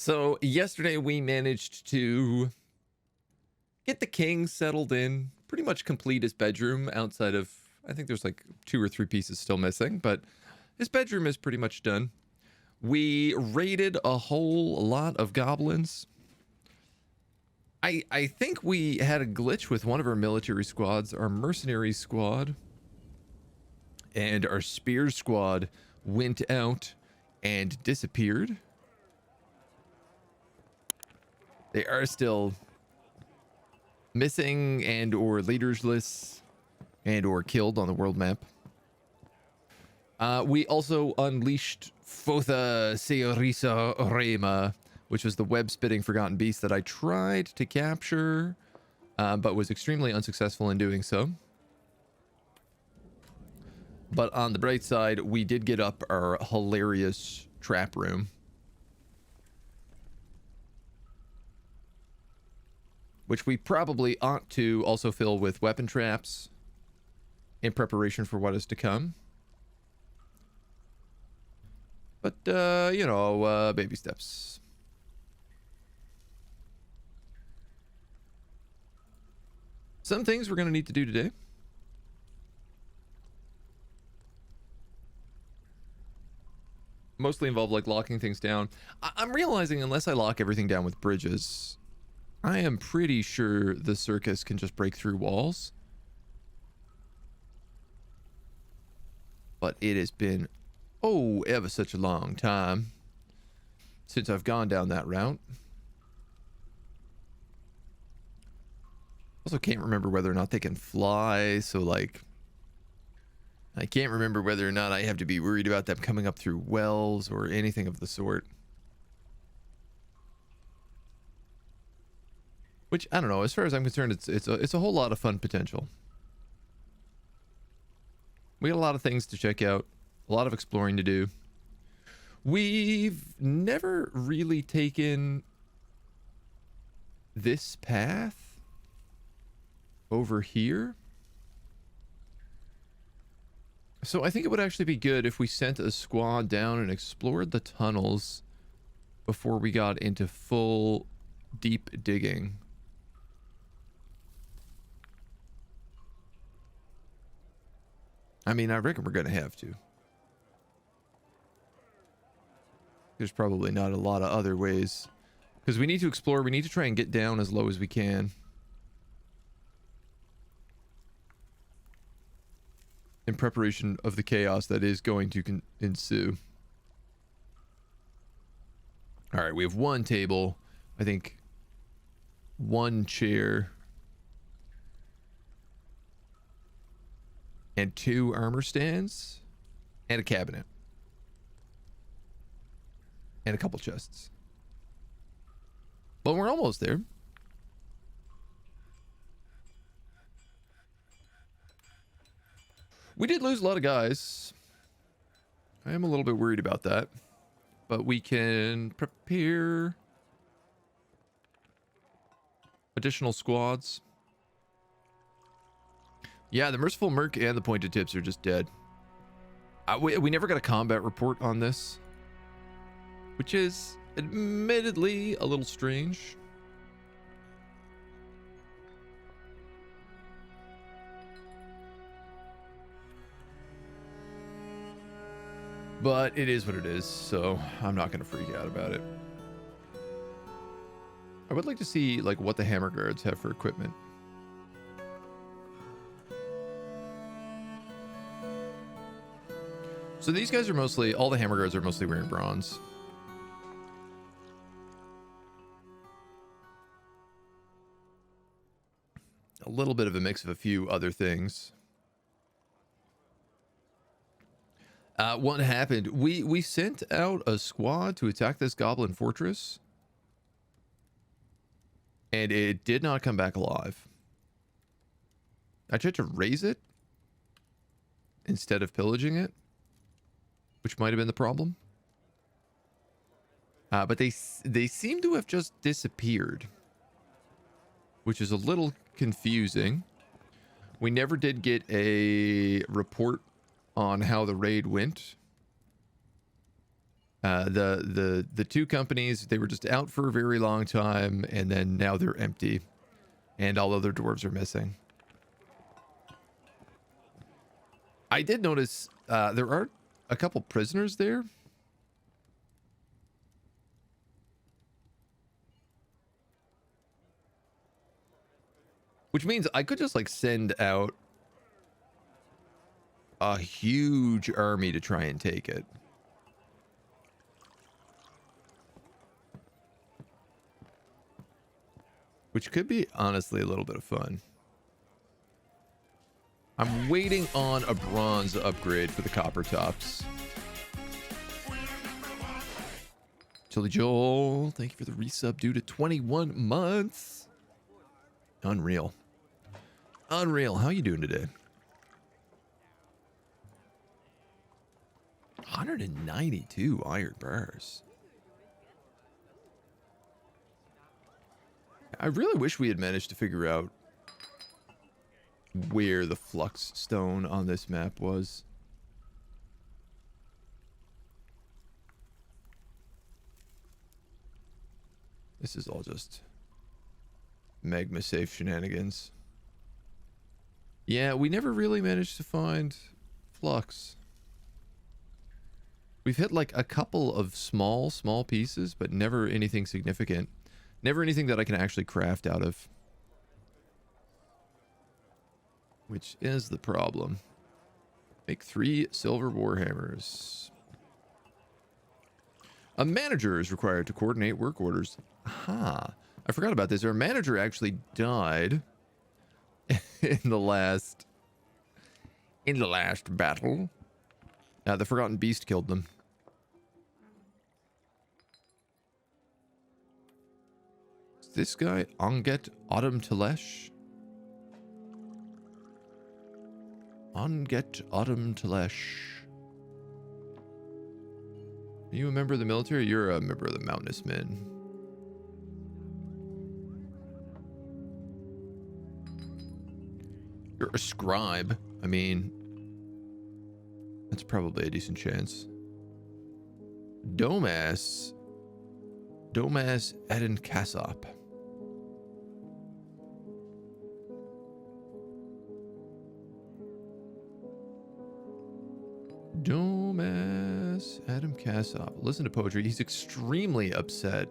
So yesterday we managed to get the king settled in, pretty much complete his bedroom outside of, I think there's like 2 or 3 pieces still missing, but his bedroom is pretty much done. We raided a whole lot of goblins. I think we had a glitch with one of our military squads, our mercenary squad, and our spear squad went out and disappeared. They are still missing and or leaderless and or killed on the world map. We also unleashed Fotha Seorisa Rema, which was the web-spitting forgotten beast that I tried to capture, but was extremely unsuccessful in doing so. But on the bright side, we did get up our hilarious trap room, which we probably ought to also fill with weapon traps in preparation for what is to come. But, you know, baby steps. Some things we're going to need to do today. Mostly involve like locking things down. I'm realizing unless I lock everything down with bridges, I am pretty sure the circus can just break through walls. But it has been, oh, ever such a long time since I've gone down that route. Also can't remember whether or not they can fly, so like I can't remember whether or not I have to be worried about them coming up through wells or anything of the sort. Which, I don't know, as far as I'm concerned, it's a whole lot of fun potential. We got a lot of things to check out, a lot of exploring to do. We've never really taken this path over here. So I think it would actually be good if we sent a squad down and explored the tunnels before we got into full deep digging. I mean, I reckon we're going to have to. There's probably not a lot of other ways. Because we need to explore, we need to try and get down as low as we can. In preparation of the chaos that is going to ensue. Alright, we have one table. I think one chair. And 2 armor stands. And a cabinet. And a couple chests. But we're almost there. We did lose a lot of guys. I am a little bit worried about that. But we can prepare additional squads. Yeah, the Merciful Merc and the Pointed Tips are just dead. We never got a combat report on this, which is admittedly a little strange. But it is what it is, so I'm not going to freak out about it. I would like to see like what the hammer guards have for equipment. So these guys are mostly, all the hammer guards are mostly wearing bronze. A little bit of a mix of a few other things. What happened? We sent out a squad to attack this goblin fortress. And it did not come back alive. I tried to raise it instead of pillaging it, which might have been the problem. But they seem to have just disappeared, which is a little confusing. We never did get a report on how the raid went. The two companies, they were just out for a very long time, and then now they're empty, and all other dwarves are missing. I did notice there are a couple prisoners there. Which means I could just like send out a huge army to try and take it. Which could be honestly a little bit of fun. I'm waiting on a bronze upgrade for the copper tops. Chili Joel, thank you for the resub, dude, at 21 months. Unreal. Unreal. How you doing today? 192 iron bars. I really wish we had managed to figure out where the flux stone on this map was. This is all just magma safe shenanigans. Yeah, we never really managed to find flux. We've hit like a couple of small pieces, but never anything significant. Never anything that I can actually craft out of. Which is the problem. Make 3 silver warhammers. A manager is required to coordinate work orders. Aha. I forgot about this. Our manager actually died in the last battle. The Forgotten Beast killed them. Is this guy Onget Autumn Telesh? Onget Autumn Telesh. Are you a member of the military? You're a member of the Mountainous Men. You're a scribe. I mean, that's probably a decent chance. Domas Eden Kassop. Domas Adam Kassop. Listen to poetry. He's extremely upset.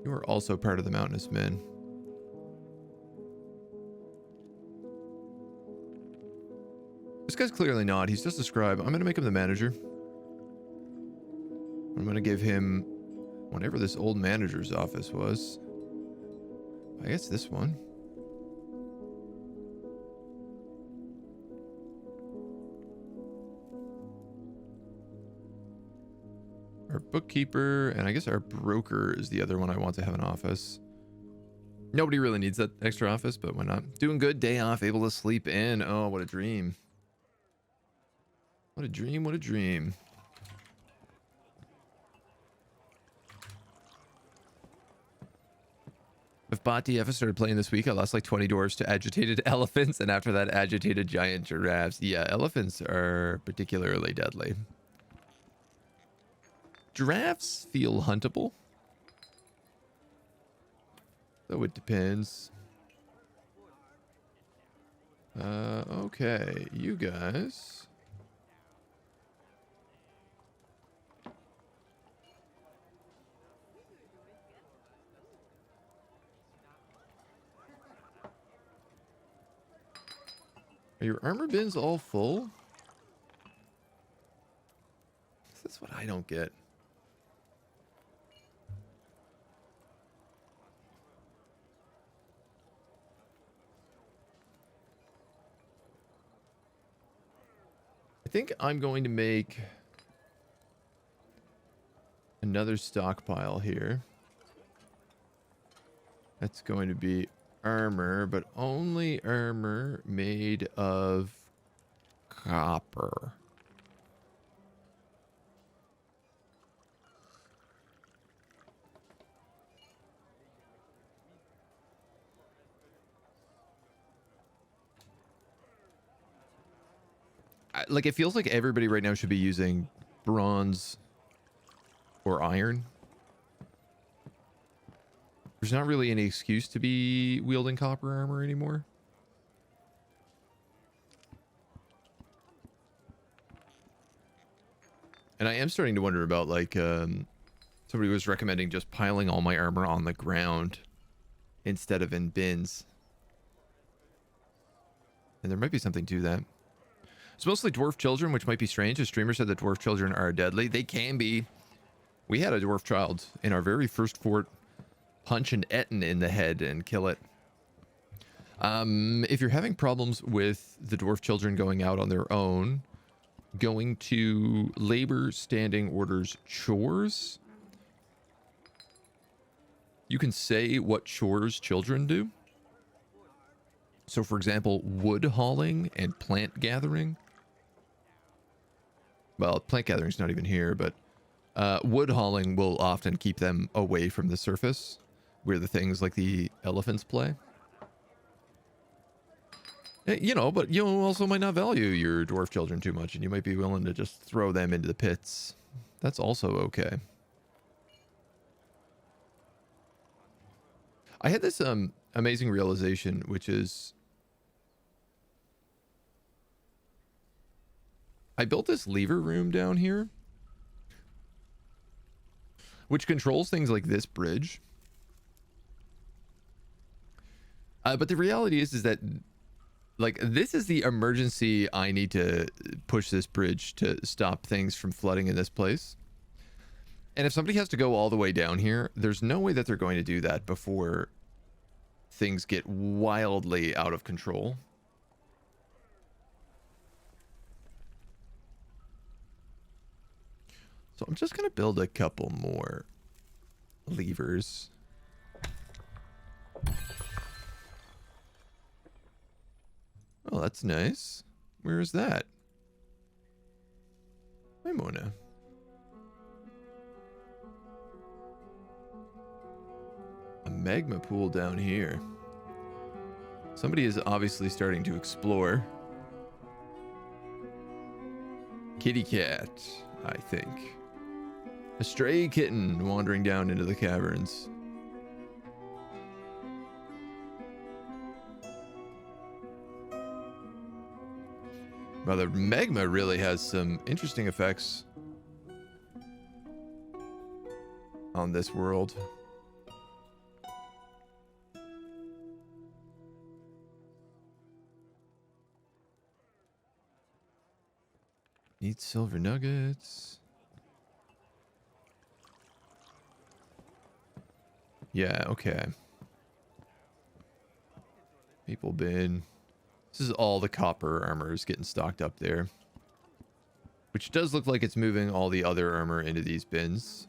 You are also part of the Mountainous Men. This guy's clearly not. He's just a scribe. I'm going to make him the manager. I'm going to give him whatever this old manager's office was. I guess this one. Our bookkeeper, and I guess our broker is the other one I want to have an office. Nobody really needs that extra office, but why not? Doing good, day off, able to sleep in. Oh, what a dream. What a dream, what a dream. If Bot DF started playing this week, I lost like 20 dwarves to agitated elephants, and after that, agitated giant giraffes. Yeah, elephants are particularly deadly. Giraffes feel huntable. Though it depends. Okay, you guys. Are your armor bins all full? That's what I don't get. I think I'm going to make another stockpile here. That's going to be armor, but only armor made of copper. Like, it feels like everybody right now should be using bronze or iron. There's not really any excuse to be wielding copper armor anymore. And I am starting to wonder about, like, somebody was recommending just piling all my armor on the ground instead of in bins. And there might be something to that. It's mostly dwarf children, which might be strange. A streamer said that dwarf children are deadly. They can be. We had a dwarf child in our very first fort punch an Etten in the head and kill it. If you're having problems with the dwarf children going out on their own, going to labor standing orders chores, you can say what chores children do. So, for example, wood hauling and plant gathering. Well, plant gathering's not even here, but wood hauling will often keep them away from the surface, where the things like the elephants play. You know, but you also might not value your dwarf children too much, and you might be willing to just throw them into the pits. That's also okay. I had this amazing realization, which is I built this lever room down here, which controls things like this bridge. But the reality is that, like, this is the emergency I need to push this bridge to stop things from flooding in this place. And if somebody has to go all the way down here, there's no way that they're going to do that before things get wildly out of control. So I'm just going to build a couple more levers. Oh, that's nice. Where is that? Hi, Mona. A magma pool down here. Somebody is obviously starting to explore. Kitty cat, I think. A stray kitten wandering down into the caverns. Well, the magma really has some interesting effects on this world. Need silver nuggets. Yeah, okay. People bin. This is all the copper armors getting stocked up there. Which does look like it's moving all the other armor into these bins.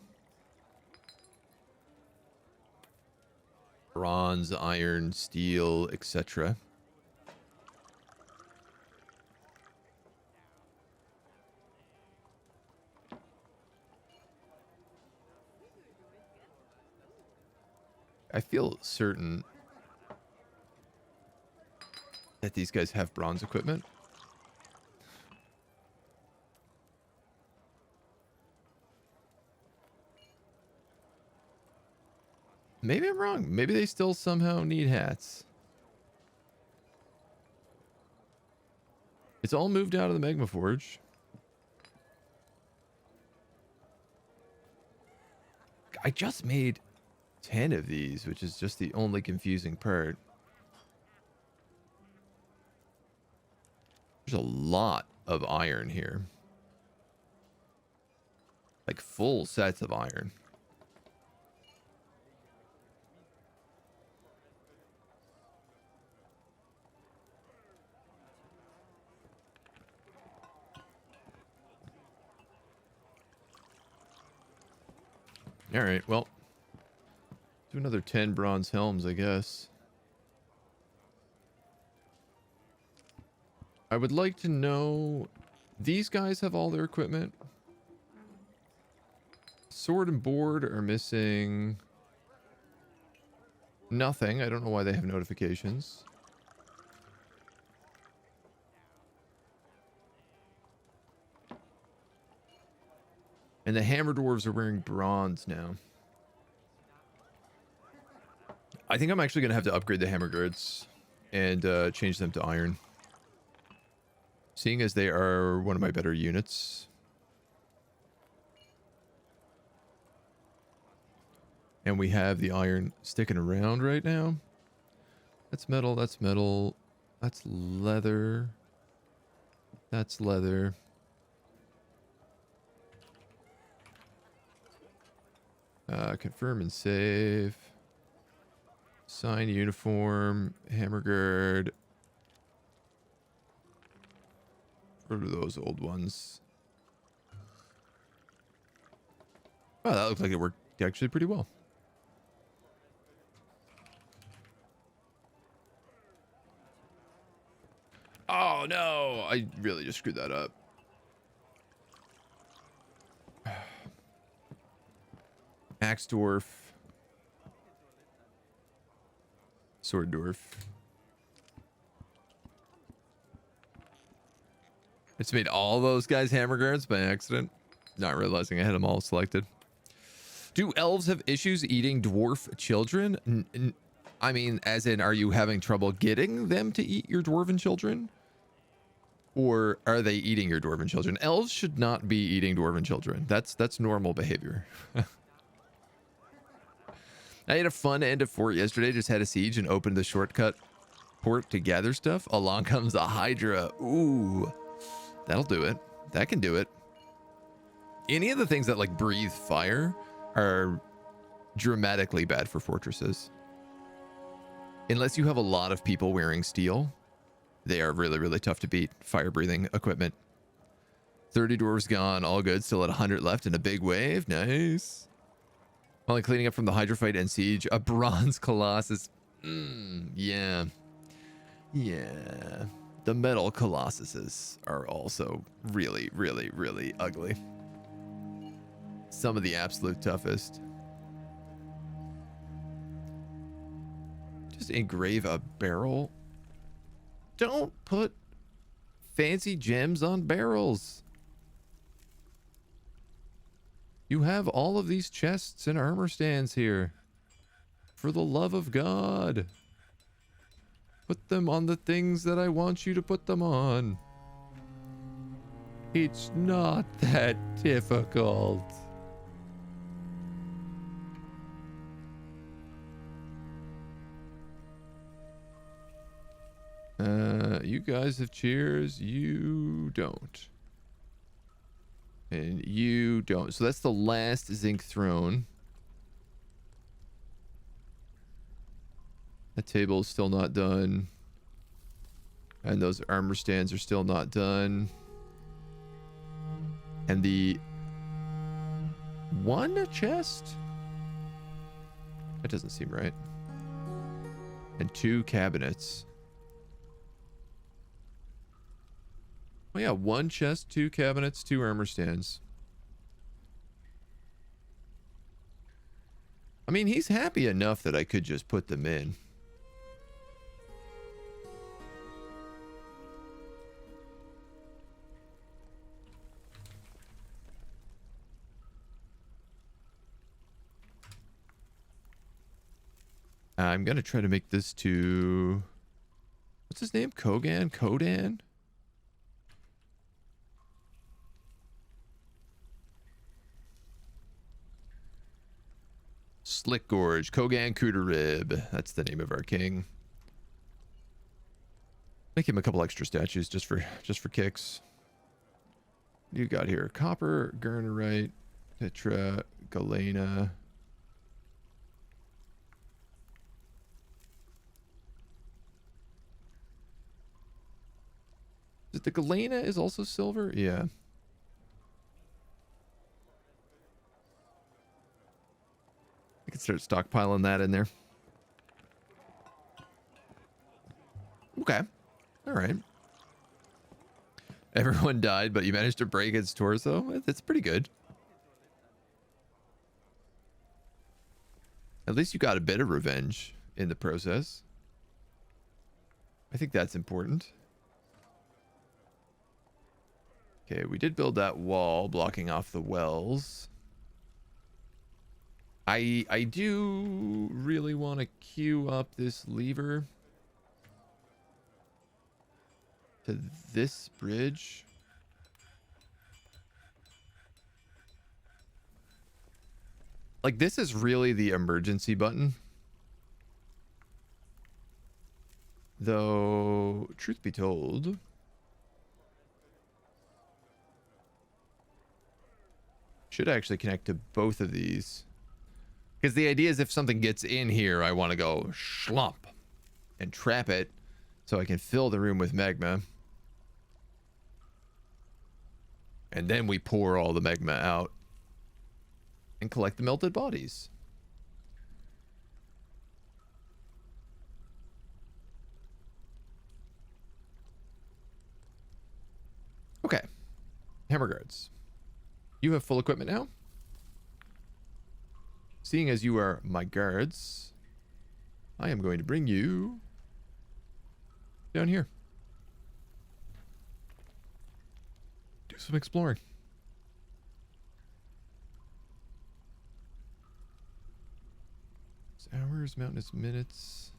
Bronze, iron, steel, etc. I feel certain that these guys have bronze equipment. Maybe I'm wrong. Maybe they still somehow need hats. It's all moved out of the Magma Forge. I just made 10 of these, which is just the only confusing part. There's a lot of iron here. Like full sets of iron. All right, well, do another 10 bronze helms, I guess. I would like to know, these guys have all their equipment. Sword and board are missing nothing. I don't know why they have notifications. And the hammer dwarves are wearing bronze now. I think I'm actually going to have to upgrade the hammer guards and change them to iron. Seeing as they are one of my better units. And we have the iron sticking around right now. That's metal, that's metal. That's leather. That's leather. Confirm and save. Sign uniform. Hammer guard. What are those old ones? Oh, that looked like it worked actually pretty well. Oh no, I really just screwed that up. Axe dwarf. Sword dwarf. It's made all those guys hammer guards by accident. Not realizing I had them all selected. Do elves have issues eating dwarf children? I mean, as in, are you having trouble getting them to eat your dwarven children? Or are they eating your dwarven children? Elves should not be eating dwarven children. That's normal behavior. I had a fun end of fort yesterday. Just had a siege and opened the shortcut port to gather stuff. Along comes a Hydra. Ooh, that'll do it. That can do it. Any of the things that like breathe fire are dramatically bad for fortresses. Unless you have a lot of people wearing steel, they are really, really tough to beat. Fire breathing equipment. 30 dwarves gone. All good. Still at 100 left in a big wave. Nice. Only cleaning up from the Hydra fight and siege. A bronze colossus. Yeah. Yeah. The metal colossuses are also really, really, really ugly. Some of the absolute toughest. Just engrave a barrel. Don't put fancy gems on barrels. You have all of these chests and armor stands here. For the love of God. Put them on the things that I want you to put them on. It's not that difficult. You guys have cheers. You don't. And you don't. So that's the last zinc throne. That table is still not done. And those armor stands are still not done. And the one chest? That doesn't seem right. And 2 cabinets. Oh yeah, 1 chest, 2 cabinets, 2 armor stands. I mean, he's happy enough that I could just put them in. I'm gonna try to make this to... What's his name? Kogan? Kodan? Slick Gorge. Kogan Cooterrib. That's the name of our king. Make him a couple extra statues just for kicks. What do you got here? Copper, Gurnerite, Tetra, Galena. Is it the Galena is also silver? Yeah. I could start stockpiling that in there. Okay. All right. Everyone died, but you managed to break its torso? That's pretty good. At least you got a bit of revenge in the process. I think that's important. Okay, we did build that wall blocking off the wells. I do really want to queue up this lever to this bridge. Like, this is really the emergency button. Though, truth be told, should actually connect to both of these. Because the idea is if something gets in here, I want to go schlump and trap it so I can fill the room with magma. And then we pour all the magma out and collect the melted bodies. Okay. Hammer guards. You have full equipment now? Seeing as you are my guards, I am going to bring you down here. Do some exploring. It's hours, mountainous minutes.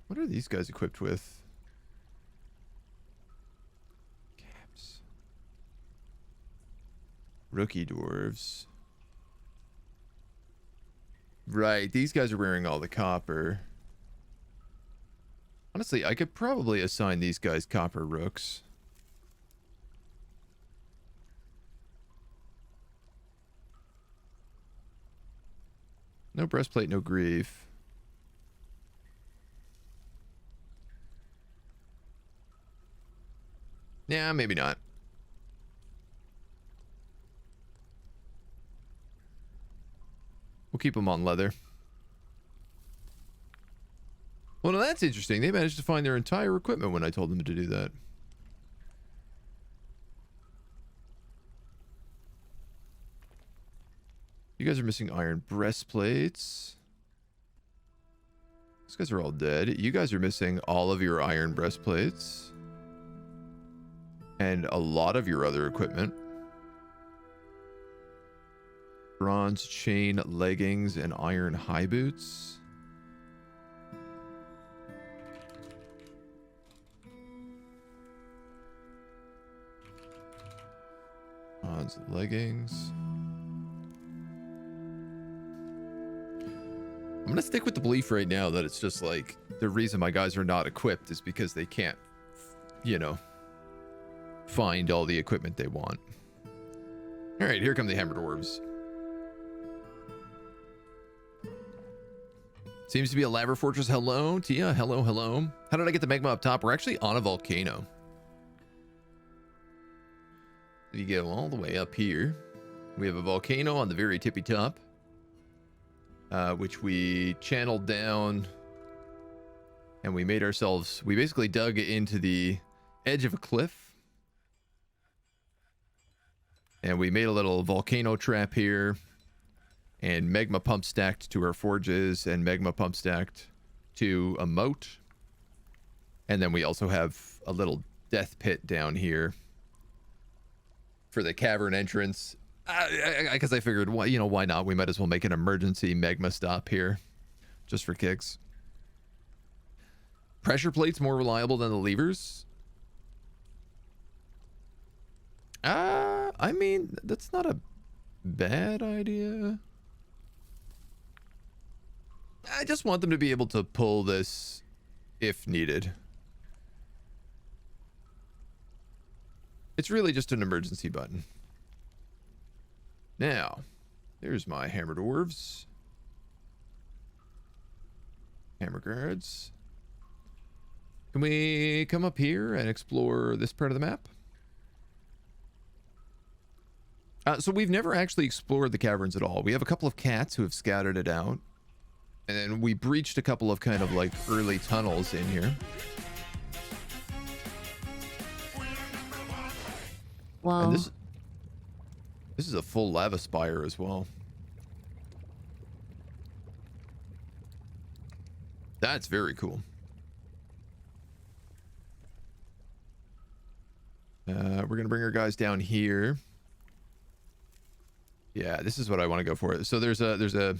What are these guys equipped with? Caps. Rookie dwarves. Right, these guys are wearing all the copper. Honestly, I could probably assign these guys copper rooks. No breastplate, no grief. Yeah, maybe not. We'll keep them on leather. Well, now that's interesting. They managed to find their entire equipment when I told them to do that. You guys are missing iron breastplates. These guys are all dead. You guys are missing all of your iron breastplates. And a lot of your other equipment. Bronze chain leggings and iron high boots. Bronze leggings. I'm gonna stick with the belief right now that it's just like the reason my guys are not equipped is because they can't, you know, find all the equipment they want. All right, here come the hammer dwarves. Seems to be a lava fortress. Hello, Tia. Hello, hello. How did I get the magma up top? We're actually on a volcano. You go all the way up here. We have a volcano on the very tippy top, which we channeled down, and we made ourselves. We basically dug into the edge of a cliff, and we made a little volcano trap here. And magma pump stacked to our forges and magma pump stacked to a moat. And then we also have a little death pit down here for the cavern entrance. Because I figured, well, you know, why not? We might as well make an emergency magma stop here just for kicks. Pressure plates more reliable than the levers? I mean, that's not a bad idea. I just want them to be able to pull this if needed. It's really just an emergency button. Now, there's my hammer dwarves. Hammer guards. Can we come up here and explore this part of the map? So we've never actually explored the caverns at all. We have a couple of cats who have scouted it out. And then we breached a couple of kind of like early tunnels in here. Wow. And this is a full lava spire as well. That's very cool. We're going to bring our guys down here. Yeah, this is what I want to go for. So there's a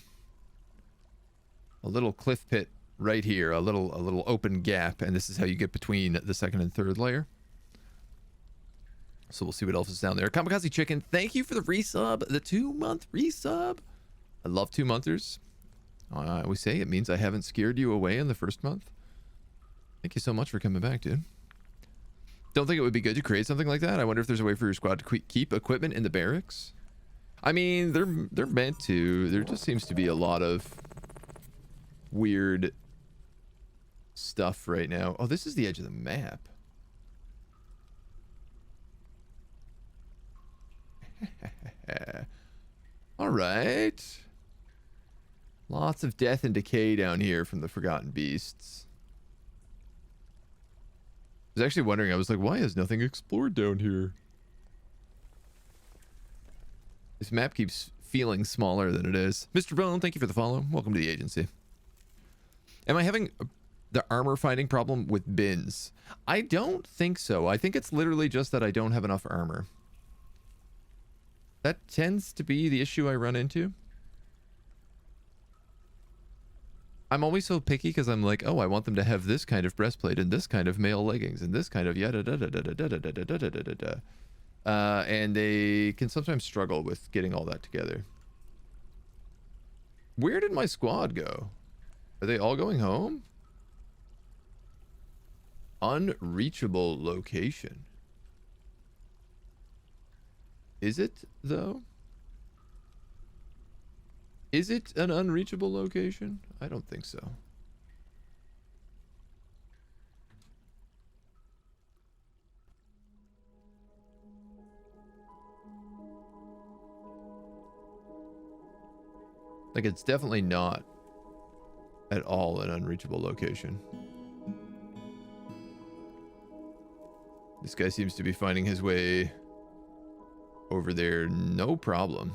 little cliff pit right here, a little open gap, and this is how you get between the second and third layer. So we'll see what else is down there. Kamikaze Chicken, thank you for the resub, the 2-month resub. I love 2-monthers. I always say it means I haven't scared you away in the first month. Thank you so much for coming back, dude. Don't think it would be good to create something like that. I wonder if there's a way for your squad to keep equipment in the barracks. I mean, they're meant to. There just seems to be a lot of weird stuff right now. Oh, this is the edge of the map. All right. Lots of death and decay down here from the Forgotten Beasts. I was actually wondering, I was like, why is nothing explored down here? This map keeps feeling smaller than it is. Mr. Bone, thank you for the follow. Welcome to the agency. Am I having the armor finding problem with bins? I don't think so. I think it's literally just that I don't have enough armor. That tends to be the issue I run into. I'm always so picky because I'm like, oh, I want them to have this kind of breastplate and this kind of male leggings and this kind of yada da da da da da da da da da da da. And they can sometimes struggle with getting all that together. Where did my squad go? Are they all going home? Unreachable location. Is it, though? Is it an unreachable location? I don't think so. Like, it's definitely not at all an unreachable location. This guy seems to be finding his way over there, no problem.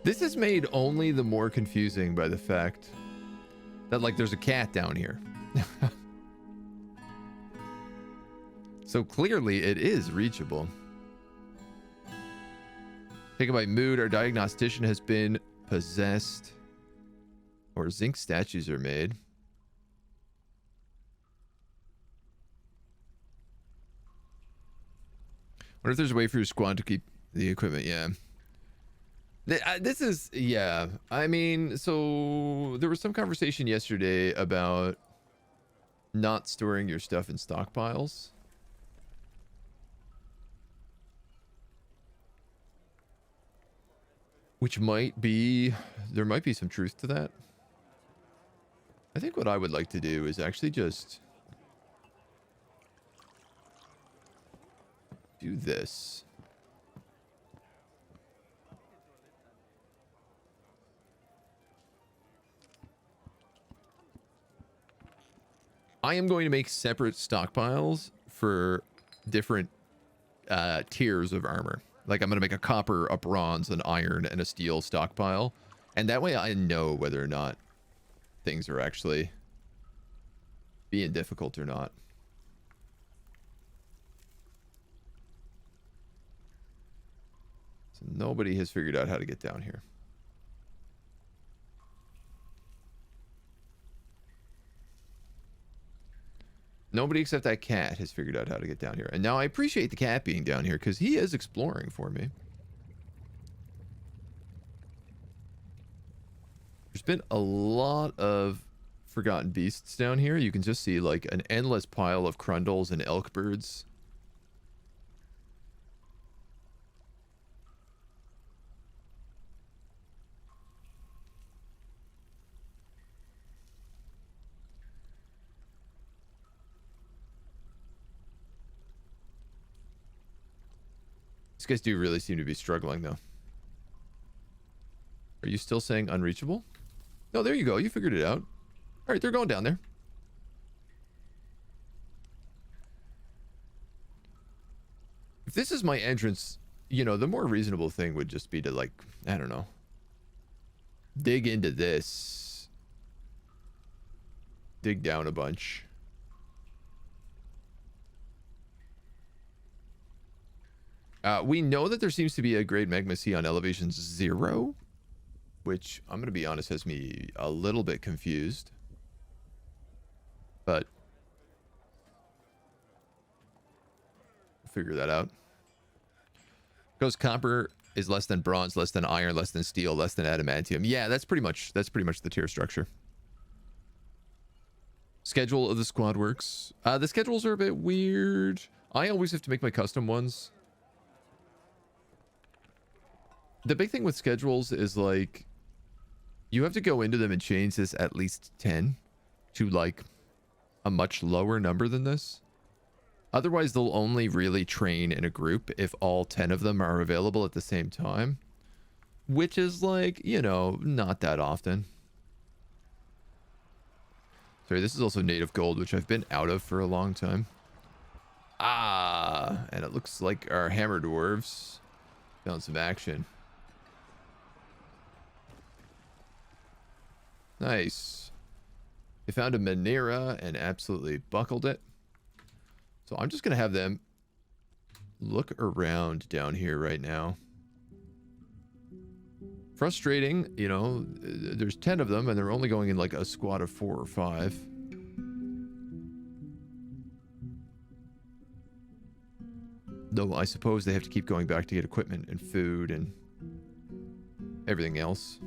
This is made only the more confusing by the fact that, like, there's a cat down here. So clearly it is reachable. Taken by mood, our diagnostician has been possessed. Or zinc statues are made. Wonder if there's a way for your squad to keep the equipment. Yeah. This is, yeah. I mean, so there was some conversation yesterday about not storing your stuff in stockpiles. Which might be, there might be some truth to that. I think what I would like to do is actually just do this. I am going to make separate stockpiles for different tiers of armor. Like, I'm going to make a copper, a bronze, an iron, and a steel stockpile. And that way I know whether or not things are actually being difficult or not. So nobody has figured out how to get down here. Nobody except that cat has figured out how to get down here. And now I appreciate the cat being down here because he is exploring for me. There's been a lot of forgotten beasts down here. You can just see like an endless pile of crundles and elk birds. These guys do really seem to be struggling, though. Are you still saying unreachable? No, there you go. You figured it out. All right, they're going down there. If this is my entrance you know, the more reasonable thing would just be to, like, I don't know, dig into this, dig down a bunch. We know that there seems to be a great magma sea on elevation 0, which I'm going to be honest has me a little bit confused. But we'll figure that out. Because copper is less than bronze, less than iron, less than steel, less than adamantium. Yeah, that's pretty much the tier structure. Schedule of the squad works. The schedules are a bit weird. I always have to make my custom ones. The big thing with schedules is, like, you have to go into them and change this at least 10 to, like, a much lower number than this. Otherwise, they'll only really train in a group if all 10 of them are available at the same time. Which is, like, you know, not that often. Sorry, this is also native gold, which I've been out of for a long time. Ah, and it looks like our hammer dwarves found some action. Nice. They found a Manera and absolutely buckled it. So I'm just going to have them look around down here right now. Frustrating, you know, there's 10 of them and they're only going in like a squad of 4 or 5. Though I suppose they have to keep going back to get equipment and food and everything else.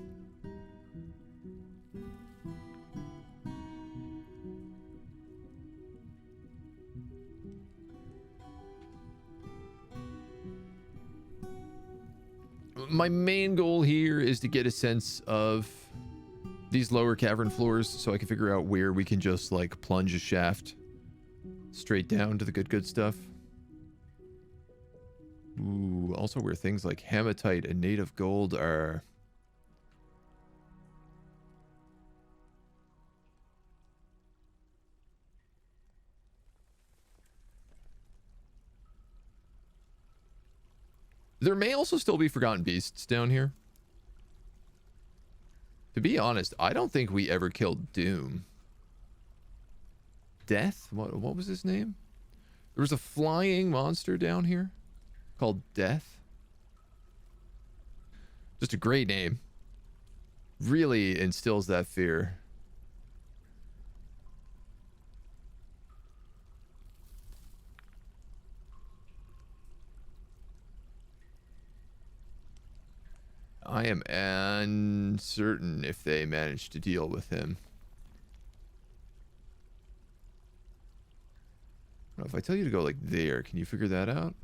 My main goal here is to get a sense of these lower cavern floors so I can figure out where we can just, like, plunge a shaft straight down to the good stuff. Ooh, also where things like hematite and native gold are. There may also still be forgotten beasts down here. To be honest, I don't think we ever killed Doom. Death? What was his name? There was a flying monster down here called Death. Just a great name. Really instills that fear. I am uncertain if they managed to deal with him. Well, if I tell you to go like there, can you figure that out?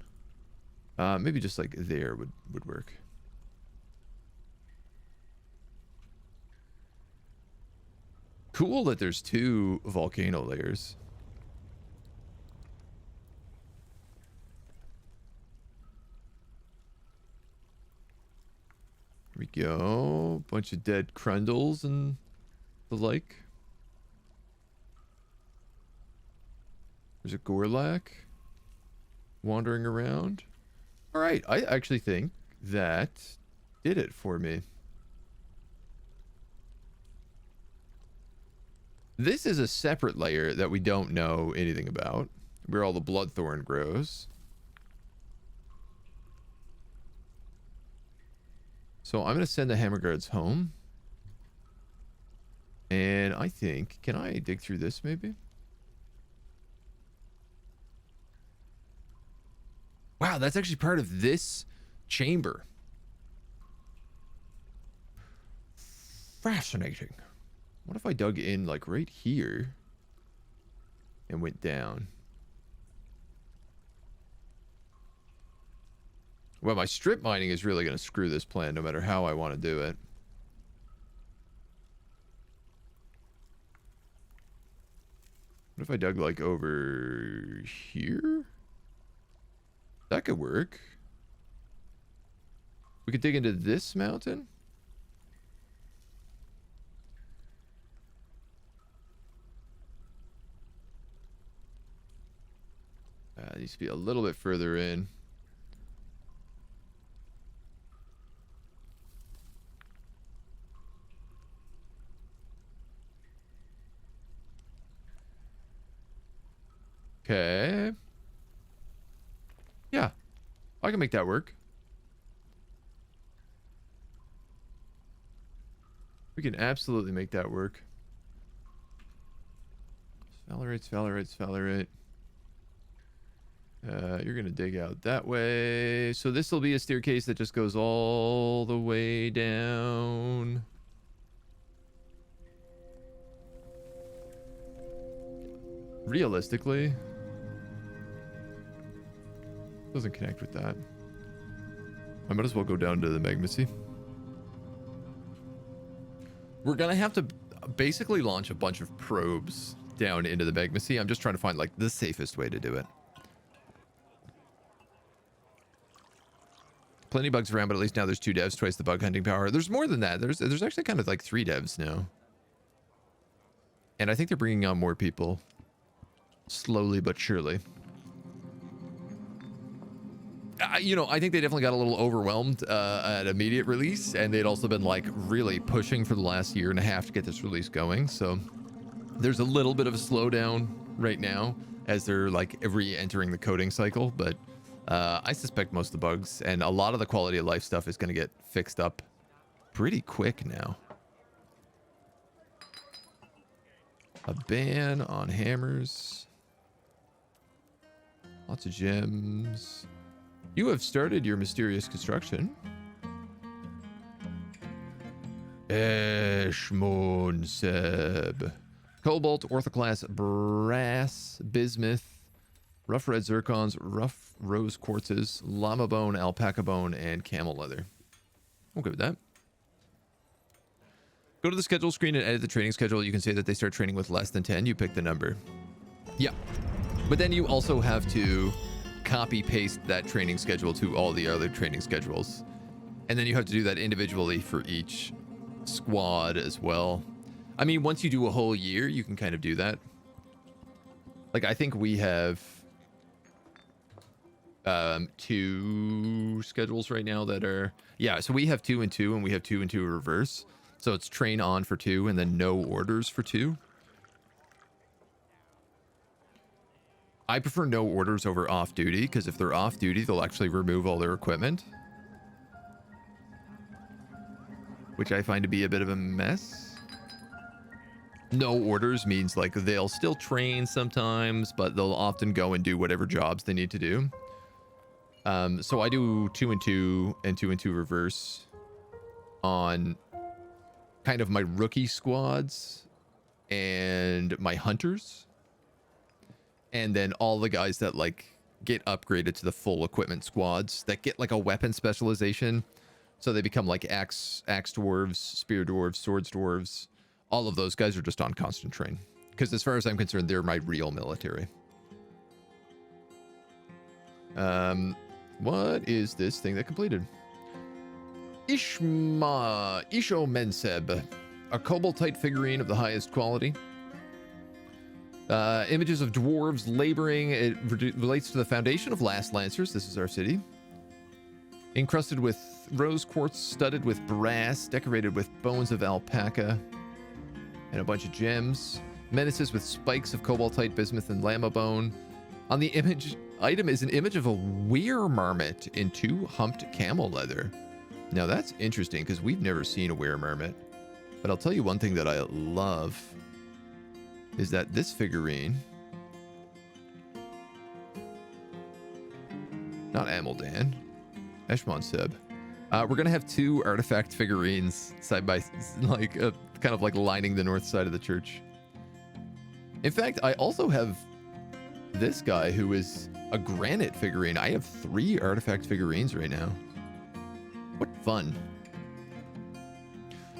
Maybe just like there would work. Cool that there's 2 volcano layers. Here we go. Bunch of dead crundles and the like. There's a Gorlak wandering around. All right, I actually think that did it for me. This is a separate layer that we don't know anything about, where all the bloodthorn grows. So I'm going to send the hammer guards home. And I think, can I dig through this maybe? Wow, that's actually part of this chamber. Fascinating. What if I dug in like right here and went down? Well, my strip mining is really going to screw this plan no matter how I want to do it. What if I dug like over here? That could work. We could dig into this mountain. It needs to be a little bit further in. Okay. Yeah, I can make that work. We can absolutely make that work. Valerate. You're going to dig out that way. So this will be a staircase that just goes all the way down. Realistically, doesn't connect with that. I might as well go down to the magma sea. We're going to have to basically launch a bunch of probes down into the magma sea. I'm just trying to find like the safest way to do it. Plenty of bugs around, but at least now there's 2 devs, twice the bug hunting power. There's more than that. There's actually kind of like 3 devs now. And I think they're bringing on more people. Slowly but surely. You know, I think they definitely got a little overwhelmed at immediate release. And they'd also been like really pushing for the last year and a half to get this release going. So there's a little bit of a slowdown right now as they're like re-entering the coding cycle. But I suspect most of the bugs and a lot of the quality of life stuff is going to get fixed up pretty quick now. A ban on hammers. Lots of gems. You have started your mysterious construction. Eshmon Seb. Cobalt, orthoclast, brass, bismuth, rough red zircons, rough rose quartzes, llama bone, alpaca bone, and camel leather. I'm good with that. Go to the schedule screen and edit the training schedule. You can say that they start training with less than 10. You pick the number. Yeah. But then you also have to copy paste that training schedule to all the other training schedules. And then you have to do that individually for each squad as well. I mean, once you do a whole year, you can kind of do that. Like, I think we have 2 schedules right now that are... Yeah, so we have 2 and 2, and we have 2 and 2 reverse. So it's train on for 2, and then no orders for 2. I prefer no orders over off-duty, because if they're off-duty, they'll actually remove all their equipment. Which I find to be a bit of a mess. No orders means, like, they'll still train sometimes, but they'll often go and do whatever jobs they need to do. So I do 2 and 2 and 2 and 2 reverse on kind of my rookie squads and my hunters. And then all the guys that like get upgraded to the full equipment squads that get like a weapon specialization. So they become like axe dwarves, spear dwarves, swords dwarves. All of those guys are just on constant train. Because as far as I'm concerned, they're my real military. What is this thing that completed? Isho Menseb, a koboldite figurine of the highest quality. Images of dwarves laboring. It relates to the foundation of LastLancers. This is our city. Encrusted with rose quartz, studded with brass, decorated with bones of alpaca, and a bunch of gems. Menaces with spikes of cobaltite, bismuth, and llama bone. On the item is an image of a weir marmot in 2 humped camel leather. Now that's interesting because we've never seen a weir marmot. But I'll tell you one thing that I love is that this figurine, not Amaldan, Eshmon Seb. We're gonna have 2 artifact figurines side by like kind of like lining the north side of the church. In fact, I also have this guy who is a granite figurine. I have 3 artifact figurines right now. What fun.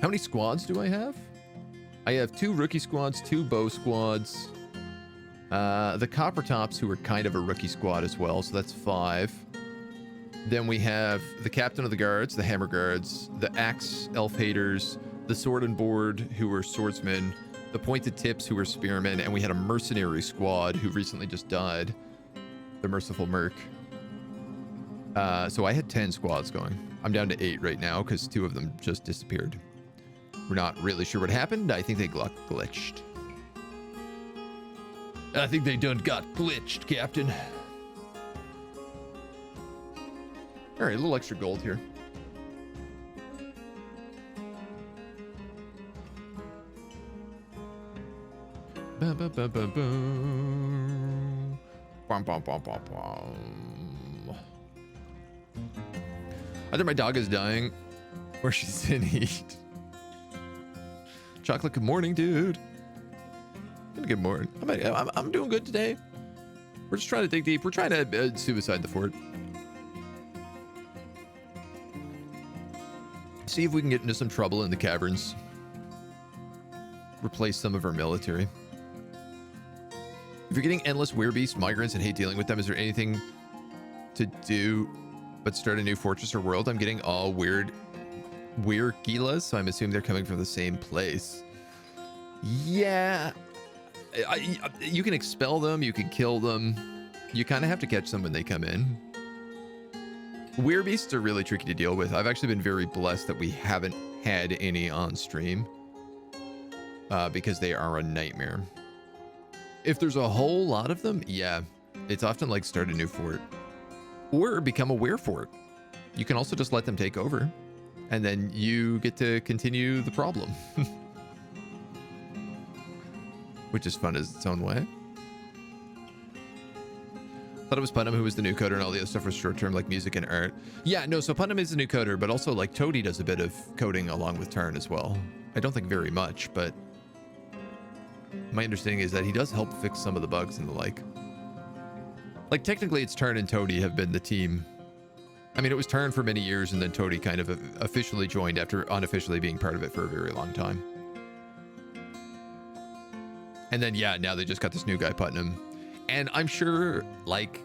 How many squads do I have? I have 2 rookie squads, 2 bow squads. The Copper Tops, who are kind of a rookie squad as well, so that's 5. Then we have the Captain of the Guards, the Hammer Guards, the Axe Elf Haters, the Sword and Board, who are swordsmen, the Pointed Tips, who are spearmen, and we had a mercenary squad who recently just died, the Merciful Merc. So I had 10 squads going. I'm down to 8 right now because 2 of them just disappeared. We're not really sure what happened. I think they glitched. I think they done got glitched, Captain. All right, a little extra gold here. Ba, ba, ba, ba, ba. Bum, bum, bum, bum, bum. I think my dog is dying, or she's in heat. Chocolate, good morning, dude. Good morning. I'm doing good today. We're just trying to dig deep. We're trying to suicide the fort. See if we can get into some trouble in the caverns. Replace some of our military. If you're getting endless werebeast migrants and hate dealing with them, is there anything to do but start a new fortress or world? I'm getting all weird gilas, so I'm assuming they're coming from the same place. Yeah. You can expel them, you can kill them. You kind of have to catch them when they come in. Werebeasts are really tricky to deal with. I've actually been very blessed that we haven't had any on stream because they are a nightmare. If there's a whole lot of them, yeah, it's often like start a new fort or become a were fort. You can also just let them take over and then you get to continue the problem. Which is fun as its own way. Thought it was Putnam who was the new coder and all the other stuff was short-term like music and art. Yeah, no, so Putnam is the new coder, but also like Toady does a bit of coding along with Tarn as well. I don't think very much, but my understanding is that he does help fix some of the bugs and the like. Like technically it's Tarn and Toady have been the team. I mean, it was Tarn for many years and then Toady kind of officially joined after unofficially being part of it for a very long time. And then, yeah, now they just got this new guy, Putnam. And I'm sure, like,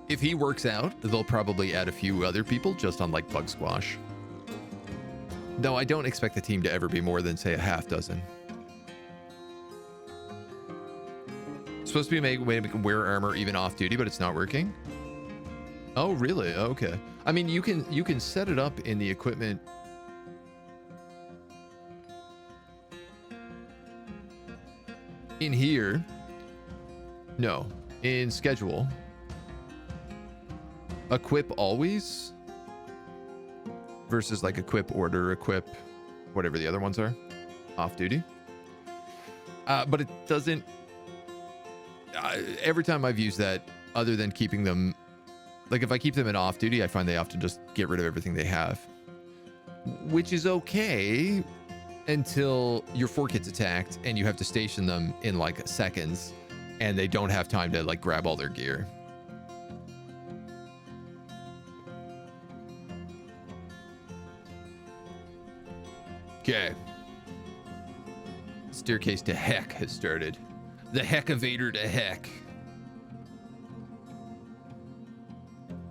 if he works out, they'll probably add a few other people just on, like, Bug Squash. No, I don't expect the team to ever be more than, say, a half dozen. It's supposed to be a way to wear armor even off-duty, but it's not working? Oh, really? Okay. I mean, you can set it up in the equipment. In here, no, in schedule, equip always versus like equip order, equip, whatever the other ones are, off duty. But it doesn't, every time I've used that, other than keeping them, like if I keep them in off duty, I find they often just get rid of everything they have, which is okay. Until your fort gets attacked and you have to station them in like seconds and they don't have time to like grab all their gear. Okay. Staircase to heck has started. The heck-evator to heck.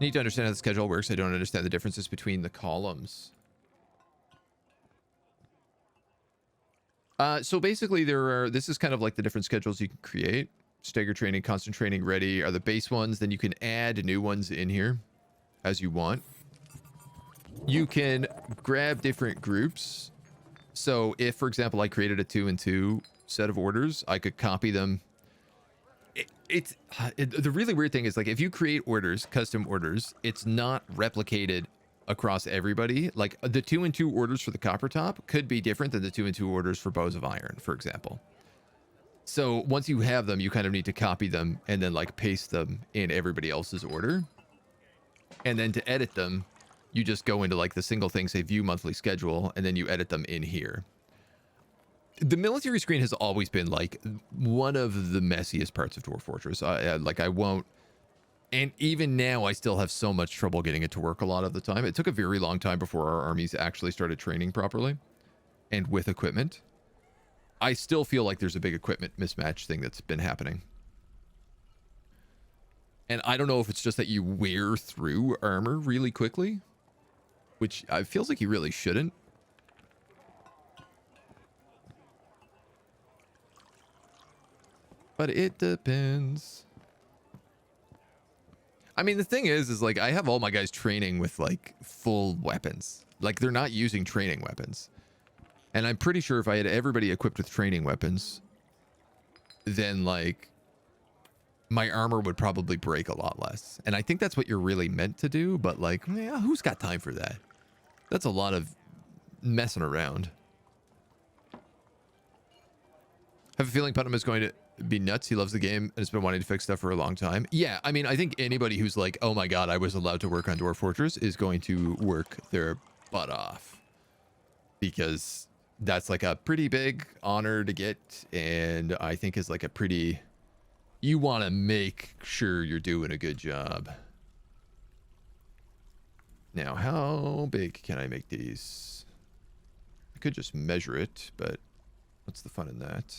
Need to understand how the schedule works. I don't understand the differences between the columns. So basically this is kind of like the different schedules you can create. Stagger training, constant training, ready are the base ones. Then you can add new ones in here as you want. You can grab different groups. So if, for example, I created a 2 and 2 set of orders, I could copy them. The really weird thing is like if you create orders, custom orders, it's not replicated across everybody. Like the 2 and 2 orders for the copper top could be different than the 2 and 2 orders for bows of iron, for example. So once you have them, you kind of need to copy them and then like paste them in everybody else's order. And then to edit them, you just go into like the single thing, say view monthly schedule, and then you edit them in here. The military screen has always been like one of the messiest parts of Dwarf Fortress. I won't. And even now, I still have so much trouble getting it to work a lot of the time. It took a very long time before our armies actually started training properly and with equipment. I still feel like there's a big equipment mismatch thing that's been happening. And I don't know if it's just that you wear through armor really quickly, which feels like you really shouldn't. But it depends. I mean, the thing is like I have all my guys training with like full weapons. Like they're not using training weapons. And I'm pretty sure if I had everybody equipped with training weapons, then like my armor would probably break a lot less. And I think that's what you're really meant to do, but like, yeah, who's got time for that? That's a lot of messing around. Have a feeling Putnam is going to be nuts. He loves the game and has been wanting to fix stuff for a long time. Yeah, I mean, I think anybody who's like, oh my god, I was allowed to work on Dwarf Fortress is going to work their butt off. Because that's like a pretty big honor to get, and I think is like a pretty... You want to make sure you're doing a good job. Now, how big can I make these? I could just measure it, but what's the fun in that?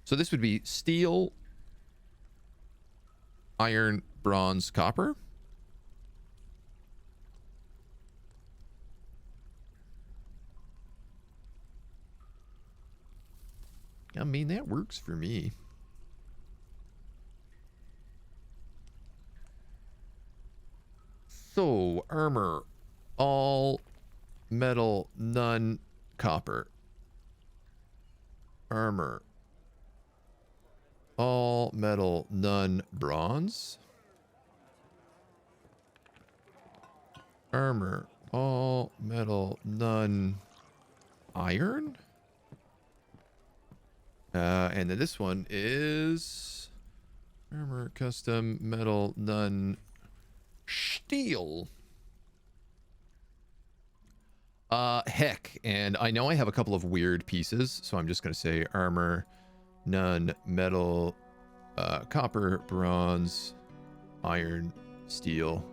So this would be steel, iron, bronze, copper. I mean, that works for me. So, armor, all metal, none copper. Armor, all metal, none bronze. Armor, all metal, none iron. And then this one is armor, custom, metal, none steel. Heck, and I know I have a couple of weird pieces, so I'm just going to say armor, none, metal, copper, bronze, iron, steel.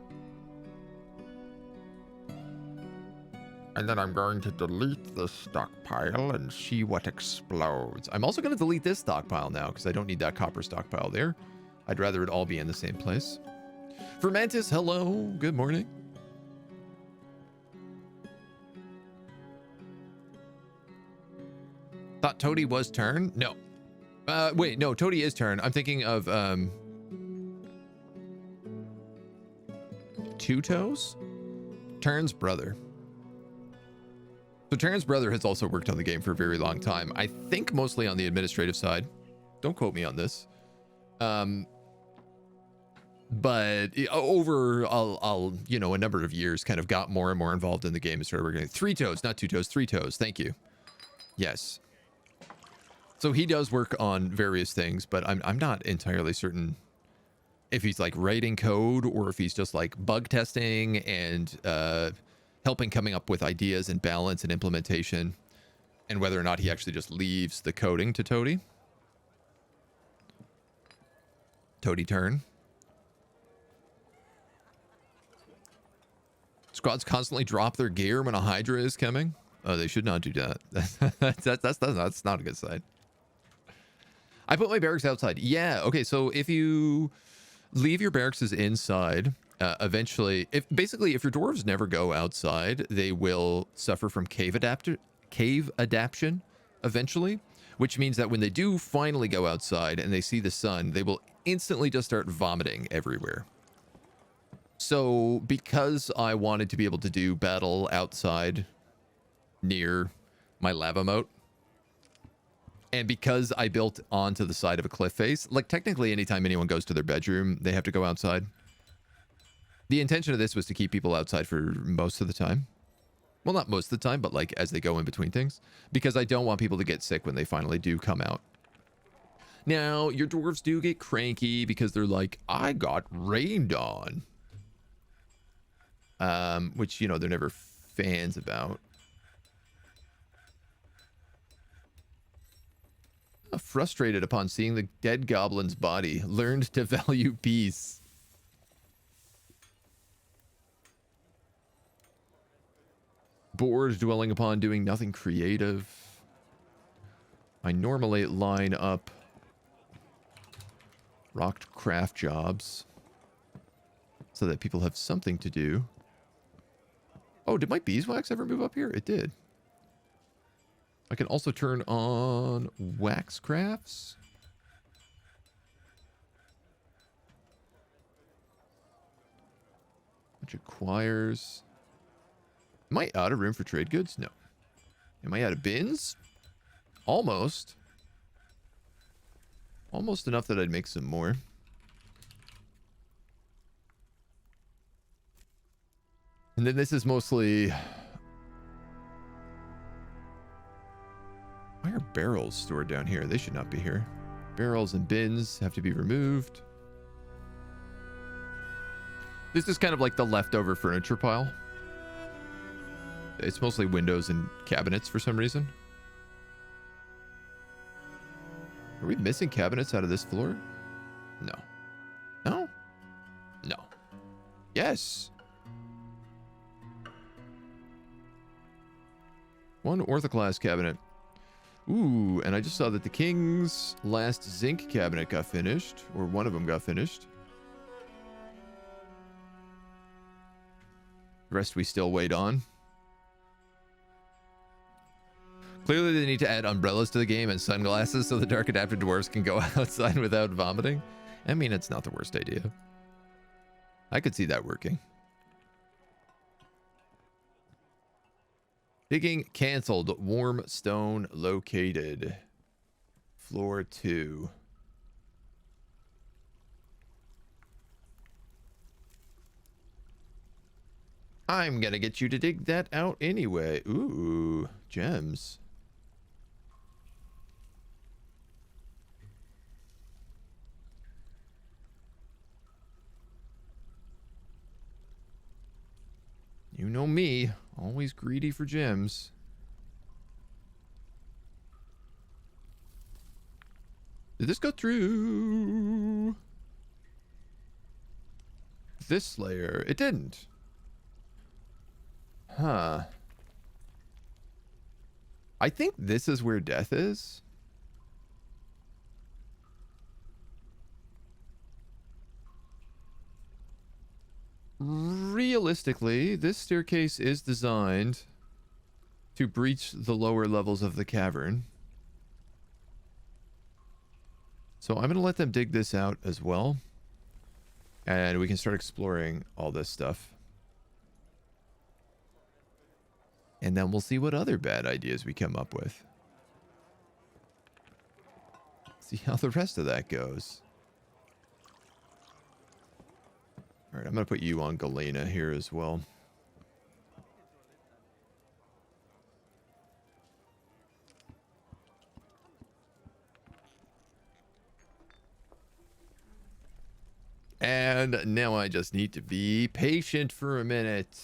And then I'm going to delete this stockpile and see what explodes. I'm also going to delete this stockpile now because I don't need that copper stockpile there. I'd rather it all be in the same place. Fermentus, hello. Good morning. Thought Toady was turn? No. Wait, no, Toady is turn. I'm thinking of Two Toes? Turn's brother. So Turn's brother has also worked on the game for a very long time. I think mostly on the administrative side. Don't quote me on this. But over you know, a number of years, kind of got more and more involved in the game and started working. Three Toes, not Two Toes, Three Toes. Thank you. Yes. So he does work on various things, but I'm not entirely certain if he's like writing code or if he's just like bug testing and helping coming up with ideas and balance and implementation, and whether or not he actually just leaves the coding to Toady. Toady turn. Squads constantly drop their gear when a Hydra is coming. Oh, they should not do that. That's not a good sign. I put my barracks outside. Yeah, okay, so if you leave your barracks inside, eventually, if your dwarves never go outside, they will suffer from cave adaptation eventually, which means that when they do finally go outside and they see the sun, they will instantly just start vomiting everywhere. So because I wanted to be able to do battle outside near my lava moat, and because I built onto the side of a cliff face, like technically anytime anyone goes to their bedroom, they have to go outside. The intention of this was to keep people outside for most of the time. Well, not most of the time, but like as they go in between things, because I don't want people to get sick when they finally do come out. Now, your dwarves do get cranky because they're like, I got rained on. Which, you know, they're never fans about. Frustrated upon seeing the dead goblin's body. Learned to value peace. Bored dwelling upon doing nothing creative. I normally line up rocked craft jobs so that people have something to do. Oh, did my beeswax ever move up here? It did. I can also turn on wax crafts. Which acquires... Am I out of room for trade goods? No. Am I out of bins? Almost. Almost enough that I'd make some more. And then this is mostly... Why are barrels stored down here? They should not be here. Barrels and bins have to be removed. This is kind of like the leftover furniture pile. It's mostly windows and cabinets for some reason. Are we missing cabinets out of this floor? No. No? No. Yes. One orthoclase cabinet. Ooh, and I just saw that the king's last zinc cabinet got finished, or one of them got finished. The rest we still wait on. Clearly they need to add umbrellas to the game and sunglasses so the dark adapted dwarves can go outside without vomiting. I mean, it's not the worst idea. I could see that working. Digging canceled. Warm stone located. Floor 2. I'm gonna get you to dig that out anyway. Ooh, gems. You know me, always greedy for gems. Did this go through this layer? It didn't. Huh. I think this is where death is. Realistically, this staircase is designed to breach the lower levels of the cavern. So I'm going to let them dig this out as well. And we can start exploring all this stuff. And then we'll see what other bad ideas we come up with. See how the rest of that goes. All right, I'm going to put you on Galena here as well. And now I just need to be patient for a minute.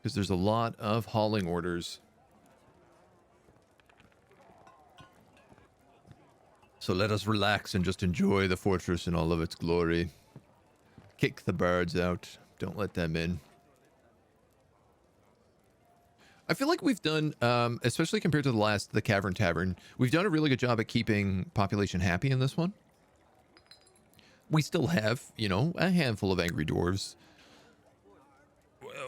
Because there's a lot of hauling orders. So let us relax and just enjoy the fortress in all of its glory. Kick the birds out. Don't let them in. I feel like we've done, especially compared to the Cavern Tavern, we've done a really good job at keeping population happy in this one. We still have, you know, a handful of angry dwarves.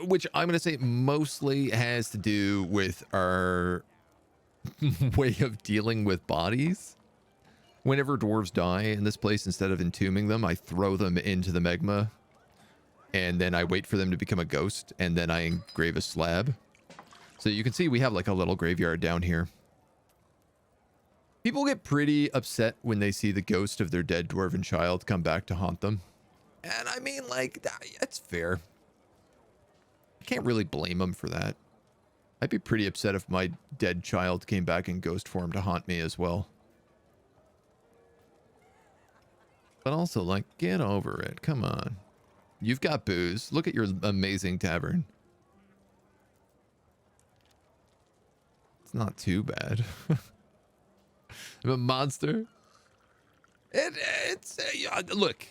Which I'm going to say mostly has to do with our way of dealing with bodies. Whenever dwarves die in this place, instead of entombing them, I throw them into the magma. And then I wait for them to become a ghost. And then I engrave a slab. So you can see we have like a little graveyard down here. People get pretty upset when they see the ghost of their dead dwarven child come back to haunt them. And I mean, like, that's fair. I can't really blame them for that. I'd be pretty upset if my dead child came back in ghost form to haunt me as well. But also, like, get over it. Come on. You've got booze. Look at your amazing tavern. It's not too bad. I'm a monster. Look,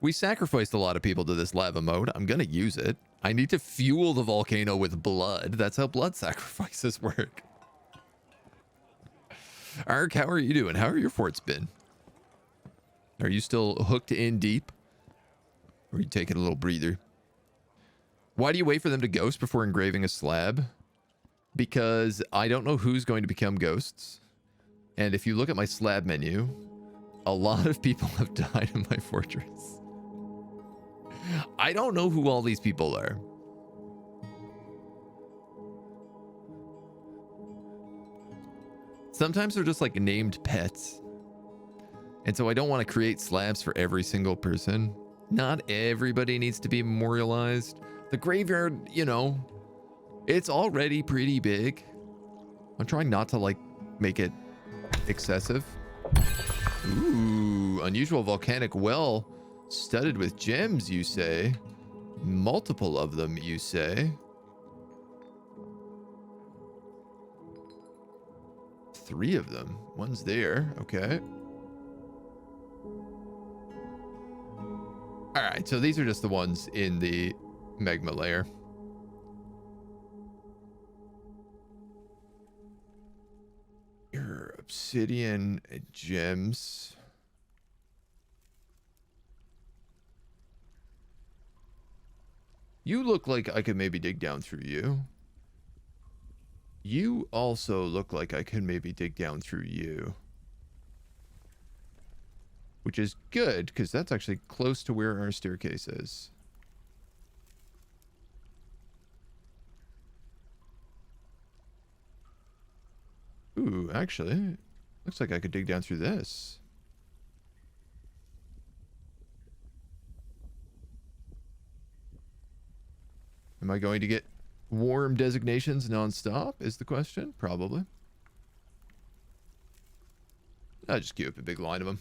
we sacrificed a lot of people to this lava mode. I'm going to use it. I need to fuel the volcano with blood. That's how blood sacrifices work. Ark, how are you doing? How are your forts been? Are you still hooked in deep? Or are you taking a little breather? Why do you wait for them to ghost before engraving a slab? Because I don't know who's going to become ghosts. And if you look at my slab menu, a lot of people have died in my fortress. I don't know who all these people are. Sometimes they're just like named pets. And so I don't want to create slabs for every single person. Not everybody needs to be memorialized. The graveyard, you know, it's already pretty big. I'm trying not to like make it excessive. Ooh, unusual volcanic well studded with gems, you say? Multiple of them, you say? 3 of them. One's there. Okay. All right, so these are just the ones in the magma layer. Your obsidian gems. You look like I could maybe dig down through you. You also look like I could maybe dig down through you. Which is good, because that's actually close to where our staircase is. Ooh, actually, looks like I could dig down through this. Am I going to get warm designations nonstop is the question? Probably. I'll just queue up a big line of them.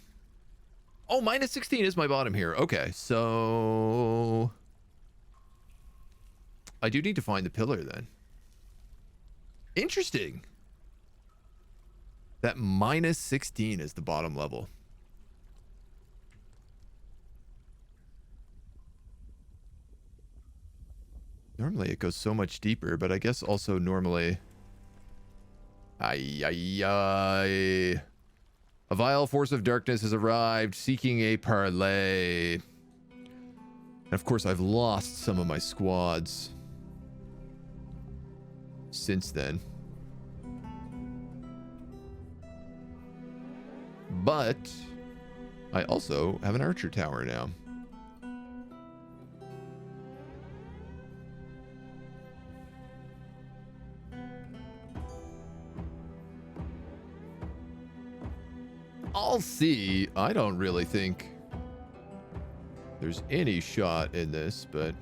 Oh, minus 16 is my bottom here. Okay, so I do need to find the pillar then. Interesting. That minus 16 is the bottom level. Normally it goes so much deeper, but I guess also normally... A vile force of darkness has arrived, seeking a parlay. And of course, I've lost some of my squads since then. But I also have an archer tower now. I'll see. I don't really think there's any shot in this, but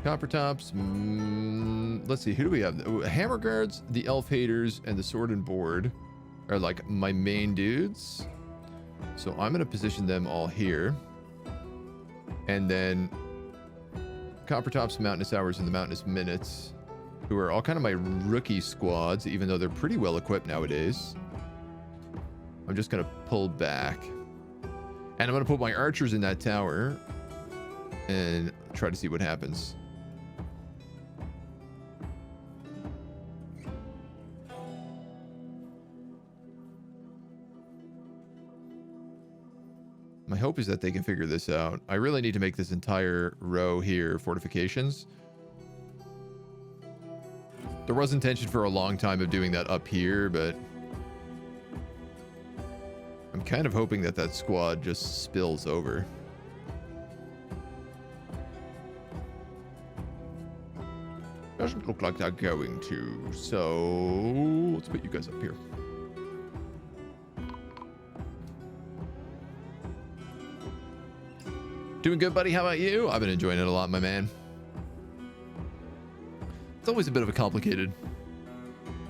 copper tops. Let's see. Who do we have? Hammer guards, the elf haters, and the sword and board are like my main dudes. So I'm going to position them all here. And then Copper Tops, Mountainous Hours, and the Mountainous Minutes, who are all kind of my rookie squads, even though they're pretty well equipped nowadays. I'm just going to pull back. And I'm going to put my archers in that tower and try to see what happens. My hope is that they can figure this out. I really need to make this entire row here fortifications. There was intention for a long time of doing that up here, but I'm kind of hoping that that squad just spills over. Doesn't look like they're going to, so let's put you guys up here. Doing good, buddy. How about you? I've been enjoying it a lot, my man. It's always a bit of a complicated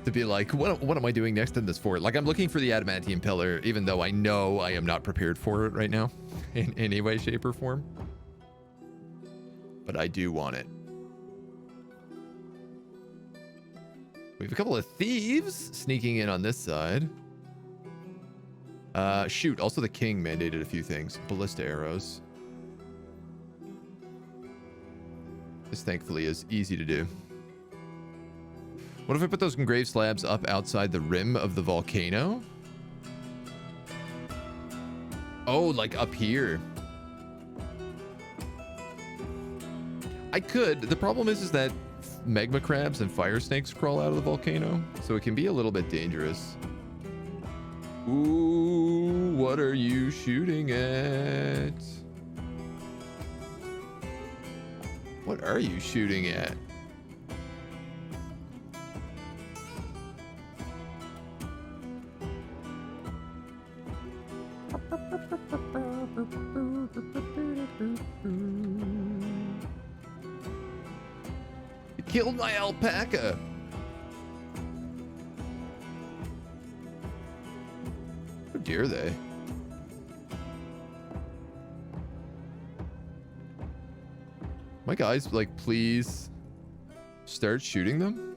to be like, what am I doing next in this fort? Like, I'm looking for the adamantium pillar, even though I know I am not prepared for it right now in any way, shape, or form. But I do want it. We have a couple of thieves sneaking in on this side. Shoot, also the king mandated a few things. Ballista arrows. This thankfully is easy to do. What if I put those engraved slabs up outside the rim of the volcano? Oh, like up here. I could. The problem is that magma crabs and fire snakes crawl out of the volcano, so it can be a little bit dangerous. Ooh, what are you shooting at? What are you shooting at? You killed my alpaca. How dare they? My guys, like, please start shooting them.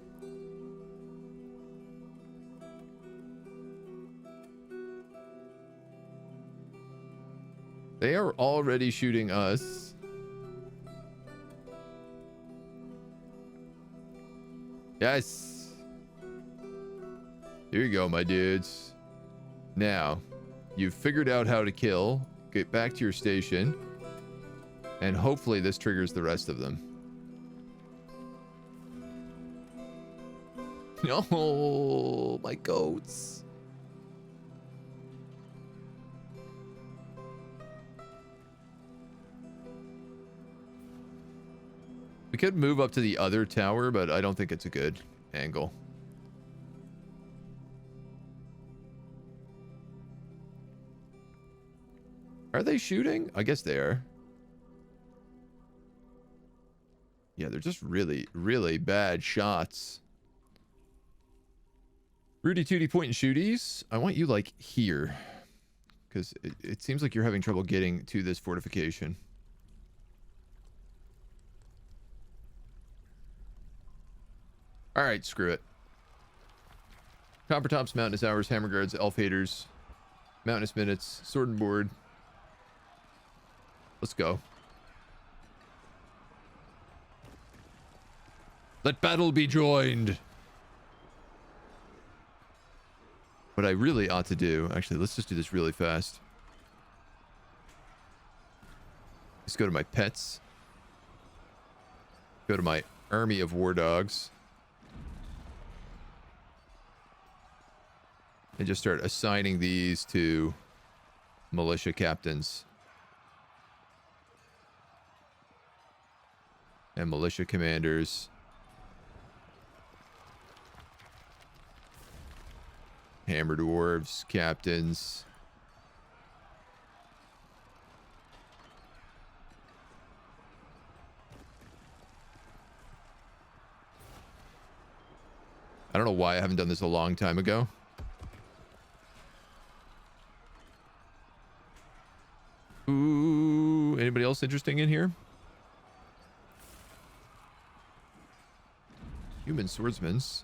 They are already shooting us. Yes. Here you go, my dudes. Now, you've figured out how to kill. Get back to your station. And hopefully this triggers the rest of them. No, my goats. We could move up to the other tower, but I don't think it's a good angle. Are they shooting? I guess they are. Yeah, they're just really, really bad shots. Rudy Tooty point and shooties. I want you, like, here. Because it seems like you're having trouble getting to this fortification. Alright, screw it. Coppertops, Mountainous Hours, Hammer Guards, Elf Haters, Mountainous Minutes, Sword and Board. Let's go. Let battle be joined. What I really ought to do... Actually, let's just do this really fast. Let's go to my pets. Go to my army of war dogs. And just start assigning these to militia captains. And militia commanders. Hammer dwarves, captains. I don't know why I haven't done this a long time ago. Ooh, anybody else interesting in here? Human swordsmans.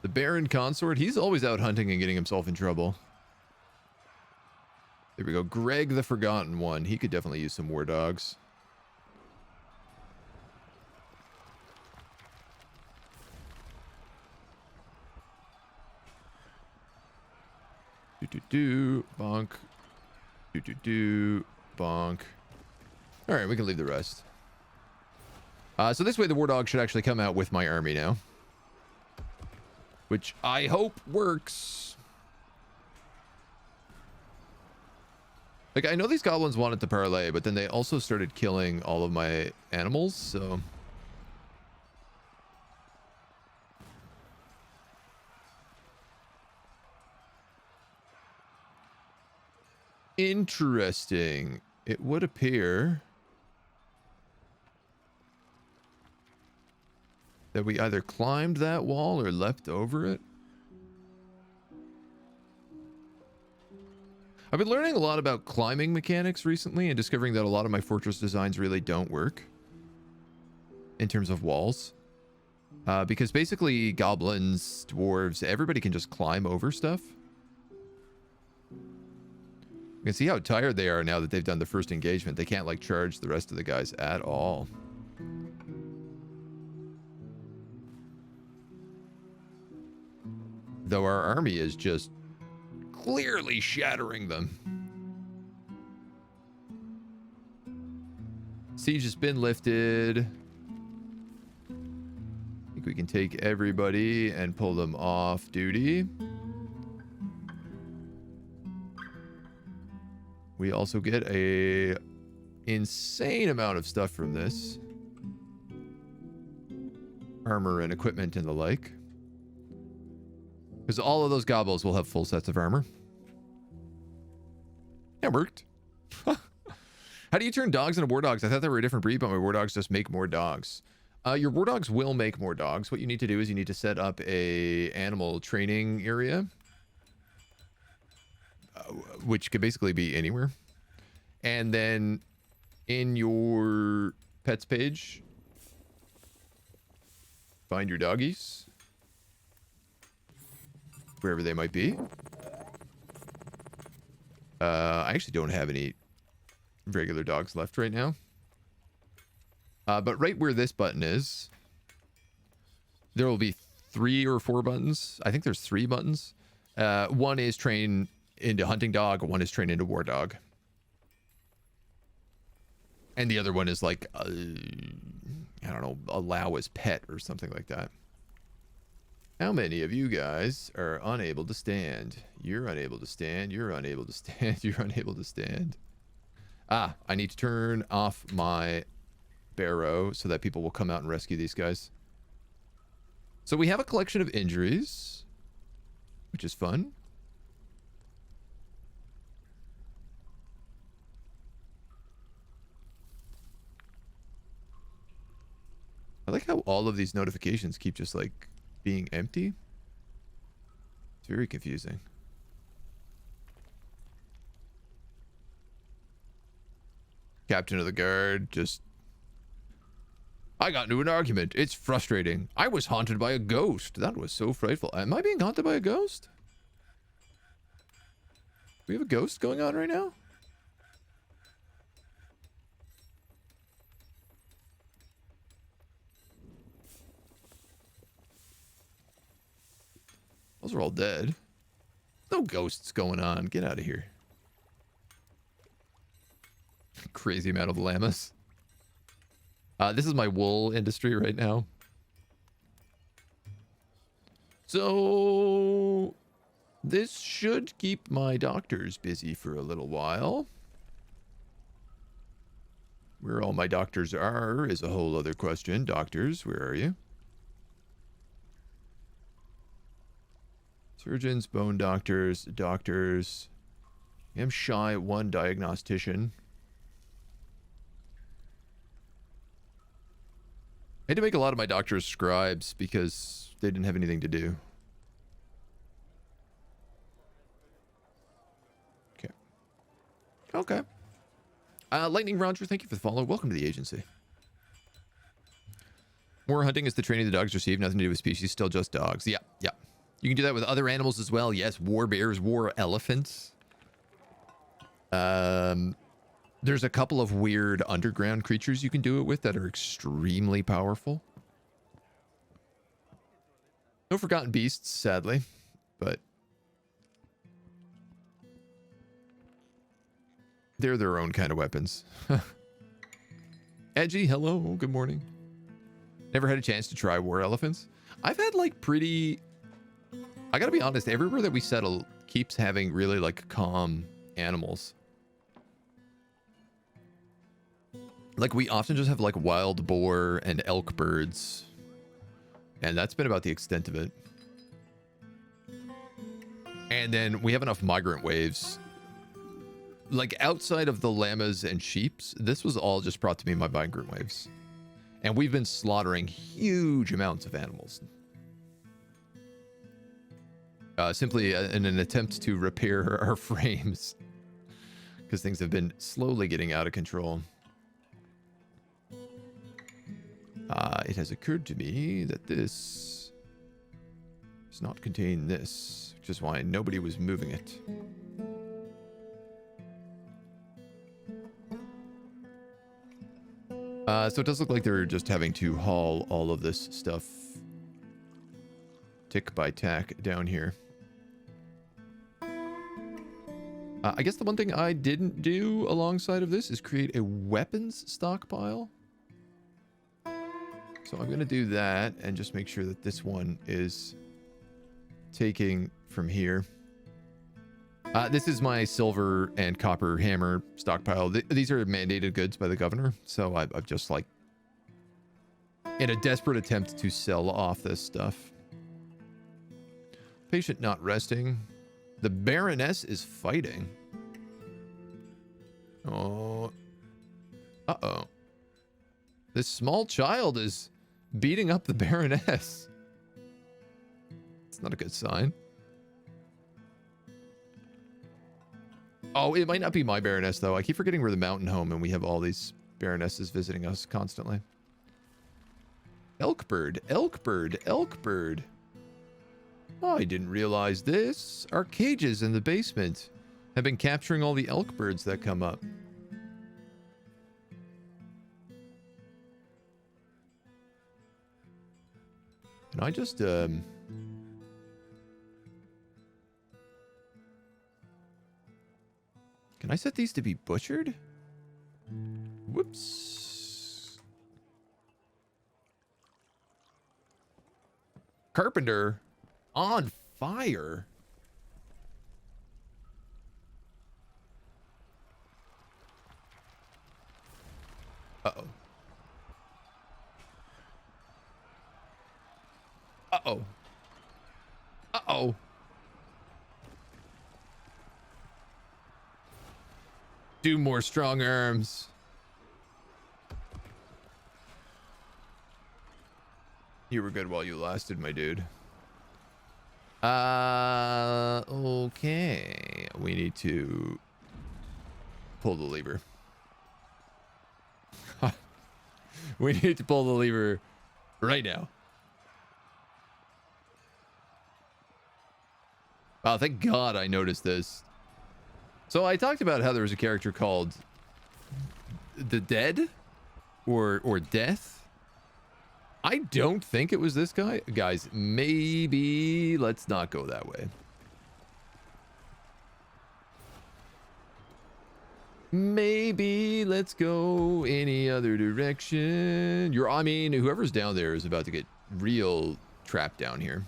The Baron Consort, he's always out hunting and getting himself in trouble. There we go. Greg the Forgotten One. He could definitely use some war dogs. Bonk. Bonk. Alright, we can leave the rest. So this way the war dog should actually come out with my army now. Which I hope works. Like, I know these goblins wanted to parlay, but then they also started killing all of my animals, so... Interesting. It would appear that we either climbed that wall or leapt over it. I've been learning a lot about climbing mechanics recently and discovering that a lot of my fortress designs really don't work in terms of walls. Because basically goblins, dwarves, everybody can just climb over stuff. You can see how tired they are now that they've done the first engagement. They can't, like, charge the rest of the guys at all. Though our army is just clearly shattering them. Siege has been lifted. I think we can take everybody and pull them off duty. We also get a insane amount of stuff from this. Armor and equipment and the like. Because all of those gobbles will have full sets of armor. It worked. How do you turn dogs into war dogs? I thought they were a different breed, but my war dogs just make more dogs. Your war dogs will make more dogs. What you need to do is you need to set up a animal training area. Which could basically be anywhere. And then in your pets page, find your doggies. Wherever they might be. I actually don't have any regular dogs left right now. But right where this button is, there will be 3 or 4 buttons. I think there's 3 buttons. One is train into hunting dog. One is train into war dog. And the other one is like, I don't know, allow as pet or something like that. How many of you guys are unable to stand? You're unable to stand. You're unable to stand. You're unable to stand. Ah, I need to turn off my barrow so that people will come out and rescue these guys. So we have a collection of injuries, which is fun. I like how all of these notifications keep just like being empty. It's very confusing. Captain of the guard just... I got into an argument. It's frustrating. I was haunted by a ghost. That was so frightful. Am I being haunted by a ghost? We have a ghost going on right now? Those are all dead. No ghosts going on. Get out of here. Crazy amount of llamas. This is my wool industry right now. So this should keep my doctors busy for a little while. Where all my doctors are is a whole other question. Doctors, where are you? Surgeons, bone doctors, doctors. I'm shy 1 diagnostician. I had to make a lot of my doctors scribes because they didn't have anything to do. Okay. Okay. Lightning Roger, thank you for the follow. Welcome to the agency. War hunting is the training the dogs receive. Nothing to do with species, still just dogs. Yeah, yeah. You can do that with other animals as well. Yes, war bears, war elephants. There's a couple of weird underground creatures you can do it with that are extremely powerful. No forgotten beasts, sadly, but they're their own kind of weapons. Edgy, hello, good morning. Never had a chance to try war elephants. I've had like pretty... I gotta be honest, everywhere that we settle keeps having really like calm animals. Like we often just have like wild boar and elk birds. And that's been about the extent of it. And then we have enough migrant waves. Like outside of the llamas and sheeps, this was all just brought to me by migrant waves. And we've been slaughtering huge amounts of animals. Simply in an attempt to repair our frames. Because things have been slowly getting out of control. It has occurred to me that this does not contain this, which is why nobody was moving it. So it does look like they're just having to haul all of this stuff tick by tack down here. I guess the one thing I didn't do alongside of this is create a weapons stockpile. So I'm going to do that and just make sure that this one is taking from here. This is my silver and copper hammer stockpile. These are mandated goods by the governor, so I've just like, in a desperate attempt to sell off this stuff. Patient not resting. The Baroness is fighting. Oh. Uh-oh. This small child is beating up the Baroness. It's not a good sign. Oh, it might not be my Baroness, though. I keep forgetting we're the mountain home, and we have all these Baronesses visiting us constantly. Elkbird, Elkbird, Elkbird. Oh, I didn't realize this. Our cages in the basement have been capturing all the Elkbirds that come up. Can I just, Can I set these to be butchered? Whoops. Carpenter on fire. Uh-oh. Uh-oh. Uh-oh. Do more strong arms. You were good while you lasted, my dude. Okay. We need to pull the lever. We need to pull the lever right now. Wow, thank God I noticed this. So I talked about how there was a character called the Dead or Death. I don't think it was this guy. Guys, maybe let's not go that way. Maybe let's go any other direction. I mean, whoever's down there is about to get real trapped down here.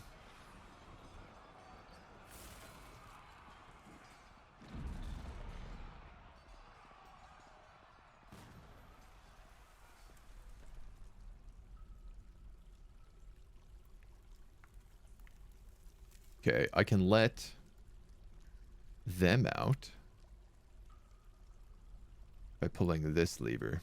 Okay, I can let them out by pulling this lever.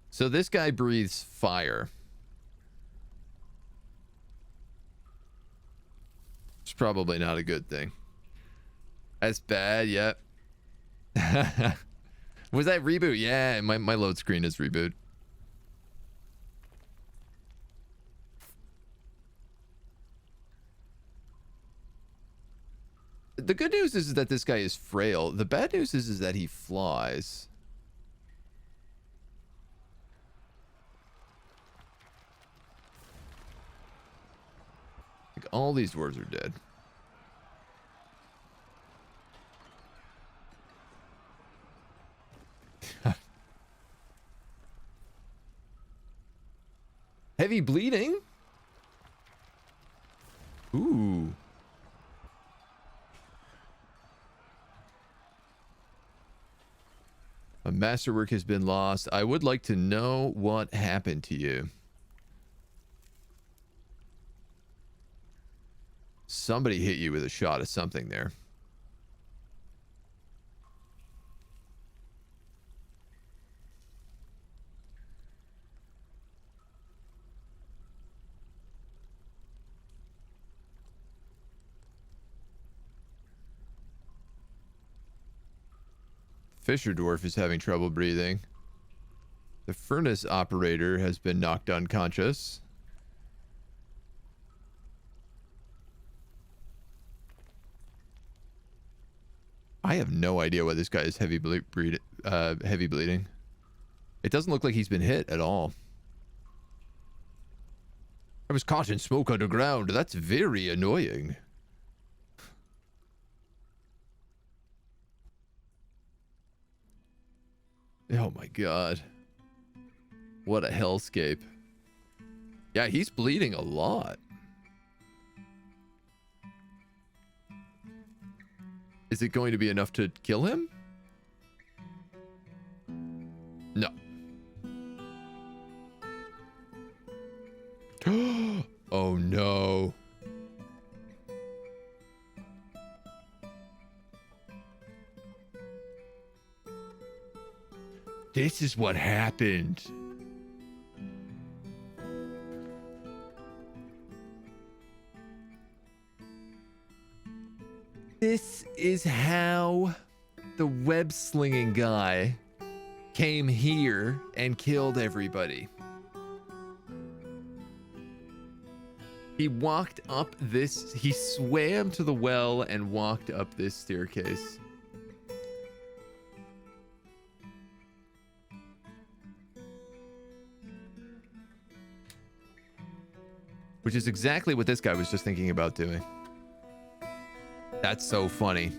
So this guy breathes fire. It's probably not a good thing. That's bad, yep. Was that reboot? Yeah, my load screen is reboot. The good news is that this guy is frail. The bad news is that he flies. Like all these dwarves are dead. Heavy bleeding? Ooh. A masterwork has been lost. I would like to know what happened to you. Somebody hit you with a shot of something there. Fisher Dwarf is having trouble breathing. The furnace operator has been knocked unconscious. I have no idea why this guy is heavy bleeding. It doesn't look like he's been hit at all. I was caught in smoke underground. That's very annoying. Oh my God. What a hellscape. Yeah, he's bleeding a lot. Is it going to be enough to kill him? No. Oh no. This is what happened. This is how the web slinging guy came here and killed everybody. He walked up this, he swam to the well and walked up this staircase. Which is exactly what this guy was just thinking about doing. That's so funny.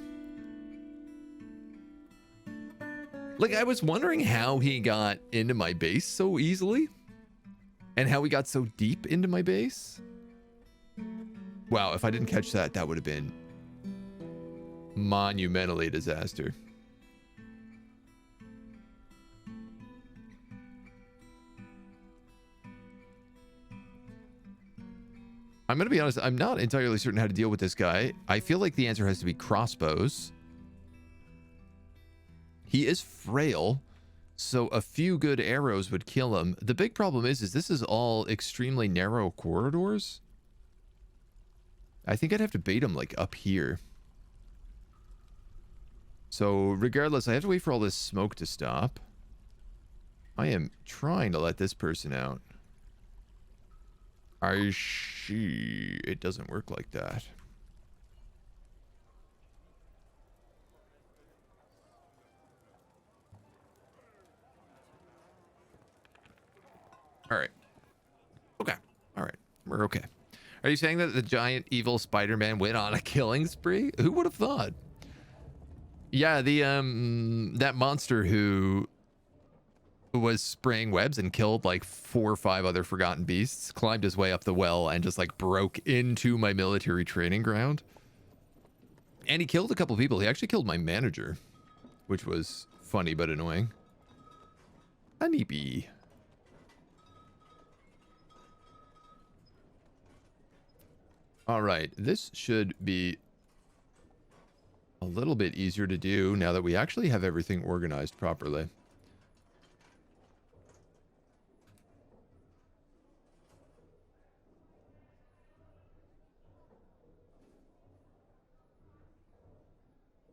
Like, I was wondering how he got into my base so easily. And how he got so deep into my base. Wow, if I didn't catch that, that would have been monumentally disaster. I'm going to be honest, I'm not entirely certain how to deal with this guy. I feel like the answer has to be crossbows. He is frail, so a few good arrows would kill him. The big problem is this is all extremely narrow corridors. I think I'd have to bait him, like, up here. So, regardless, I have to wait for all this smoke to stop. I am trying to let this person out. It doesn't work like that. All right. Okay. All right. We're okay. Are you saying that the giant evil Spider-Man went on a killing spree? Who would have thought? Yeah, the that monster who was spraying webs and killed like 4 or 5 other forgotten beasts, climbed his way up the well and just like broke into my military training ground. And he killed a couple people. He actually killed my manager, which was funny but annoying. Honeybee. All right, this should be a little bit easier to do now that we actually have everything organized properly.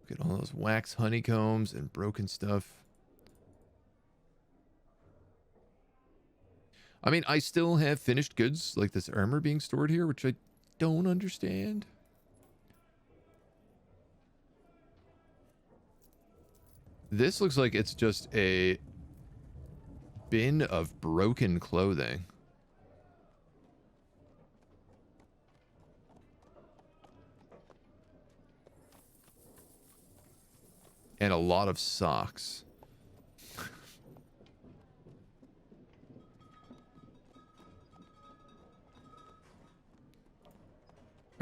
Look at all those wax honeycombs and broken stuff. I mean, I still have finished goods like this armor being stored here, which I don't understand. This looks like it's just a bin of broken clothing. And a lot of socks.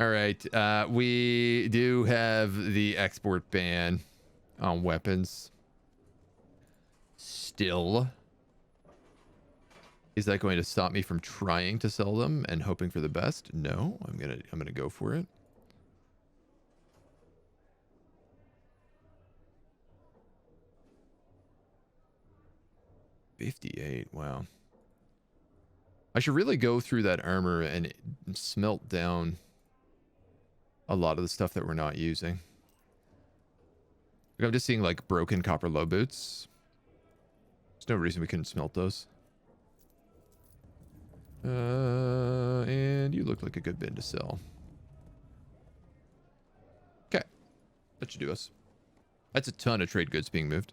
All right, we do have the export ban on weapons. Still. Is that going to stop me from trying to sell them and hoping for the best? No, I'm gonna go for it. $58, wow. I should really go through that armor and smelt down a lot of the stuff that we're not using. Like, I'm just seeing like broken copper low boots. There's no reason we couldn't smelt those. And you look like a good bin to sell. Okay. That should do us. That's a ton of trade goods being moved.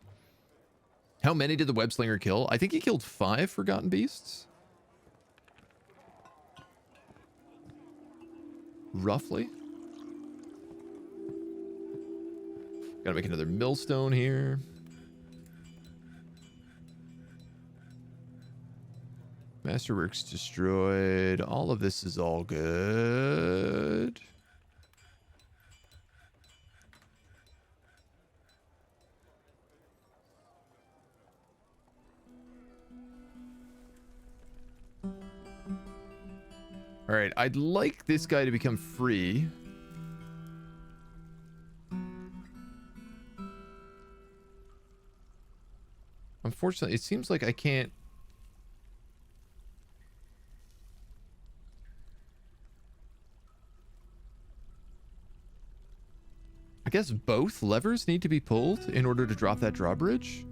How many did the web slinger kill? I think he killed 5 forgotten beasts. Roughly. Gotta make another millstone here. Masterworks destroyed. All of this is all good. All right, I'd like this guy to become free. Unfortunately, it seems like I can't. I guess both levers need to be pulled in order to drop that drawbridge.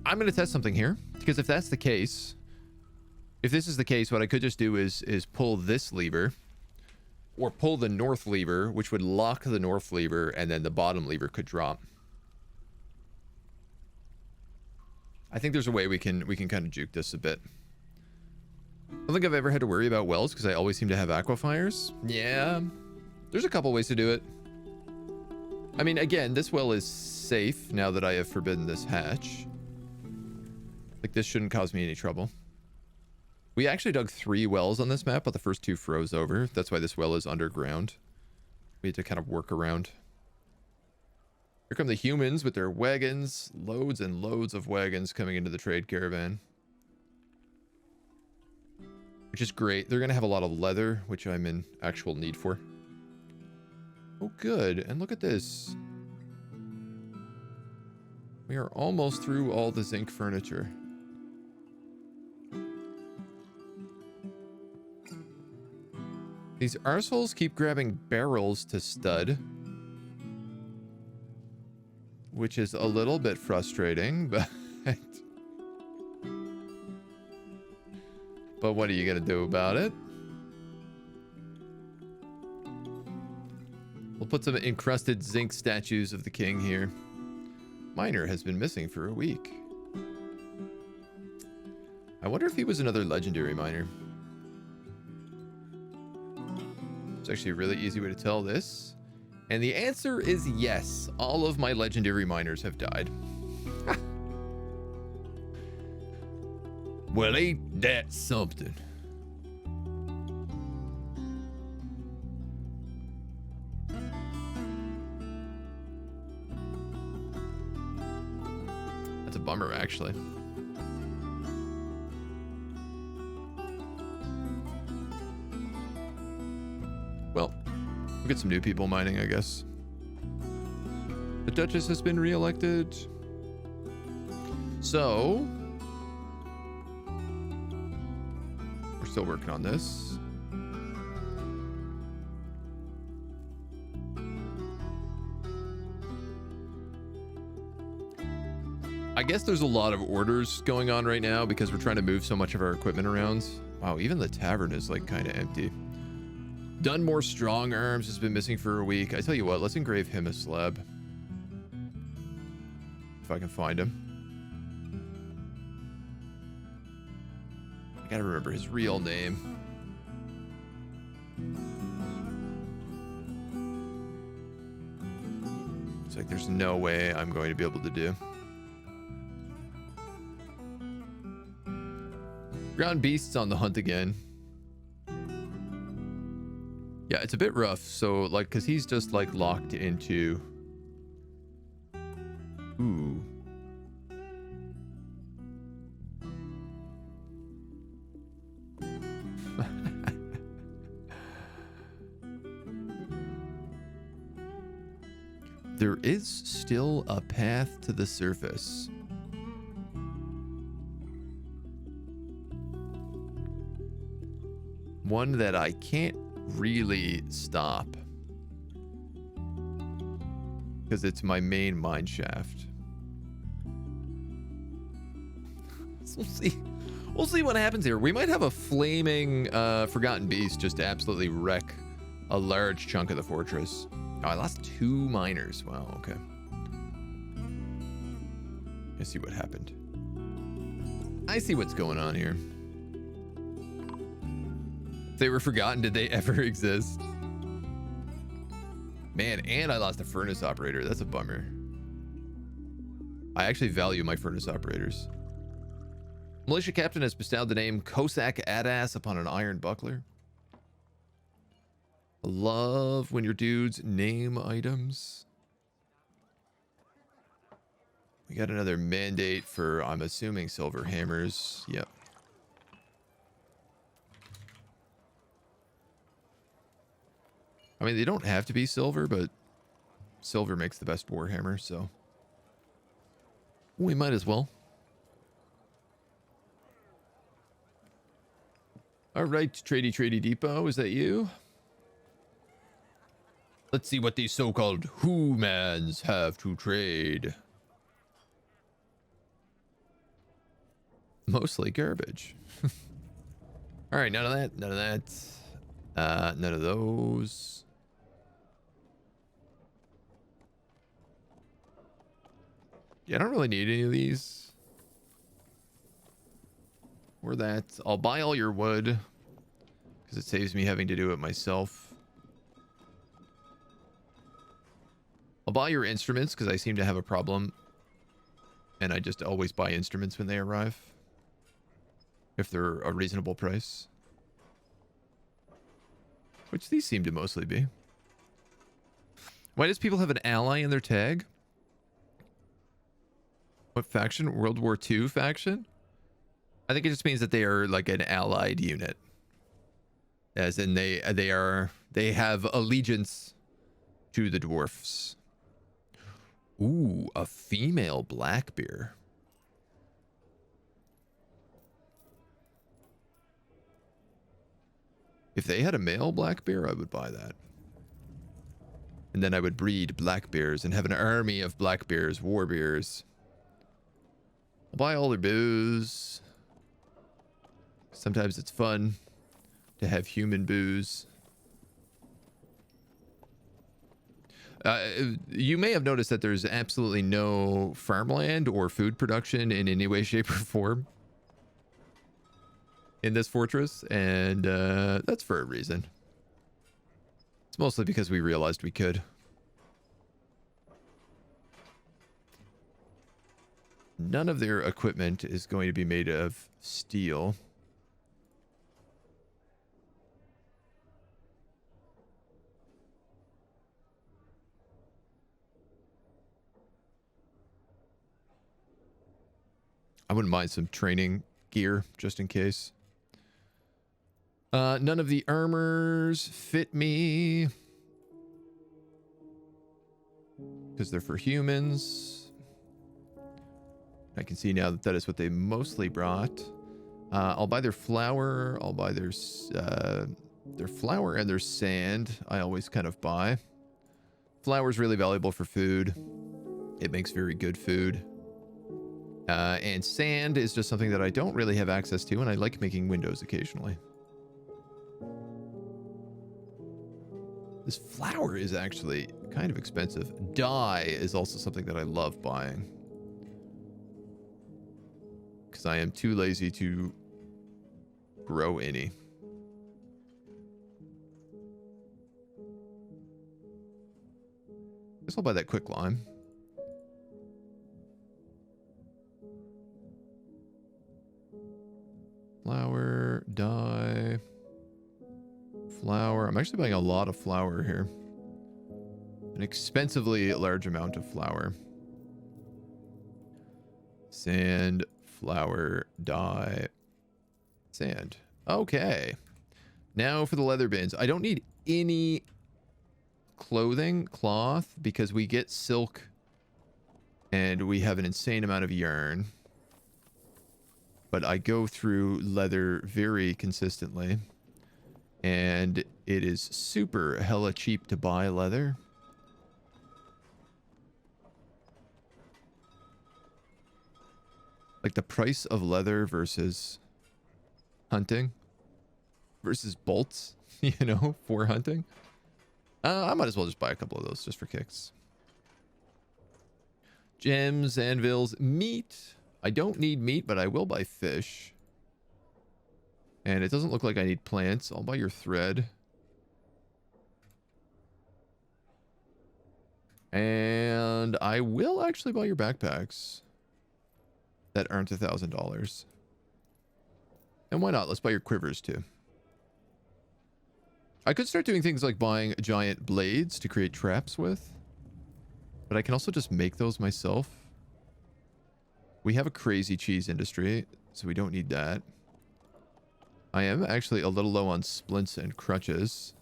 I'm going to test something here, because if that's the case, if this is the case, what I could just do is pull this lever, or pull the north lever, which would lock the north lever, and then the bottom lever could drop. I think there's a way we can kind of juke this a bit. I don't think I've ever had to worry about wells because I always seem to have aquifers. Yeah, there's a couple ways to do it. I mean, again, this well is safe now that I have forbidden this hatch. Like, this shouldn't cause me any trouble. We actually dug 3 wells on this map, but the first 2 froze over. That's why this well is underground. We had to kind of work around. Here come the humans with their wagons. Loads and loads of wagons coming into the trade caravan. Which is great. They're going to have a lot of leather, which I'm in actual need for. Oh, good. And look at this. We are almost through all the zinc furniture. These arseholes keep grabbing barrels to stud. Which is a little bit frustrating, but... But what are you gonna do about it? We'll put some encrusted zinc statues of the king here. Miner has been missing for a week. I wonder if he was another legendary miner. It's actually a really easy way to tell this. And the answer is yes. All of my legendary miners have died. Well, ain't that something? That's a bummer, actually. Well, we'll get some new people mining, I guess. The Duchess has been re-elected. So... still working on this. I guess there's a lot of orders going on right now because we're trying to move so much of our equipment around. Wow, even the tavern is like kind of empty. Dunmore Strong Arms has been missing for a week. I tell you what, let's engrave him a slab. If I can find him. I gotta remember his real name. It's like there's no way I'm going to be able to do. Ground Beast's on the hunt again. Yeah, it's a bit rough. So, like, because he's just, like, locked into... Ooh. There is still a path to the surface. One that I can't really stop. Because it's my main mine shaft. So we'll see. We'll see what happens here. We might have a flaming Forgotten Beast just to absolutely wreck a large chunk of the fortress. Oh, I lost 2 miners. Wow, okay. Let's see what happened. I see what's going on here. If they were forgotten, did they ever exist? Man, and I lost a furnace operator. That's a bummer. I actually value my furnace operators. Militia captain has bestowed the name Cossack Adass upon an iron buckler. Love when your dudes name items. We got another mandate for, I'm assuming, silver hammers. Yep. I mean, they don't have to be silver, but silver makes the best warhammer, so we might as well. All right, Tradey Depot, is that you? Let's see what these so-called humans have to trade. Mostly garbage. All right, none of that, none of that, none of those. Yeah, I don't really need any of these. Or that. I'll buy all your wood because it saves me having to do it myself. I'll buy your instruments because I seem to have a problem. And I just always buy instruments when they arrive. If they're a reasonable price. Which these seem to mostly be. Why does people have an ally in their tag? What faction? World War II faction? I think it just means that they are like an allied unit. As in they have allegiance to the dwarfs. Ooh, a female black bear. If they had a male black bear, I would buy that. And then I would breed black bears and have an army of black bears, war bears. I'll buy all their booze. Sometimes it's fun to have human booze. You may have noticed that there's absolutely no farmland or food production in any way, shape, or form in this fortress, and that's for a reason. It's mostly because we realized we could. None of their equipment is going to be made of steel. I wouldn't mind some training gear just in case. None of the armors fit me because they're for humans. I can see now that that is what they mostly brought. I'll buy their flour. I'll buy their flour and their sand. I always kind of buy. Flour is really valuable for food. It makes very good food. And sand is just something that I don't really have access to, and I like making windows occasionally. This flour is actually kind of expensive. Dye is also something that I love buying. Because I am too lazy to grow any. Guess I'll buy that quick lime. Flour, dye, flour. I'm actually buying a lot of flour here. An expensively large amount of flour. Sand, flour, dye, sand. Okay. Now for the leather bins. I don't need any cloth because we get silk and we have an insane amount of yarn. But I go through leather very consistently. And it is super hella cheap to buy leather. Like the price of leather versus hunting. Versus bolts, you know, for hunting. I might as well just buy a couple of those just for kicks. Gems, anvils, meat. I don't need meat, but I will buy fish. And it doesn't look like I need plants. I'll buy your thread. And I will actually buy your backpacks that aren't $1,000. And why not? Let's buy your quivers too. I could start doing things like buying giant blades to create traps with. But I can also just make those myself. We have a crazy cheese industry, so we don't need that. I am actually a little low on splints and crutches.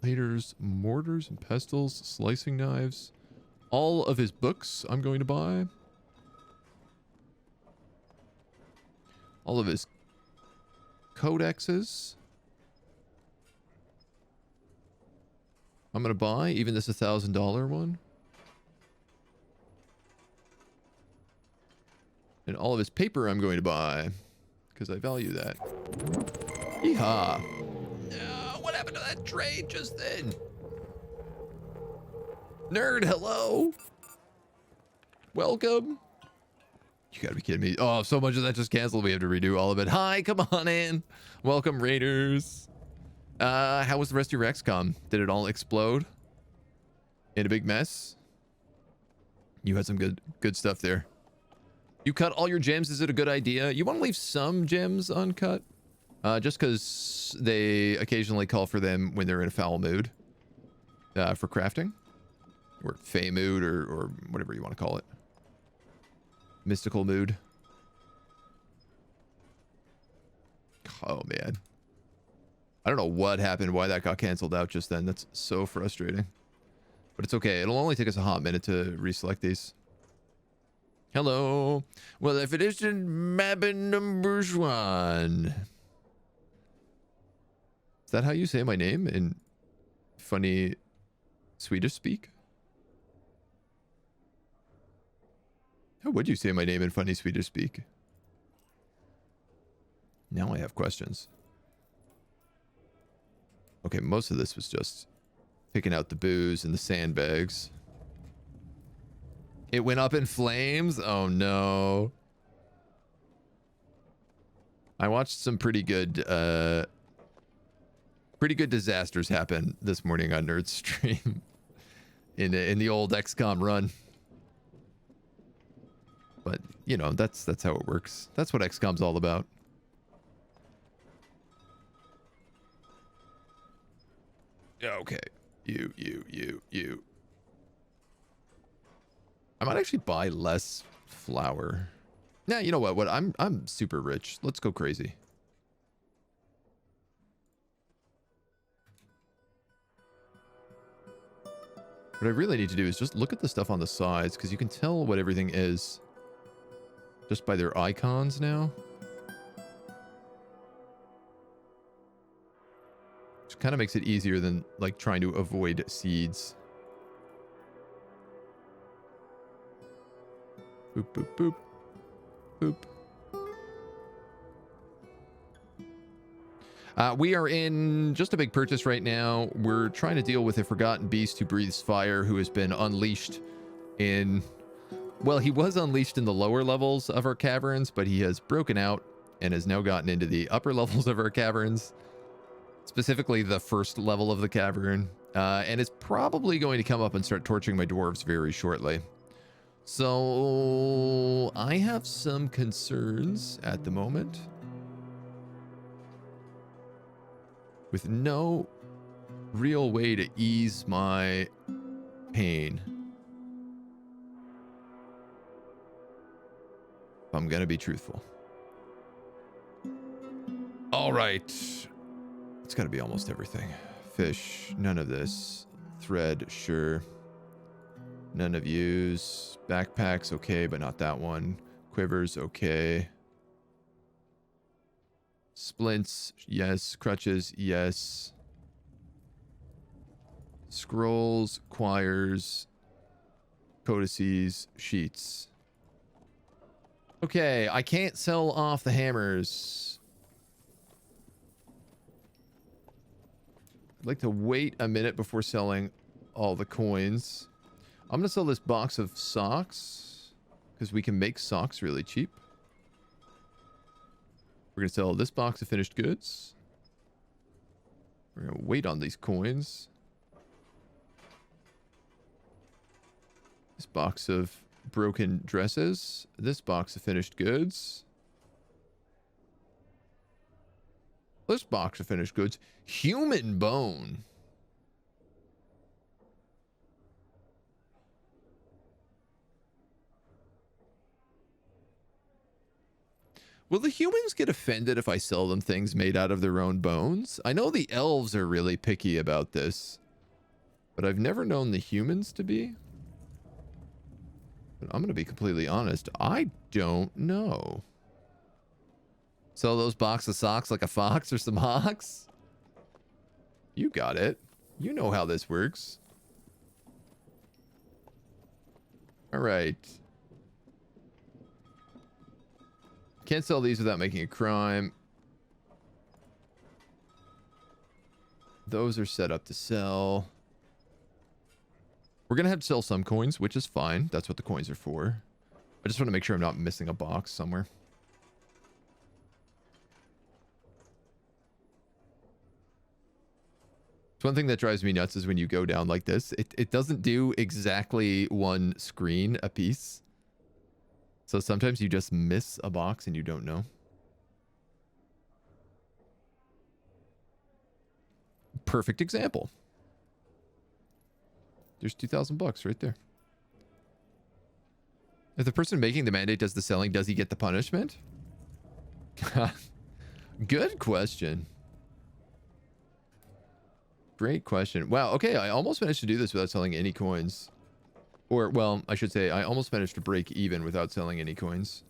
Laters, mortars and pestles, slicing knives. All of his books I'm going to buy. All of his codexes. I'm going to buy even this $1,000 one. And all of his paper I'm going to buy. Because I value that. Yeehaw. What happened to that trade just then? Nerd, hello. Welcome. You gotta be kidding me. Oh, so much of that just canceled. We have to redo all of it. Hi, come on in. Welcome, Raiders. How was the rest of your XCOM? Did it all explode in a big mess? You had some good stuff there. You cut all your gems. Is it a good idea? You want to leave some gems uncut? Just because they occasionally call for them when they're in a foul mood. For crafting. Or fey mood, or whatever you want to call it. Mystical mood. Oh, man. I don't know what happened, why that got canceled out just then. That's so frustrating. But it's okay. It'll only take us a hot minute to reselect these. Hello. Well, if it isn't AgentNumberOne. Is that how you say my name in funny Swedish speak? How would you say my name in funny Swedish speak? Now I have questions. Okay, most of this was just picking out the booze and the sandbags. It went up in flames? Oh no. I watched some pretty good disasters happen this morning on Nerd Stream in the old XCOM run. But, you know, that's how it works. That's what XCOM's all about. Okay. You. I might actually buy less flour. Yeah, you know what? I'm super rich. Let's go crazy. What I really need to do is just look at the stuff on the sides, because you can tell what everything is just by their icons now. Which kind of makes it easier than like trying to avoid seeds. Boop, boop, boop. Boop. We are in just a big purchase right now. We're trying to deal with a forgotten beast who breathes fire, who has been unleashed in... Well, he was unleashed in the lower levels of our caverns, but he has broken out and has now gotten into the upper levels of our caverns. Specifically, the first level of the cavern. And is probably going to come up and start torching my dwarves very shortly. So, I have some concerns at the moment. With no real way to ease my pain. If I'm gonna be truthful. Alright. It's gotta be almost everything. Fish, none of this. Thread, sure. None of use. Backpacks, okay, but not that one. Quivers, okay. Splints, yes. Crutches, yes. Scrolls, quires, codices, sheets. Okay, I can't sell off the hammers. I'd like to wait a minute before selling all the coins. I'm going to sell this box of socks because we can make socks really cheap. We're going to sell this box of finished goods. We're going to wait on these coins. box of broken dresses, this box of finished goods, this box of finished goods, human bone. Will the humans get offended if I sell them things made out of their own bones? I know the elves are really picky about this, but I've never known the humans to be. But I'm going to be completely honest. I don't know. Sell those box of socks like a fox or some hawks? You got it. You know how this works. All right. Can't sell these without making a crime. Those are set up to sell. We're going to have to sell some coins, which is fine. That's what the coins are for. I just want to make sure I'm not missing a box somewhere. It's one thing that drives me nuts is when you go down like this. It doesn't do exactly one screen a piece. So sometimes you just miss a box and you don't know. Perfect example. There's 2,000 bucks right there. If the person making the mandate does the selling, does he get the punishment? Good question. Great question. Wow, okay, I almost managed to do this without selling any coins. Or, well, I should say, I almost managed to break even without selling any coins.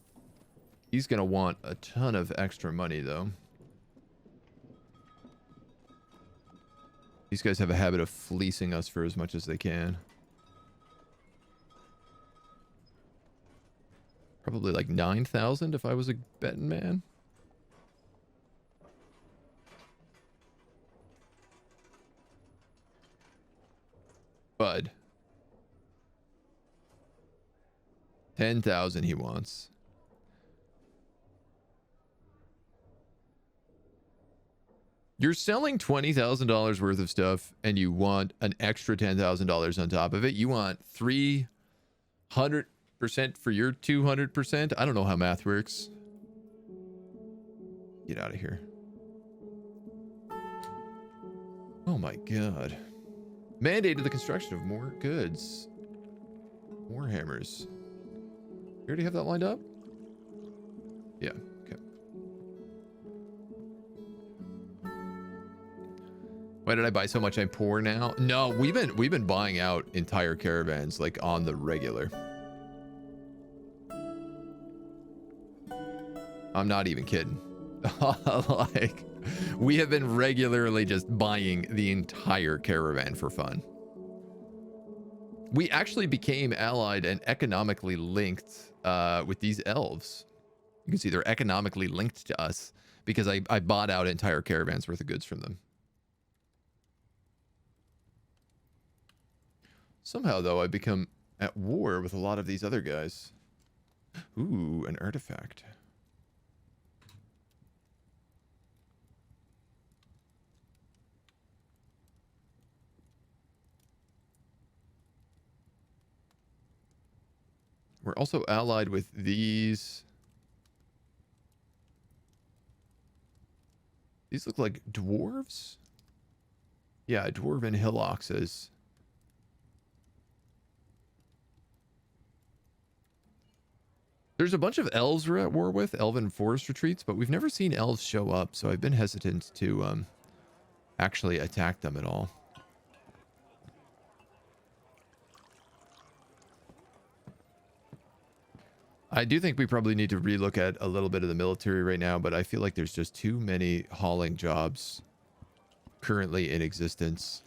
He's going to want a ton of extra money, though. These guys have a habit of fleecing us for as much as they can. Probably like 9,000 if I was a betting man. Bud. 10,000 he wants. You're selling $20,000 worth of stuff and you want an extra $10,000 on top of it. You want 300% for your 200%. I don't know how math works. Get out of here. Oh my God. Mandated the construction of more goods. More hammers. You already have that lined up? Yeah, okay. Why did I buy so much? I'm poor now? No, we've been buying out entire caravans like on the regular. I'm not even kidding. Like, we have been regularly just buying the entire caravan for fun. We actually became allied and economically linked with these elves. You can see they're economically linked to us because I bought out entire caravans worth of goods from them. Somehow, though, I become at war with a lot of these other guys. Ooh, an artifact. We're also allied with these. These look like dwarves? Yeah, dwarven hill oxes. There's a bunch of elves we're at war with, elven forest retreats, but we've never seen elves show up, so I've been hesitant to actually attack them at all. I do think we probably need to relook at a little bit of the military right now, but I feel like there's just too many hauling jobs currently in existence.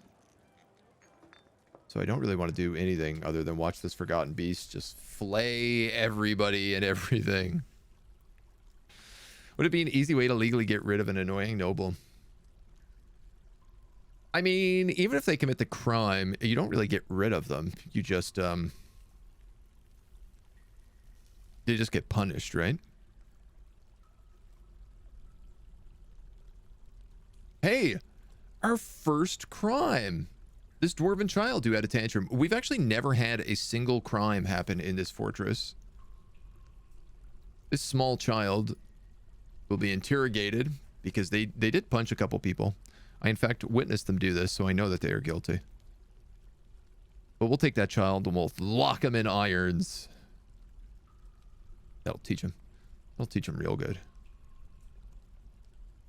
So I don't really want to do anything other than watch this forgotten beast just flay everybody and everything. Would it be an easy way to legally get rid of an annoying noble? I mean, even if they commit the crime, you don't really get rid of them. You just, they just get punished, right? Hey, our first crime. this dwarven child who had a tantrum. We've actually never had a single crime happen in this fortress. This small child will be interrogated because they did punch a couple people. I, in fact, witnessed them do this, so I know that they are guilty. But we'll take that child and we'll lock him in irons. That'll teach him. That'll teach him real good.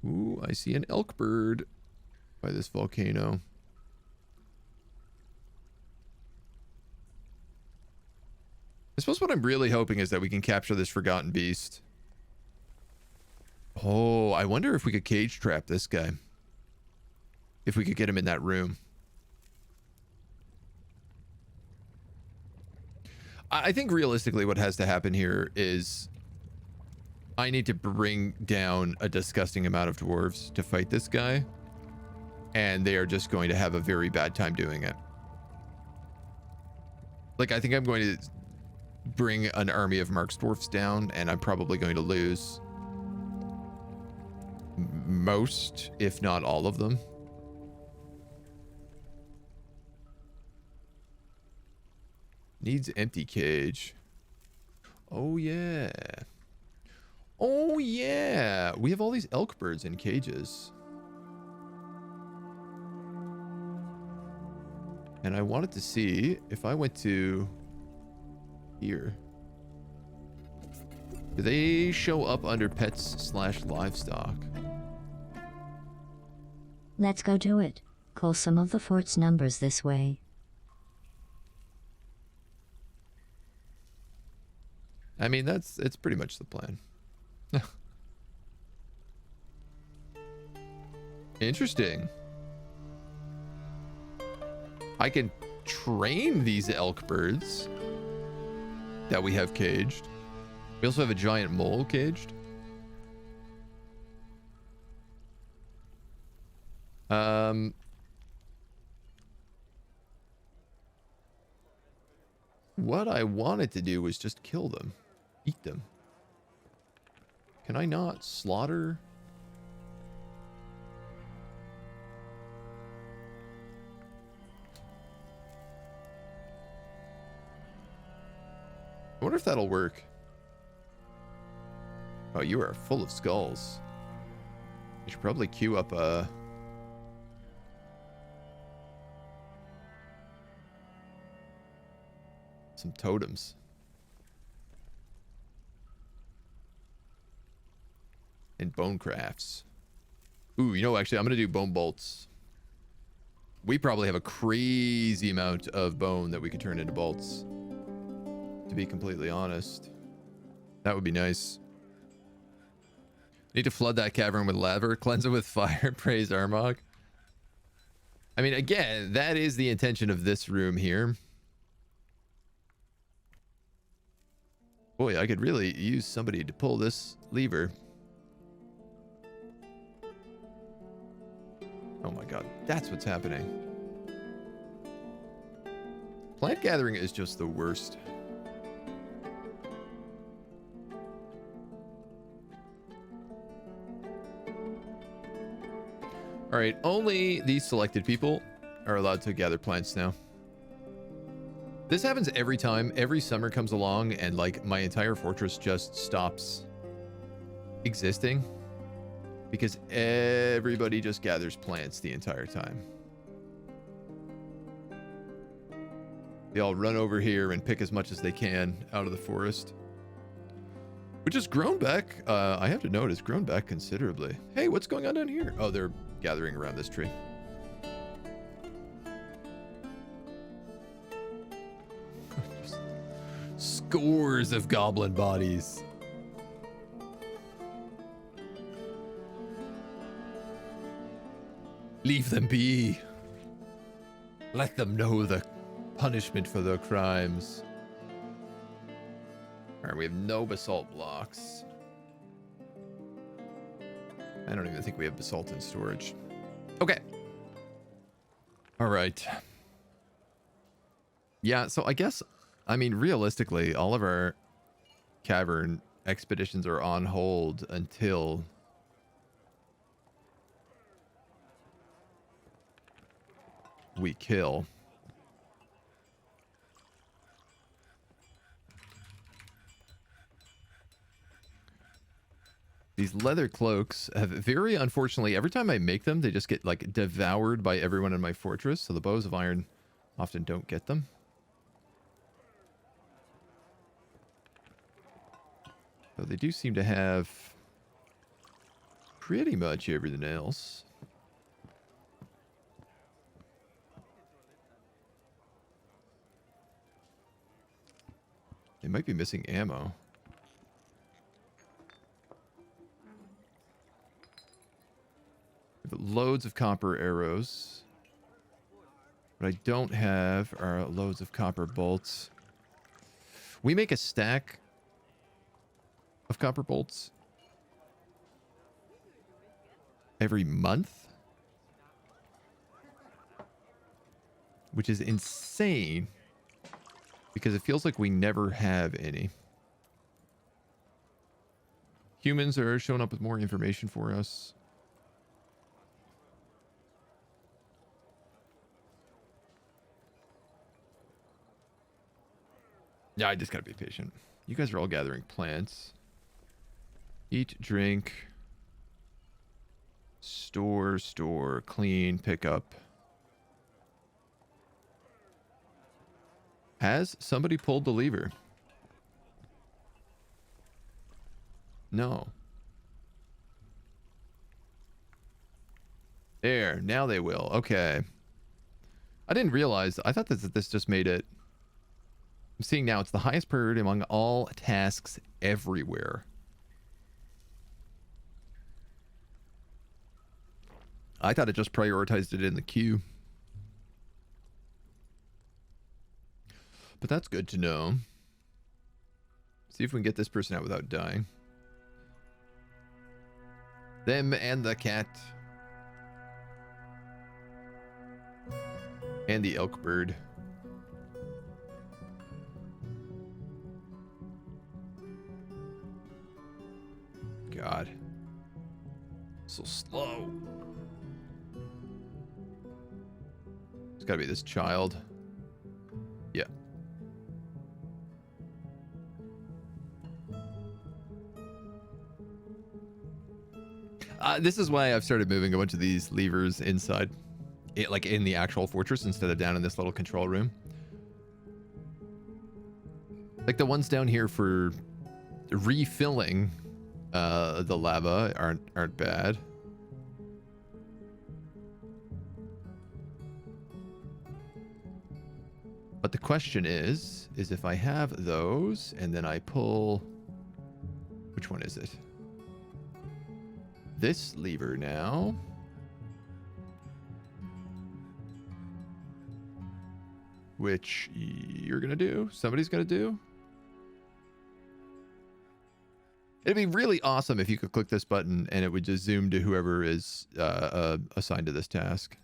Ooh, I see an elk bird by this volcano. I suppose what I'm really hoping is that we can capture this forgotten beast. Oh, I wonder if we could cage trap this guy. If we could get him in that room. I think realistically what has to happen here is I need to bring down a disgusting amount of dwarves to fight this guy. And they are just going to have a very bad time doing it. Like, I think I'm going to bring an army of Mark's dwarfs down, and I'm probably going to lose most, if not all of them. Needs empty cage. Oh, yeah. Oh, yeah. We have all these elk birds in cages. And I wanted to see if I went to here. Do they show up under pets/livestock? Let's go do it. Call some of the fort's numbers this way. I mean, it's pretty much the plan. Interesting. I can train these elk birds that we have caged. We also have a giant mole caged. What I wanted to do was just kill them. Eat them. Can I not slaughter? I wonder if that'll work. Oh, you are full of skulls. I should probably queue up some totems. And bone crafts. Ooh, you know, actually, I'm going to do bone bolts. We probably have a crazy amount of bone that we could turn into bolts. To be completely honest. That would be nice. Need to flood that cavern with lava, cleanse it with fire, praise Armagh. I mean, again, that is the intention of this room here. Boy, I could really use somebody to pull this lever. Oh my god, that's what's happening. Plant gathering is just the worst. All right, only these selected people are allowed to gather plants now. This happens every time. Every summer comes along and like my entire fortress just stops existing because everybody just gathers plants the entire time. They all run over here and pick as much as they can out of the forest. Which has grown back, I have to note, it's grown back considerably. Hey, what's going on down here? Oh, they're gathering around this tree. Scores of goblin bodies. Leave them be. Let them know the punishment for their crimes. All right, we have no basalt blocks. I don't even think we have basalt in storage. Okay. All right. Yeah, so I guess, I mean, realistically, all of our cavern expeditions are on hold until we kill. These leather cloaks have very unfortunately, every time I make them, they just get like devoured by everyone in my fortress. So the bows of iron often don't get them. So they do seem to have pretty much everything else. They might be missing ammo. Loads of copper arrows. What I don't have are loads of copper bolts. We make a stack of copper bolts every month, which is insane because it feels like we never have any. Humans are showing up with more information for us. Yeah, I just gotta be patient. You guys are all gathering plants. Eat, drink. Store, clean, pick up. Has somebody pulled the lever? No. There, now they will. Okay. I didn't realize. I thought that this just made it. I'm seeing now it's the highest priority among all tasks everywhere. I thought it just prioritized it in the queue. But that's good to know. See if we can get this person out without dying. Them and the cat. And the elk bird. God. So slow. It's gotta be this child. Yeah. This is why I've started moving a bunch of these levers inside. Like in the actual fortress instead of down in this little control room. Like the ones down here for refilling the lava aren't bad. But the question is if I have those and then I pull, which one is it? This lever now. Which you're gonna do? Somebody's gonna do? It'd be really awesome if you could click this button and it would just zoom to whoever is assigned to this task.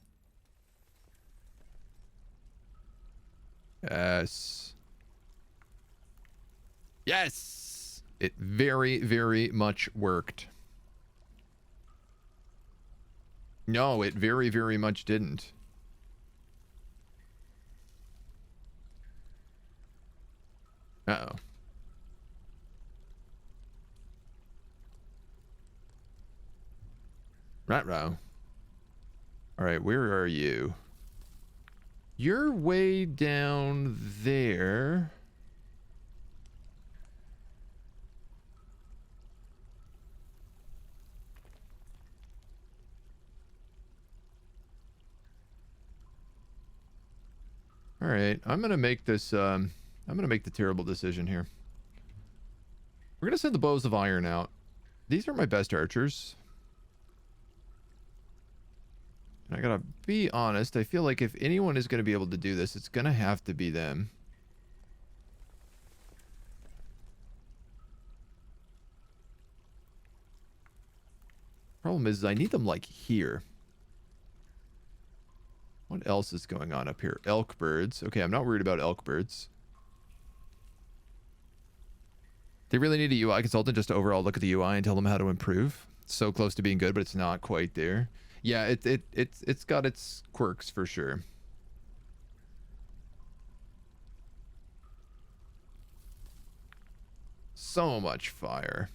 Yes. Yes! It very, very much worked. No, it very, very much didn't. Uh-oh. Right-row. Alright, where are you? You're way down there. Alright, I'm gonna make this, I'm gonna make the terrible decision here. We're gonna send the bows of iron out. These are my best archers. And I gotta be honest, I feel like if anyone is gonna be able to do this, it's gonna have to be them. Problem is, I need them like here. What else is going on up here? Elk birds. Okay, I'm not worried about elk birds. They really need a UI consultant just to overall look at the UI and tell them how to improve. It's so close to being good, but it's not quite there. Yeah, it's got its quirks for sure. so much fire.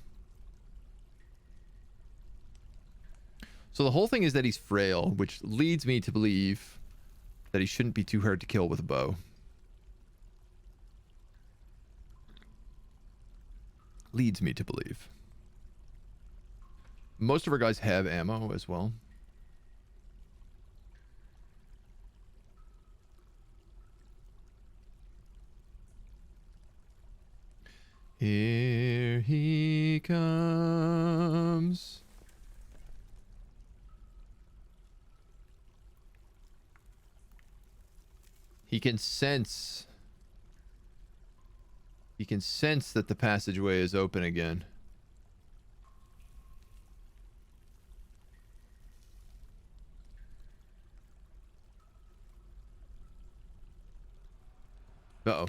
So the whole thing is that he's frail, which leads me to believe that he shouldn't be too hard to kill with a bow. Leads me to believe. Most of our guys have ammo as well. Here he comes. He can sense that the passageway is open again. Uh-oh.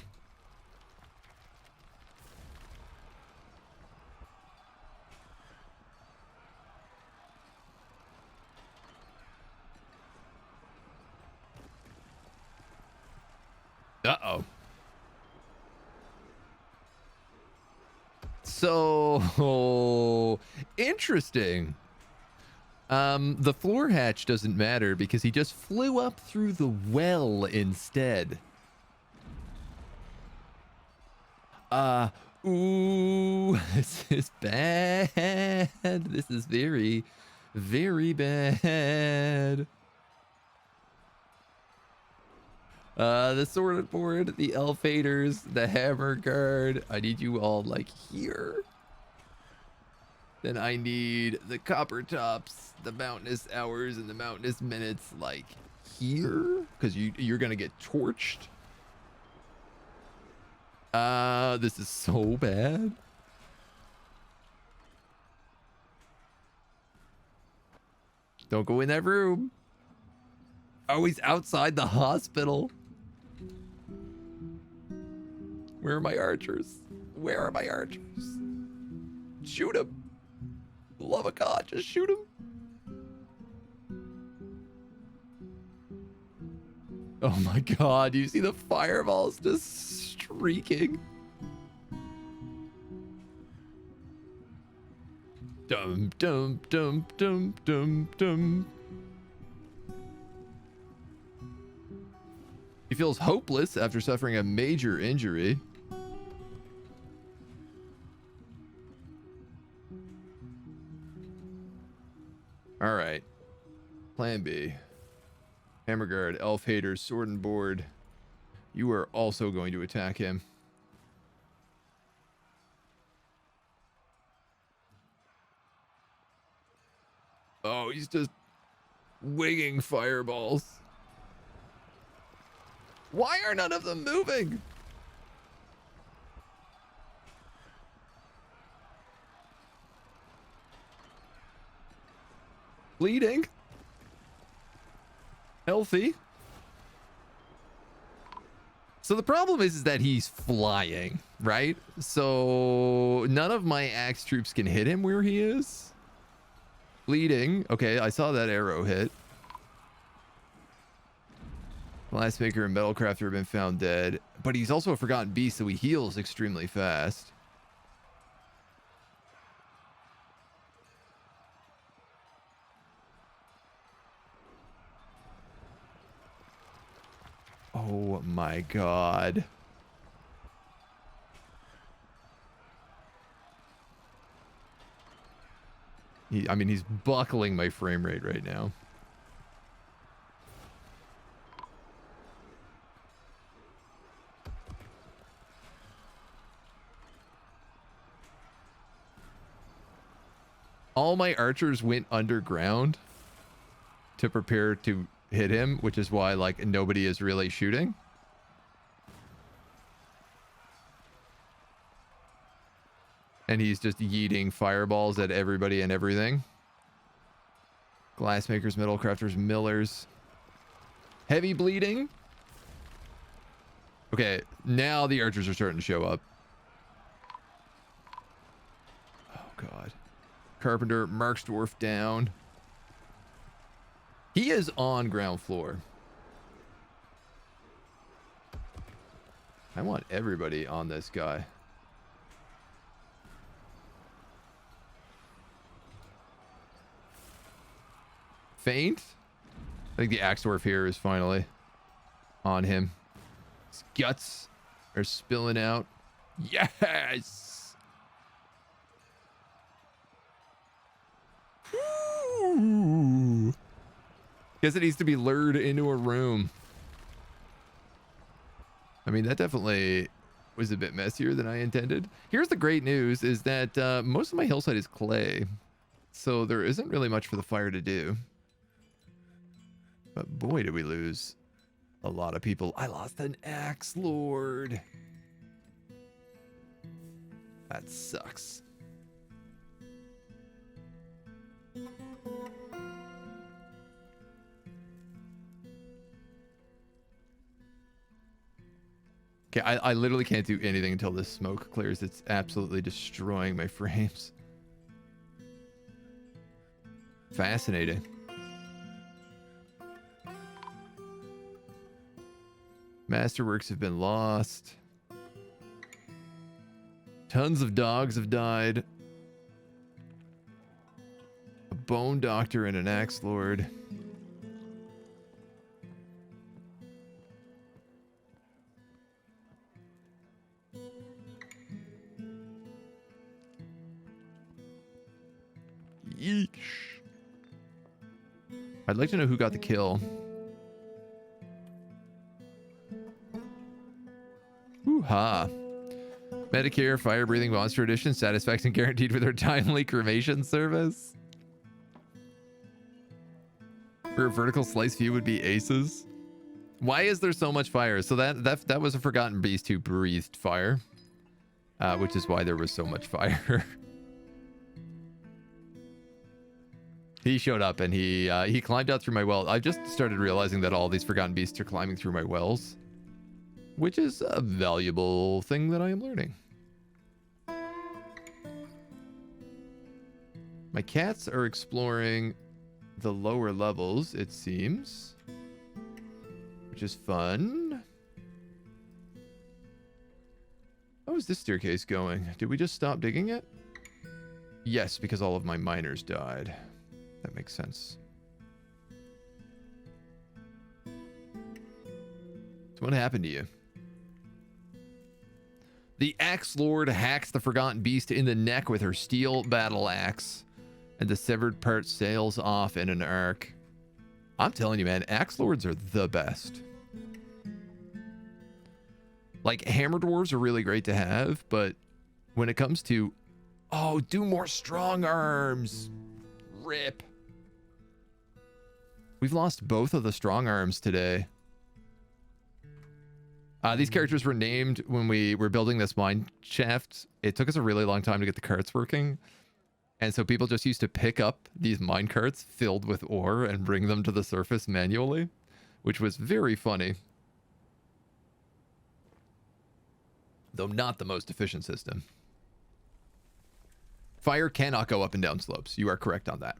Uh-oh. So interesting. The floor hatch doesn't matter because he just flew up through the well instead. Ooh, this is bad. This is very, very bad. The sorted board, the elf haters, the hammer guard. I need you all like here. Then I need the copper tops, the mountainous hours, and the mountainous minutes like here, because you're gonna get torched. This is so bad. Don't go in that room. Oh, he's outside the hospital. Where are my archers? Where are my archers? Shoot him. Love of God, just shoot him. Oh my God, do you see the fireballs just streaking? Dum, dum, dum, dum, dum, dum. He feels hopeless after suffering a major injury. All right. Plan B. Hammer guard, elf haters, sword and board. You are also going to attack him. Oh, he's just winging fireballs. Why are none of them moving? Bleeding. Healthy. So the problem is that he's flying, right? So none of my axe troops can hit him where he is. Bleeding. Okay, I saw that arrow hit. Glassmaker and metalcrafter have been found dead, but he's also a forgotten beast, so he heals extremely fast. Oh my God. I mean, he's buckling my frame rate right now. All my archers went underground to prepare to hit him, which is why like nobody is really shooting. And he's just yeeting fireballs at everybody and everything. Glassmakers, metalcrafters, millers. Heavy bleeding. Okay, now the archers are starting to show up. Oh God. Carpenter, Mark's dwarf down. He is on ground floor. I want everybody on this guy. faint. I think the axe dwarf here is finally on him. His guts are spilling out. Yes! Ooh. Guess it needs to be lured into a room. I mean, that definitely was a bit messier than I intended. Here's the great news is that most of my hillside is clay. So there isn't really much for the fire to do. But boy, did we lose a lot of people. I lost an axe lord. That sucks. Okay, I literally can't do anything until this smoke clears. It's absolutely destroying my frames. Fascinating. Masterworks have been lost. Tons of dogs have died. A bone doctor and an axe lord. Yeesh. I'd like to know who got the kill. Hoo-ha. Medicare Fire Breathing Monster Edition. Satisfaction guaranteed with our timely cremation service. For a vertical slice view would be aces. Why is there so much fire? So that was a Forgotten Beast who breathed fire. Which is why there was so much fire. He showed up and he climbed out through my well. I just started realizing that all these Forgotten Beasts are climbing through my wells, which is a valuable thing that I am learning. My cats are exploring the lower levels, it seems, which is fun. How is this staircase going? Did we just stop digging it? Yes, because all of my miners died. That makes sense. So what happened to you? The Axe Lord hacks the Forgotten Beast in the neck with her steel battle axe, and the severed part sails off in an arc. I'm telling you, man, Axe Lords are the best. Like, Hammer Dwarves are really great to have, but when it comes to, oh, do more strong arms. Rip. We've lost both of the strong arms today. These characters were named when we were building this mine shaft. It took us a really long time to get the carts working. And so people just used to pick up these mine carts filled with ore and bring them to the surface manually, which was very funny. Though not the most efficient system. Fire cannot go up and down slopes. You are correct on that.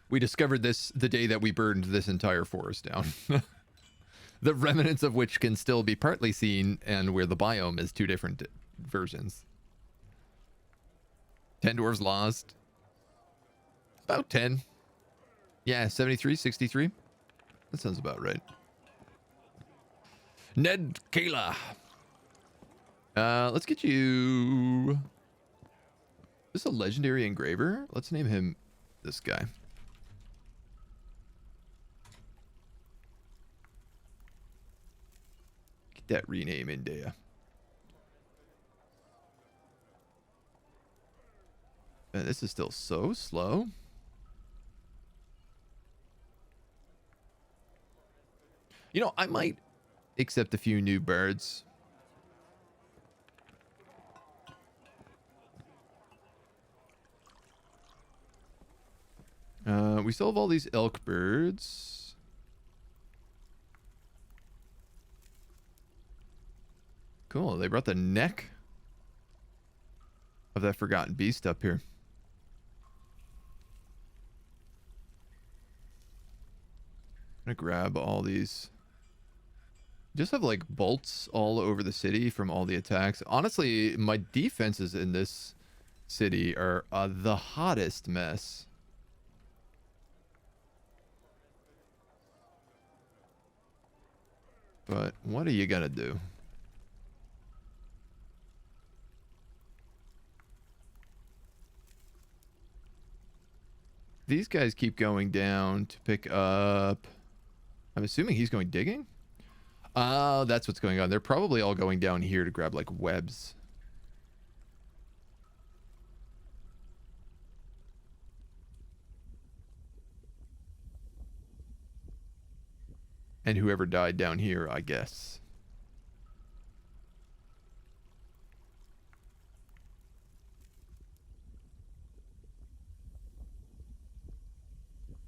We discovered this the day that we burned this entire forest down. The remnants of which can still be partly seen, and where the biome is two different versions. 10 dwarves lost. About 10. Yeah, 73, 63. That sounds about right. Ned Kayla. Let's get you... Is this a legendary engraver? Let's name him this guy. Get that rename in there. Man, this is still so slow. You know, I might accept a few new birds. We still have all these elk birds. Cool, they brought the neck of that Forgotten Beast up here. I'm gonna grab all these. Just have like bolts all over the city from all the attacks. Honestly, my defenses in this city are the hottest mess. But what are you gonna do? These guys keep going down to pick up... I'm assuming he's going digging? Oh, that's what's going on. They're probably all going down here to grab, like, webs. And whoever died down here, I guess.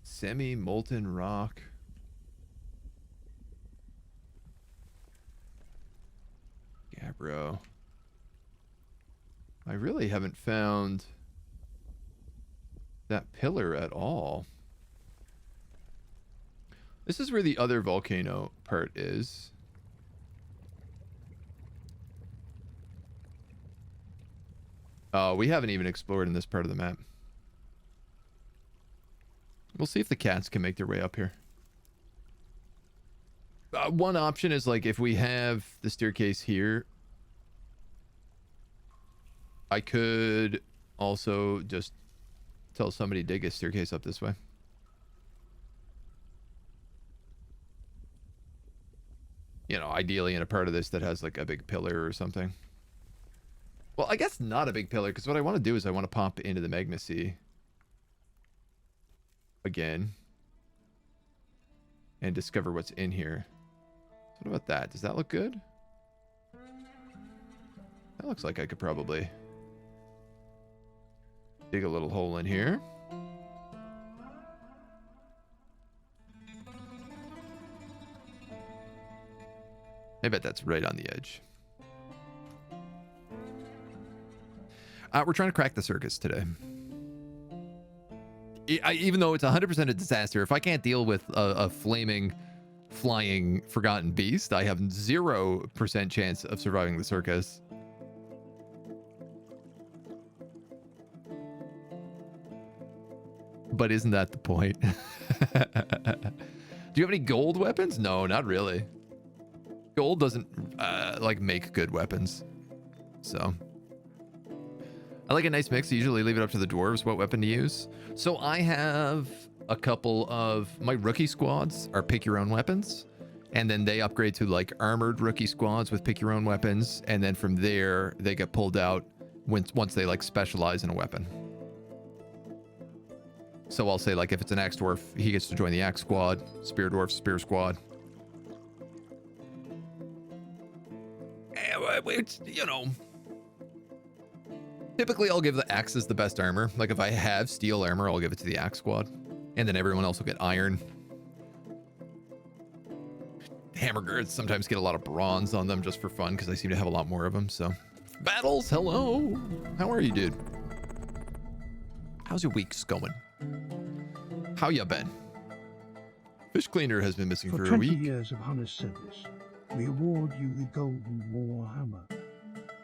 Semi-molten rock. Yeah, bro. I really haven't found that pillar at all. This is where the other volcano part is. Oh, we haven't even explored in this part of the map. We'll see if the cats can make their way up here. One option is, like, if we have the staircase here, I could also just tell somebody to dig a staircase up this way. You know, ideally in a part of this that has, like, a big pillar or something. Well, I guess not a big pillar, because what I want to do is I want to pop into the magma sea again and discover what's in here. What about that? Does that look good? That looks like I could probably dig a little hole in here. I bet that's right on the edge. We're trying to crack the circus today. Even though it's 100% a disaster, if I can't deal with a flaming, flying, forgotten beast, I have 0% chance of surviving the circus. But isn't that the point? Do you have any gold weapons? No, not really. Gold doesn't, like, make good weapons. So... I like a nice mix. I usually leave it up to the dwarves what weapon to use. So I have a couple of... My rookie squads are pick your own weapons. And then they upgrade to, like, armored rookie squads with pick your own weapons. And then from there, they get pulled out once they, like, specialize in a weapon. So I'll say, like, if it's an axe dwarf, he gets to join the axe squad. Spear dwarf, spear squad. It's, you know... Typically, I'll give the axes the best armor. Like, if I have steel armor, I'll give it to the axe squad. And then everyone else will get iron. Hammer guards sometimes get a lot of bronze on them just for fun, because I seem to have a lot more of them, so... Battles, hello! How are you, dude? How's your weeks going? How ya been? Fish cleaner has been missing for a week. 20 years of honest service, we award you the Golden War Hammer.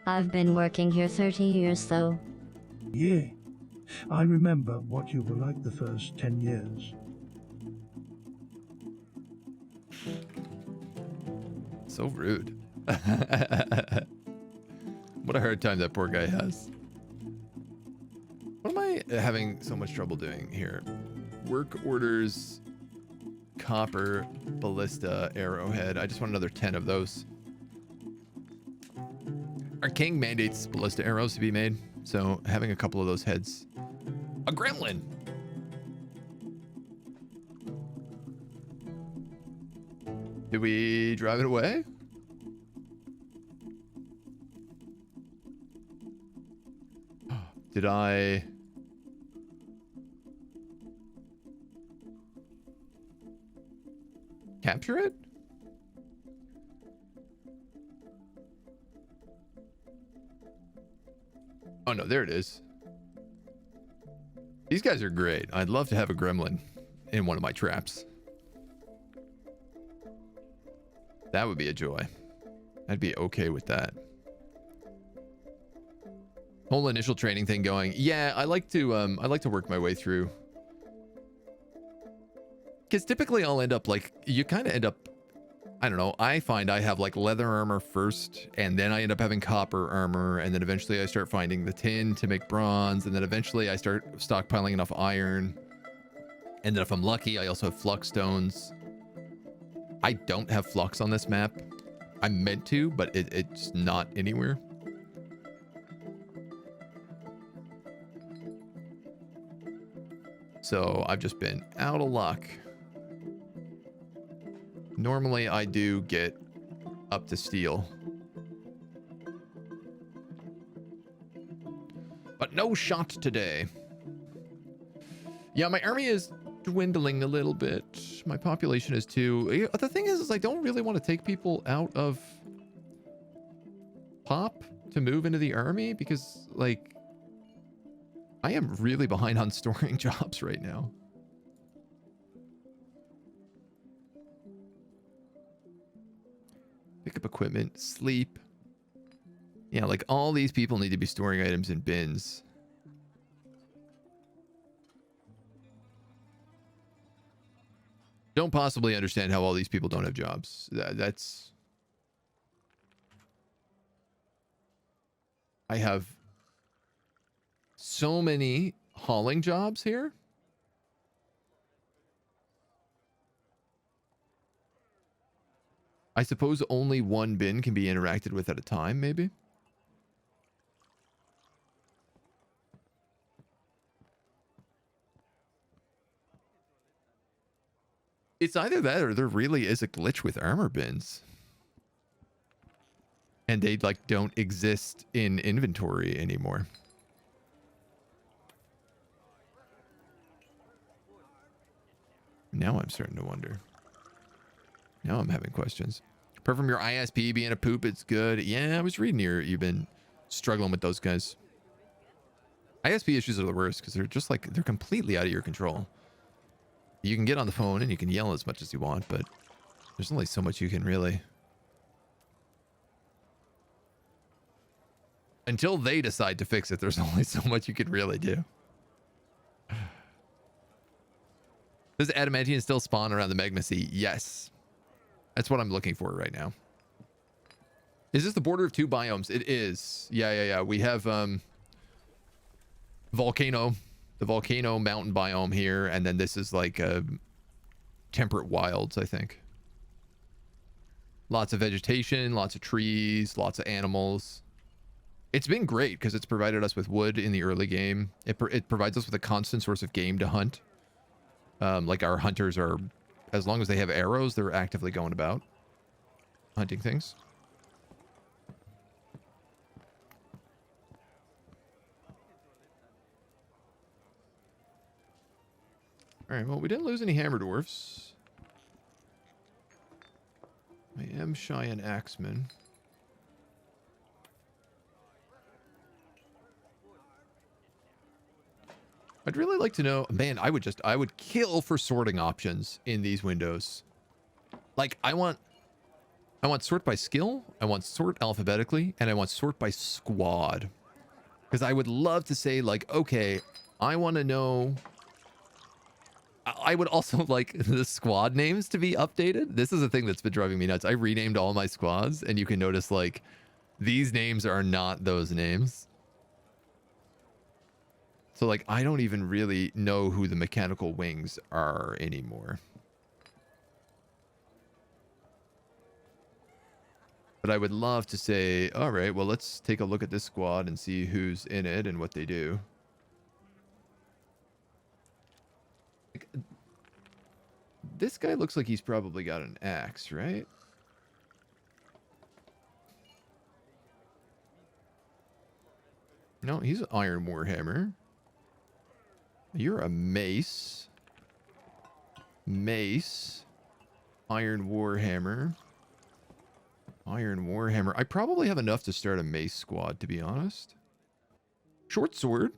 I've been working here 30 years, though. Yeah, I remember what you were like the first 10 years. So rude. What a hard time that poor guy has. What am I having so much trouble doing here? Work orders, copper, ballista, arrowhead. I just want another 10 of those. Our king mandates ballista arrows to be made, so having a couple of those heads. A gremlin! Did we drive it away? Did I... capture it? Oh no, there it is. These guys are great. I'd love to have a gremlin in one of my traps. That would be a joy. I'd be okay with that. Whole initial training thing going. Yeah, I like to work my way through. Because typically I'll end up like, you kind of end up I don't know. I find I have like leather armor first, and then I end up having copper armor, and then eventually I start finding the tin to make bronze, and then eventually I start stockpiling enough iron. And then if I'm lucky, I also have flux stones. I don't have flux on this map. I'm meant to, but it's not anywhere. So I've just been out of luck. Normally I do get up to steel. But no shot today. Yeah, my army is dwindling a little bit. My population is too. The thing is I don't really want to take people out of pop to move into the army because, like, I am really behind on storing jobs right now. Pick up equipment, sleep. Yeah, like all these people need to be storing items in bins. Don't possibly understand how all these people don't have jobs. That's... I have so many hauling jobs here. I suppose only one bin can be interacted with at a time, maybe? It's either that or there really is a glitch with armor bins. And they, like, don't exist in inventory anymore. Now I'm starting to wonder. Now I'm having questions. Apart from your ISP being a poop, it's good. Yeah, I was reading you've been struggling with those guys. ISP issues are the worst because they're just like, they're completely out of your control. You can get on the phone and you can yell as much as you want, but there's only so much you can really... Until they decide to fix it, there's only so much you can really do. Does adamantine still spawn around the magma sea? Yes. That's what I'm looking for right now. Is this the border of two biomes? It is. Yeah. We have volcano. The volcano mountain biome here, and then this is like temperate wilds, I think. Lots of vegetation, lots of trees, lots of animals. It's been great because it's provided us with wood in the early game. It provides us with a constant source of game to hunt. Like our hunters are, as long as they have arrows, they're actively going about hunting things. All right, well, we didn't lose any hammer dwarfs. I am shy an axeman. I'd really like to know, man, I would kill for sorting options in these windows. Like, I want sort by skill, I want sort alphabetically, and I want sort by squad. Because I would love to say, like, okay, I want to know... I would also like the squad names to be updated. This is a thing that's been driving me nuts. I renamed all my squads, and you can notice, like, these names are not those names. So, like, I don't even really know who the mechanical wings are anymore. But I would love to say, all right, well, let's take a look at this squad and see who's in it and what they do. Like, this guy looks like he's probably got an axe, right? No, he's an iron warhammer. You're a mace. Mace. Iron warhammer. Iron warhammer. I probably have enough to start a mace squad, to be honest. Short sword.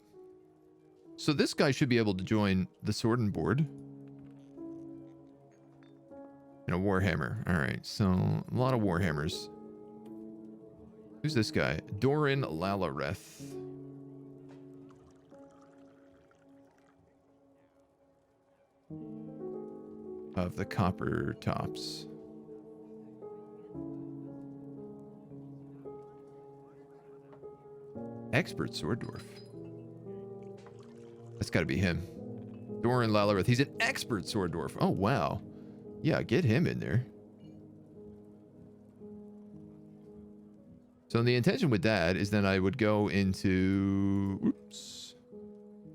So this guy should be able to join the sword and board. And a warhammer. All right, so a lot of warhammers. Who's this guy? Doran Lalareth. Of the copper tops. Expert sword dwarf. That's got to be him. Doran Lalarith. He's an expert sword dwarf. Oh, wow. Yeah, get him in there. So the intention with that is then I would go into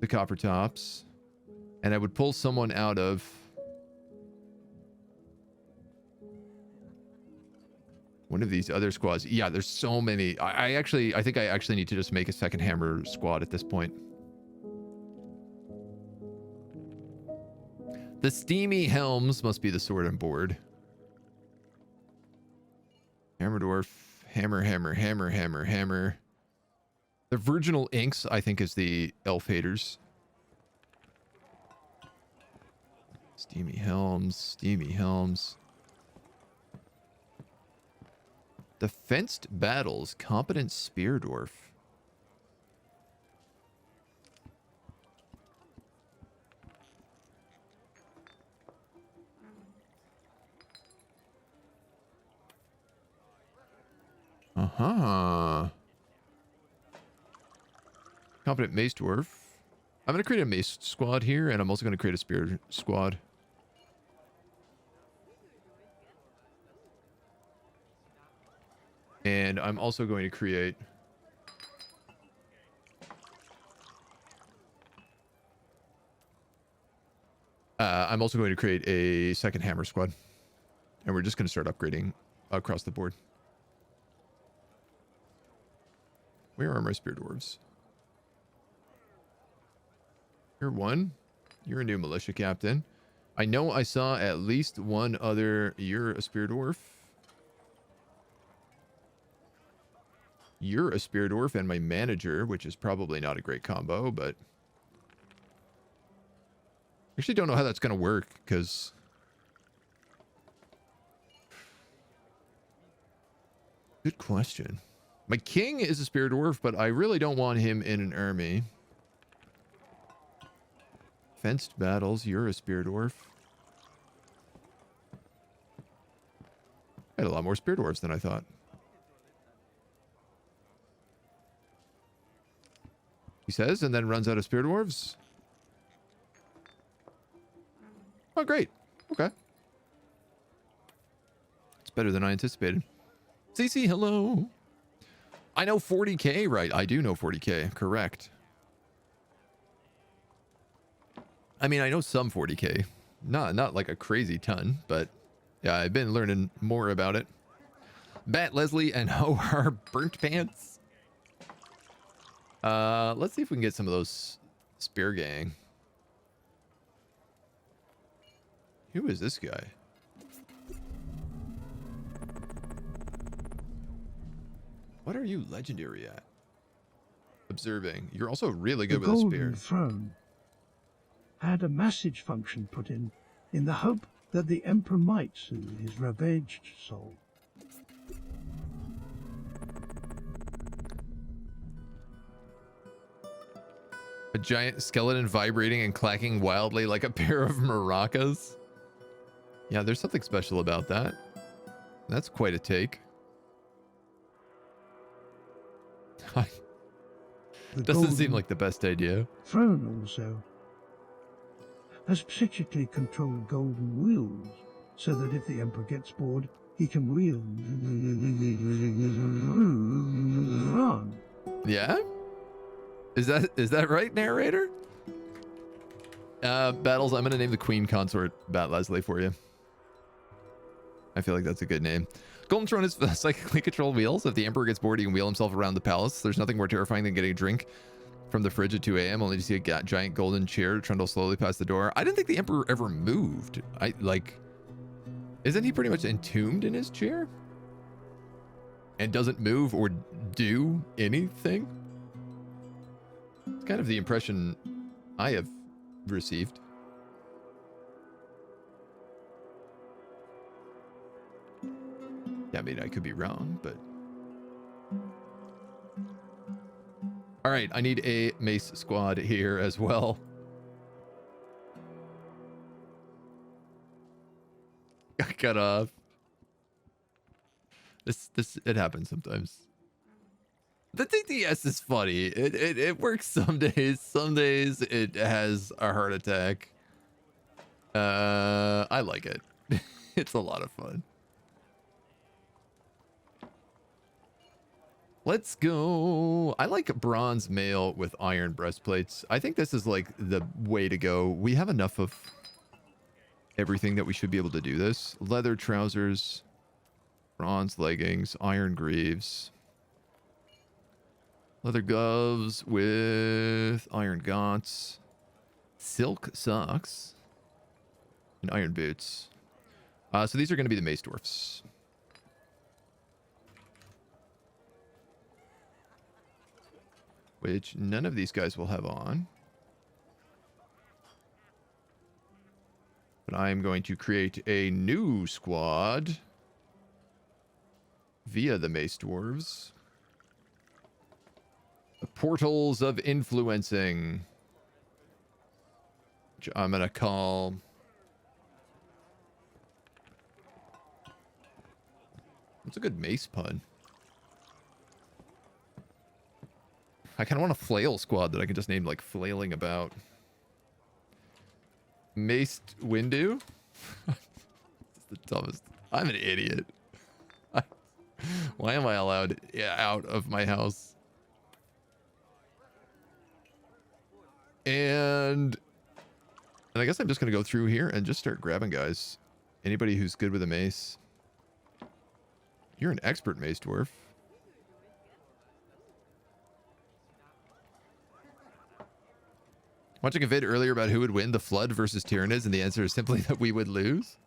the copper tops, and I would pull someone out of one of these other squads. Yeah, there's so many. I think I actually need to just make a second hammer squad at this point. The steamy helms must be the sword and board. Hammer dwarf. Hammer, hammer, hammer, hammer, hammer. The virginal inks, I think, is the elf haters. Steamy helms, steamy helms. The fenced battles, competent spear dwarf. Uh-huh. Competent mace dwarf. I'm going to create a mace squad here, and I'm also going to create a spear squad. And I'm also going to create... I'm also going to create a second hammer squad. And we're just going to start upgrading across the board. Where are my spear dwarves? You're one. You're a new militia captain. I know I saw at least one other. You're a spear dwarf. You're a spear dwarf and my manager, which is probably not a great combo, but... I actually don't know how that's going to work, because... Good question. My king is a spear dwarf, but I really don't want him in an army. Fenced battles, you're a spear dwarf. I had a lot more spear dwarves than I thought. He says, and then runs out of spear dwarves. Oh, great. Okay. It's better than I anticipated. CC, hello. I know 40k, right? I do know 40k, correct. I mean, I know some 40k. Not like a crazy ton, but yeah, I've been learning more about it. Bat Leslie and Ho-Har Burnt Pants. Let's see if we can get some of those spear gang. Who is this guy? What are you legendary at? Observing. You're also really good with a spear. The Golden Throne had a message function put in the hope that the Emperor might soothe his ravaged soul. A giant skeleton vibrating and clacking wildly like a pair of maracas. Yeah, there's something special about that. That's quite a take. Doesn't seem like the best idea. Throne also has psychically controlled golden wheels, so that if the Emperor gets bored, he can wheel on. Yeah? Is that right, narrator? Battles, I'm gonna name the Queen Consort Bat Leslie for you. I feel like that's a good name. Golden Throne is psychically controlled wheels. If the Emperor gets bored, he can wheel himself around the palace. There's nothing more terrifying than getting a drink from the fridge at 2 a.m. only to see a giant golden chair trundle slowly past the door. I didn't think the Emperor ever moved. Isn't he pretty much entombed in his chair? And doesn't move or do anything? It's kind of the impression I have received. Yeah, I mean, I could be wrong, but... All right, I need a mace squad here as well. Got cut off. It happens sometimes. The TTS is funny. It works some days. Some days it has a heart attack. I like it. It's a lot of fun. Let's go. I like bronze mail with iron breastplates. I think this is like the way to go. We have enough of everything that we should be able to do this. Leather trousers, bronze leggings, iron greaves, leather gloves with iron gaunts, silk socks, and iron boots. So these are going to be the mace dwarfs. Which none of these guys will have on. But I am going to create a new squad via the mace dwarves. The portals of influencing. Which I'm going to call... What's a good mace pun? I kind of want a flail squad that I can just name like flailing about. Maced Windu? It's the dumbest. I'm an idiot. Why am I allowed out of my house? And I guess I'm just going to go through here and just start grabbing guys. Anybody who's good with a mace. You're an expert mace dwarf. Watching a vid earlier about who would win, the Flood versus Tyranids, and the answer is simply that we would lose.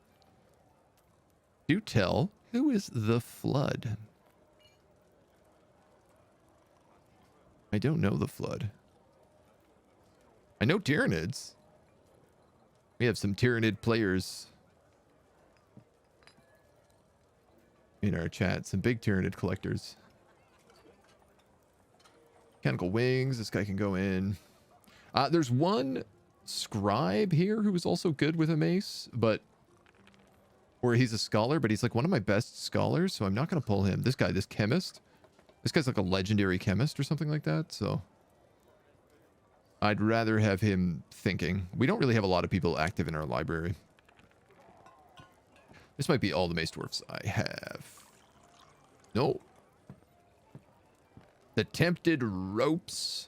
Do tell, who is the Flood? I don't know the Flood. I know Tyranids. We have some Tyranid players in our chat, some big Tyranid collectors. Mechanical wings, this guy can go in. There's one scribe here who is also good with a mace, or he's a scholar, but he's like one of my best scholars, so I'm not going to pull him. This guy, this chemist, this guy's like a legendary chemist or something like that, so I'd rather have him thinking. We don't really have a lot of people active in our library. This might be all the mace dwarfs I have. No. The Tempted Ropes.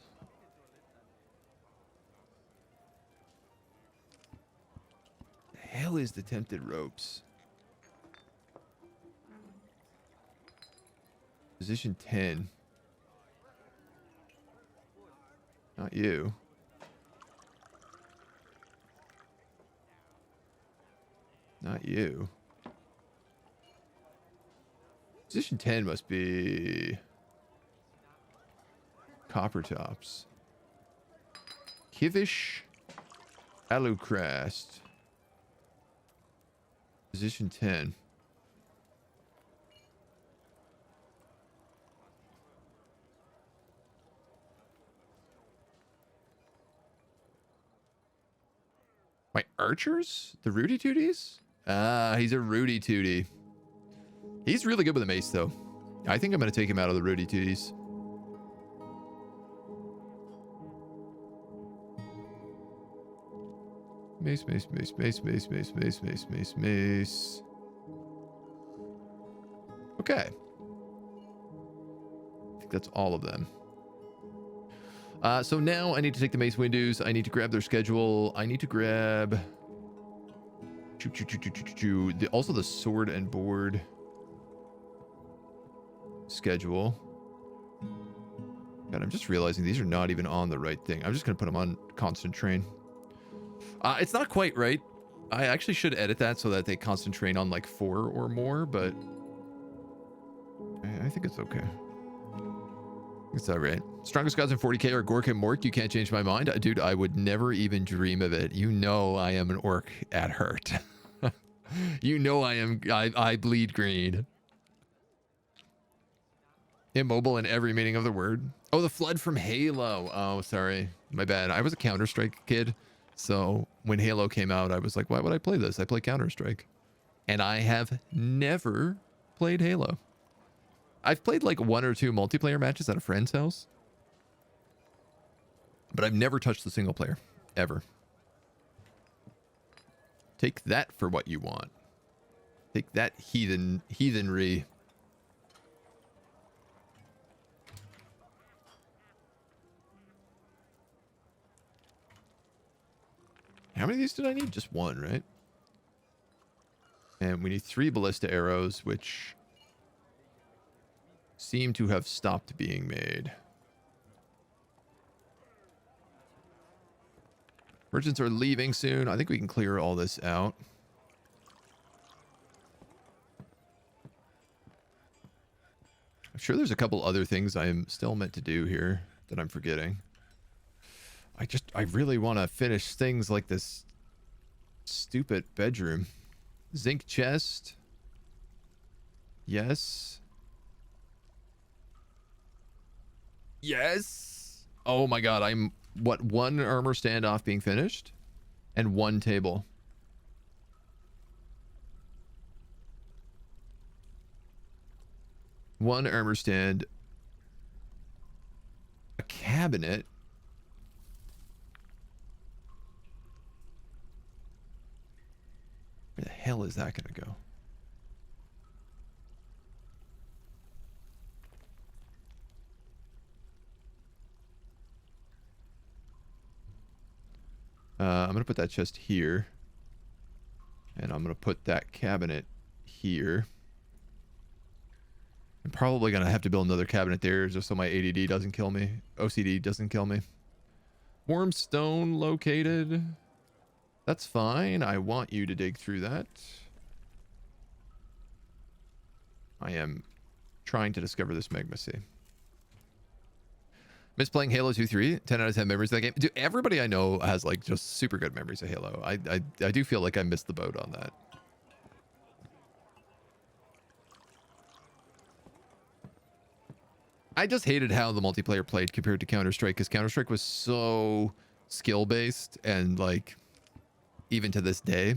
The hell is the Tempted Ropes? Position 10. Not you. Not you. Position 10 must be Copper Tops. Kivish Alucrast. Position 10. My archers? The Rudy Tooties? Ah, he's a Rudy Tootie. He's really good with a mace, though. I think I'm going to take him out of the Rudy Tooties. Mace, mace, mace, mace, mace, mace, mace, mace, mace, mace. Okay. I think that's all of them. So now I need to take the Mace Windows. I need to grab their schedule. I need to grab... Also the Sword and Board schedule. God, I'm just realizing these are not even on the right thing. I'm just going to put them on constant train. It's not quite right. I actually should edit that so that they constant train on like 4 or more, but I think it's okay. It's all right. Strongest gods in 40k are Gork and Mork. You can't change my mind. Dude, I would never even dream of it. You know I am an orc at heart. You know I bleed green. Immobile in every meaning of the word. Oh, the Flood from Halo. Oh, sorry. My bad. I was a Counter-Strike kid. So when Halo came out, I was like, why would I play this? I play Counter-Strike. And I have never played Halo. I've played like 1 or 2 multiplayer matches at a friend's house, but I've never touched the single player ever. Take that for what you want. Take that, heathenry. How many of these did I need? Just 1, right? And we need 3 ballista arrows, which seem to have stopped being made. Merchants are leaving soon. I think we can clear all this out. I'm sure there's a couple other things I'm still meant to do here that I'm forgetting. I really want to finish things like this stupid bedroom. Zinc chest. Yes. Yes. Oh my god, I'm, what, 1 armor standoff being finished? And 1 table. One armor stand. A cabinet. Where the hell is that going to go? I'm going to put that chest here. And I'm going to put that cabinet here. I'm probably going to have to build another cabinet there just so my ADD doesn't kill me. OCD doesn't kill me. Warm stone located. That's fine. I want you to dig through that. I am trying to discover this magma sea. Miss playing Halo 2 3. 10 out of 10 memories of that game. Dude, everybody I know has like just super good memories of Halo. I do feel like I missed the boat on that. I just hated how the multiplayer played compared to Counter-Strike, because Counter-Strike was so skill-based, and like, even to this day,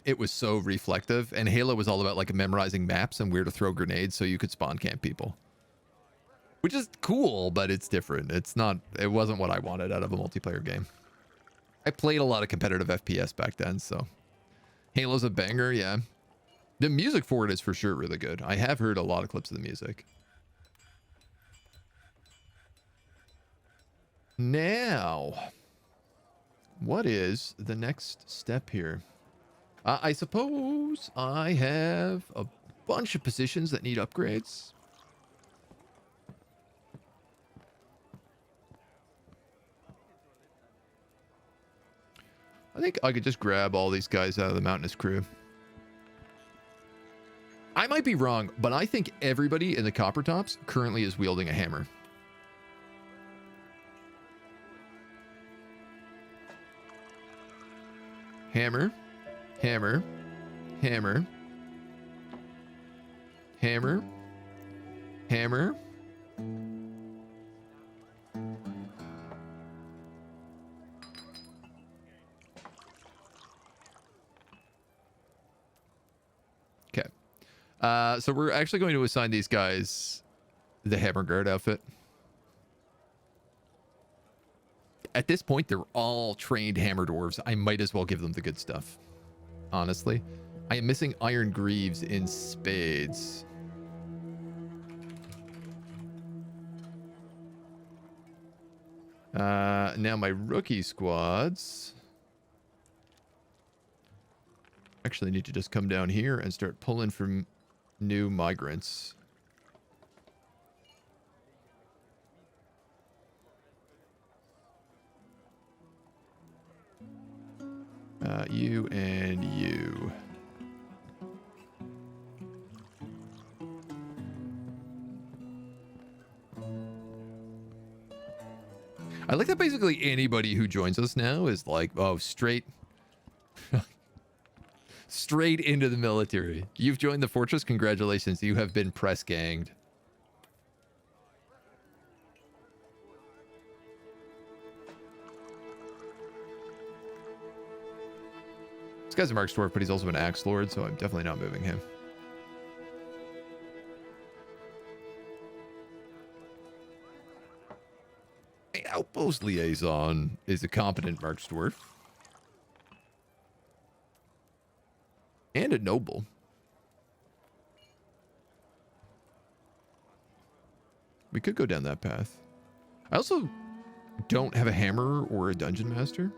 it was so reflective. And Halo was all about like memorizing maps and where to throw grenades so you could spawn camp people. Which is cool, but it's different. It wasn't what I wanted out of a multiplayer game. I played a lot of competitive FPS back then, so. Halo's a banger, yeah. The music for it is for sure really good. I have heard a lot of clips of the music. Now, what is the next step here? I suppose I have a bunch of positions that need upgrades. I think I could just grab all these guys out of the mountainous crew. I might be wrong, but I think everybody in the Copper Tops currently is wielding a hammer. Hammer, hammer, hammer, hammer, hammer. Okay. So we're actually going to assign these guys the hammer guard outfit. At this point, they're all trained hammer dwarves. I might as well give them the good stuff. Honestly. I am missing iron greaves in spades. Now my rookie squads actually need to just come down here and start pulling from new migrants. You and you. I like that basically anybody who joins us now is like, oh, straight into the military. You've joined the fortress. Congratulations. You have been press ganged. This guy's a Mark Dwarf, but he's also an Axe Lord, so I'm definitely not moving him. My outpost liaison is a competent march dwarf. And a noble. We could go down that path. I also don't have a hammer or a dungeon master.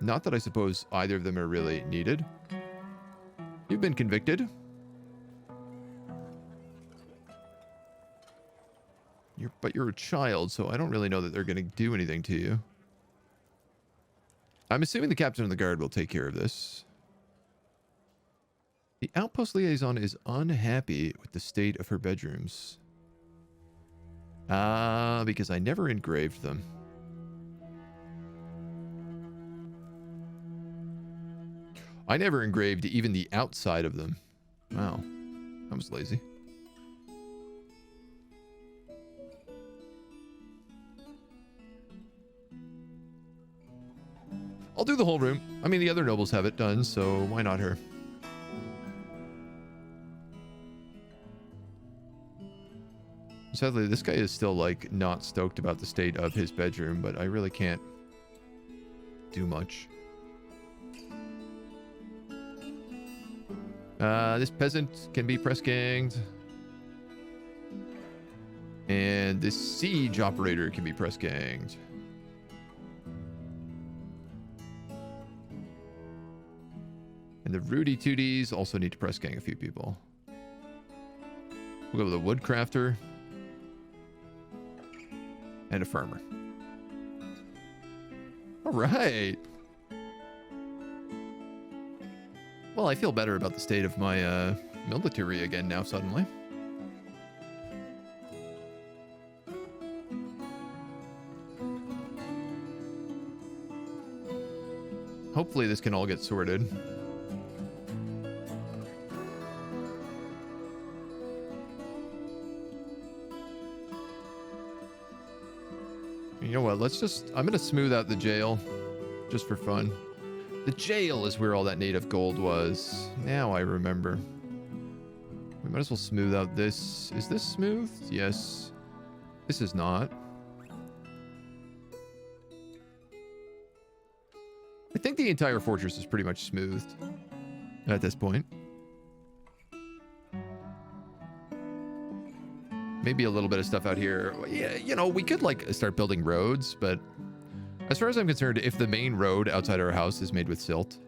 Not that I suppose either of them are really needed. You've been convicted. But you're a child, so I don't really know that they're going to do anything to you. I'm assuming the captain of the guard will take care of this. The outpost liaison is unhappy with the state of her bedrooms. Because I never engraved them. I never engraved even the outside of them. Wow. I was lazy. I'll do the whole room. I mean, the other nobles have it done, so why not her? Sadly, this guy is still, like, not stoked about the state of his bedroom, but I really can't do much. This peasant can be press ganged. And this siege operator can be press ganged. And the Rudy Tooties also need to press gang a few people. We'll go with a woodcrafter. And a farmer. All right. Well, I feel better about the state of my military again now suddenly. Hopefully this can all get sorted. You know what, I'm going to smooth out the jail, just for fun. The jail is where all that native gold was. Now I remember. We might as well smooth out this. Is this smooth? Yes. This is not. I think the entire fortress is pretty much smoothed at this point. Maybe a little bit of stuff out here. Yeah, you know, we could like start building roads, but as far as I'm concerned, if the main road outside our house is made with silt.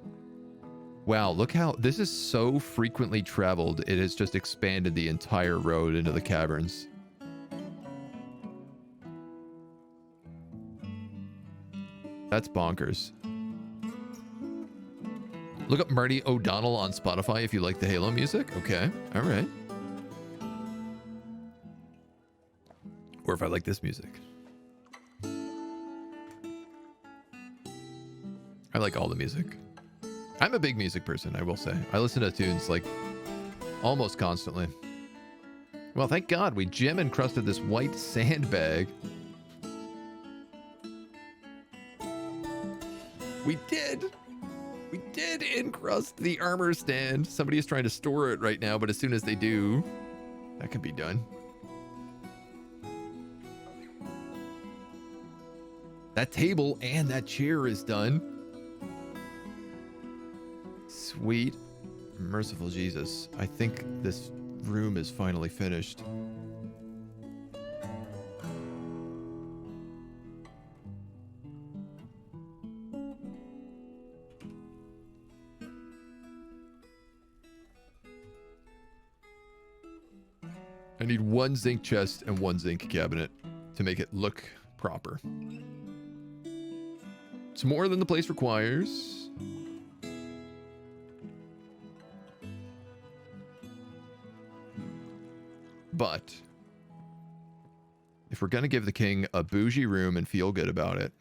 Wow, look how this is so frequently traveled. It has just expanded the entire road into the caverns. That's bonkers. Look up Marty O'Donnell on Spotify if you like the Halo music. Okay, all right. Or if I like this music. I like all the music. I'm a big music person, I will say. I listen to tunes like almost constantly. Well, thank God we gem encrusted this white sandbag. We did. We did encrust the armor stand. Somebody is trying to store it right now, but as soon as they do, that can be done. That table and that chair is done. Sweet, merciful Jesus. I think this room is finally finished. I need one zinc chest and one zinc cabinet to make it look proper. It's more than the place requires. But if we're going to give the king a bougie room and feel good about it,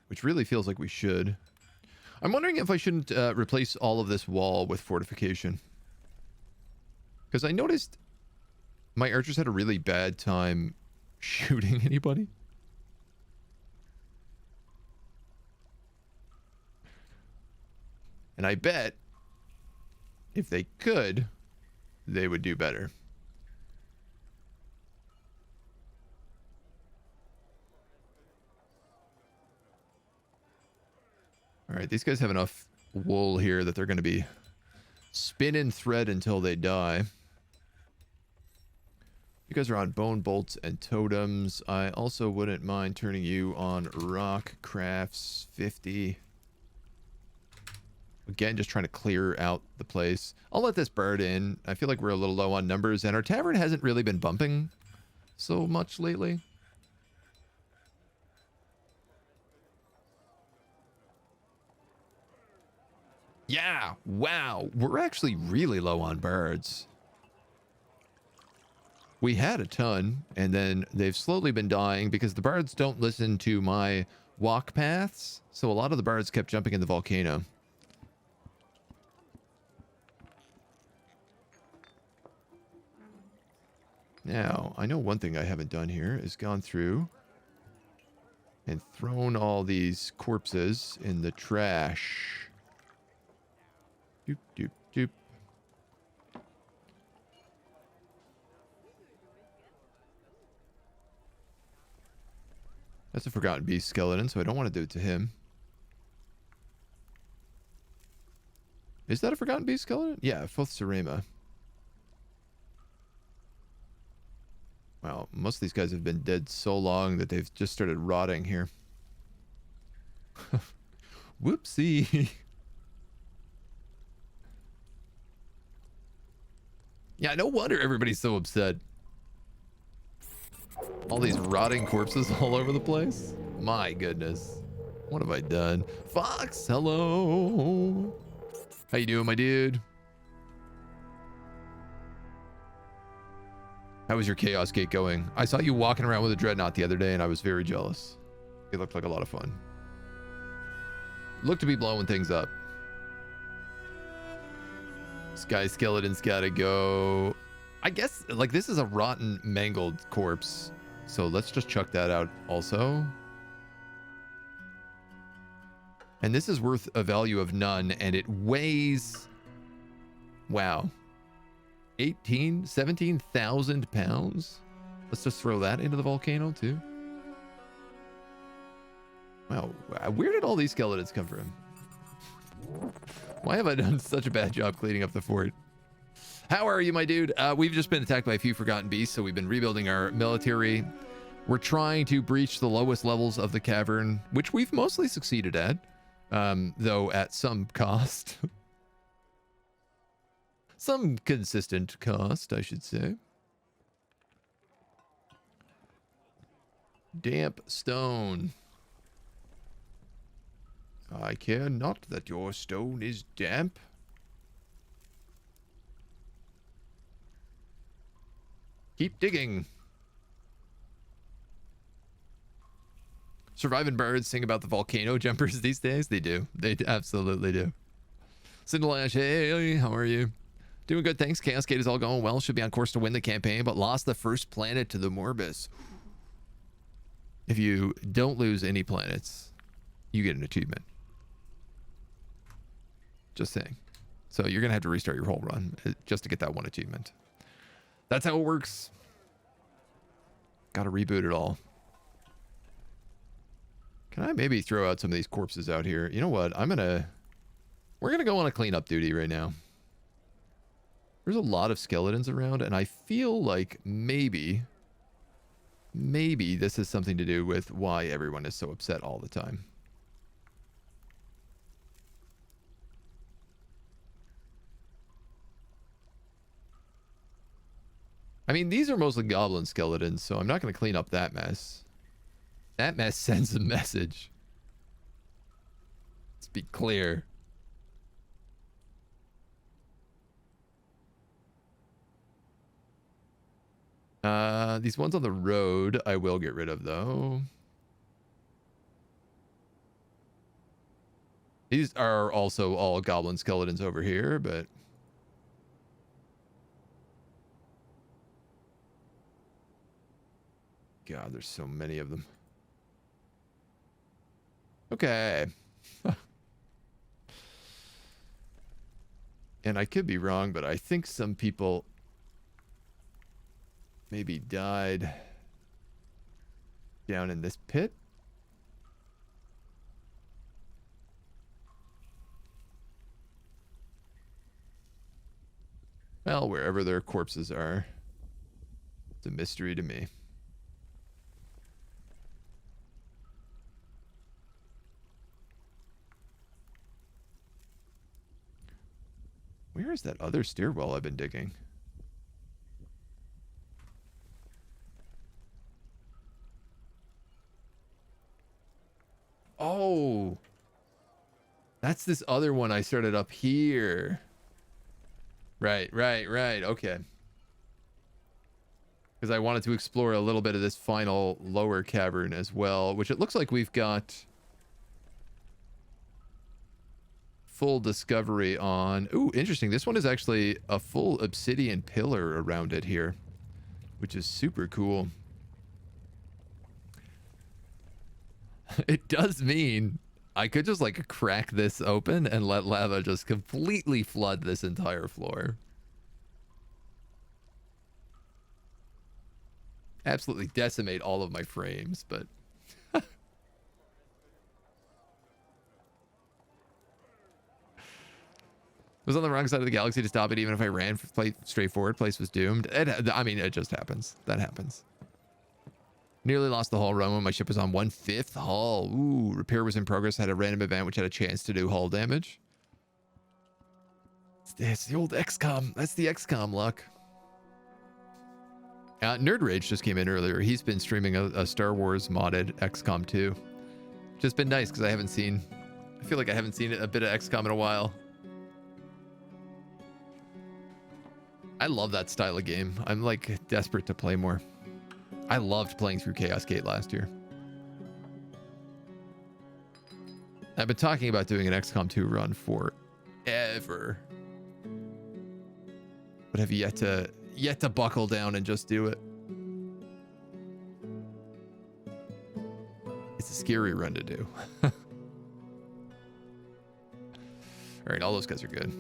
which really feels like we should, I'm wondering if I shouldn't replace all of this wall with fortification. Because I noticed my archers had a really bad time shooting anybody. And I bet if they could, they would do better. All right, these guys have enough wool here that they're going to be spinning thread until they die. You guys are on bone bolts and totems. I also wouldn't mind turning you on rock crafts 50. Again, just trying to clear out the place. I'll let this bird in. I feel like we're a little low on numbers, and our tavern hasn't really been bumping so much lately. Yeah, wow. We're actually really low on birds. We had a ton, and then they've slowly been dying because the birds don't listen to my walk paths. So a lot of the birds kept jumping in the volcano. Now, I know one thing I haven't done here is gone through and thrown all these corpses in the trash. Doop, doop, doop. That's a Forgotten Beast skeleton, so I don't want to do it to him. Is that a Forgotten Beast skeleton? Yeah, Fourth Serema. Wow, most of these guys have been dead so long that they've just started rotting here. Whoopsie. Yeah, no wonder everybody's so upset. All these rotting corpses all over the place. My goodness. What have I done? Fox, hello. How you doing, my dude? How was your Chaos Gate going? I saw you walking around with a Dreadnought the other day, and I was very jealous. It looked like a lot of fun. Looked to be blowing things up. Sky Skeleton's gotta go. I guess, like, this is a rotten, mangled corpse. So let's just chuck that out also. And this is worth a value of none, and it weighs... Wow. 17,000 pounds? Let's just throw that into the volcano, too. Wow. Where did all these skeletons come from? Why have I done such a bad job cleaning up the fort? How are you, my dude? We've just been attacked by a few Forgotten Beasts, so we've been rebuilding our military. We're trying to breach the lowest levels of the cavern, which we've mostly succeeded at, though at some cost. Some consistent cost, I should say. Damp stone. I care not that your stone is damp. Keep digging. Surviving birds sing about the volcano jumpers these days. They do. They absolutely do. Cinderlash, hey, how are you? Doing good, thanks. Chaos Gate is all going well. Should be on course to win the campaign, but lost the first planet to the Morbus. If you don't lose any planets, you get an achievement. Just saying. So you're going to have to restart your whole run just to get that one achievement. That's how it works. Got to reboot it all. Can I maybe throw out some of these corpses out here? You know what? We're going to go on a cleanup duty right now. There's a lot of skeletons around, and I feel like maybe this has something to do with why everyone is so upset all the time. I mean, these are mostly goblin skeletons, so I'm not going to clean up that mess. That mess sends a message. Let's be clear. These ones on the road, I will get rid of, though. These are also all goblin skeletons over here, but... God, there's so many of them. Okay. And I could be wrong, but I think some people maybe died down in this pit. Well, wherever their corpses are. It's a mystery to me. Where is that other stairwell I've been digging? Oh, that's this other one I started up here. Right. Okay. Because I wanted to explore a little bit of this final lower cavern as well, which it looks like we've got full discovery on. Ooh, interesting. This one is actually a full obsidian pillar around it here, which is super cool. It does mean I could just like crack this open and let lava just completely flood this entire floor. Absolutely decimate all of my frames, but was on the wrong side of the galaxy to stop it. Even if I ran straight forward, place was doomed. I mean, it just happens. That happens. Nearly lost the hull run when my ship was on 1/5 hull. Ooh, repair was in progress. Had a random event which had a chance to do hull damage. It's the old XCOM. That's the XCOM luck. Nerd Rage just came in earlier. He's been streaming a Star Wars modded XCOM 2. Just been nice because I feel like I haven't seen a bit of XCOM in a while. I love that style of game. I'm like desperate to play more. I loved playing through Chaos Gate last year. I've been talking about doing an XCOM 2 run forever, but have yet to buckle down and just do it. It's a scary run to do. All right, all those guys are good.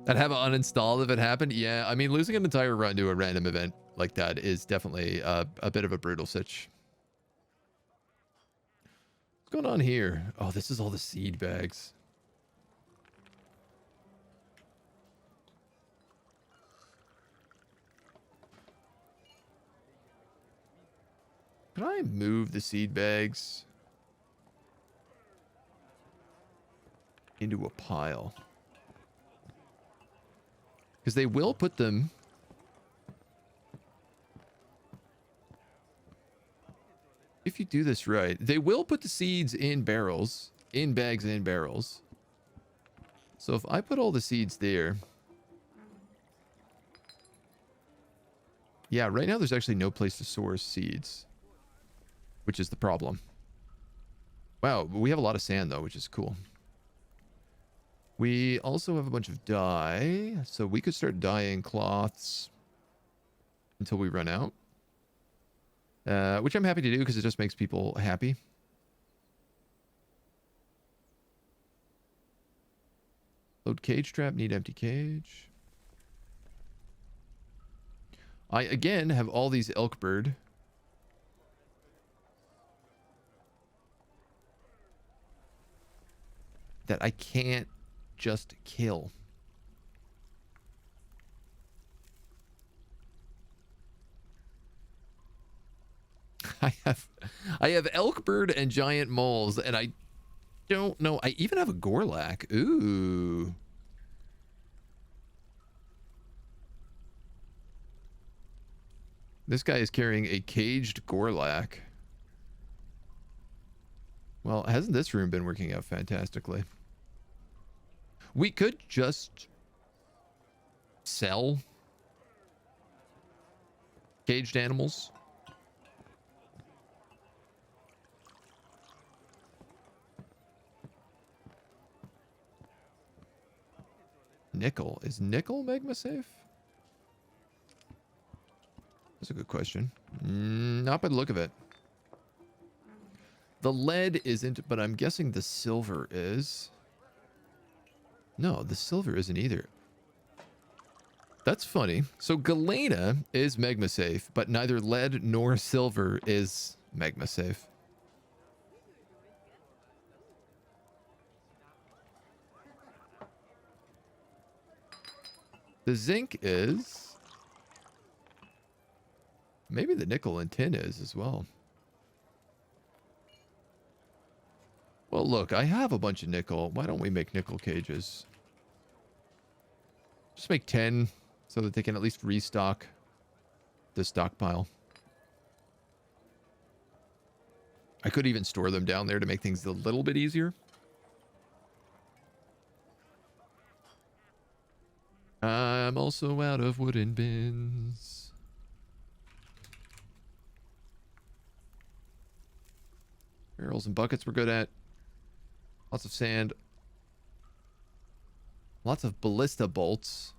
I'd have it uninstalled if it happened. Yeah, I mean, losing an entire run to a random event like that is definitely a bit of a brutal sitch. What's going on here? Oh, this is all the seed bags. Can I move the seed bags into a pile? Because they will put them... If you do this right, they will put the seeds in barrels, in bags and barrels. So if I put all the seeds there... Yeah, right now there's actually no place to source seeds, which is the problem. Wow, we have a lot of sand though, which is cool. We also have a bunch of dye, so we could start dyeing cloths until we run out. Which I'm happy to do because it just makes people happy. Load cage trap, need empty cage. I, again, have all these elk bird. That I can't just kill. I have elk bird and giant moles, and I don't know. I even have a gorlak. Ooh. This guy is carrying a caged gorlak. Well, hasn't this room been working out fantastically? We could just sell caged animals. Nickel. Is nickel magma safe? That's a good question. Not by the look of it. The lead isn't, but I'm guessing the silver is. No, the silver isn't either. That's funny. So galena is magma safe, but neither lead nor silver is magma safe. The zinc is. Maybe the nickel and tin is as well. Well, look, I have a bunch of nickel. Why don't we make nickel cages? Just make 10 so that they can at least restock the stockpile. I could even store them down there to make things a little bit easier. I'm also out of wooden bins. Barrels and buckets we're good at. Lots of sand. Lots of ballista bolts.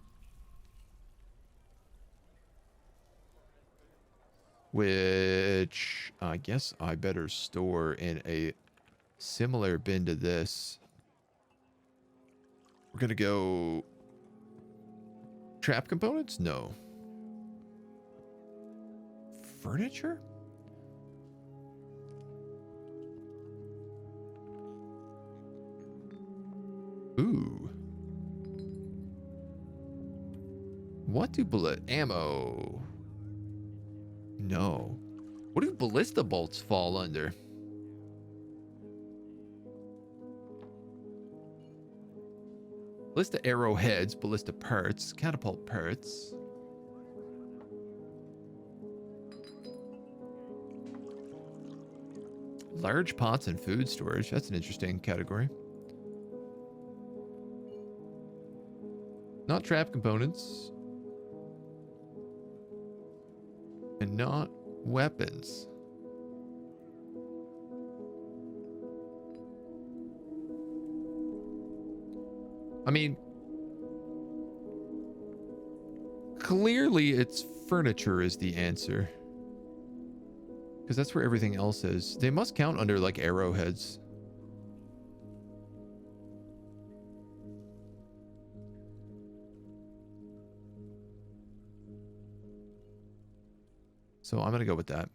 Which I guess I better store in a similar bin to this. We're going to go... Trap components? No. Furniture? Ooh. What do bullet ammo? No. What do ballista bolts fall under? Ballista arrowheads, ballista parts, catapult parts. Large pots and food storage. That's an interesting category. Not trap components. And not weapons. I mean, clearly it's furniture is the answer. Because that's where everything else is. They must count under like arrowheads. So I'm going to go with that.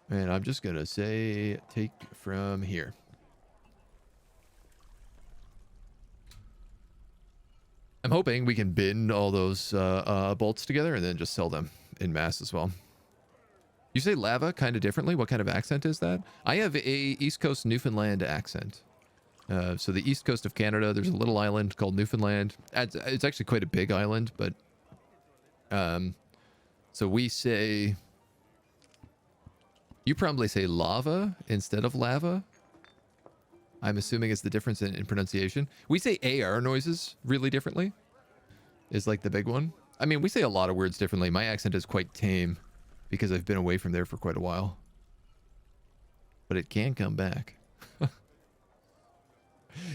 And I'm just going to say take from here. I'm hoping we can bin all those bolts together and then just sell them in mass as well. You say lava kind of differently. What kind of accent is that? I have a East Coast Newfoundland accent. So the east coast of Canada, there's a little island called Newfoundland. It's actually quite a big island, but so we say, you probably say lava instead of lava. I'm assuming it's the difference in pronunciation. We say AR noises really differently, is like the big one. I mean, we say a lot of words differently. My accent is quite tame because I've been away from there for quite a while. But it can come back.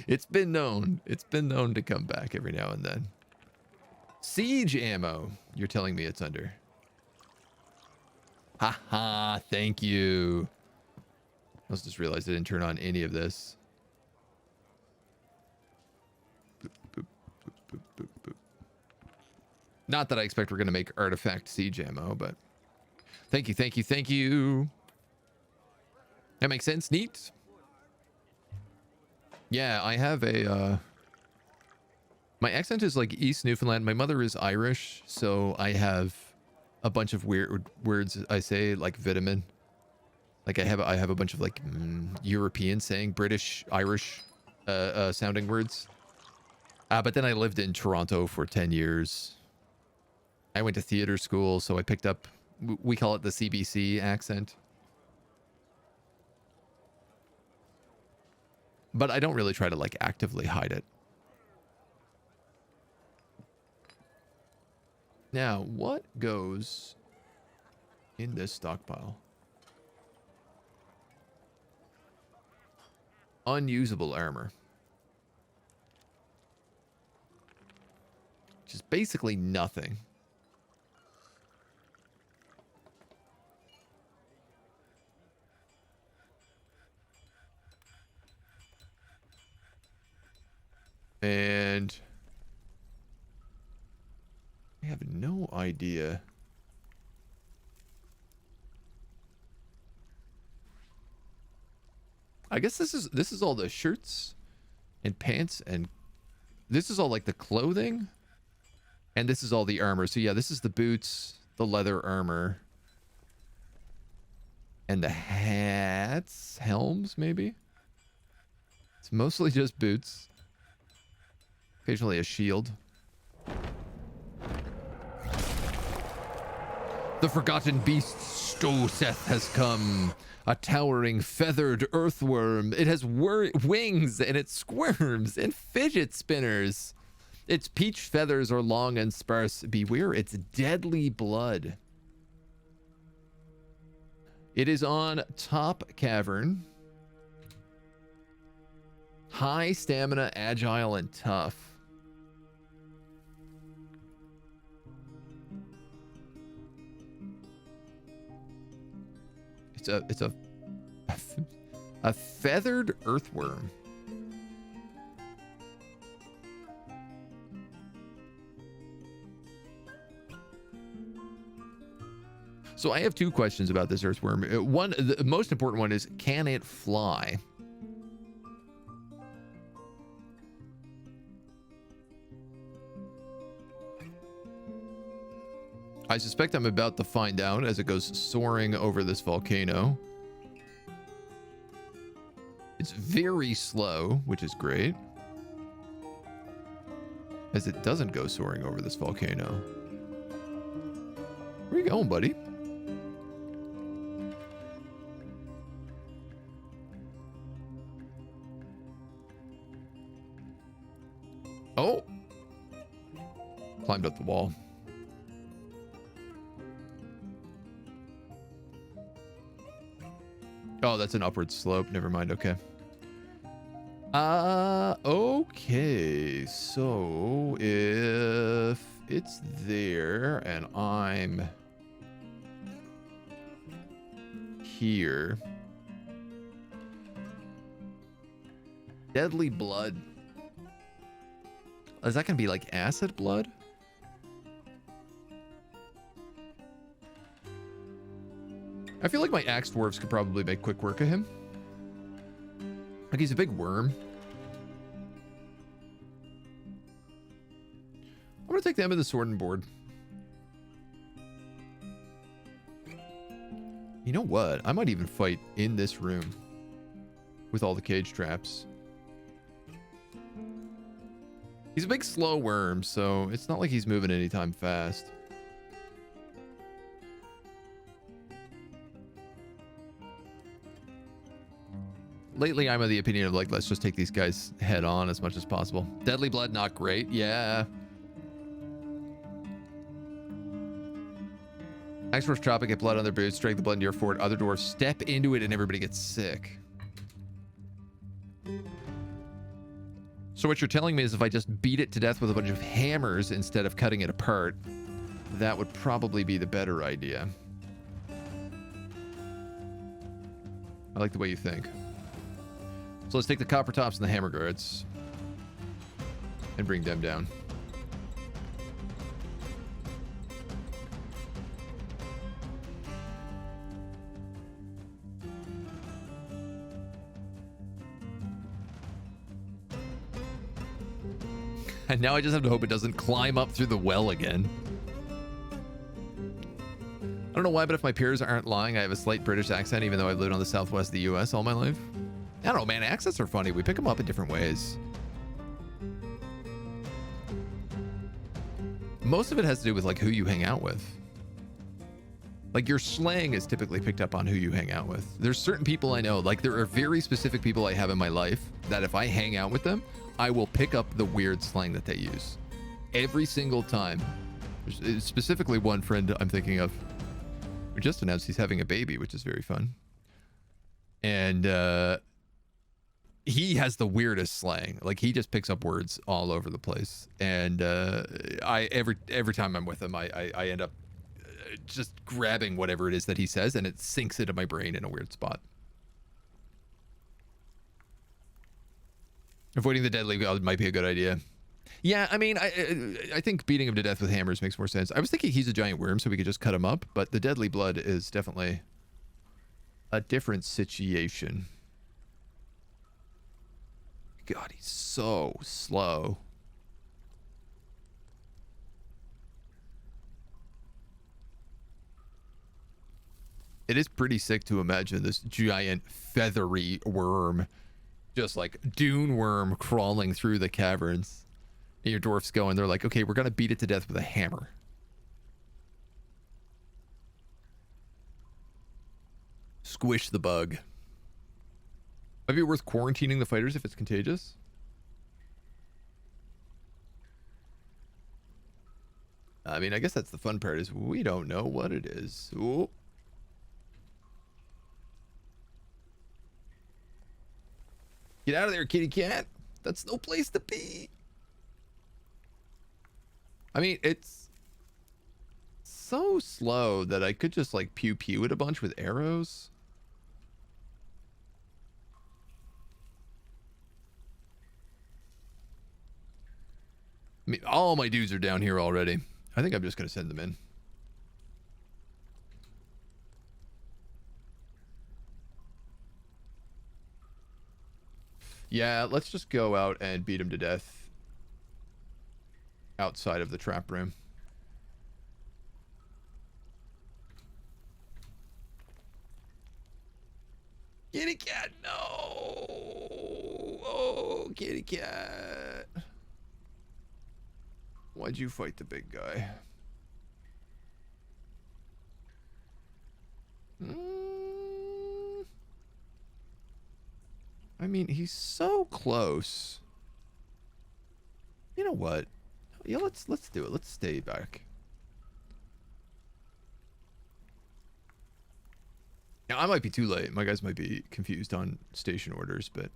It's been known. It's been known to come back every now and then. Siege ammo. You're telling me it's under. Haha, thank you. I just realized I didn't turn on any of this. Boop, boop, boop, boop, boop, boop. Not that I expect we're going to make artifact siege ammo, but thank you, thank you, thank you. That makes sense. Neat. Yeah, I have a, my accent is like East Newfoundland. My mother is Irish, so I have a bunch of weird words I say, like vitamin. Like I have a bunch of like European saying, British, Irish sounding words. But then I lived in Toronto for 10 years. I went to theater school, so I picked up, we call it the CBC accent. But I don't really try to like actively hide it. Now, what goes in this stockpile? Unusable armor. Which is basically nothing. And I have no idea. I guess this is all the shirts And pants, and this is all like the clothing, and this is all the armor. So yeah, this is the boots, the leather armor, and the hats, helms maybe. It's mostly just boots. Occasionally a shield. The forgotten beast Stoseth has come. A towering feathered earthworm. It has wings and it squirms and fidget spinners. Its peach feathers are long and sparse. Beware its deadly blood. It is on top cavern. High stamina, agile, and tough. It's a feathered earthworm. So I have two questions about this earthworm. One, the most important one is, can it fly? I suspect I'm about to find out as it goes soaring over this volcano. It's very slow, which is great, as it doesn't go soaring over this volcano. Where you going, buddy? Oh! Climbed up the wall. Oh, that's an upward slope. Never mind. Okay. Okay. So if it's there and I'm here. Deadly blood. Is that gonna be like acid blood? I feel like my axe dwarves could probably make quick work of him. Like, he's a big worm. I'm gonna take them and the sword and board. You know what? I might even fight in this room with all the cage traps. He's a big slow worm, so it's not like he's moving anytime fast. Lately, I'm of the opinion of, like, let's just take these guys head on as much as possible. Deadly blood, not great. Yeah. Axe dwarves chop it, get blood on their boots, drag the blood into your fort. Other dwarves step into it and everybody gets sick. So what you're telling me is if I just beat it to death with a bunch of hammers instead of cutting it apart, that would probably be the better idea. I like the way you think. So let's take the copper tops and the hammer guards and bring them down. And now I just have to hope it doesn't climb up through the well again. I don't know why, but if my peers aren't lying, I have a slight British accent, even though I've lived on the southwest of the US all my life. I don't know, man. Accents are funny. We pick them up in different ways. Most of it has to do with, like, who you hang out with. Like, your slang is typically picked up on who you hang out with. There's certain people I know, like, there are very specific people I have in my life that if I hang out with them, I will pick up the weird slang that they use. Every single time. There's specifically one friend I'm thinking of who just announced he's having a baby, which is very fun. And, he has the weirdest slang. Like, he just picks up words all over the place. And every time I'm with him, I end up just grabbing whatever it is that he says, and it sinks into my brain in a weird spot. Avoiding the deadly blood might be a good idea. Yeah, I mean, I think beating him to death with hammers makes more sense. I was thinking he's a giant worm, so we could just cut him up, but the deadly blood is definitely a different situation. God, he's so slow. It is pretty sick to imagine this giant feathery worm, just like dune worm crawling through the caverns. And your dwarfs go and they're like, okay, we're going to beat it to death with a hammer. Squish the bug. Might be worth quarantining the fighters if it's contagious. I mean, I guess that's the fun part, is we don't know what it is. Ooh. Get out of there, kitty cat. That's no place to be. I mean, it's so slow that I could just like pew pew it a bunch with arrows. I mean, all my dudes are down here already. I think I'm just going to send them in. Yeah, let's just go out and beat him to death outside of the trap room. Kitty cat, no! Oh, kitty cat. Why'd you fight the big guy? I mean, he's so close. You know what? Yeah, let's do it. Let's stay back. Now, I might be too late. My guys might be confused on station orders, but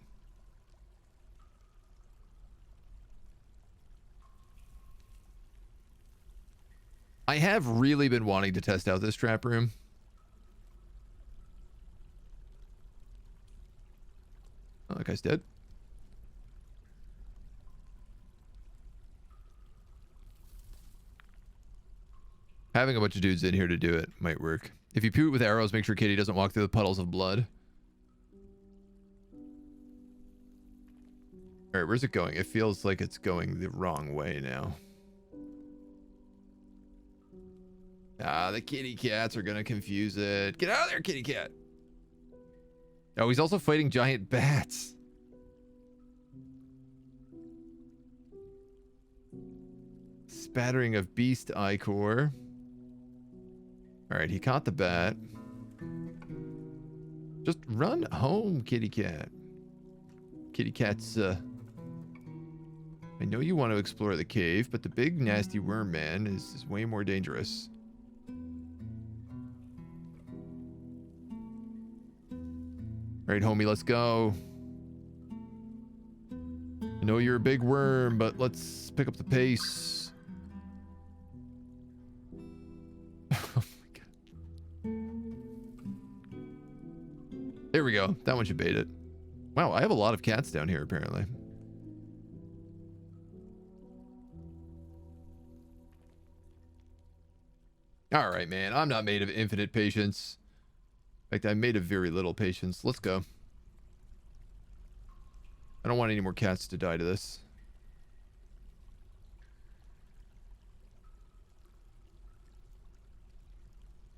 I have really been wanting to test out this trap room. Oh, that guy's dead. Having a bunch of dudes in here to do it might work. If you pew it with arrows, make sure Kitty doesn't walk through the puddles of blood. Alright, where's it going? It feels like it's going the wrong way now. Ah, the kitty cats are gonna confuse it. Get out of there, kitty cat! Oh, he's also fighting giant bats. Spattering of beast ichor. Alright, he caught the bat. Just run home, kitty cat. Kitty cat's, I know you want to explore the cave, but the big nasty worm man is way more dangerous. Alright, homie, let's go. I know you're a big worm, but let's pick up the pace. Oh my god. There we go. That one should bait it. Wow, I have a lot of cats down here, apparently. Alright, man. I'm not made of infinite patience. In fact, I'm made of very little patience. Let's go. I don't want any more cats to die to this.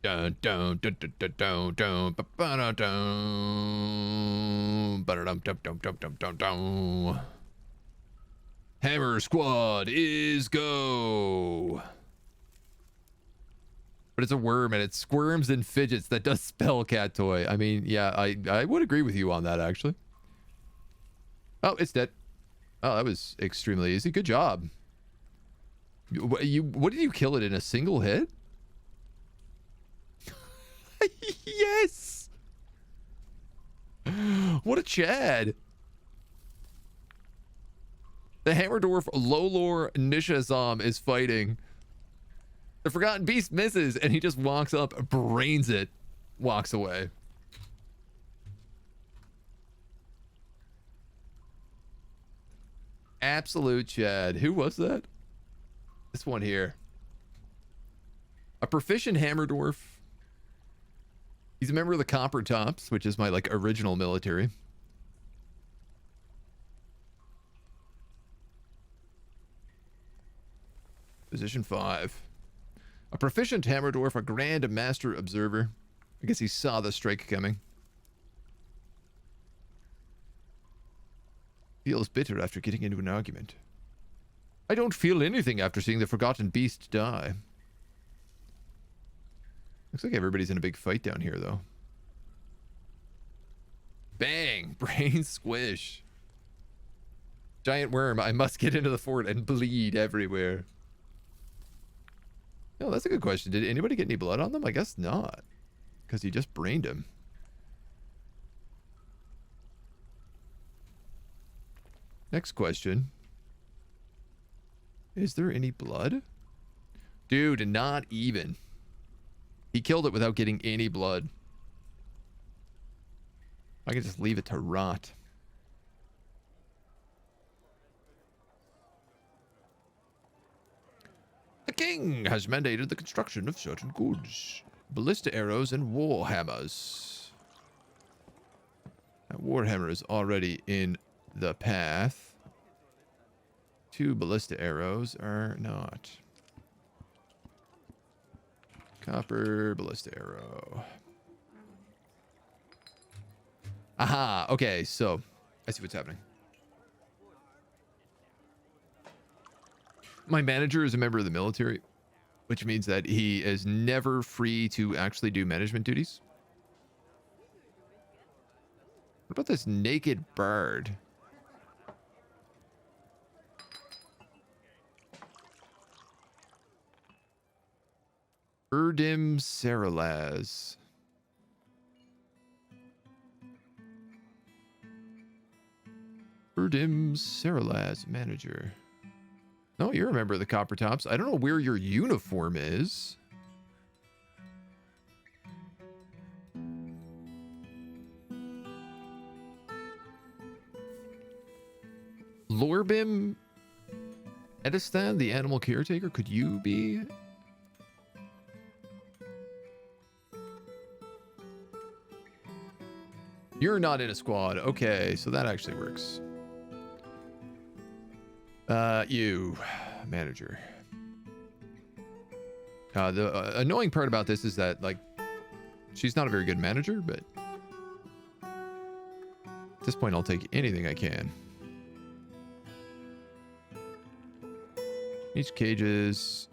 Dun dun dun dun dun dun dun ba ba dun dun ba dum dum dum dum dum dum dum. Hammer Squad is go. But it's a worm and it squirms and fidgets. That does spell cat toy. I mean, yeah, I would agree with you on that, actually. Oh, it's dead. Oh, that was extremely easy. Good job. What did you kill it in a single hit? Yes! What a Chad. The Hammer Dwarf Lolor Nishazam is fighting. The Forgotten Beast misses, and he just walks up, brains it, walks away. Absolute Chad. Who was that? This one here. A proficient Hammer Dwarf. He's a member of the Copper Tops, which is my, like, original military. Position 5. A proficient hammer dwarf, a grand master observer. I guess he saw the strike coming. Feels bitter after getting into an argument. I don't feel anything after seeing the forgotten beast die. Looks like everybody's in a big fight down here, though. Bang! Brain squish. Giant worm, I must get into the fort and bleed everywhere. No, that's a good question. Did anybody get any blood on them? I guess not. Because he just brained him. Next question. Is there any blood? Dude, not even. He killed it without getting any blood. I can just leave it to rot. The king has mandated the construction of certain goods. Ballista arrows and war hammers. That warhammer is already in the path. 2 ballista arrows are not. Copper ballista arrow. Aha, okay, so I see what's happening. My manager is a member of the military, which means that he is never free to actually do management duties. What about this naked bird? Erdim Saralaz. Erdim Saralaz, manager. No, you're a member of the Copper Tops. I don't know where your uniform is. Lorbim Edistan, the animal caretaker. Could you be? You're not in a squad. Okay, so that actually works. You, manager. The annoying part about this is that, like, she's not a very good manager, but at this point, I'll take anything I can. Each cages.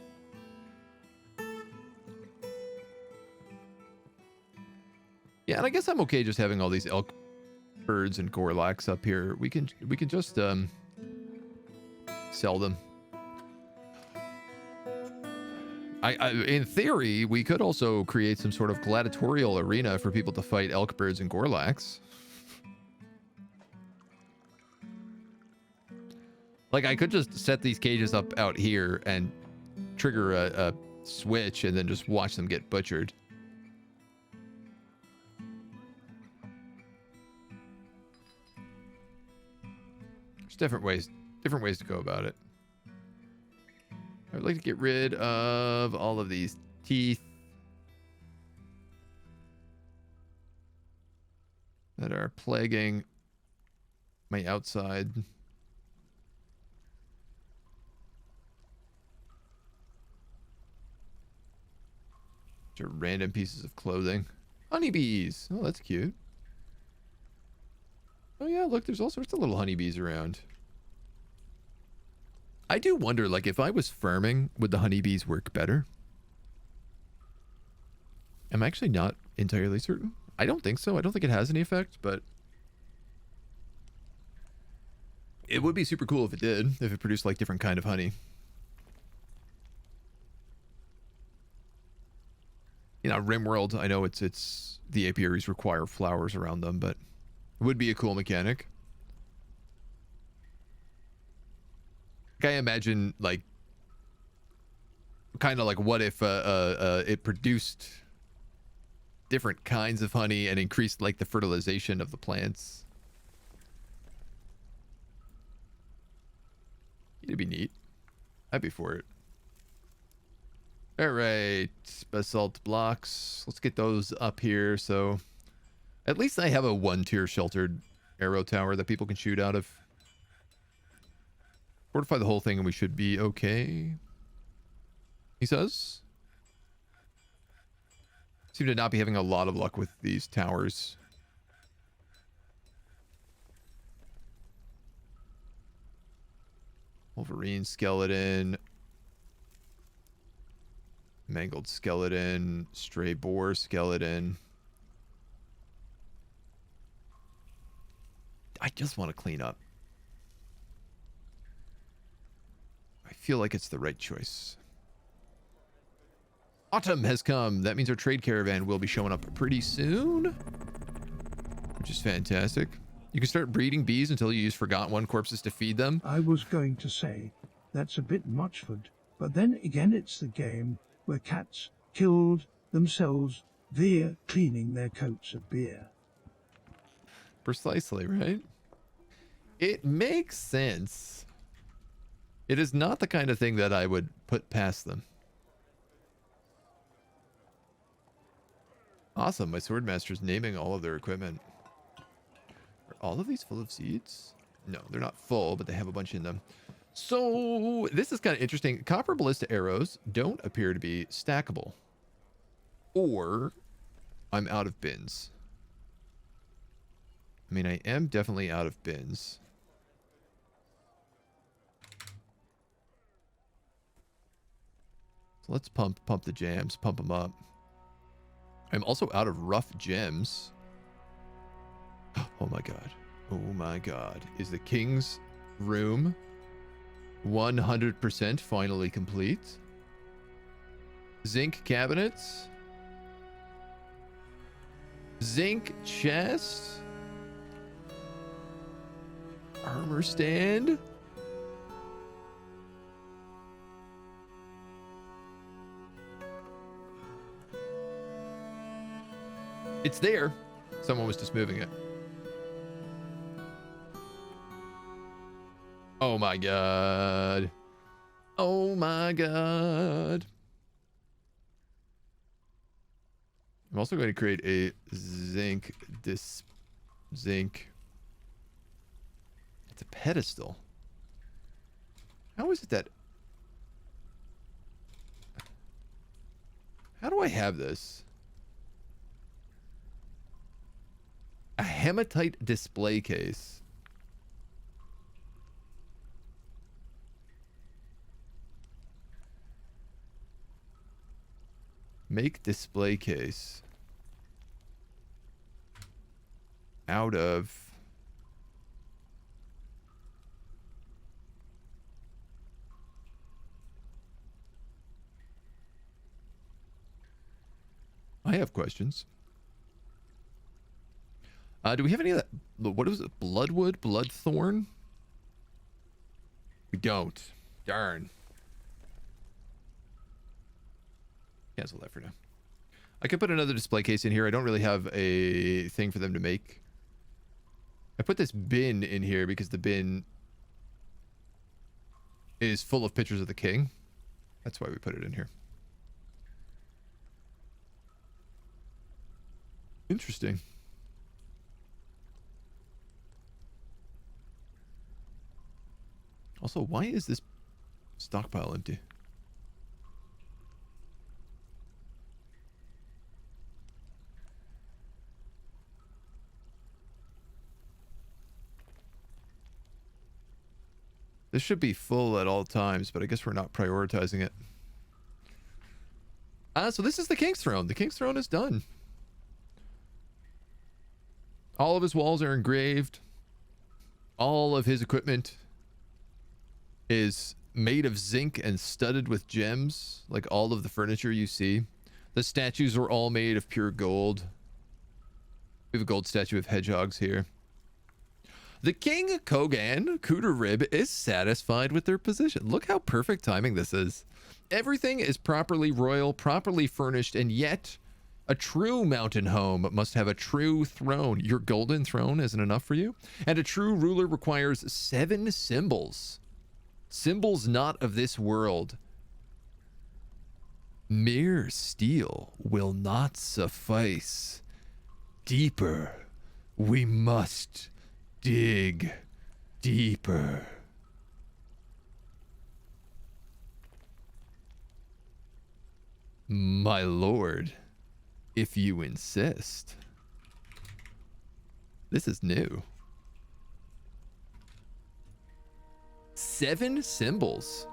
Yeah, and I guess I'm okay just having all these elk birds and gorlaks up here. We can just sell them. In theory, we could also create some sort of gladiatorial arena for people to fight elk birds and gorlaks. Like, I could just set these cages up out here and trigger a switch and then just watch them get butchered. There's different ways to go about it. I'd like to get rid of all of these teeth that are plaguing my outside. Which are random pieces of clothing. Honeybees. Oh, that's cute. Oh yeah, look, there's all sorts of little honeybees around. I do wonder, like, if I was farming, would the honeybees work better? I'm actually not entirely certain. I don't think so. I don't think it has any effect, but it would be super cool if it did, if it produced, like, different kind of honey. You know, RimWorld, I know it's the apiaries require flowers around them, but it would be a cool mechanic. Like, I imagine, like, kind of like, what if it produced different kinds of honey and increased, like, the fertilization of the plants. It'd be neat. I'd be for it. All right, basalt blocks. Let's get those up here. So at least I have a 1-tier sheltered arrow tower that people can shoot out of. Fortify the whole thing and we should be okay. he says. Seem to not be having a lot of luck with these towers. Wolverine skeleton. Mangled skeleton. Stray boar skeleton. I just want to clean up. I feel like it's the right choice. Autumn has come. That means our trade caravan will be showing up pretty soon, which is fantastic. You can start breeding bees until you use Forgotten One corpses to feed them. I was going to say, that's a bit much, but then again it's the game where cats killed themselves via cleaning their coats of beer. Precisely, right? It makes sense. It is not the kind of thing that I would put past them. Awesome, my swordmaster's naming all of their equipment. Are all of these full of seeds? No, they're not full, but they have a bunch in them. So, this is kind of interesting. Copper ballista arrows don't appear to be stackable. Or, I'm out of bins. I mean, I am definitely out of bins. So let's pump the jams, pump them up. I'm also out of rough gems. Oh my god. Oh my god. Is the king's room 100% finally complete? Zinc cabinets? Zinc chest? Armor stand? It's there. Someone was just moving it. Oh my god. Oh my god. I'm also going to create a zinc zinc. It's a pedestal. How is it that... How do I have this? A hematite display case. Make display case out of I have questions. Do we have any of that? What is it? Bloodwood? Bloodthorn? We don't. Darn. Cancel that for now. I could put another display case in here. I don't really have a thing for them to make. I put this bin in here because the bin is full of pictures of the king. That's why we put it in here. Interesting. Also, why is this stockpile empty? This should be full at all times, but I guess we're not prioritizing it. So this is the King's Throne. The King's Throne is done. All of his walls are engraved. All of his equipment is made of zinc and studded with gems, like all of the furniture you see. The statues are all made of pure gold. We have a gold statue of hedgehogs here. The King Kogan Cooter Rib is satisfied with their position. Look how perfect timing this is. Everything is properly royal, properly furnished, and yet a true mountain home must have a true throne. Your golden throne isn't enough for you? And a true ruler requires 7 symbols. Symbols not of this world. Mere steel will not suffice. Deeper. We must dig deeper. My lord, if you insist. This is new. 7 symbols.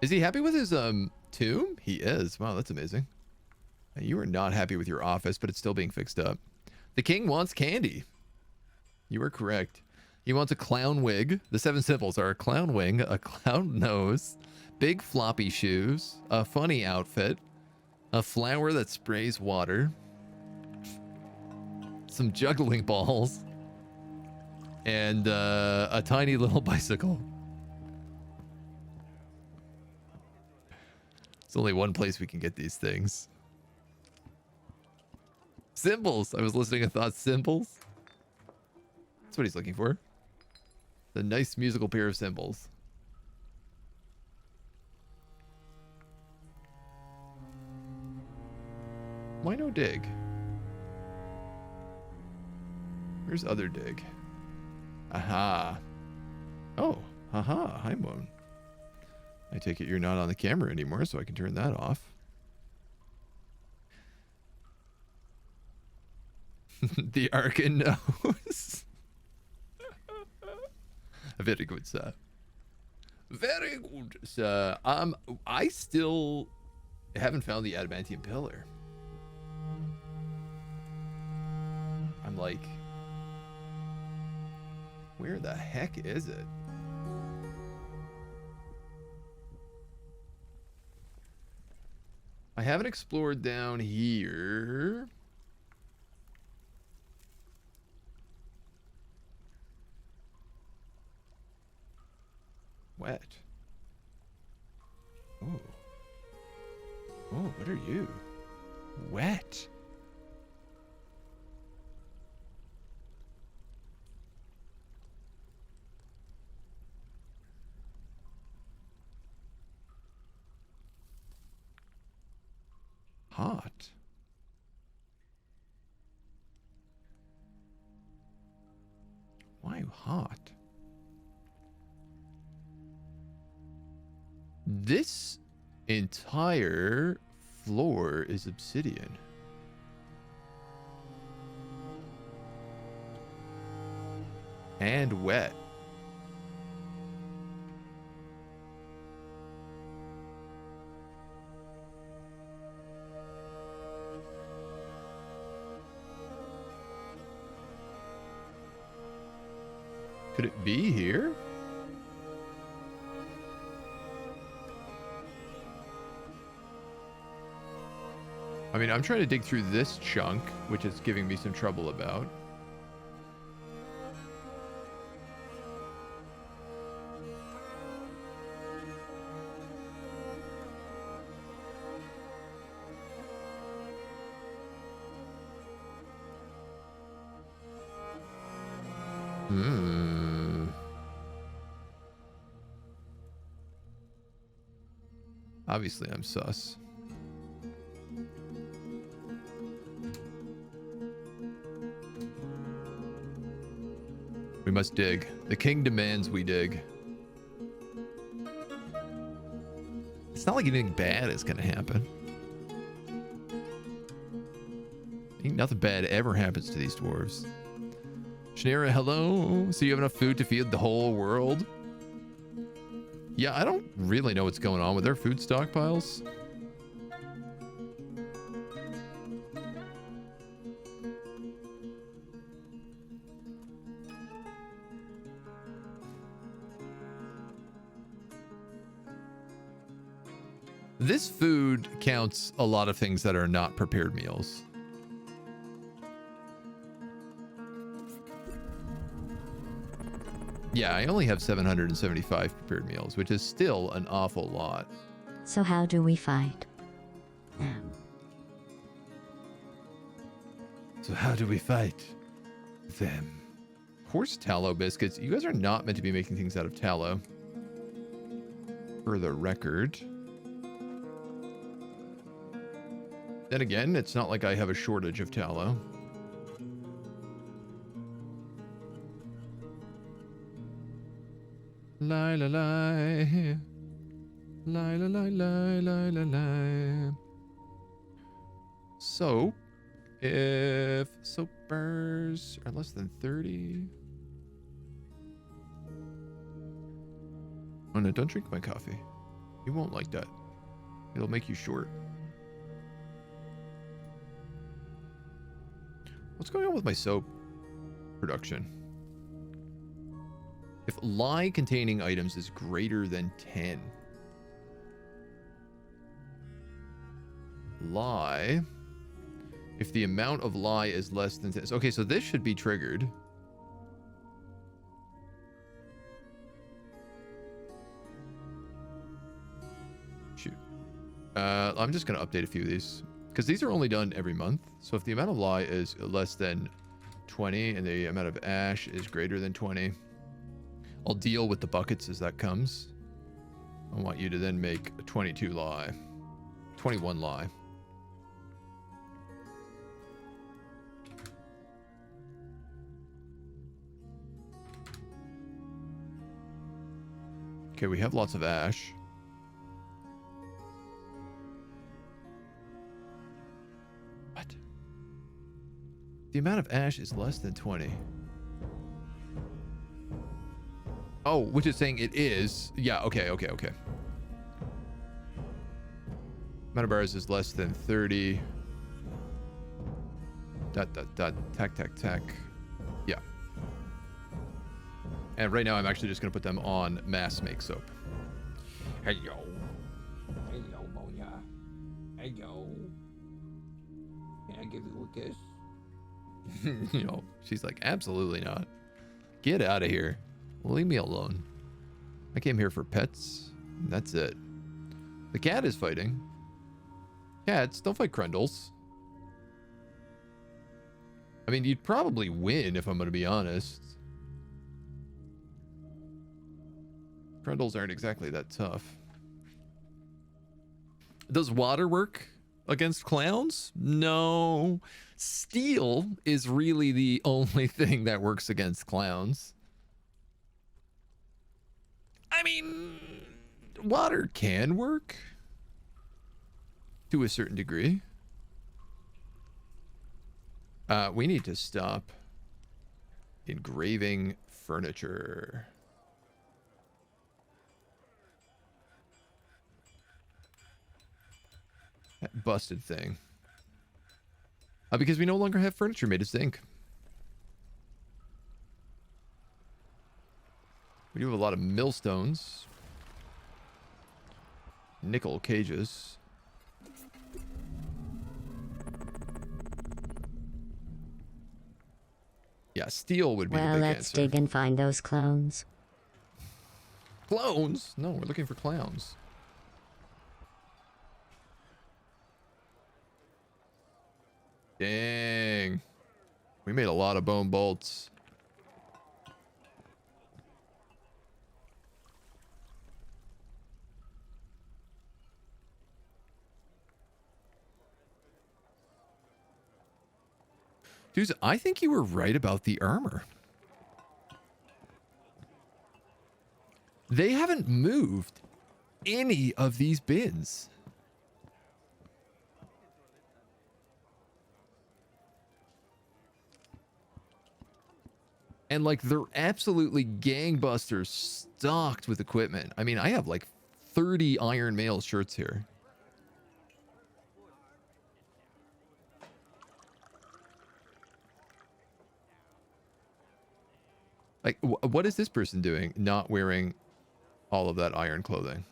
Is he happy with his tomb? He is. Wow, that's amazing. You are not happy with your office, but it's still being fixed up. The king wants candy. You are correct. He wants a clown wig. The 7 symbols are a clown wing, a clown nose, big floppy shoes, a funny outfit, a flower that sprays water, some juggling balls, and a tiny little bicycle. There's only one place we can get these things. Symbols. I was listening and thought symbols. That's what he's looking for. The nice musical pair of symbols. Why no dig? Where's other dig? Aha. Oh, haha. Hi, Moon. I take it you're not on the camera anymore, so I can turn that off. The Arkan knows. Very good, sir. Very good, sir. I still haven't found the adamantium pillar. I'm like, where the heck is it? I haven't explored down here. Wet. Oh. Oh, what are you? Wet. Hot. Why hot? This entire floor is obsidian. And wet. Could it be here? I mean, I'm trying to dig through this chunk, which is giving me some trouble about. Obviously, I'm sus. We must dig. The king demands we dig. It's not like anything bad is gonna happen. Ain't nothing bad ever happens to these dwarves. Shanera, hello. So you have enough food to feed the whole world? Yeah, I don't really know what's going on with their food stockpiles. This food counts a lot of things that are not prepared meals. Yeah, I only have 775 prepared meals, which is still an awful lot. So how do we fight? So how do we fight them? Horse tallow biscuits. You guys are not meant to be making things out of tallow. For the record. Then again, it's not like I have a shortage of tallow. Lie, lie, lie. Lie, lie, lie, lie, lie, lie, lie. So, if soap bars are less than 30... Oh no, don't drink my coffee. You won't like that. It'll make you short. What's going on with my soap production? If lye containing items is greater than 10. Lye. If the amount of lye is less than 10. Okay, so this should be triggered. Shoot. I'm just going to update a few of these. Because these are only done every month. So if the amount of lye is less than 20 and the amount of ash is greater than 20, I'll deal with the buckets as that comes. I want you to then make a 22 lye. 21 lye. Okay, we have lots of ash. What? The amount of ash is less than 20. Oh, which is saying it is. Yeah, okay. Amount of bars is less than 30. ... Tack. Yeah. And right now I'm actually just going to put them on mass make soap. Hello, Moya. Hello. Can I give you a kiss? You know, she's like, absolutely not. Get out of here. Leave me alone. I came here for pets. And that's it. The cat is fighting. Cats, don't fight Crundles. I mean, you'd probably win if I'm going to be honest. Crundles aren't exactly that tough. Does water work against clowns? No. Steel is really the only thing that works against clowns. I mean, water can work to a certain degree. We need to stop engraving furniture. That busted thing. Because we no longer have furniture made of zinc. We do have a lot of millstones. Nickel cages. Yeah, steel would be the Well, big let's answer. dig and find those clones. Clones? No, we're looking for clowns. Dang. We made a lot of bone bolts. Dudes, I think you were right about the armor. They haven't moved any of these bins. And like they're absolutely gangbusters stocked with equipment. I mean, I have like 30 Iron Mail shirts here. Like, what is this person doing not wearing all of that iron clothing?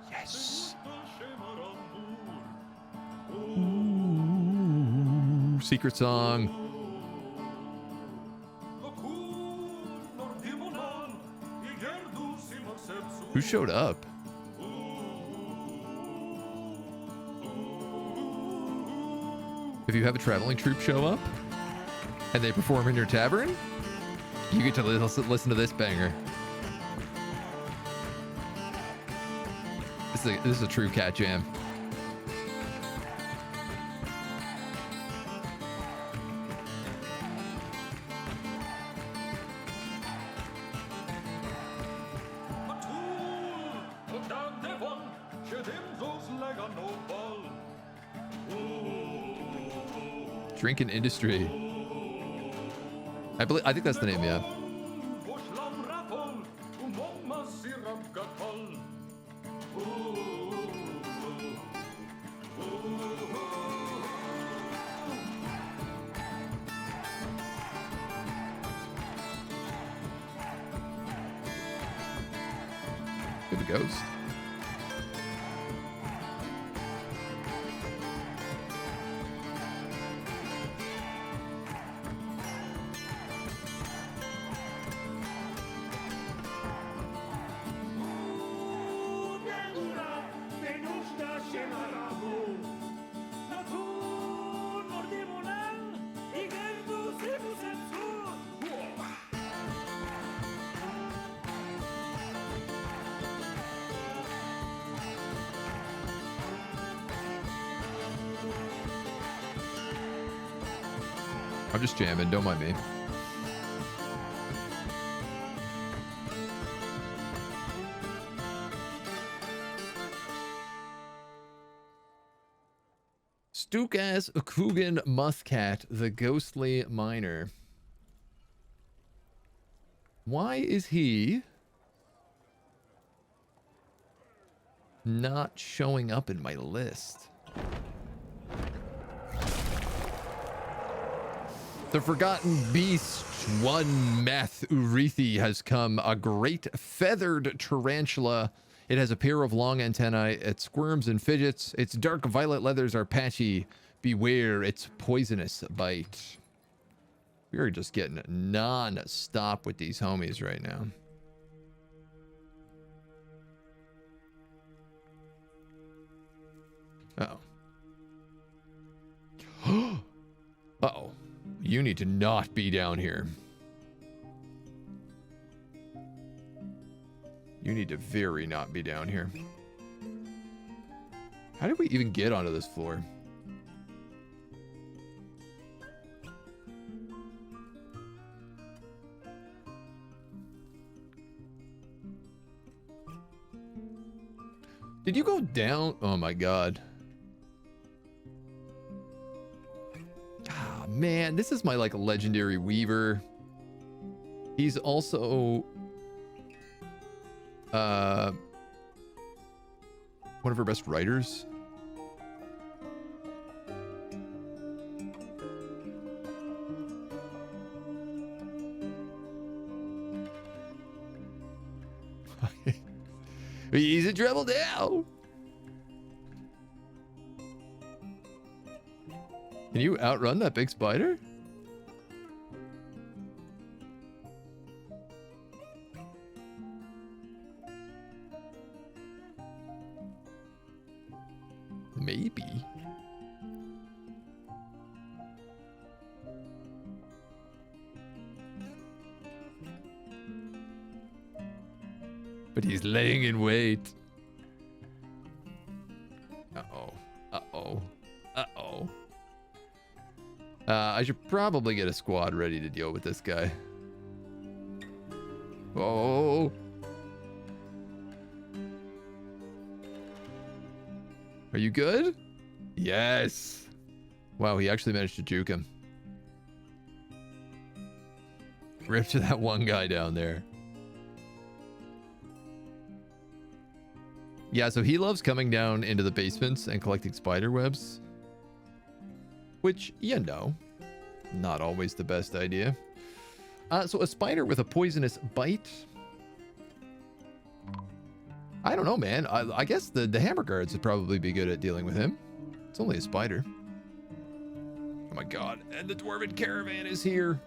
Yes. Ooh, secret song. Who showed up? If you have a traveling troupe show up and they perform in your tavern, you get to listen to this banger. This is a true cat jam. Drinking industry. I think that's the name, yeah. Good ghost. I'm just jamming, don't mind me. Stukas Kugan Muscat, the ghostly miner. Why is he not showing up in my list? The Forgotten Beast, one Meth Urithi has come. A great feathered tarantula. It has a pair of long antennae. It squirms and fidgets. Its dark violet leathers are patchy. Beware its poisonous bite. We are just getting non-stop with these homies right now. Uh-oh. Uh-oh. You need to not be down here. You need to very not be down here. How did we even get onto this floor? Did you go down? Oh my god. Ah, man, this is my like legendary weaver. He's also one of our best writers. He's in trouble now. Can you outrun that big spider? Maybe. But he's laying in wait. Uh-oh. Uh-oh. Uh-oh. I should probably get a squad ready to deal with this guy. Oh. Are you good? Yes. Wow, he actually managed to juke him. Rip to that one guy down there. Yeah, so he loves coming down into the basements and collecting spider webs. Which, you know, not always the best idea. So a spider with a poisonous bite. I don't know, man. I guess the hammer guards would probably be good at dealing with him. It's only a spider. Oh my god. And the dwarven caravan is here.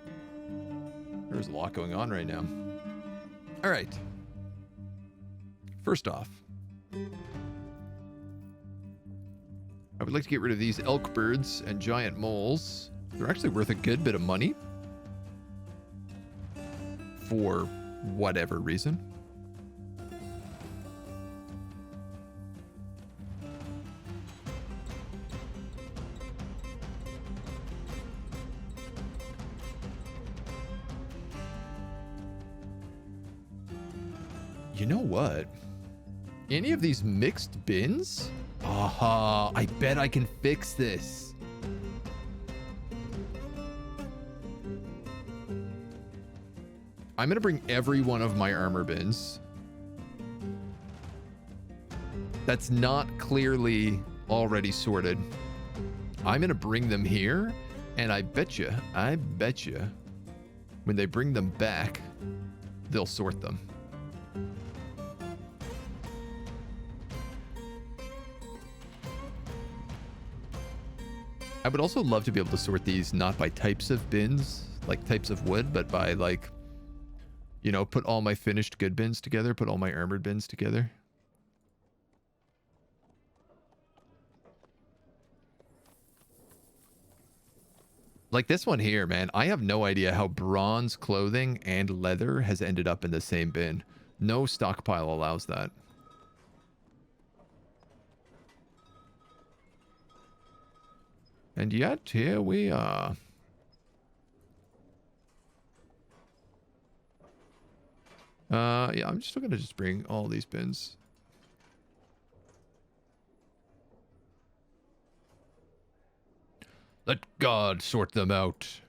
There's a lot going on right now. All right. First off, I would like to get rid of these elk birds and giant moles. They're actually worth a good bit of money. For whatever reason. You know what? Any of these mixed bins? Aha, I bet I can fix this. I'm gonna bring every one of my armor bins that's not clearly already sorted. I'm gonna bring them here, and I bet you, when they bring them back, they'll sort them. I would also love to be able to sort these not by types of bins, like types of wood, but by like, you know, put all my finished good bins together, put all my armored bins together. Like this one here, man, I have no idea how bronze clothing and leather has ended up in the same bin. No stockpile allows that. And yet, here we are. Yeah, I'm just gonna just bring all these bins. Let God sort them out.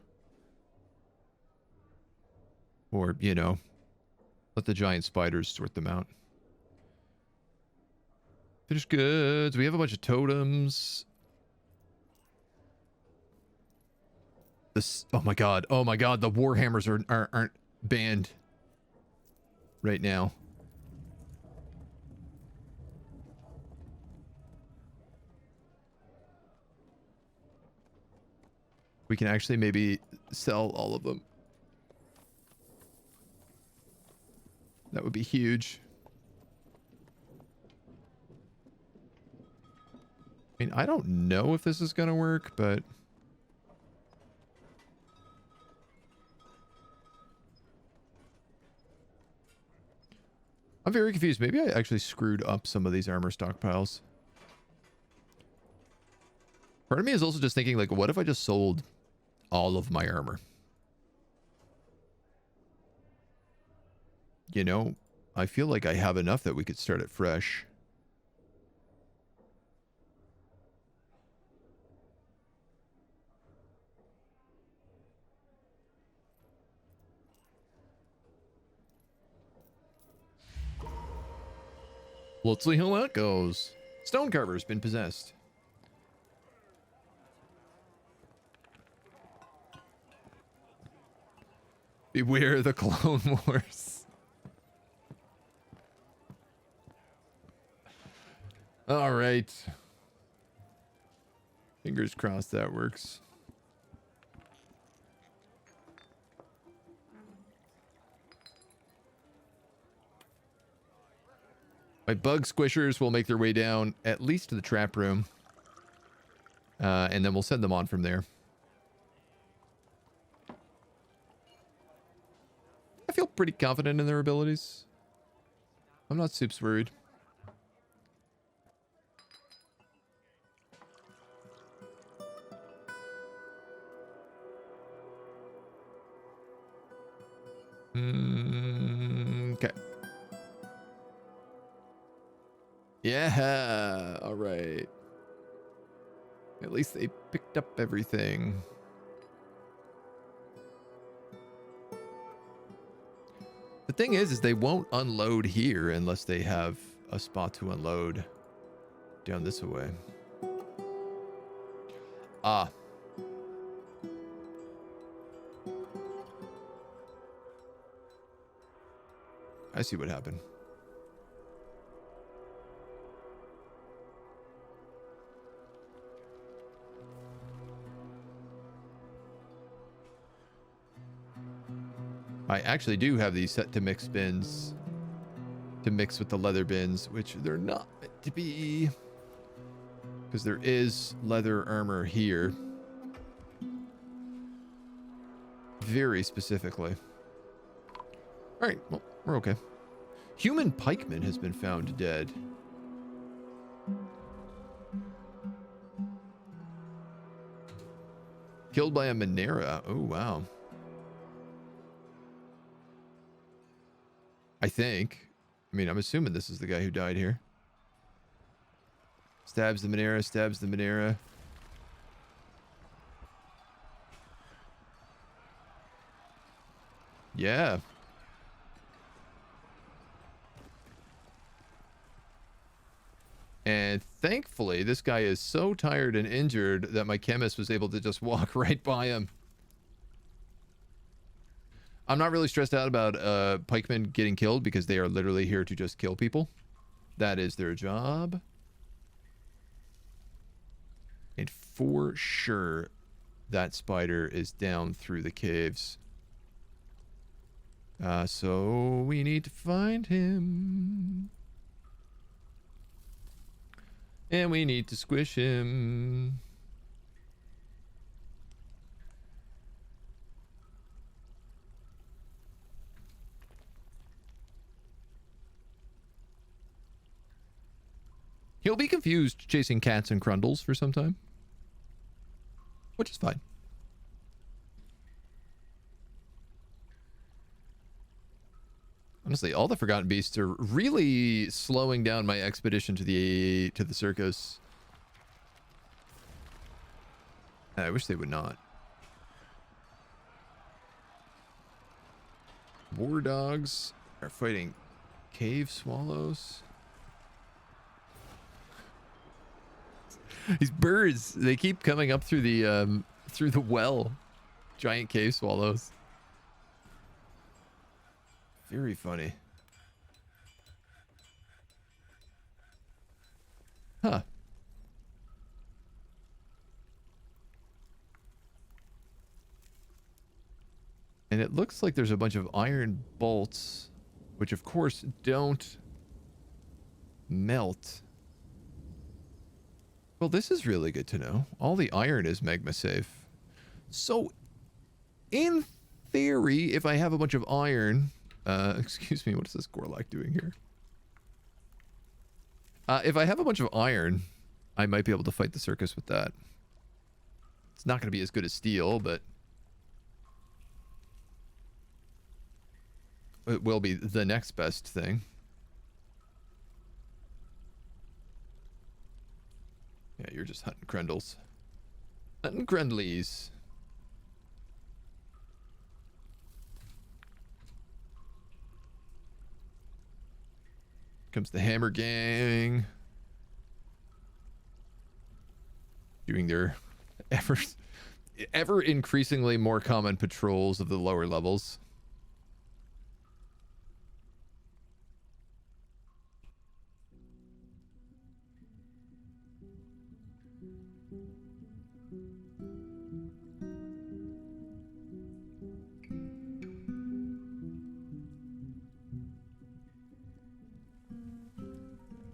Or, you know, let the giant spiders sort them out. Finished goods. We have a bunch of totems. This, oh my god, the warhammers aren't banned right now. We can actually maybe sell all of them. That would be huge. I mean, I don't know if this is gonna work, but I'm very confused. Maybe I actually screwed up some of these armor stockpiles. Part of me is also just thinking, like, what if I just sold all of my armor? You know, I feel like I have enough that we could start it fresh. Let's see how that goes. Stone carver's been possessed. Beware the Clone Wars. All right. Fingers crossed that works. My bug squishers will make their way down at least to the trap room. And then we'll send them on from there. I feel pretty confident in their abilities. I'm not super worried. Okay. Yeah, all right. At least they picked up everything. The thing is they won't unload here unless they have a spot to unload down this way. Ah. I see what happened. I actually do have these set to mix bins to mix with the leather bins, which they're not meant to be because there is leather armor here very specifically. All right, well, we're okay. Human pikeman has been found dead. Killed by a Monera. Oh, wow. I think. I mean, I'm assuming this is the guy who died here. Stabs the Monera, stabs the Monera. Yeah. And thankfully, this guy is so tired and injured that my chemist was able to just walk right by him. I'm not really stressed out about pikemen getting killed because they are literally here to just kill people. That is their job. And for sure, that spider is down through the caves. So we need to find him. And we need to squish him. He'll be confused chasing cats and crundles for some time, which is fine. Honestly, all the Forgotten Beasts are really slowing down my expedition to the circus. I wish they would not. War dogs are fighting cave swallows. These birds, they keep coming up through the well. Giant cave swallows. Very funny. Huh. And it looks like there's a bunch of iron bolts, which of course don't melt. Well, this is really good to know. All the iron is magma safe. So, in theory, if I have a bunch of iron... excuse me, what is this Gorlak doing here? If I have a bunch of iron, I might be able to fight the circus with that. It's not going to be as good as steel, but... it will be the next best thing. Yeah, you're just hunting crundles. Hunting crundlies. Comes the Hammer Gang. Doing their ever increasingly more common patrols of the lower levels.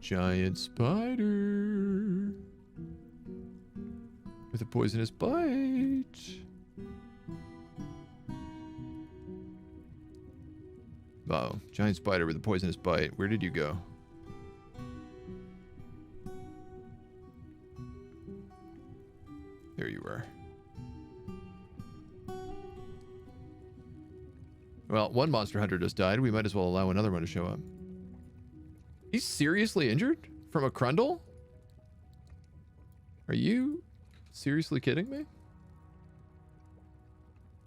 Giant spider with a poisonous bite. Oh, giant spider with a poisonous bite. Where did you go? There you are. Well, one monster hunter just died. We might as well allow another one to show up. He's seriously injured from a crundle? Are you seriously kidding me?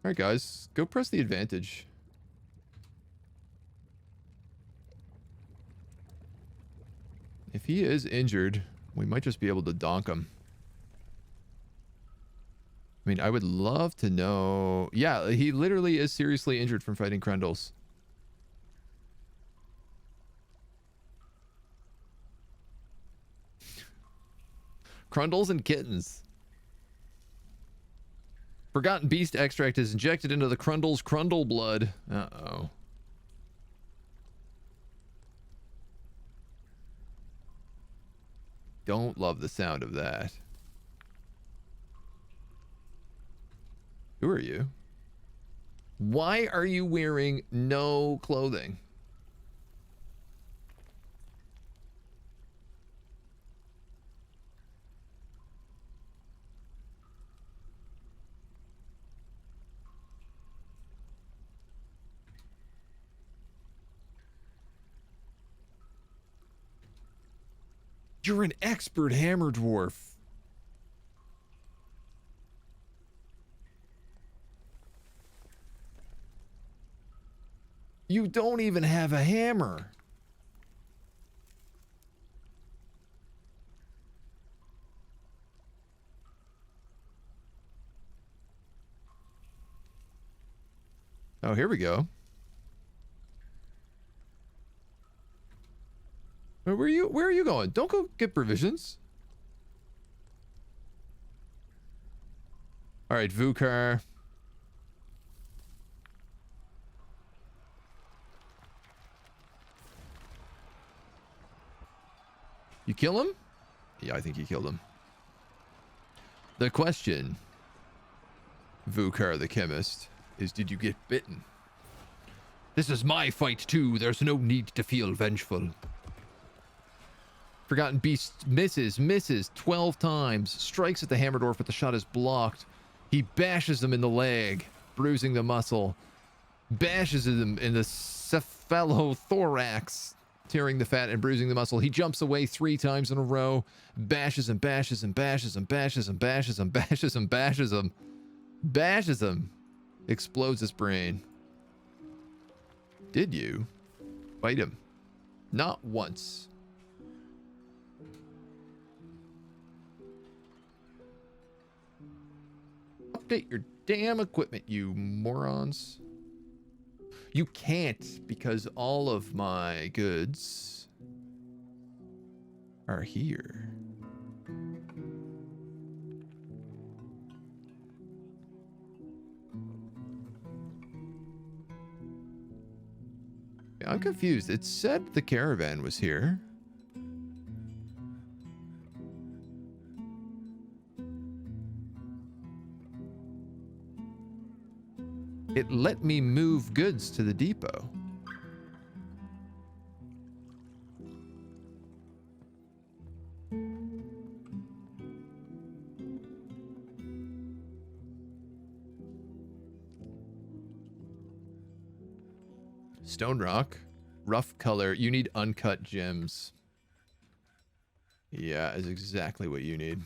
Alright guys, go press the advantage. If he is injured, we might just be able to donk him. I mean, I would love to know... yeah, he literally is seriously injured from fighting crundles. Crundles and kittens. Forgotten Beast extract is injected into the crundle's crundle blood. Uh-oh. Don't love the sound of that. Who are you? Why are you wearing no clothing? You're an expert hammer dwarf. You don't even have a hammer. Oh, here we go. Where are you going? Don't go get provisions. All right, Vukar. You kill him? Yeah, I think you killed him. The question, Vukar the chemist, is did you get bitten? This is my fight too. There's no need to feel vengeful. Forgotten Beast misses 12 times. Strikes at the hammer dwarf, but the shot is blocked. He bashes him in the leg, bruising the muscle. Bashes him in the cephalothorax, tearing the fat and bruising the muscle. He jumps away 3 times in a row. Bashes him, bashes him, bashes him, bashes him, bashes him, bashes him, bashes him. Bashes him. Explodes his brain. Did you bite him? Not once. Update your damn equipment, you morons. You can't, because all of my goods are here. I'm confused. It said the caravan was here. It let me move goods to the depot. Stone rock, rough color. You need uncut gems. Yeah, is exactly what you need.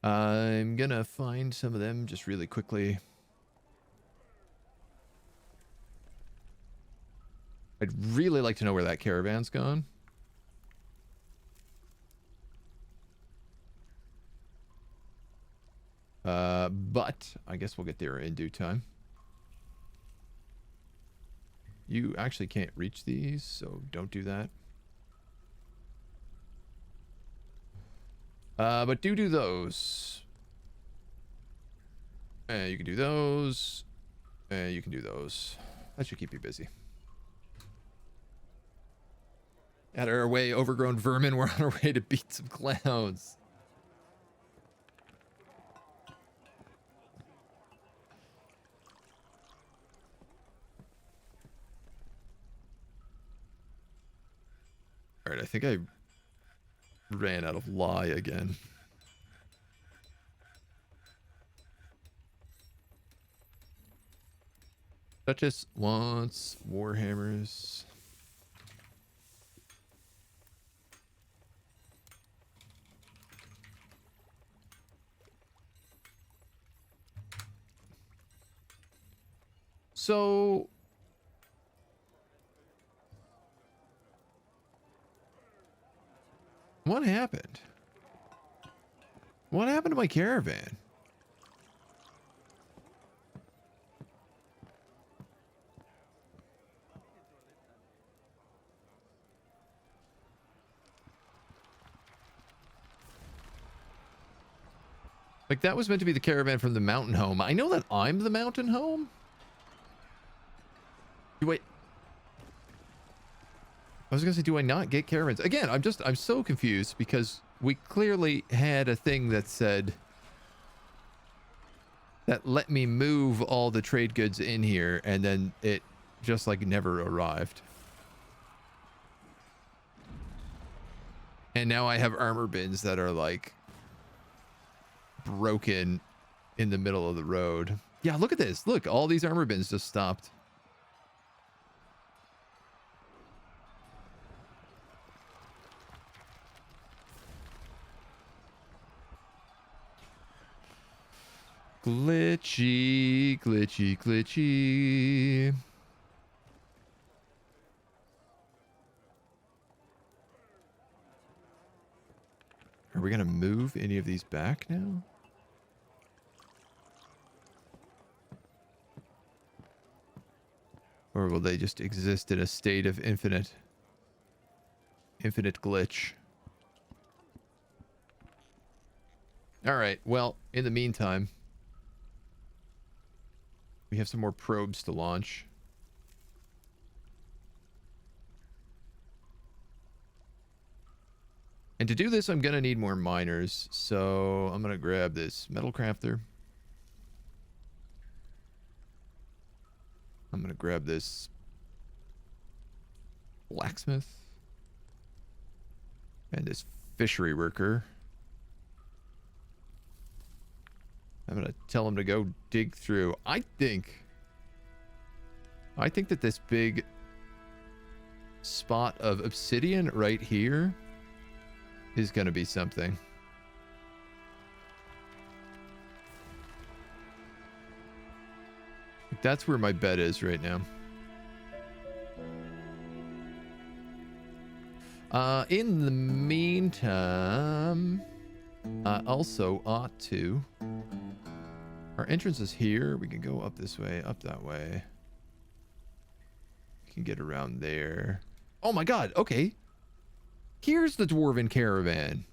I'm gonna find some of them just really quickly. I'd really like to know where that caravan's gone. But I guess we'll get there in due time. You actually can't reach these, so don't do that. But do those. You can do those. You can do those. That should keep you busy. Out of our way, overgrown vermin. We're on our way to beat some clowns. All right, I think I ran out of lie again. Duchess wants warhammers. So what happened? What happened to my caravan? Like, that was meant to be the caravan from the mountain home. I know that I'm the mountain home. Wait. I was gonna say, do I not get caravans? Again, I'm so confused because we clearly had a thing that said that let me move all the trade goods in here, and then it just like never arrived. And now I have armor bins that are like broken in the middle of the road. Yeah, look at this. Look, all these armor bins just stopped. Glitchy, glitchy, glitchy. Are we going to move any of these back now? Or will they just exist in a state of infinite glitch? Alright, well, in the meantime, we have some more probes to launch. And to do this, I'm going to need more miners. So I'm going to grab this metal crafter. I'm going to grab this blacksmith. And this fishery worker. I'm going to tell him to go dig through. I think that this big spot of obsidian right here is going to be something. That's where my bet is right now. In the meantime, I also ought to... Our entrance is here. We can go up this way, up that way. We can get around there. Oh my god, okay. Here's the dwarven caravan.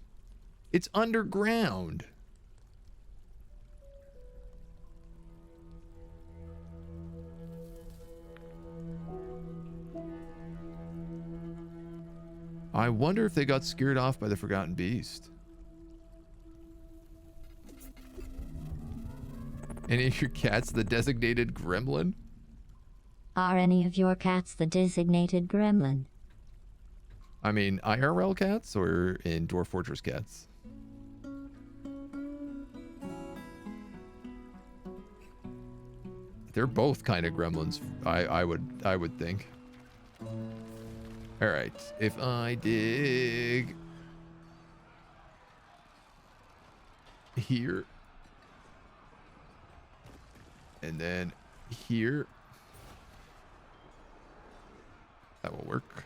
It's underground. I wonder if they got scared off by the Forgotten Beast. Any of your cats the designated gremlin? Are any of your cats the designated gremlin? I mean, IRL cats or in Dwarf Fortress cats? They're both kind of gremlins, I would think. All right, if I dig here and then here, that will work.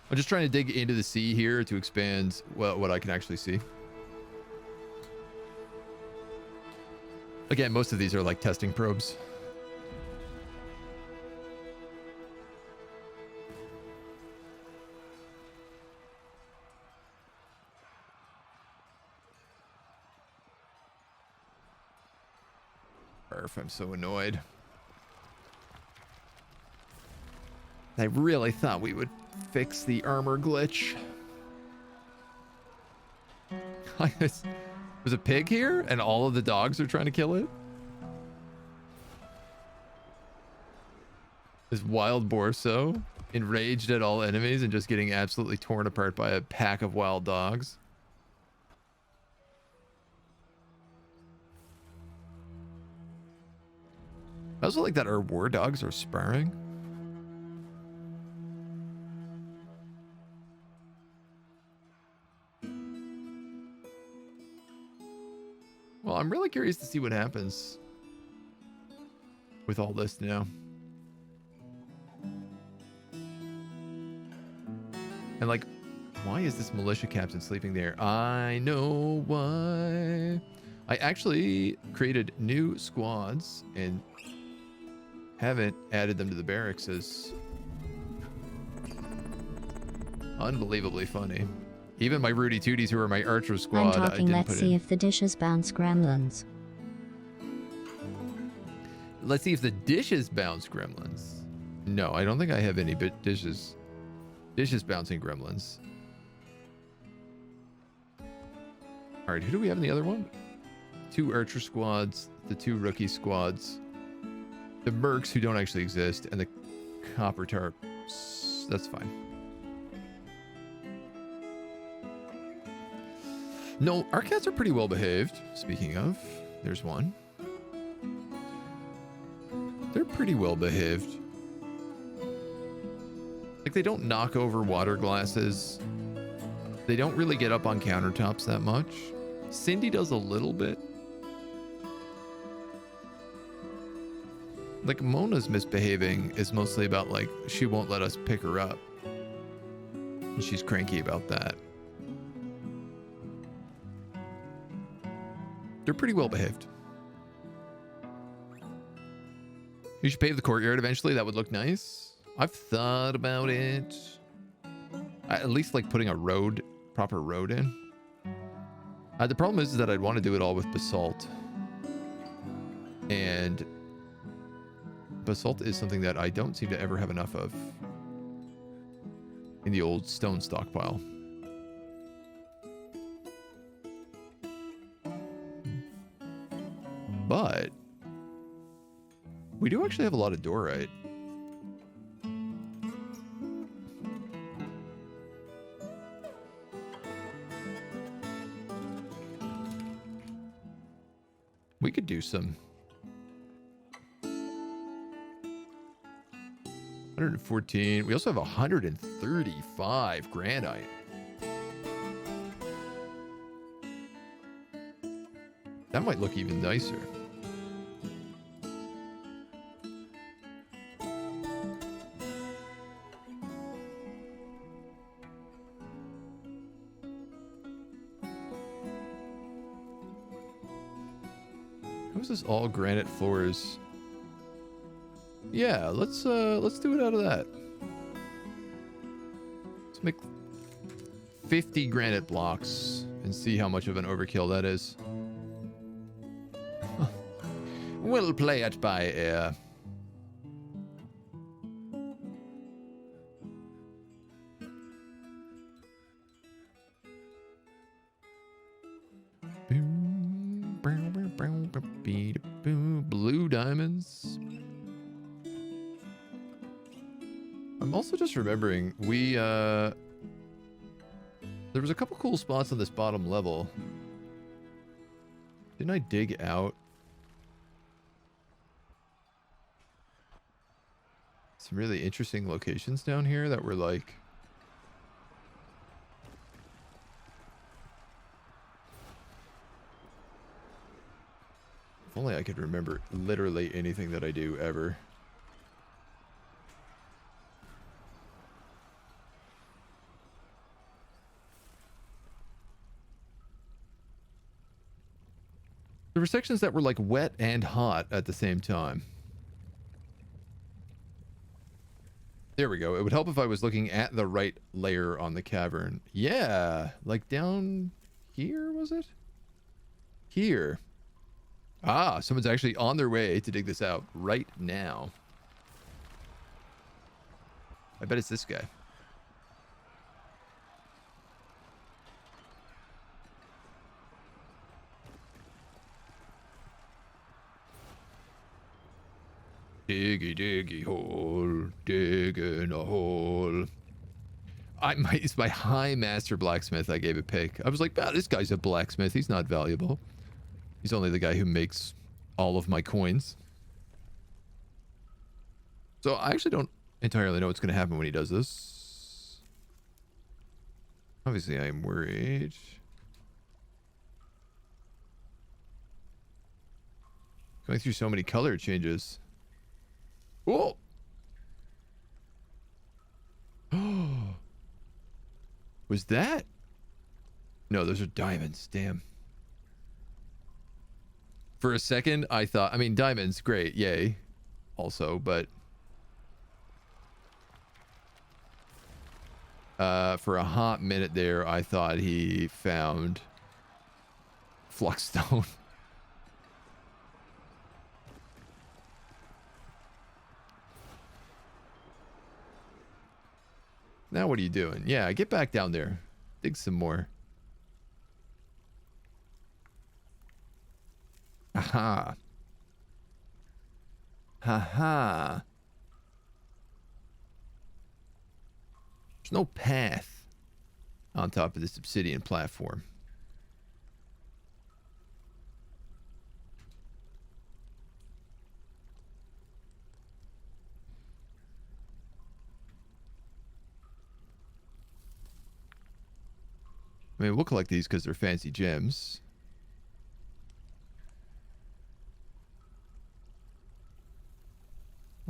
I'm just trying to dig into the sea here to expand what I can actually see. Again, most of these are like testing probes. I'm so annoyed. I really thought we would fix the armor glitch. There's a pig here and all of the dogs are trying to kill it. This wild Borso, enraged at all enemies and just getting absolutely torn apart by a pack of wild dogs. I also like that our war dogs are sparring. Well, I'm really curious to see what happens with all this now. And like, why is this militia captain sleeping there? I know why. I actually created new squads and haven't added them to the barracks. As unbelievably funny. Even my Rudy Tooties, who are my archer squad, I'm talking, let's see if the dishes bounce gremlins. Let's see if the dishes bounce gremlins. No, I don't think I have any dishes bouncing gremlins. All right, who do we have in the other one? 2 archer squads, the 2 rookie squads, the mercs who don't actually exist, and the copper tarps. That's fine. No, our cats are pretty well behaved. Speaking of, there's one. They're pretty well behaved. Like, they don't knock over water glasses. They don't really get up on countertops that much. Cindy does a little bit. Like, Mona's misbehaving is mostly about, like, she won't let us pick her up. And she's cranky about that. They're pretty well behaved. You should pave the courtyard eventually. That would look nice. I've thought about it. At least, like, putting a road, proper road in. The problem is that I'd want to do it all with basalt. And basalt is something that I don't seem to ever have enough of in the old stone stockpile. But we do actually have a lot of dorite. We could do some 114. We also have 135 granite. That might look even nicer. How is this all granite floors? Yeah, let's do it out of that. Let's make 50 granite blocks and see how much of an overkill that is. We'll play it by ear. Blue diamonds. I'm also just remembering there was a couple cool spots on this bottom level. Didn't I dig out some really interesting locations down here that were like if only I could remember literally anything that I do ever. There were sections that were like wet and hot at the same time. There we go. It would help if I was looking at the right layer on the cavern. Yeah, like down here, was it? Here. Ah, someone's actually on their way to dig this out right now. I bet it's this guy. Diggy, diggy hole, digging a hole. It's my high master blacksmith I gave a pick. I was like, ah, this guy's a blacksmith. He's not valuable. He's only the guy who makes all of my coins. So I actually don't entirely know what's going to happen when he does this. Obviously, I am worried. Going through so many color changes. Oh! Was that? No, those are diamonds. Damn. For a second, I thought... I mean, diamonds, great. Yay. Also, but... for a hot minute there, I thought he found... Fluxstone. Now what are you doing? Yeah, get back down there. Dig some more. Aha. Haha. There's no path on top of this obsidian platform. I mean, we'll collect these because they're fancy gems.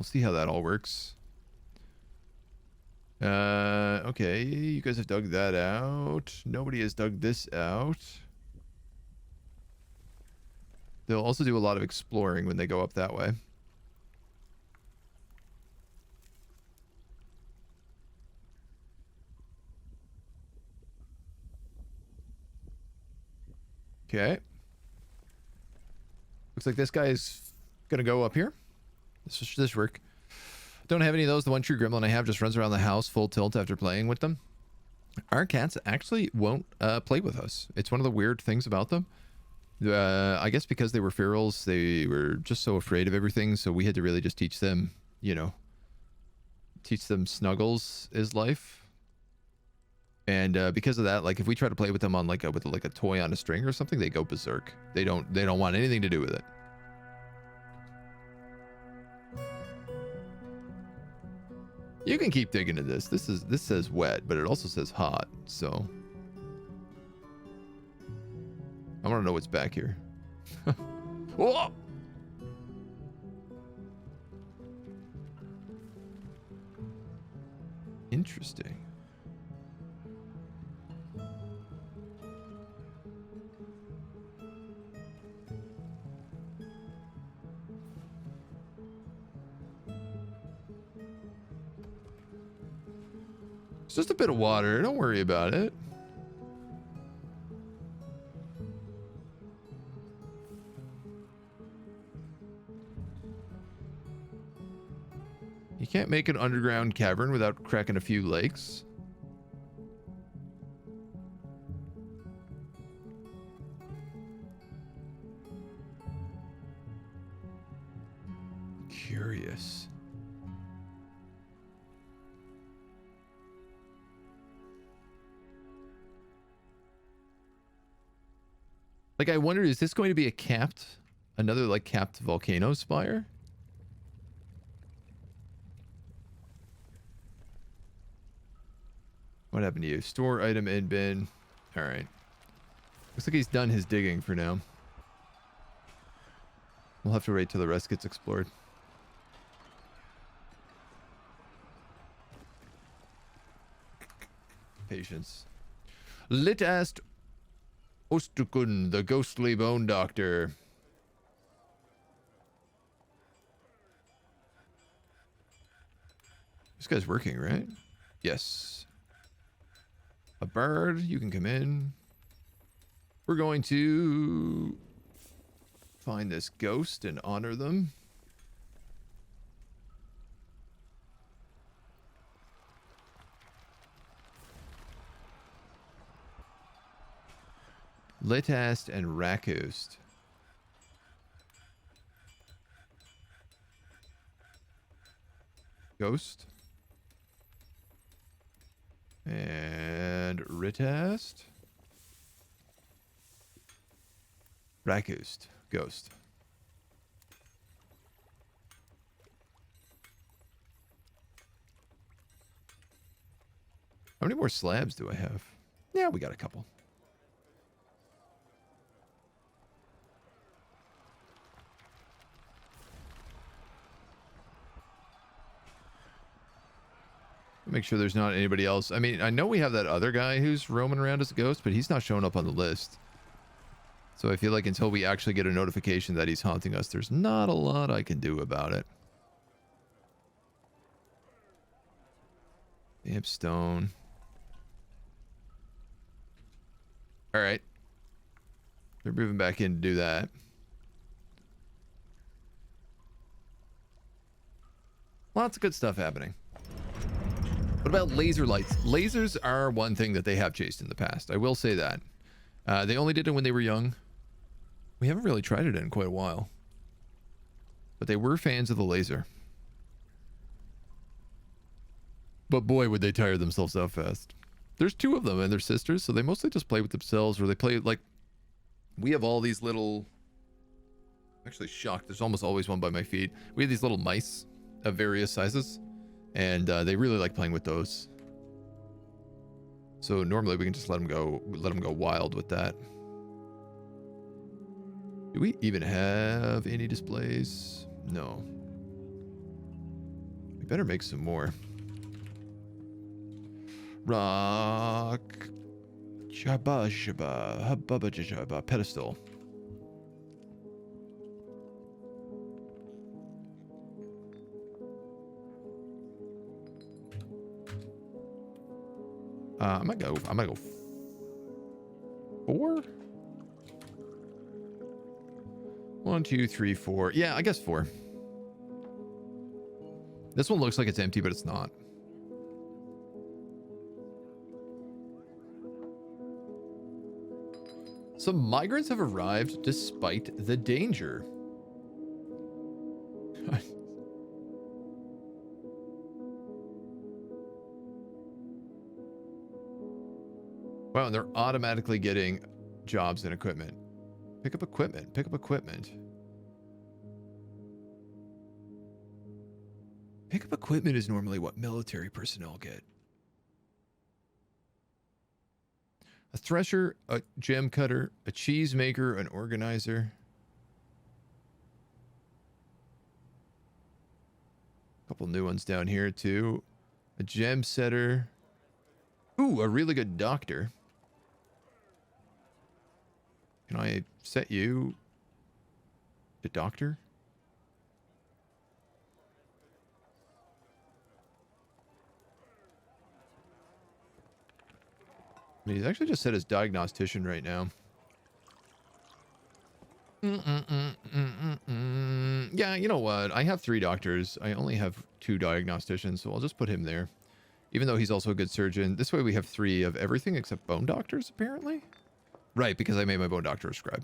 We'll see how that all works. Okay, you guys have dug that out. Nobody has dug this out. They'll also do a lot of exploring when they go up that way. Okay. Looks like this guy is gonna go up here. This work. Don't have any of those. The one true gremlin I have just runs around the house full tilt after playing with them. Our cats actually won't play with us. It's one of the weird things about them. I guess because they were ferals, they were just so afraid of everything, so we had to really just teach them, you know, teach them snuggles is life. And because of that, like if we try to play with them on like a toy on a string or something, they go berserk. They don't want anything to do with it. You can keep digging into this. This says wet, but it also says hot, so I want to know what's back here. Whoa! Interesting. It's just a bit of water. Don't worry about it. You can't make an underground cavern without cracking a few lakes. Curious. Like, I wonder, is this going to be another like capped volcano spire? What happened to you? Store item in bin. All right. Looks like he's done his digging for now. We'll have to wait till the rest gets explored. Patience. Lit asked Ostukun, the ghostly bone doctor. This guy's working, right? Yes. A bird, you can come in. We're going to find this ghost and honor them. Litast and Rakust. Ghost. And Ritast. Rakust. Ghost. How many more slabs do I have? Yeah, we got a couple. Make sure there's not anybody else. I mean, I know we have that other guy who's roaming around as a ghost, but he's not showing up on the list. So I feel like until we actually get a notification that he's haunting us, there's not a lot I can do about it. Damp stone. All right. They're moving back in to do that. Lots of good stuff happening. What about laser lights? Lasers are one thing that they have chased in the past. I will say that. They only did it when they were young. We haven't really tried it in quite a while. But they were fans of the laser. But boy, would they tire themselves out fast. There's two of them and they're sisters, so they mostly just play with themselves, or they play like... We have all these little... I'm actually shocked. There's almost always one by my feet. We have these little mice of various sizes. And they really like playing with those. So normally we can just let them go wild with that. Do we even have any displays? No. better make some more. Rock. Jabba Jabba. Hubba Jabba. Pedestal. I'm gonna go 4? 1, 2, 3, 4. Yeah, I guess 4. This one looks like it's empty, but it's not. Some migrants have arrived despite the danger. Wow, and they're automatically getting jobs and equipment. Pick up equipment. Pick up equipment. Pick up equipment is normally what military personnel get. A thresher, a gem cutter, a cheese maker, an organizer. A couple new ones down here too. A gem setter. Ooh, a really good doctor. Can I set you to doctor? I mean, he's actually just set as diagnostician right now. Yeah, you know what? I have 3 doctors. I only have 2 diagnosticians, so I'll just put him there. Even though he's also a good surgeon. This way we have 3 of everything except bone doctors, apparently. Right, because I made my bone doctor a scribe.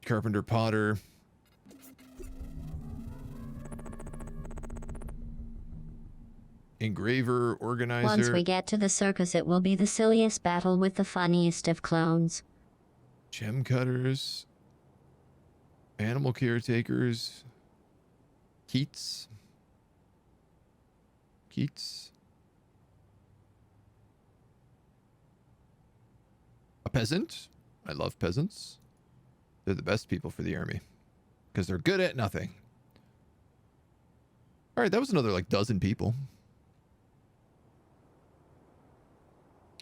Carpenter, potter. Engraver, organizer. Once we get to the circus, it will be the silliest battle with the funniest of clones. Gem cutters. Animal caretakers. Keats. A peasant. I love peasants. They're the best people for the army. Because they're good at nothing. Alright, that was another like dozen people.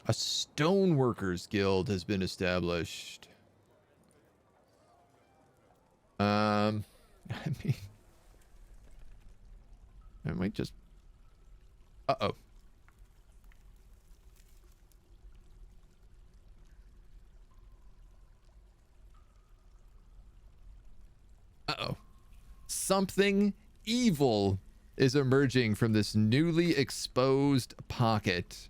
A stoneworkers guild has been established. I mean, I might just... Uh-oh. Uh-oh. Something evil is emerging from this newly exposed pocket.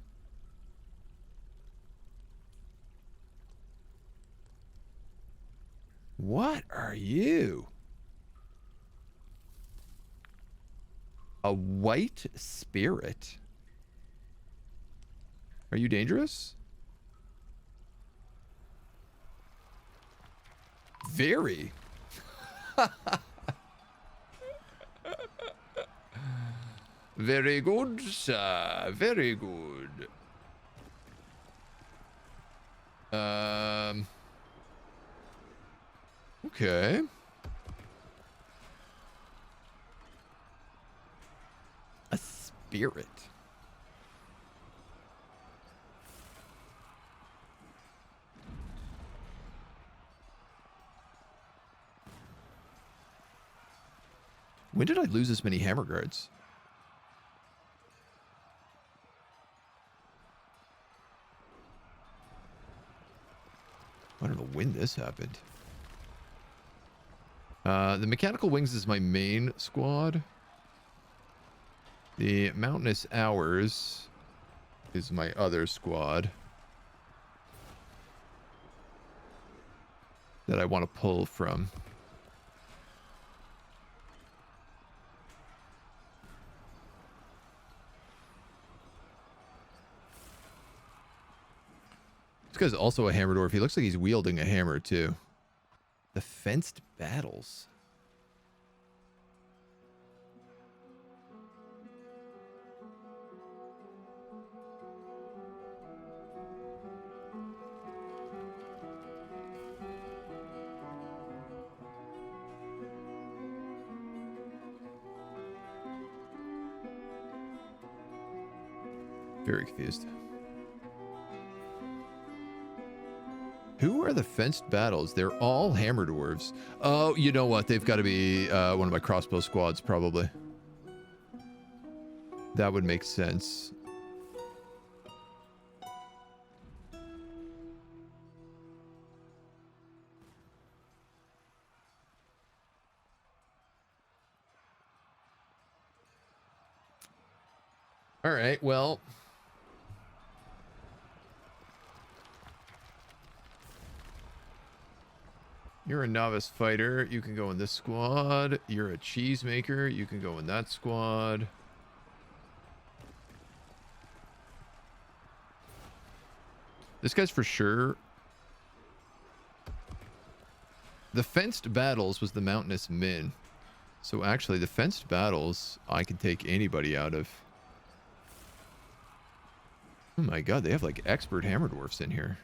What are you? A white spirit? Are you dangerous? Very. Very good, sir. Very good. Okay. A spirit. When did I lose this many hammer guards? I don't know when this happened. The mechanical wings is my main squad. The mountainous hours is my other squad that I want to pull from. This guy's also a hammer dwarf. He looks like he's wielding a hammer too. The fenced battles. Very confused. Who are the fenced battles? They're all hammer dwarves. Oh, you know what? They've got to be one of my crossbow squads, probably. That would make sense. All right, well. You're a novice fighter. You can go in this squad. You're a cheesemaker. You can go in that squad. This guy's for sure. The fenced battles was the mountainous min. So actually, the fenced battles, I can take anybody out of. Oh my god, they have like expert hammer dwarfs in here.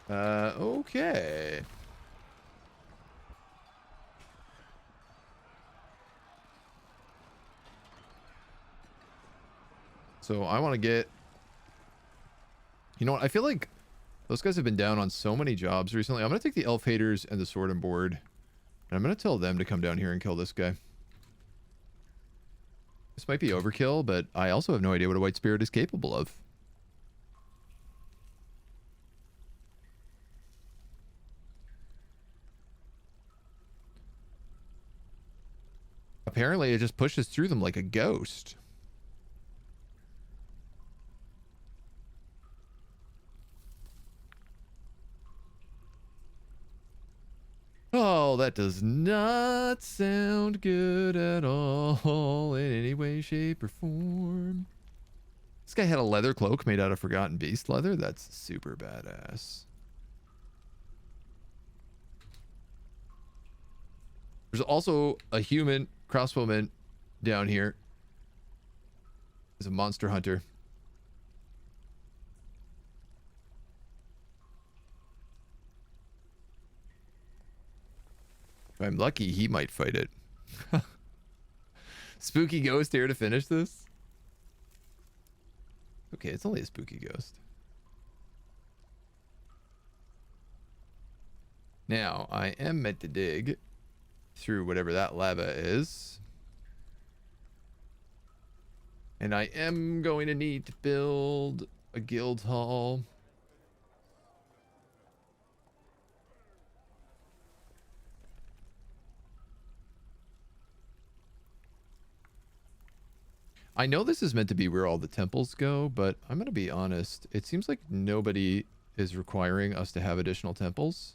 Okay. So I want to get... You know what? I feel like those guys have been down on so many jobs recently. I'm going to take the elf haters and the sword and board. And I'm going to tell them to come down here and kill this guy. This might be overkill, but I also have no idea what a white spirit is capable of. Apparently, it just pushes through them like a ghost. Oh, that does not sound good at all in any way, shape, or form. This guy had a leather cloak made out of forgotten beast leather. That's super badass. There's also a human crossbowman down here. He's a monster hunter. If I'm lucky, he might fight it. Spooky ghost here to finish this? Okay, it's only a spooky ghost. Now, I am meant to dig through whatever that lava is. And I am going to need to build a guild hall. I know this is meant to be where all the temples go, but I'm going to be honest. It seems like nobody is requiring us to have additional temples.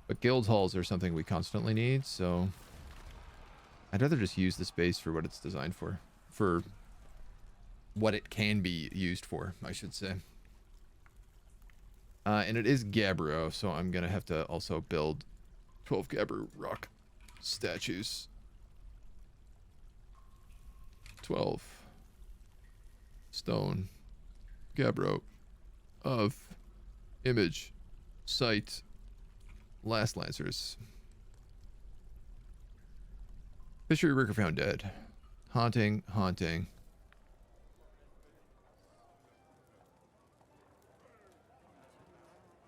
But guild halls are something we constantly need, so I'd rather just use the space for what it's designed for. For what it can be used for, I should say. And it is Gabbro, so I'm going to have to also build 12 Gabbro rock statues. 12 stone Gabbro of image site LastLancers. Fishery worker found dead. Haunting.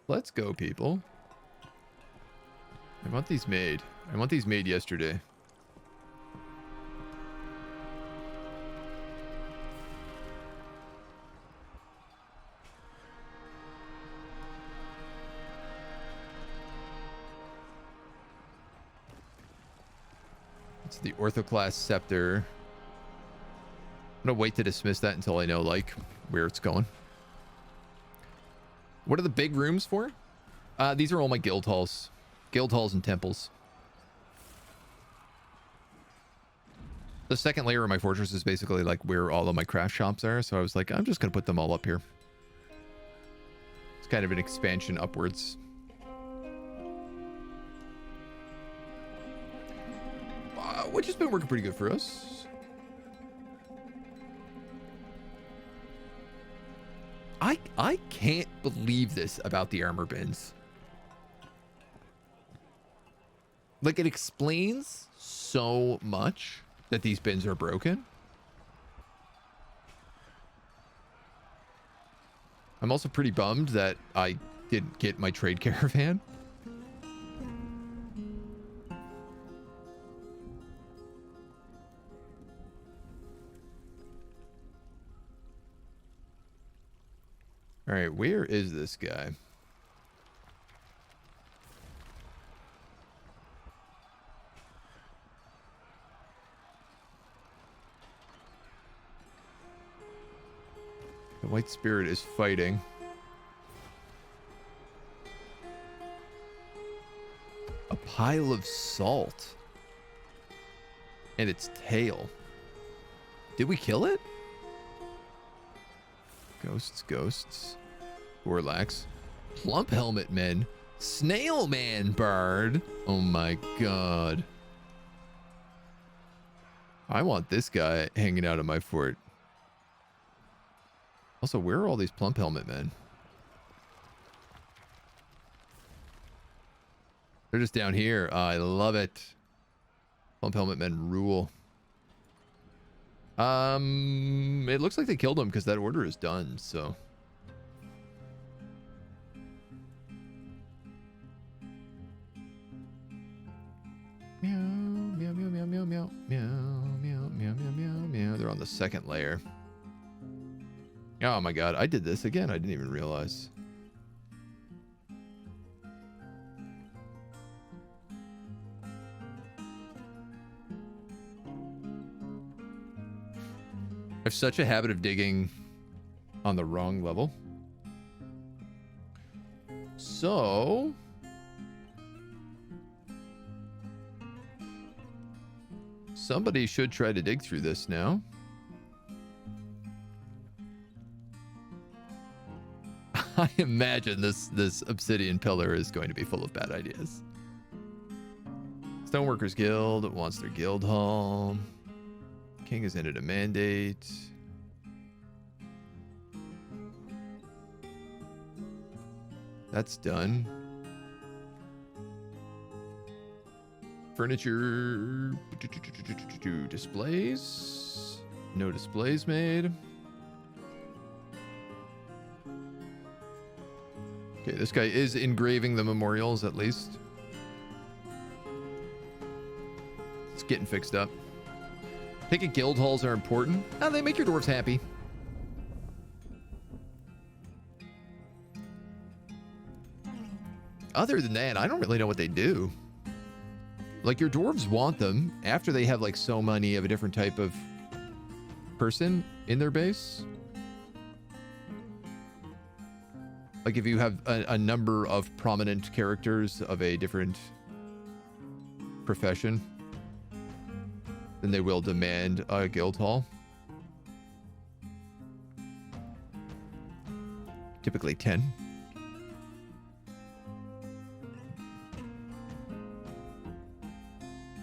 Let's go, people. I want these made. I want these made yesterday. It's the orthoclast scepter. I'm gonna wait to dismiss that until I know, like, where it's going. What are the big rooms for? These are all my guild halls. Guild halls and temples. The second layer of my fortress is basically like where all of my craft shops are, so I was like, I'm just gonna put them all up here. It's kind of an expansion upwards. Which has been working pretty good for us. I can't believe this about the armor bins. Like, it explains so much that these bins are broken. I'm also pretty bummed that I didn't get my trade caravan. All right, where is this guy? The White Spirit is fighting. A pile of salt. And its tail. Did we kill it? Ghosts, ghosts. Warlax. Plump helmet men. Snail man bird. Oh my god. I want this guy hanging out at my fort. Also, where are all these plump helmet men? They're just down here. I love it. Plump helmet men rule. It looks like they killed him because that order is done, so. Meow, meow, meow, meow, meow, meow, meow, meow, meow, meow, meow, meow. They're on the second layer. Oh my god, I did this again. I didn't even realize. I have such a habit of digging on the wrong level. So... somebody should try to dig through this now. I imagine this obsidian pillar is going to be full of bad ideas. Stoneworkers Guild wants their guild hall. King has ended a mandate. That's done. Furniture displays. No displays made. Okay, this guy is engraving the memorials at least. It's getting fixed up. Take it, guild halls are important. Oh, they make your dwarves happy. Other than that, I don't really know what they do. Like, your dwarves want them after they have like so many of a different type of person in their base. Like, if you have a number of prominent characters of a different profession, then they will demand a guild hall. Typically 10.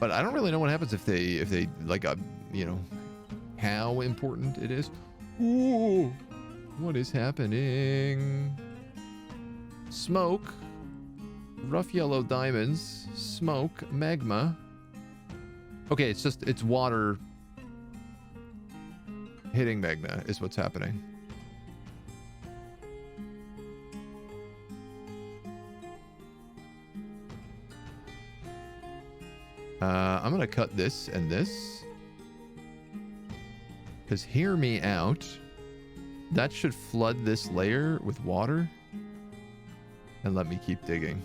But I don't really know what happens if they like, you know, how important it is. Ooh, what is happening? Smoke, rough yellow diamonds, smoke, magma. Okay, it's water hitting magma is what's happening. I'm gonna cut this and this. Because hear me out. That should flood this layer with water. And let me keep digging.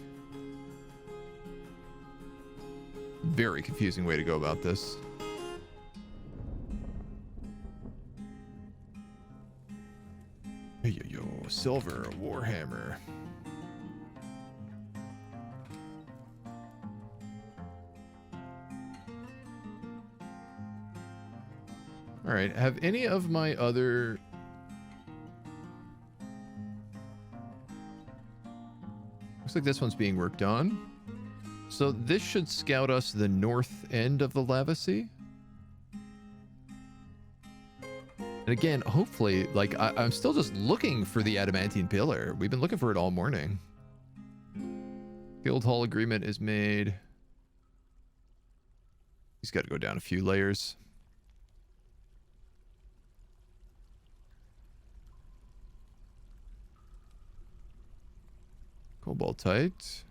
Very confusing way to go about this. Hey, yo, silver, warhammer. All right, have any of my other... Looks like this one's being worked on. So this should scout us the north end of the lava sea. And again, hopefully, like, I'm still just looking for the adamantine pillar. We've been looking for it all morning. Guild hall agreement is made. He's got to go down a few layers. Cobaltite.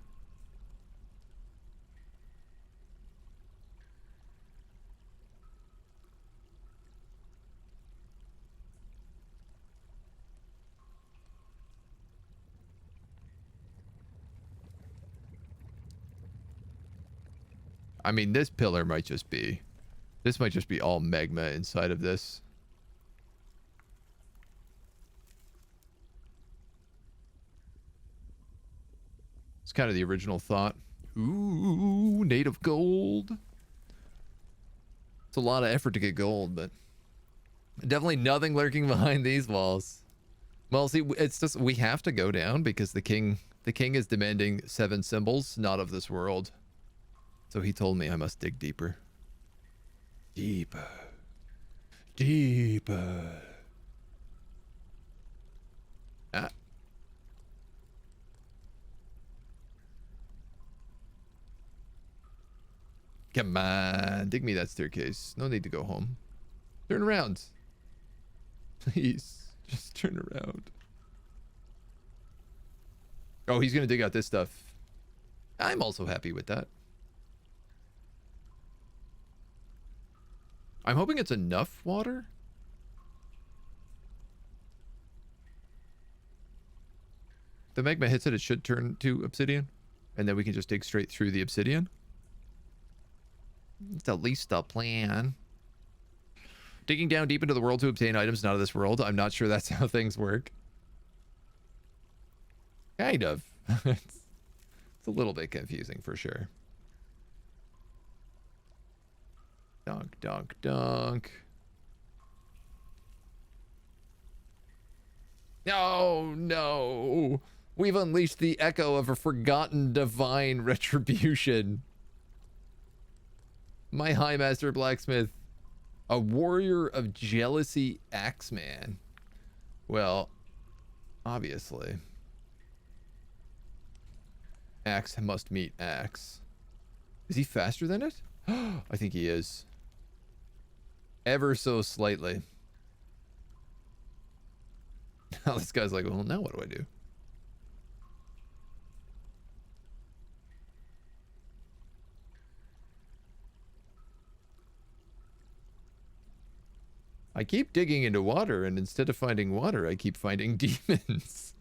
I mean, this pillar might just be... This might just be all magma inside of this. It's kind of the original thought. Ooh, native gold. It's a lot of effort to get gold, but... Definitely nothing lurking behind these walls. Well, see, it's just... We have to go down because the king is demanding 7 symbols, not of this world. So he told me I must dig deeper. Deeper. Deeper. Ah. Come on. Dig me that staircase. No need to go home. Turn around. Please. Just turn around. Oh, he's going to dig out this stuff. I'm also happy with that. I'm hoping it's enough water. The magma hits it, it should turn to obsidian. And then we can just dig straight through the obsidian. It's at least a plan. Digging down deep into the world to obtain items not of this world. I'm not sure that's how things work. Kind of. It's a little bit confusing for sure. Dunk, dunk, dunk. No, no. We've unleashed the echo of a forgotten divine retribution. My High Master Blacksmith. A warrior of jealousy axeman. Well, obviously. Axe must meet axe. Is he faster than it? I think he is. Ever so slightly. Now this guy's like, well, now what do I do? I keep digging into water, and instead of finding water, I keep finding demons.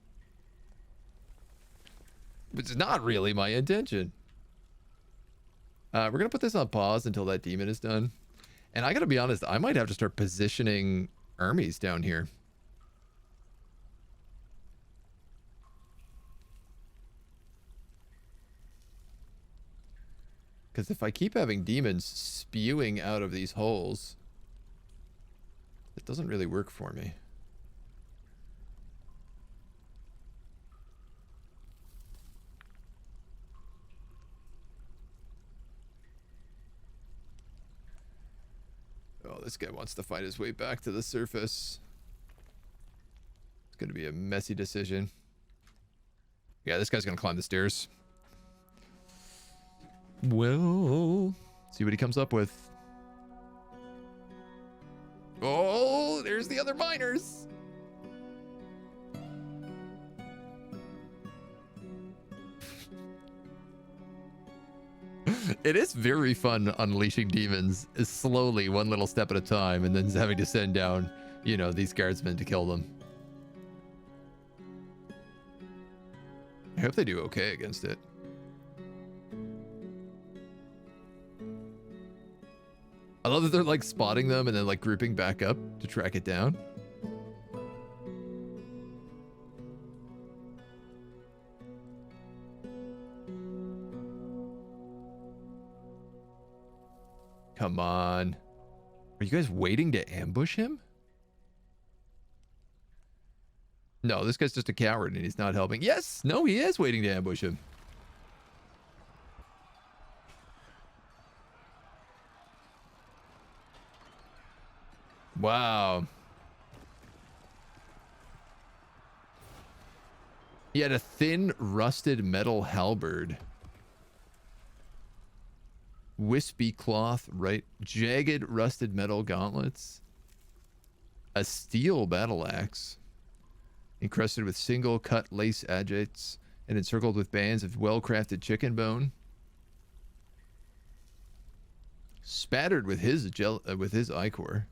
Which is not really my intention. We're going to put this on pause until that demon is done. And I got to be honest, I might have to start positioning armies down here. Because if I keep having demons spewing out of these holes, it doesn't really work for me. Oh, this guy wants to find his way back to the surface. It's going to be a messy decision. Yeah, this guy's going to climb the stairs. Well, see what he comes up with. Oh, there's the other miners. It is very fun unleashing demons slowly, one little step at a time, and then having to send down, you know, these guardsmen to kill them. I hope they do okay against it. I love that they're like spotting them and then like grouping back up to track it down. Come on. Are you guys waiting to ambush him? No, this guy's just a coward and he's not helping. Yes, no, he is waiting to ambush him. Wow. He had a thin, rusted metal halberd. Wispy cloth, right? Jagged, rusted metal gauntlets. A steel battle axe. Encrusted with single-cut lace agates and encircled with bands of well-crafted chicken bone. Spattered with his ichor.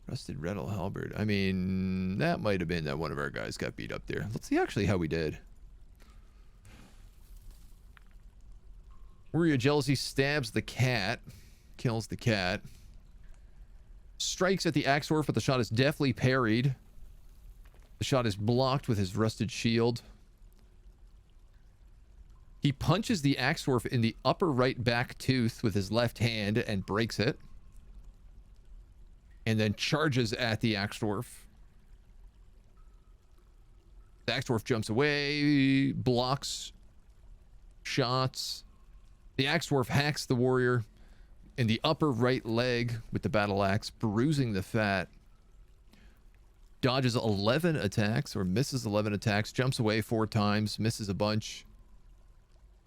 Rusted metal halberd. I mean, that might have been that one of our guys got beat up there. Let's see actually how we did. Warrior Jealousy stabs the cat. Kills the cat. Strikes at the axe dwarf, but the shot is deftly parried. The shot is blocked with his rusted shield. He punches the axe dwarf in the upper right back tooth with his left hand and breaks it. And then charges at the axe dwarf. The axe dwarf jumps away, blocks shots. The axe dwarf hacks the warrior in the upper right leg with the battle axe, bruising the fat. Dodges 11 attacks, or misses 11 attacks, jumps away 4 times, misses a bunch.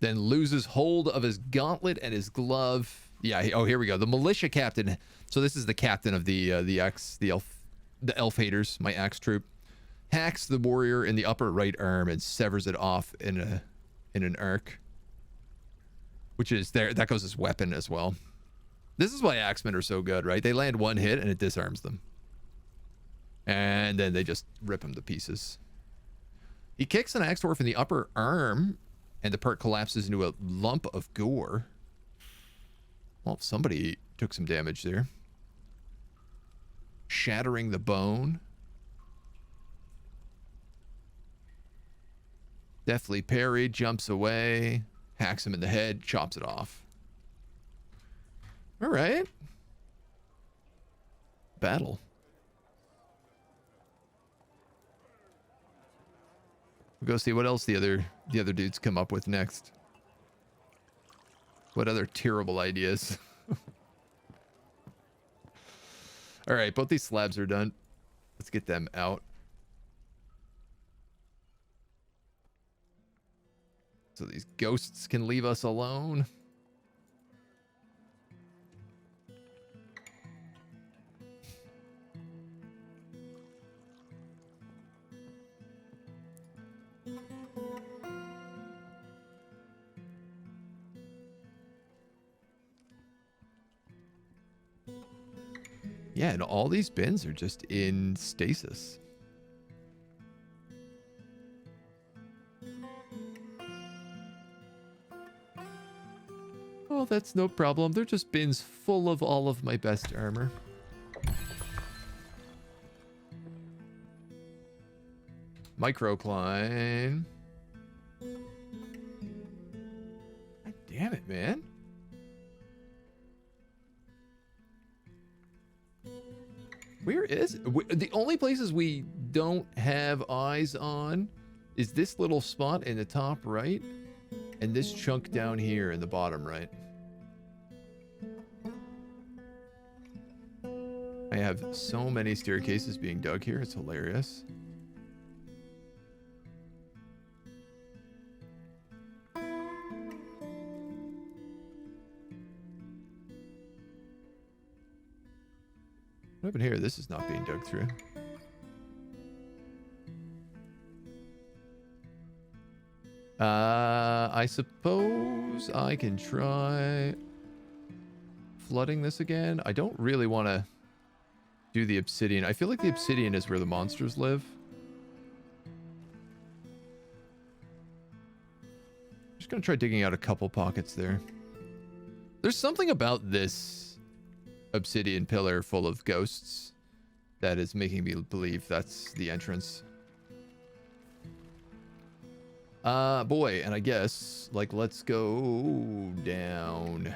Then loses hold of his gauntlet and his glove. Yeah, oh, here we go. The militia captain. So this is the captain of the elf haters, my axe troop. Hacks the warrior in the upper right arm and severs it off in an arc. Which is there, that goes as weapon as well. This is why axemen are so good, right? They land one hit and it disarms them. And then they just rip him to pieces. He kicks an axe dwarf in the upper arm, and the part collapses into a lump of gore. Well, somebody took some damage there. Shattering the bone. Deftly parried, jumps away, hacks him in the head, chops it off. All right. Battle. We'll go see what else the other dudes come up with next. What other terrible ideas? All right, both these slabs are done. Let's get them out. So these ghosts can leave us alone. Yeah, and all these bins are just in stasis. Oh, that's no problem. They're just bins full of all of my best armor. Microcline. God damn it, man. Where is it? The only places we don't have eyes on is this little spot in the top right and this chunk down here in the bottom right. I have so many staircases being dug here. It's hilarious. What happened here? This is not being dug through. I suppose I can try flooding this again. I don't really want to do the obsidian. I feel like the obsidian is where the monsters live. I'm just going to try digging out a couple pockets there. There's something about this obsidian pillar full of ghosts that is making me believe that's the entrance. Boy, and I guess, like, let's go down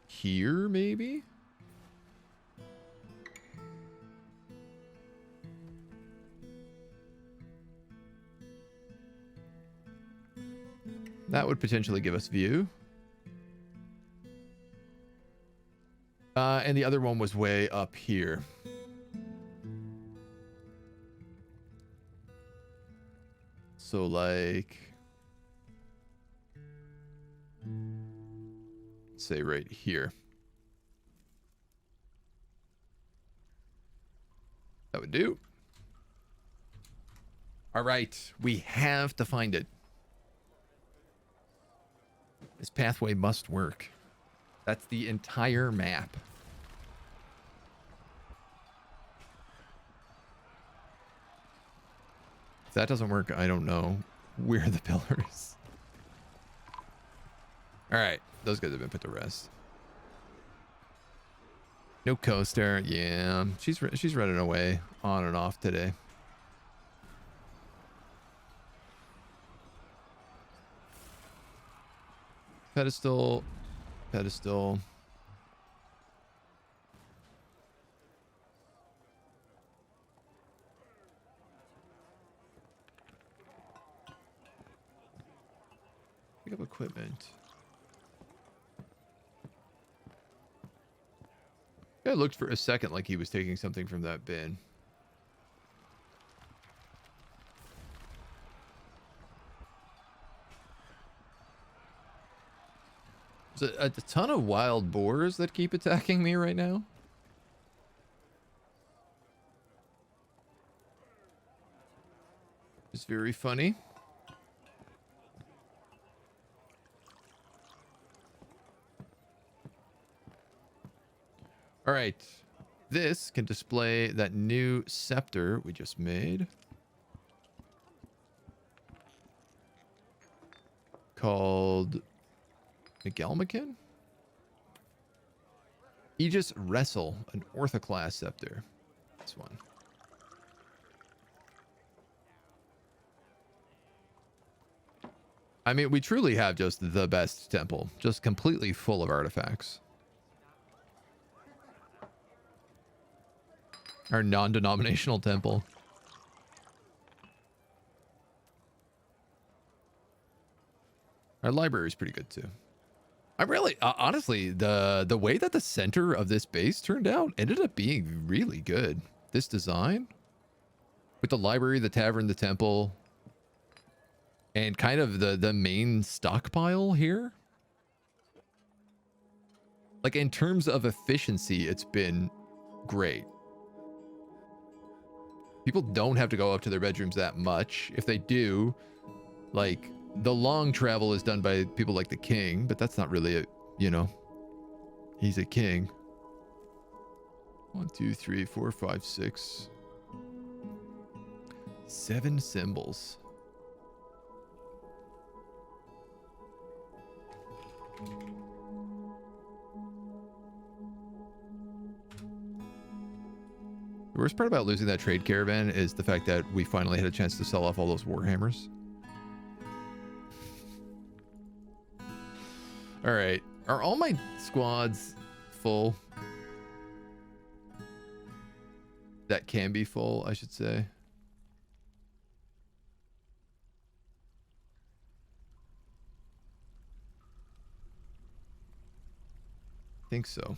here, maybe? That would potentially give us view. And the other one was way up here. So like, say right here. That would do. All right, we have to find it. This pathway must work. That's the entire map. If that doesn't work, I don't know where the pillar is. All right, those guys have been put to rest. No coaster. Yeah, she's running away on and off today. Pedestal. Pedestal. Pick up equipment. Yeah, it looked for a second like he was taking something from that bin. There's a ton of wild boars that keep attacking me right now. It's very funny. All right. This can display that new scepter we just made. Called Megalmakin? Aegis Wrestle, an orthoclass scepter. This one. I mean, we truly have just the best temple. Just completely full of artifacts. Our non-denominational temple. Our library is pretty good too. I'm really, honestly, the way that the center of this base turned out ended up being really good. This design, with the library, the tavern, the temple, and kind of the main stockpile here. Like in terms of efficiency, it's been great. People don't have to go up to their bedrooms that much. If they do, like, the long travel is done by people like the king, but that's not really a, you know, he's a king. 1, 2, 3, 4, 5, 6. 7 symbols. The worst part about losing that trade caravan is the fact that we finally had a chance to sell off all those warhammers. All right. Are all my squads full? That can be full, I should say. I think so.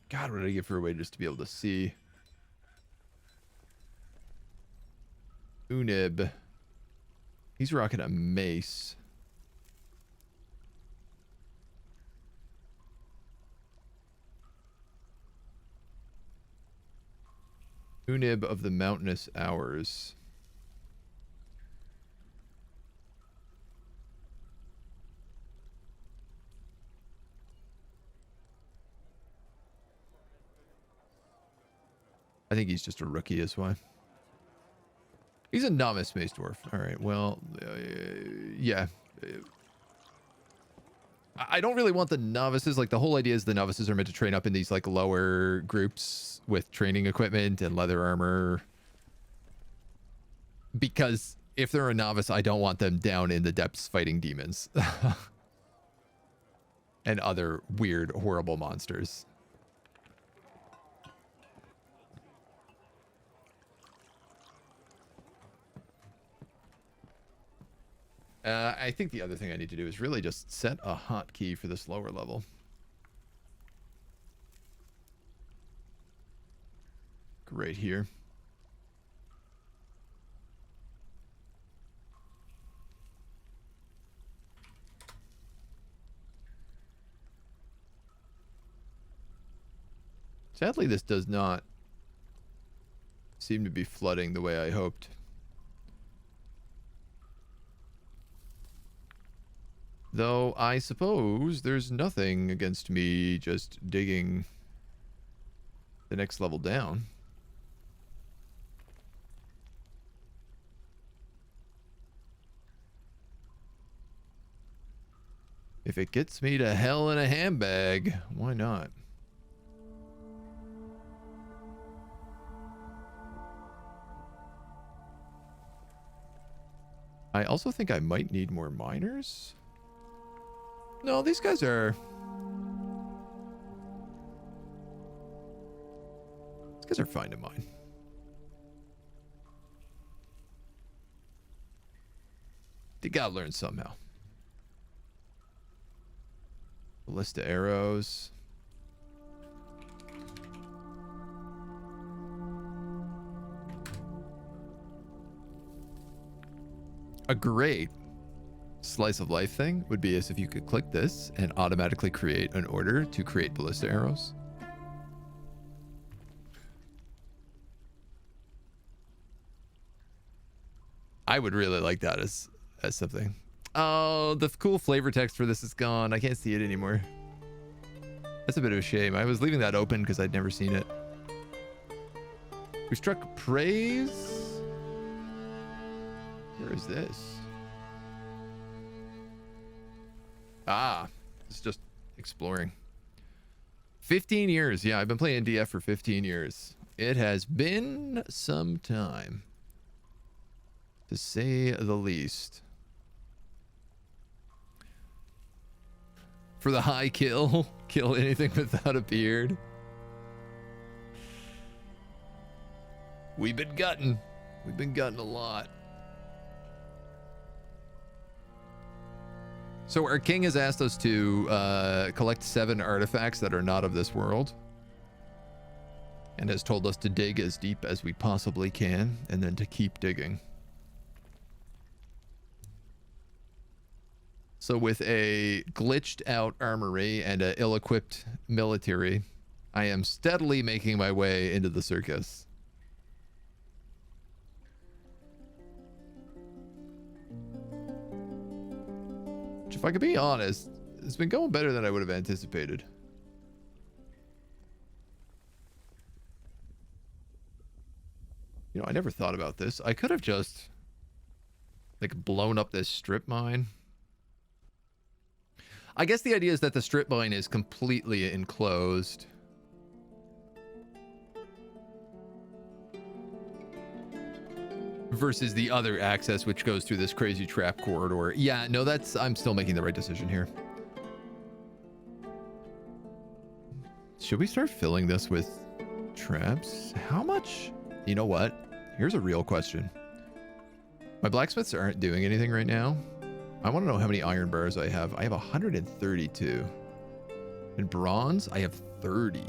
God, what did I give for a way just to be able to see? Unib. He's rocking a mace. Unib of the Mountainous Hours. I think he's just a rookie is why. He's a novice mace dwarf. All right, well, yeah. I don't really want the novices. Like, the whole idea is the novices are meant to train up in these, like, lower groups with training equipment and leather armor. Because if they're a novice, I don't want them down in the depths fighting demons. And other weird, horrible monsters. I think the other thing I need to do is really just set a hotkey for this lower level. Right here. Sadly, this does not seem to be flooding the way I hoped. Though I suppose there's nothing against me just digging the next level down. If it gets me to hell in a handbag, why not? I also think I might need more miners. No, these guys are fine to mine. They gotta learn somehow. Ballista arrows. A great slice of life thing would be as if you could click this and automatically create an order to create ballista arrows. I would really like that as something. Oh, the cool flavor text for this is gone. I can't see it anymore. That's a bit of a shame. I was leaving that open because I'd never seen it. We struck praise. Where is this? Ah, it's just exploring. 15 years. Yeah, I've been playing DF for 15 years. It has been some time, to say the least. For the high kill, kill anything without a beard. We've been gutting. We've been gutting a lot. So our king has asked us to collect 7 artifacts that are not of this world. And has told us to dig as deep as we possibly can, and then to keep digging. So with a glitched out armory and an ill-equipped military, I am steadily making my way into the circus. Which, if I could be honest, it's been going better than I would have anticipated. You know, I never thought about this. I could have just, like, blown up this strip mine. I guess the idea is that the strip mine is completely enclosed. Versus the other access, which goes through this crazy trap corridor. Yeah, no, I'm still making the right decision here. Should we start filling this with traps? How much? You know what? Here's a real question. My blacksmiths aren't doing anything right now. I want to know how many iron bars I have. I have 132. In bronze, I have 30.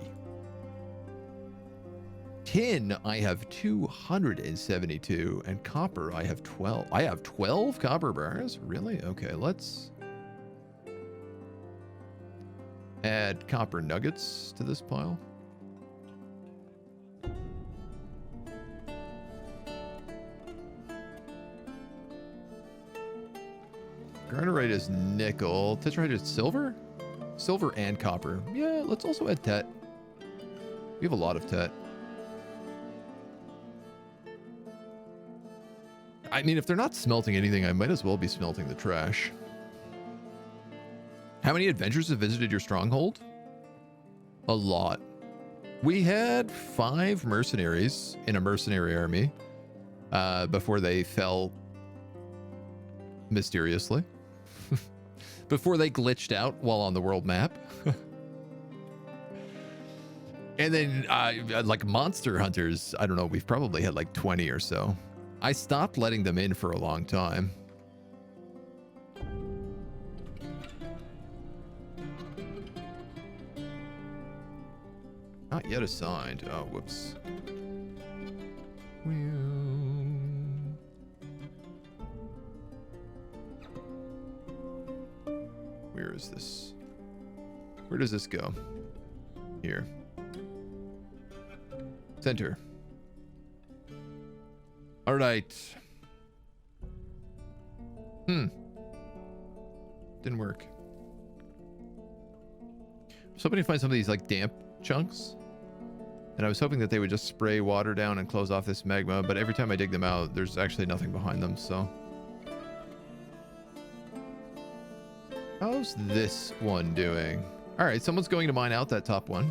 Tin, I have 272. And copper, I have 12. I have 12 copper bars? Really? Okay, let's add copper nuggets to this pile. Granite is nickel. Tetrite is silver? Silver and copper. Yeah, let's also add tet. We have a lot of tet. I mean, if they're not smelting anything, I might as well be smelting the trash. How many adventurers have visited your stronghold? A lot. We had 5 mercenaries in a mercenary army before they fell mysteriously. Before they glitched out while on the world map. And then like monster hunters, I don't know, we've probably had like 20 or so. I stopped letting them in for a long time. Not yet assigned. Oh, whoops. Where is this? Where does this go? Here. Center. All right. Didn't work. I was hoping to find some of these like damp chunks. And I was hoping that they would just spray water down and close off this magma, but every time I dig them out, there's actually nothing behind them, so. How's this one doing? All right, someone's going to mine out that top one.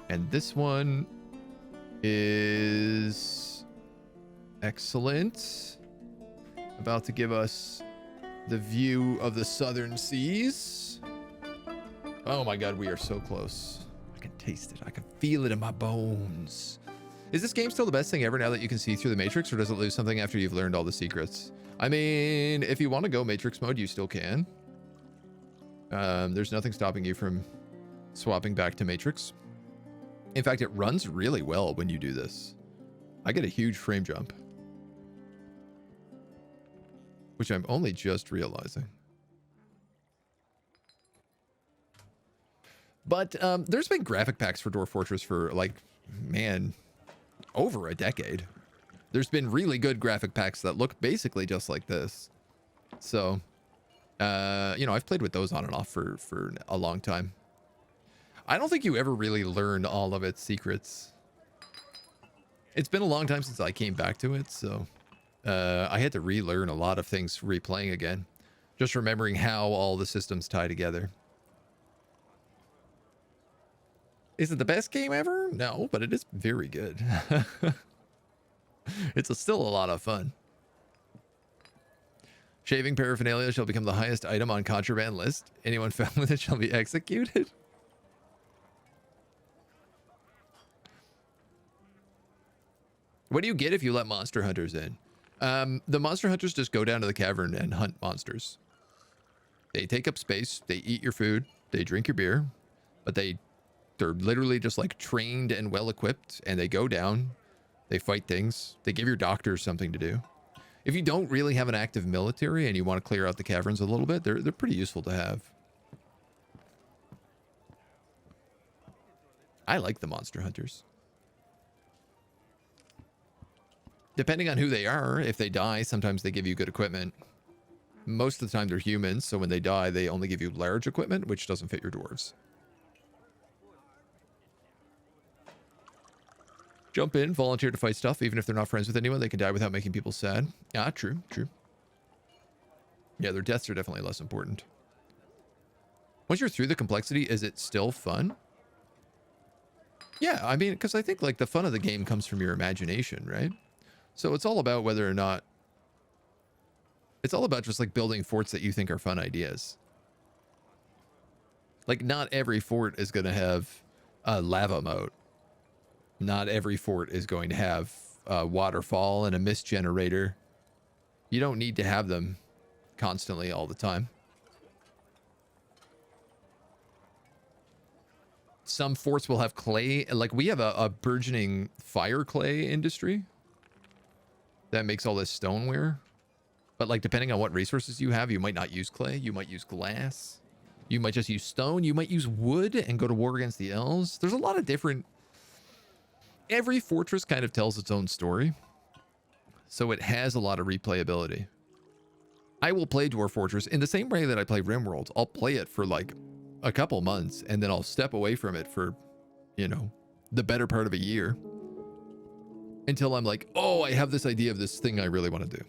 And this one is excellent. About to give us the view of the southern seas. Oh my god, we are so close. I can taste it. I can feel it in my bones. Is this game still the best thing ever now that you can see through the Matrix, or does it lose something after you've learned all the secrets? I mean, if you want to go Matrix mode, you still can. There's nothing stopping you from swapping back to Matrix. In fact, it runs really well when you do this. I get a huge frame jump, which I'm only just realizing. But there's been graphic packs for Dwarf Fortress for, like, man, over a decade. There's been really good graphic packs that look basically just like this. So, you know, I've played with those on and off for a long time. I don't think you ever really learned all of its secrets. It's been a long time since I came back to it, so I had to relearn a lot of things replaying again. Just remembering how all the systems tie together. Is it the best game ever? No, but it is very good. It's still a lot of fun. Shaving paraphernalia shall become the highest item on contraband list. Anyone found with it shall be executed. What do you get if you let monster hunters in? The monster hunters just go down to the cavern and hunt monsters. They take up space, they eat your food, they drink your beer, but they're literally just like trained and well equipped, and they go down, they fight things, they give your doctors something to do. If you don't really have an active military and you want to clear out the caverns a little bit, they're pretty useful to have. I like the monster hunters. Depending on who they are, if they die, sometimes they give you good equipment. Most of the time they're humans, so when they die, they only give you large equipment, which doesn't fit your dwarves. Jump in, volunteer to fight stuff. Even if they're not friends with anyone, they can die without making people sad. Ah, true, true. Yeah, their deaths are definitely less important. Once you're through the complexity, is it still fun? Yeah, I mean, because I think like the fun of the game comes from your imagination, right? So it's all about whether or not... It's all about just like building forts that you think are fun ideas. Like not every fort is going to have a lava moat. Not every fort is going to have a waterfall and a mist generator. You don't need to have them constantly all the time. Some forts will have clay. Like we have a burgeoning fire clay industry that makes all this stoneware. But like depending on what resources you have, you might not use clay. You might use glass. You might just use stone. You might use wood and go to war against the elves. There's a lot of different... Every fortress kind of tells its own story. So it has a lot of replayability. I will play Dwarf Fortress in the same way that I play RimWorld. I'll play it for like a couple months and then I'll step away from it for, you know, the better part of a year. Until I'm like, oh, I have this idea of this thing I really want to do.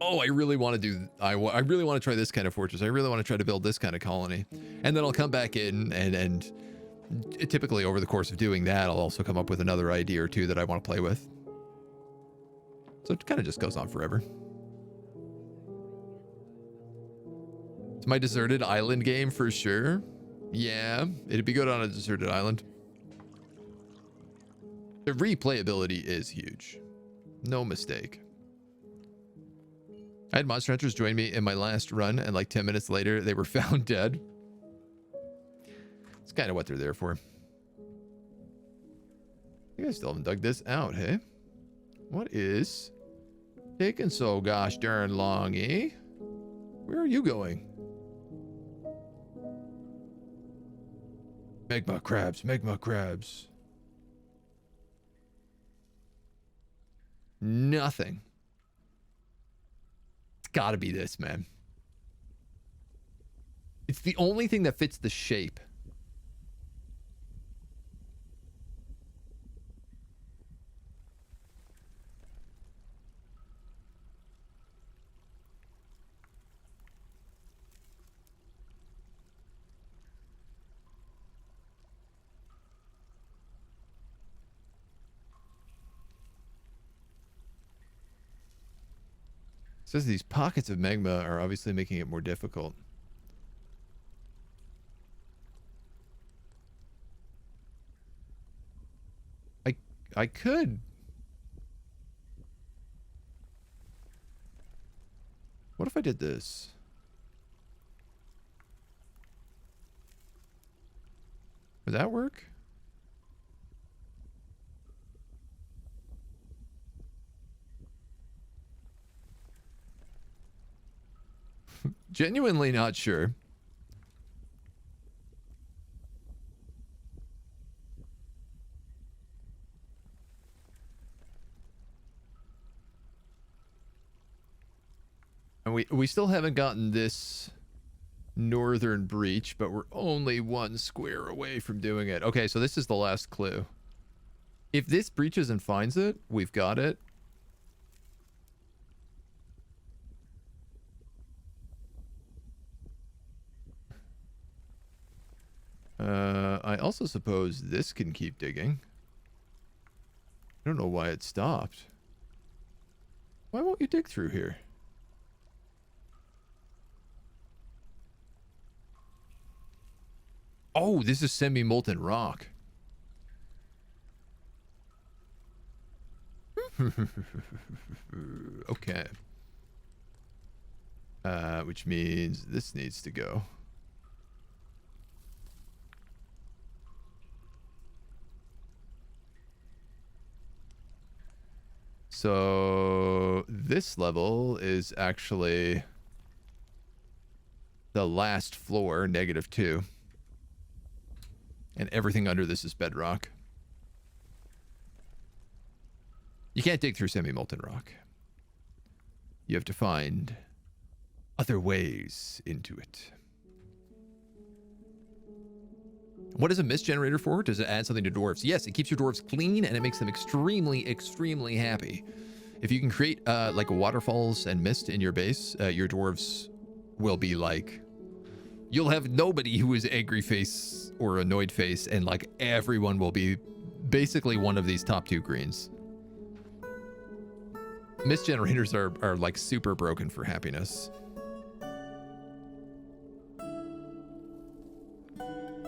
Oh, I really want to do, I really want to try this kind of fortress. I really want to try to build this kind of colony. And then I'll come back in and typically over the course of doing that, I'll also come up with another idea or two that I want to play with. So it kind of just goes on forever. It's my deserted island game for sure. Yeah, it'd be good on a deserted island. The replayability is huge. No mistake. I had monster hunters join me in my last run, and like 10 minutes later, they were found dead. kind of what they're there for. You guys still haven't dug this out, hey? What is taking so gosh darn long, eh? Where are you going? Magma crabs, magma crabs. Nothing. It's gotta be this, man. It's the only thing that fits the shape. It says these pockets of magma are obviously making it more difficult. I could. What if I did this? Would that work? Genuinely not sure. And we still haven't gotten this northern breach, but we're only one square away from doing it. Okay, so this is the last clue. If this breaches and finds it, we've got it. I also suppose this can keep digging. I don't know why it stopped. Why won't you dig through here? Oh, this is semi-molten rock. Okay. Which means this needs to go. So this level is actually the last floor, -2. And everything under this is bedrock. You can't dig through semi-molten rock. You have to find other ways into it. What is a mist generator for? Does it add something to dwarves? Yes, it keeps your dwarves clean and it makes them extremely, extremely happy. If you can create like waterfalls and mist in your base, your dwarves will be like... You'll have nobody who is angry face or annoyed face, and like everyone will be basically one of these top 2 greens. Mist generators are like super broken for happiness.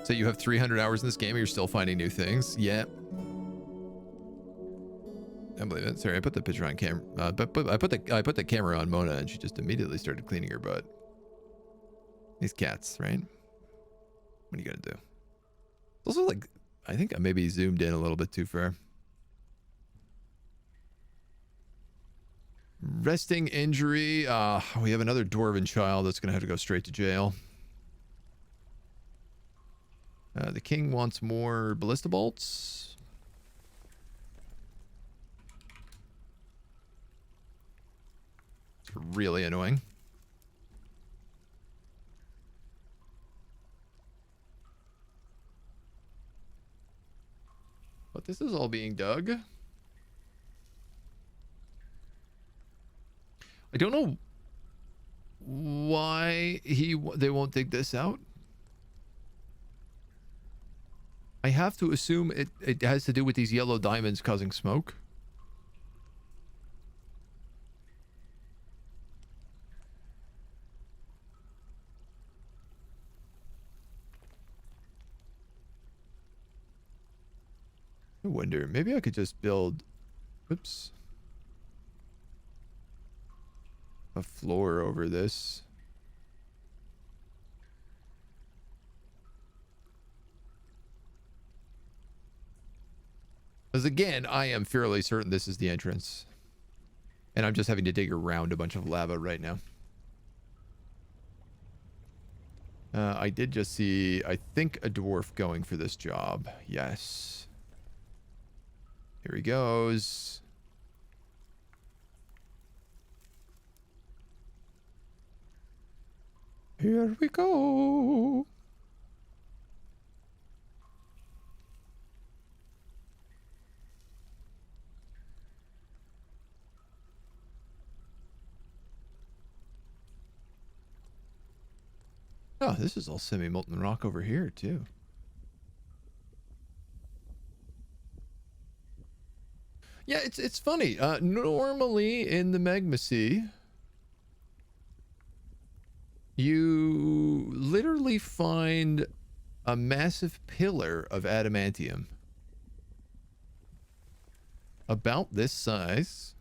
So you have 300 hours in this game and you're still finding new things? Yeah. I believe it. Sorry, I put the picture on camera. I put the camera on Mona and she just immediately started cleaning her butt. These cats, right? What are you gonna do? It's also like, I think I maybe zoomed in a little bit too far. Resting injury. We have another dwarven child that's gonna have to go straight to jail. The king wants more ballista bolts. It's really annoying. But this is all being dug. I don't know why they won't dig this out. I have to assume it has to do with these yellow diamonds causing smoke. I wonder, maybe I could just build, oops, a floor over this. Because again, I am fairly certain this is the entrance. And I'm just having to dig around a bunch of lava right now. I did just see, I think, a dwarf going for this job. Yes. Here he goes. Here we go. Oh, this is all semi-molten rock over here, too. Yeah, it's funny. Normally in the Magma Sea, you literally find a massive pillar of adamantium. About this size.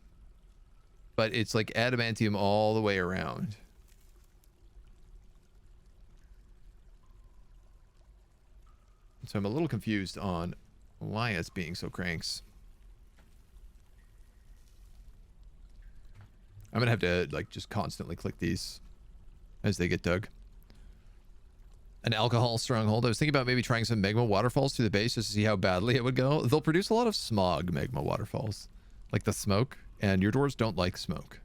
But it's like adamantium all the way around. So I'm a little confused on why it's being so cranks. I'm gonna have to like just constantly click these as they get dug. An alcohol stronghold. I was thinking about maybe trying some magma waterfalls through the base just to see how badly it would go. They'll produce a lot of smog magma waterfalls. Like the smoke. And your dwarves don't like smoke.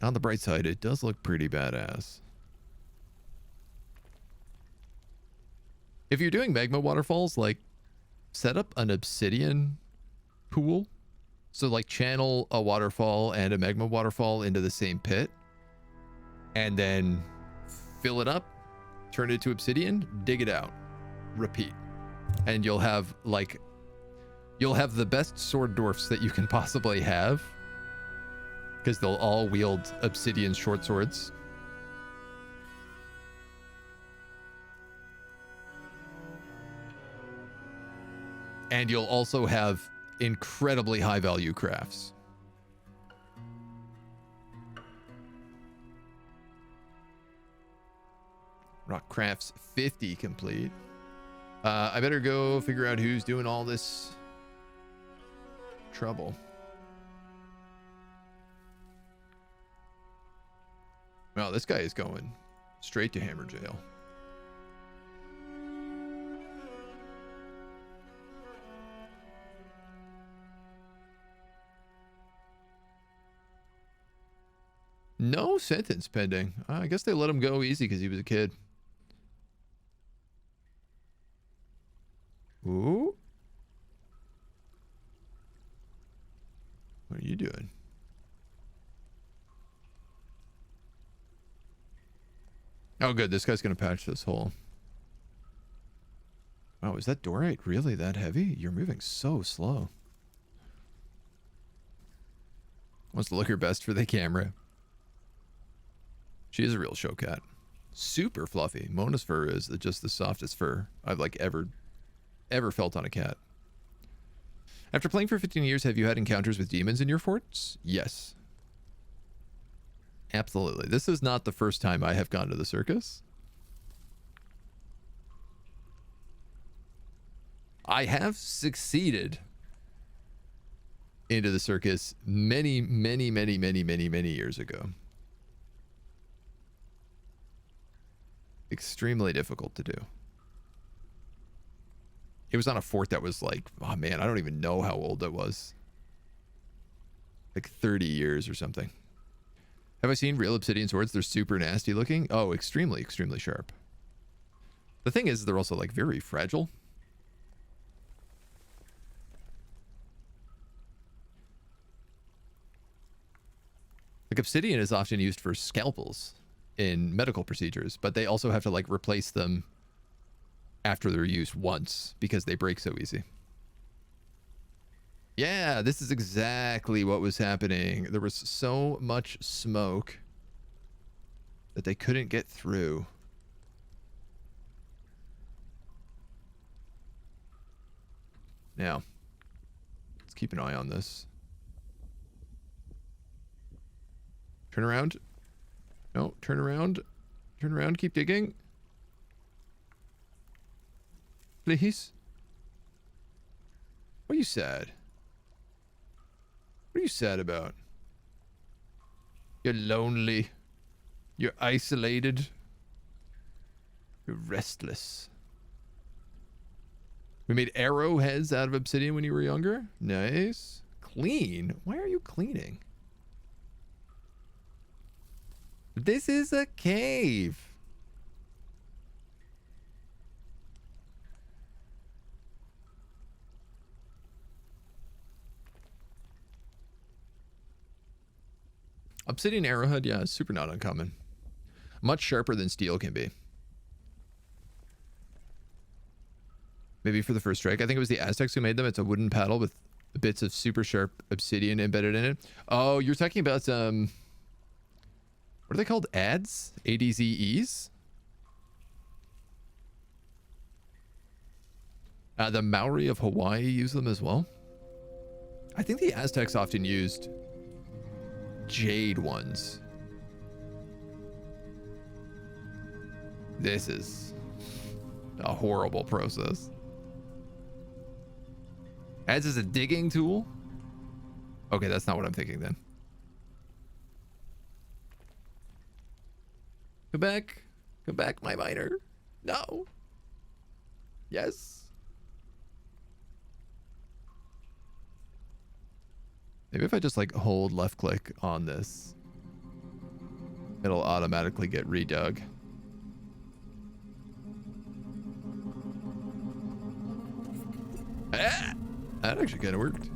On the bright side, it does look pretty badass. If you're doing magma waterfalls, like, set up an obsidian pool. So, like, channel a waterfall and a magma waterfall into the same pit. And then fill it up, turn it to obsidian, dig it out, repeat. And you'll have, like, you'll have the best sword dwarfs that you can possibly have. Because they'll all wield obsidian short swords. And you'll also have incredibly high value crafts. Rock crafts 50 complete. I better go figure out who's doing all this trouble. Wow, this guy is going straight to hammer jail. No sentence pending. I guess they let him go easy because he was a kid. Ooh. What are you doing? Oh, good. This guy's going to patch this hole. Oh, is that dorite really that heavy? You're moving so slow. Wants to look her best for the camera. She is a real show cat. Super fluffy. Mona's fur is just the softest fur I've like ever felt on a cat. After playing for 15 years, have you had encounters with demons in your forts? Yes. Absolutely. This is not the first time I have gone to the circus. I have succeeded into the circus many years ago. Extremely difficult to do. It was on a fort that was like, oh man, I don't even know how old it was. Like 30 years or something. Have I seen real obsidian swords? They're super nasty looking. Oh, extremely sharp. The thing is, they're also like very fragile. Like obsidian is often used for scalpels in medical procedures, but they also have to like replace them after they're used once because they break so easy. Yeah, this is exactly what was happening. There was so much smoke that they couldn't get through. Now, let's keep an eye on this. Turn around. No, turn around. Turn around, keep digging. Please. What are you sad? What are you sad about? You're lonely. You're isolated. You're restless. We made arrowheads out of obsidian when you were younger. Nice. Clean? Why are you cleaning? This is a cave. Obsidian arrowhead, yeah, super not uncommon. Much sharper than steel can be. Maybe for the first strike. I think it was the Aztecs who made them. It's a wooden paddle with bits of super sharp obsidian embedded in it. Oh, you're talking about what are they called? Ads? ADZEs? The Maori of Hawaii use them as well. I think the Aztecs often used jade ones. This is a horrible process. Ads is a digging tool? Okay, that's not what I'm thinking then. Come back. Come back, my miner. No. Yes. Maybe if I just like hold left click on this, it'll automatically get redug. Ah! That actually kind of worked.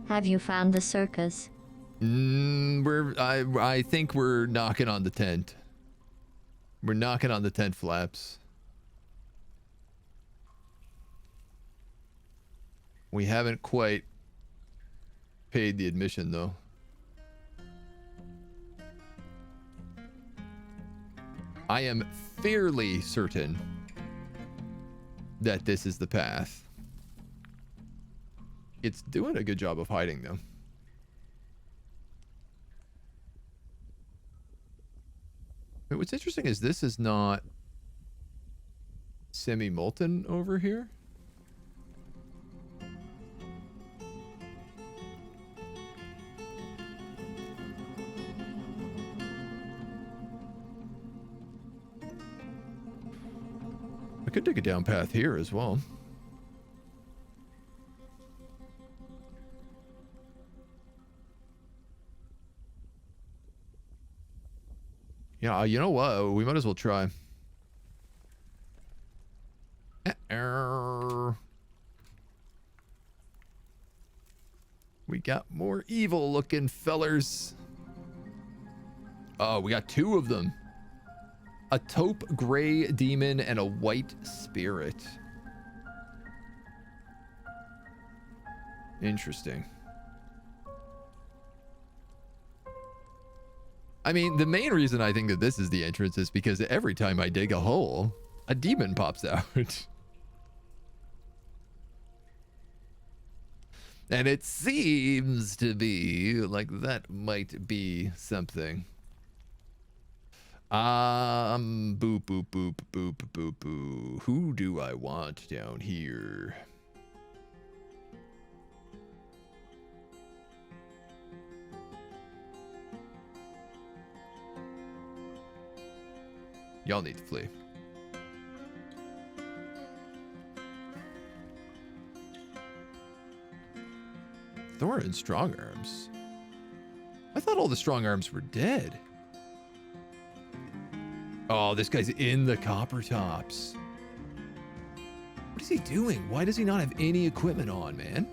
Have you found the circus? I think we're knocking on the tent. We're knocking on the tent flaps. We haven't quite paid the admission though. I am fairly certain that this is the path. It's doing a good job of hiding though. But what's interesting is this is not semi-molten over here. I could take a down path here as well. Yeah, you know what? We might as well try. We got more evil looking fellers. Oh, we got two of them. A taupe gray demon and a white spirit. Interesting. I mean, the main reason I think that this is the entrance is because every time I dig a hole, a demon pops out. And it seems to be like that might be something. Boop, boop, boop, boop, boop, boop. Who do I want down here? Y'all need to flee. Thor and strong arms. I thought all the strong arms were dead. Oh, this guy's in the copper tops. What is he doing? Why does he not have any equipment on, man?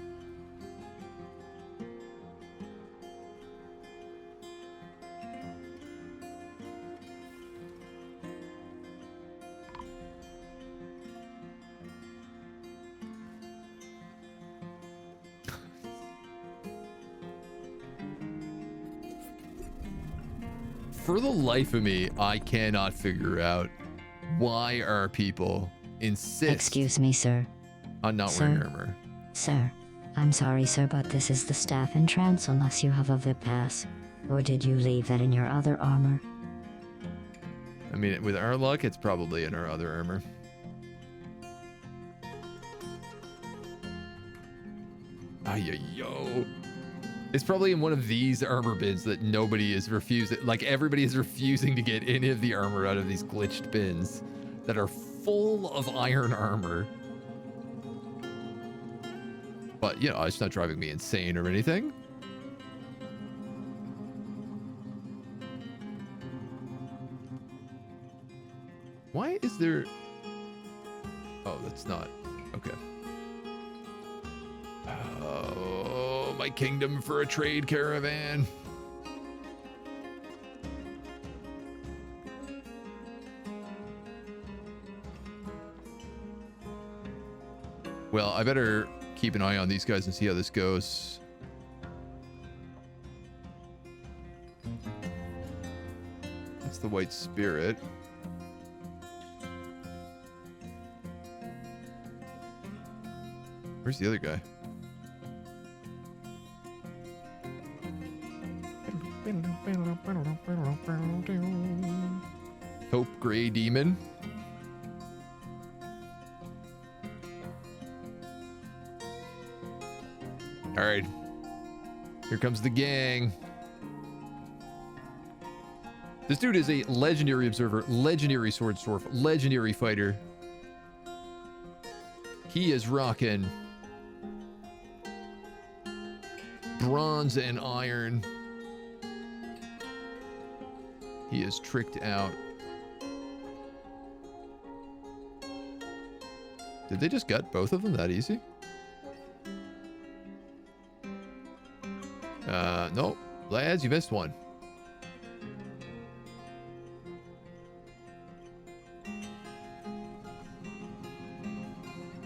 For the life of me, I cannot figure out why our people insist Excuse me, sir. on not Sir? wearing armor. Sir, I'm sorry, sir, but this is the staff entrance unless you have a VIP pass. Or did you leave it in your other armor? I mean, with our luck, it's probably in our other armor. Yo. It's probably in one of these armor bins that nobody is refusing. Like, everybody is refusing to get any of the armor out of these glitched bins that are full of iron armor. But, you know, it's not driving me insane or anything. Why is there... Oh, that's not... Okay. Oh, my kingdom for a trade caravan. Well, I better keep an eye on these guys and see how this goes. That's the White Spirit. Where's the other guy? Taupe Gray Demon. All right. Here comes the gang. This dude is a legendary observer, legendary sword dwarf, legendary fighter. He is rocking bronze and iron. He is tricked out. Did they just gut both of them that easy? No. Lads, you missed one.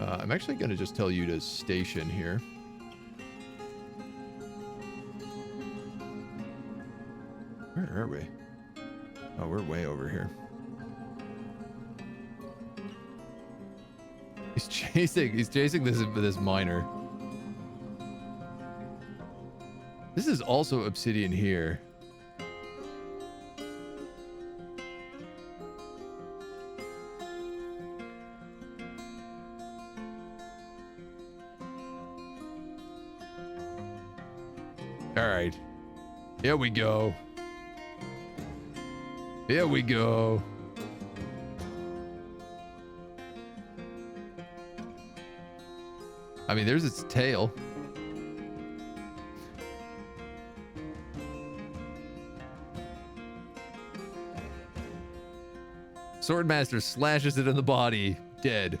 I'm actually going to just tell you to station here. Where are we? Oh, we're way over here. He's chasing this miner. This is also obsidian here. All right. Here we go. Here we go. I mean, there's its tail. Swordmaster slashes it in the body. Dead.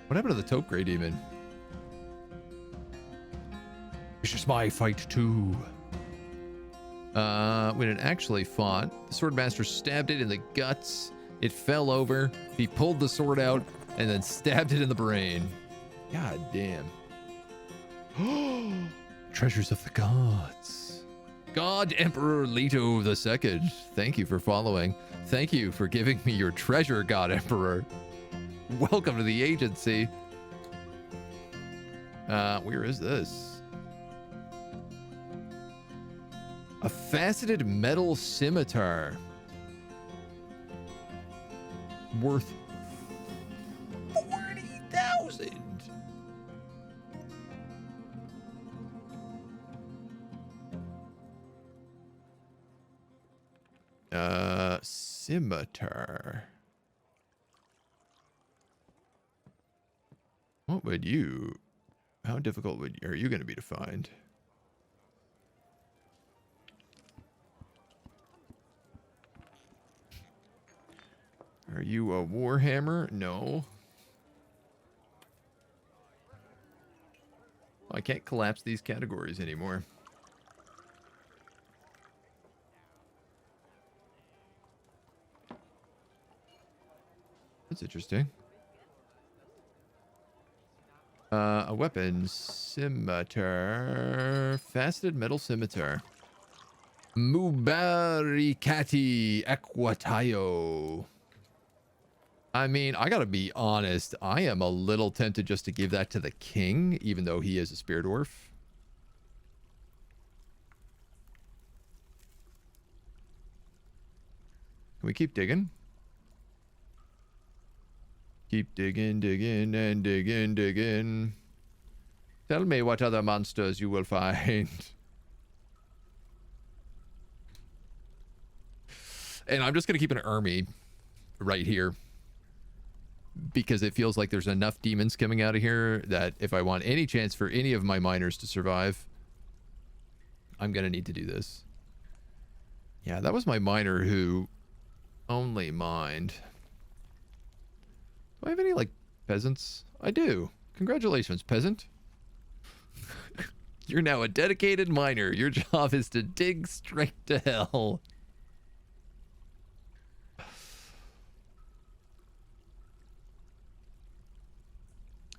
What happened to the taupe gray demon? It's just my fight too. When it actually fought, the swordmaster stabbed it in the guts. It fell over. He pulled the sword out and then stabbed it in the brain. God damn. Treasures of the gods. God Emperor Leto II, thank you for following. Thank you for giving me your treasure, God Emperor. Welcome to the agency. Where is this? A faceted metal scimitar. Worth 40,000. Scimitar. What would you... How difficult are you going to be to find? Are you a warhammer? No. I can't collapse these categories anymore. That's interesting. A weapon. Scimitar. Faceted metal scimitar. Mubarikati Aquatayo. I mean, I gotta be honest. I am a little tempted just to give that to the king, even though he is a spear dwarf. Can we keep digging? Keep digging, digging, and digging, digging. Tell me what other monsters you will find. And I'm just going to keep an army right here. Because it feels like there's enough demons coming out of here that if I want any chance for any of my miners to survive, I'm going to need to do this. Yeah, that was my miner who only mined. Do I have any, like, peasants? I do. Congratulations, peasant. You're now a dedicated miner. Your job is to dig straight to hell.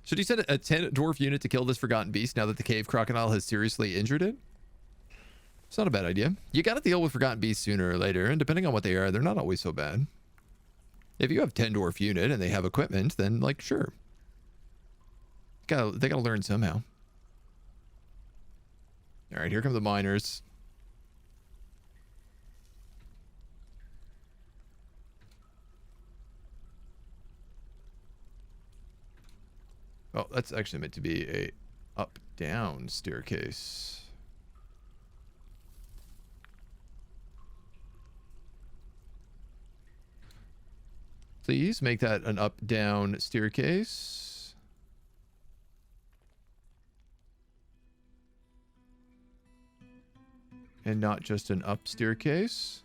Should you send a 10 dwarf unit to kill this forgotten beast now that the cave crocodile has seriously injured it? It's not a bad idea. You gotta deal with forgotten beasts sooner or later, and depending on what they are, they're not always so bad. If you have 10 dwarf unit and they have equipment, then, like, sure. They gotta learn somehow. Alright, here come the miners. Oh, that's actually meant to be a up-down staircase. Please make that an up-down staircase. And not just an up staircase.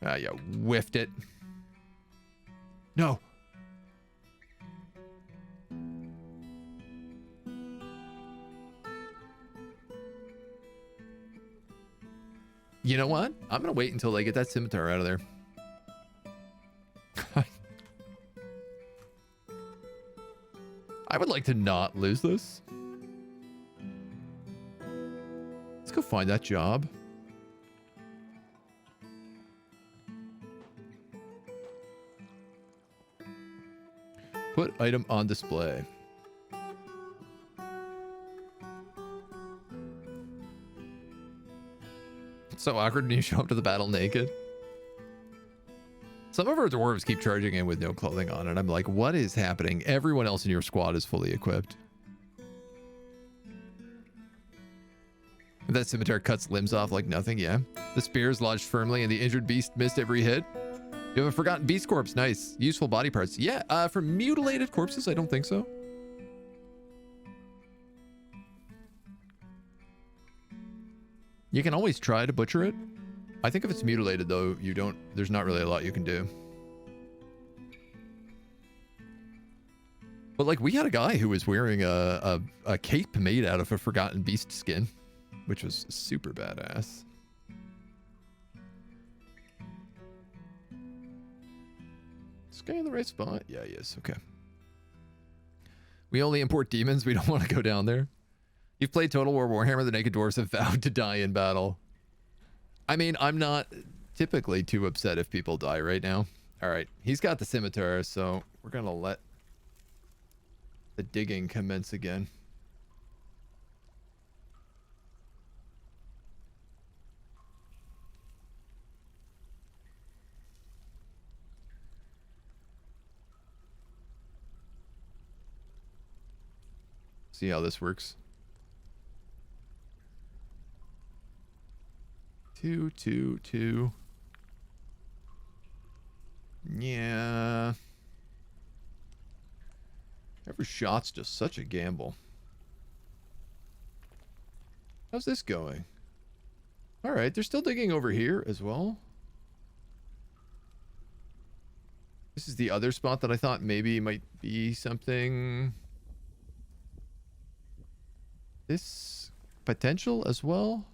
Ah, you whiffed it. No. You know what? I'm gonna wait until they get that scimitar out of there. I would like to not lose this. Let's go find that job. Put item on display. It's so awkward when you show up to the battle naked. Some of our dwarves keep charging in with no clothing on, and I'm like, what is happening? Everyone else in your squad is fully equipped. That scimitar cuts limbs off like nothing, yeah. The spear is lodged firmly and the injured beast missed every hit. You have a forgotten beast corpse, nice. Useful body parts. Yeah, for mutilated corpses, I don't think so. You can always try to butcher it. I think if it's mutilated, though, there's not really a lot you can do. But, like, we had a guy who was wearing a cape made out of a forgotten beast skin, which was super badass. Is this guy in the right spot? Yeah, he is. Okay. We only import demons. We don't want to go down there. You've played Total War Warhammer. The Naked Dwarves have vowed to die in battle. I mean, I'm not typically too upset if people die right now. All right. He's got the scimitar, so we're going to let the digging commence again. See how this works. 2, 2, 2. Yeah. Every shot's just such a gamble. How's this going? All right, they're still digging over here as well. This is the other spot that I thought maybe might be something. This potential as well.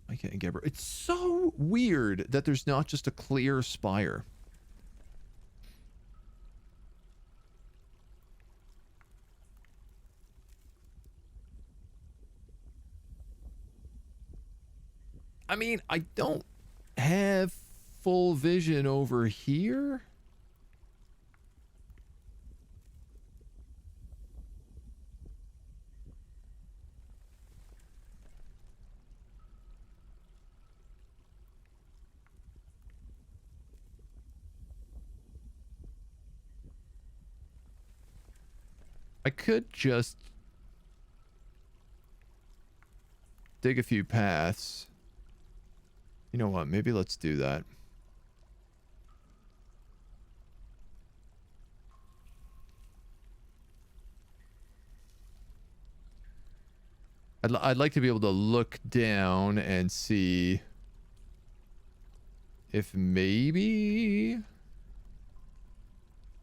I can't get it. It's so weird that there's not just a clear spire. I mean, I don't have full vision over here. I could just dig a few paths. You know what? Maybe let's do that. I'd like to be able to look down and see if maybe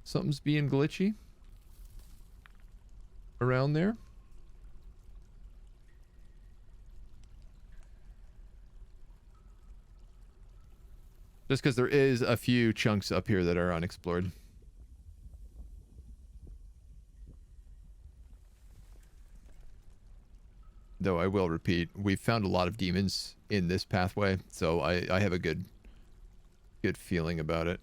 something's being glitchy around there. Just because there is a few chunks up here that are unexplored. Though I will repeat, we've found a lot of demons in this pathway, so I have a good feeling about it.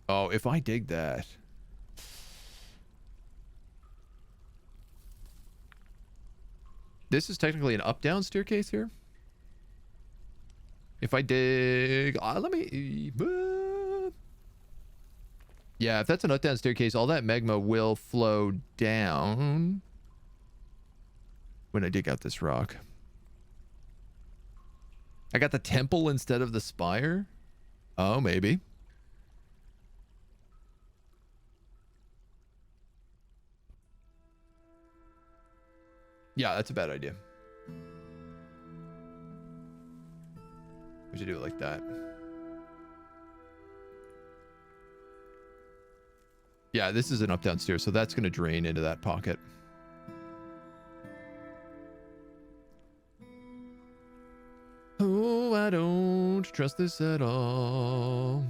Oh, if I dig that. This is technically an up-down staircase here. If I dig... let me... yeah, if that's an up-down staircase, all that magma will flow down when I dig out this rock. I got the temple instead of the spire? Oh, maybe. Yeah, that's a bad idea. We should do it like that. Yeah, this is an up-down stair, so that's going to drain into that pocket. Oh, I don't trust this at all.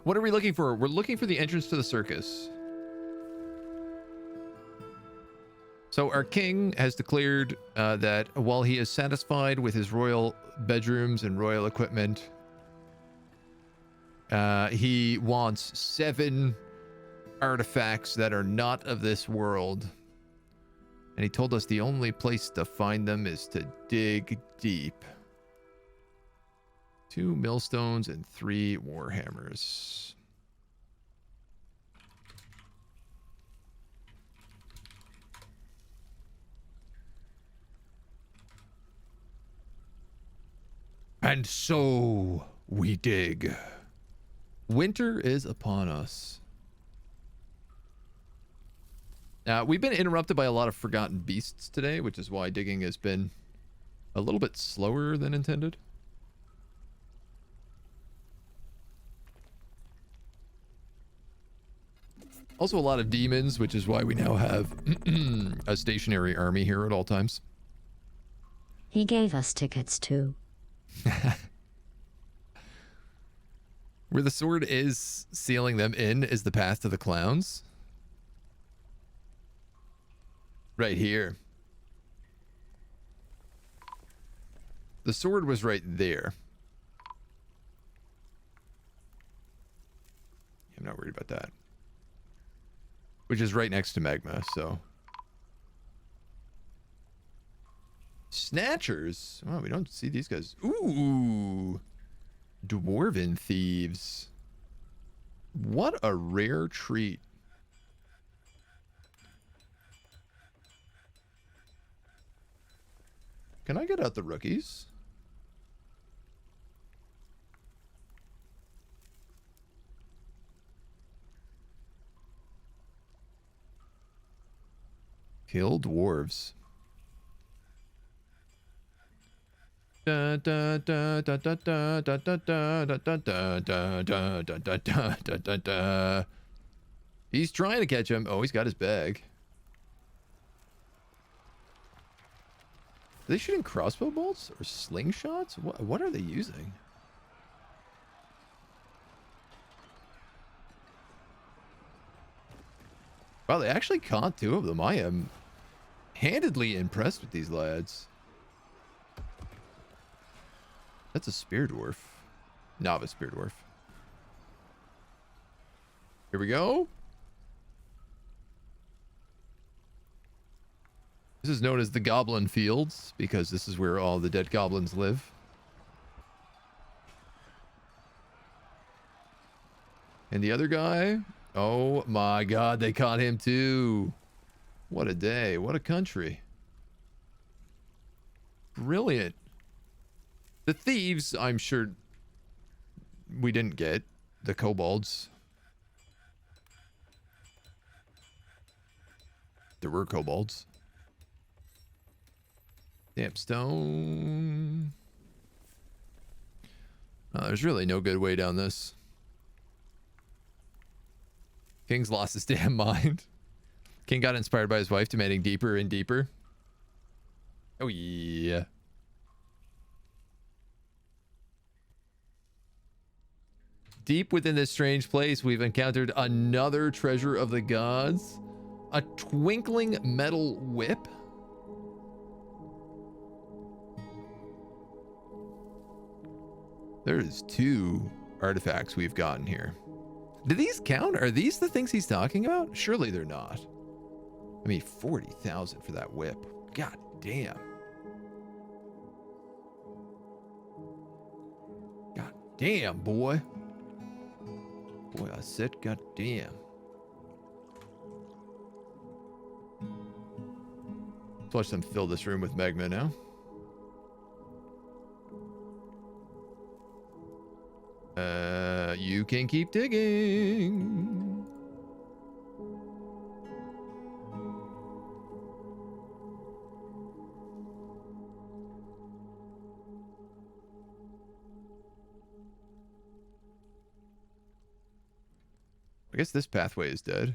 What are we looking for? We're looking for the entrance to the circus. So our king has declared that while he is satisfied with his royal bedrooms and royal equipment, he wants 7 artifacts that are not of this world. And he told us the only place to find them is to dig deep. 2 millstones and 3 warhammers. And so we dig. Winter is upon us. We've been interrupted by a lot of forgotten beasts today, which is why digging has been a little bit slower than intended. Also a lot of demons, which is why we now have a stationary army here at all times. He gave us tickets too. Where the sword is sealing them in is the path to the clowns. Right here. The sword was right there. I'm not worried about that. Which is right next to magma, so. Snatchers? Oh, we don't see these guys. Ooh. Dwarven thieves. What a rare treat. Can I get out the rookies? Kill dwarves. Da da da da da da da da da da da da da da da da da da. He's trying to catch him. Oh, he's got his bag. Are they shooting crossbow bolts or slingshots? What are they using? Wow, they actually caught 2 of them. I am Candidly impressed with these lads. That's a spear dwarf. Novice spear dwarf. Here we go. This is known as the Goblin Fields because this is where all the dead goblins live. And the other guy, oh my god, they caught him too. What a day, what a country. Brilliant. The thieves, I'm sure we didn't get. The kobolds. There were kobolds. Damp stone. There's really no good way down this. King's lost his damn mind. King got inspired by his wife, demanding deeper and deeper. Oh yeah. Deep within this strange place, we've encountered another treasure of the gods. A twinkling metal whip. There's 2 artifacts we've gotten here. Do these count? Are these the things he's talking about? Surely they're not. I mean, 40,000 for that whip. God damn. God damn, boy. Boy, I said god damn. Let's watch them fill this room with magma now. You can keep digging. I guess this pathway is dead.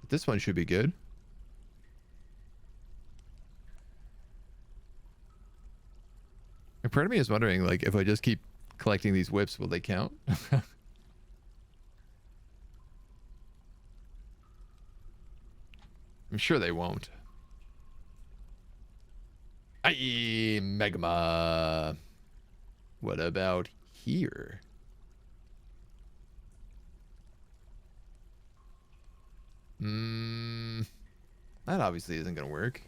But this one should be good. And part of me is wondering, like, if I just keep collecting these whips, will they count? I'm sure they won't. Aye, magma. What about here? That obviously isn't gonna work.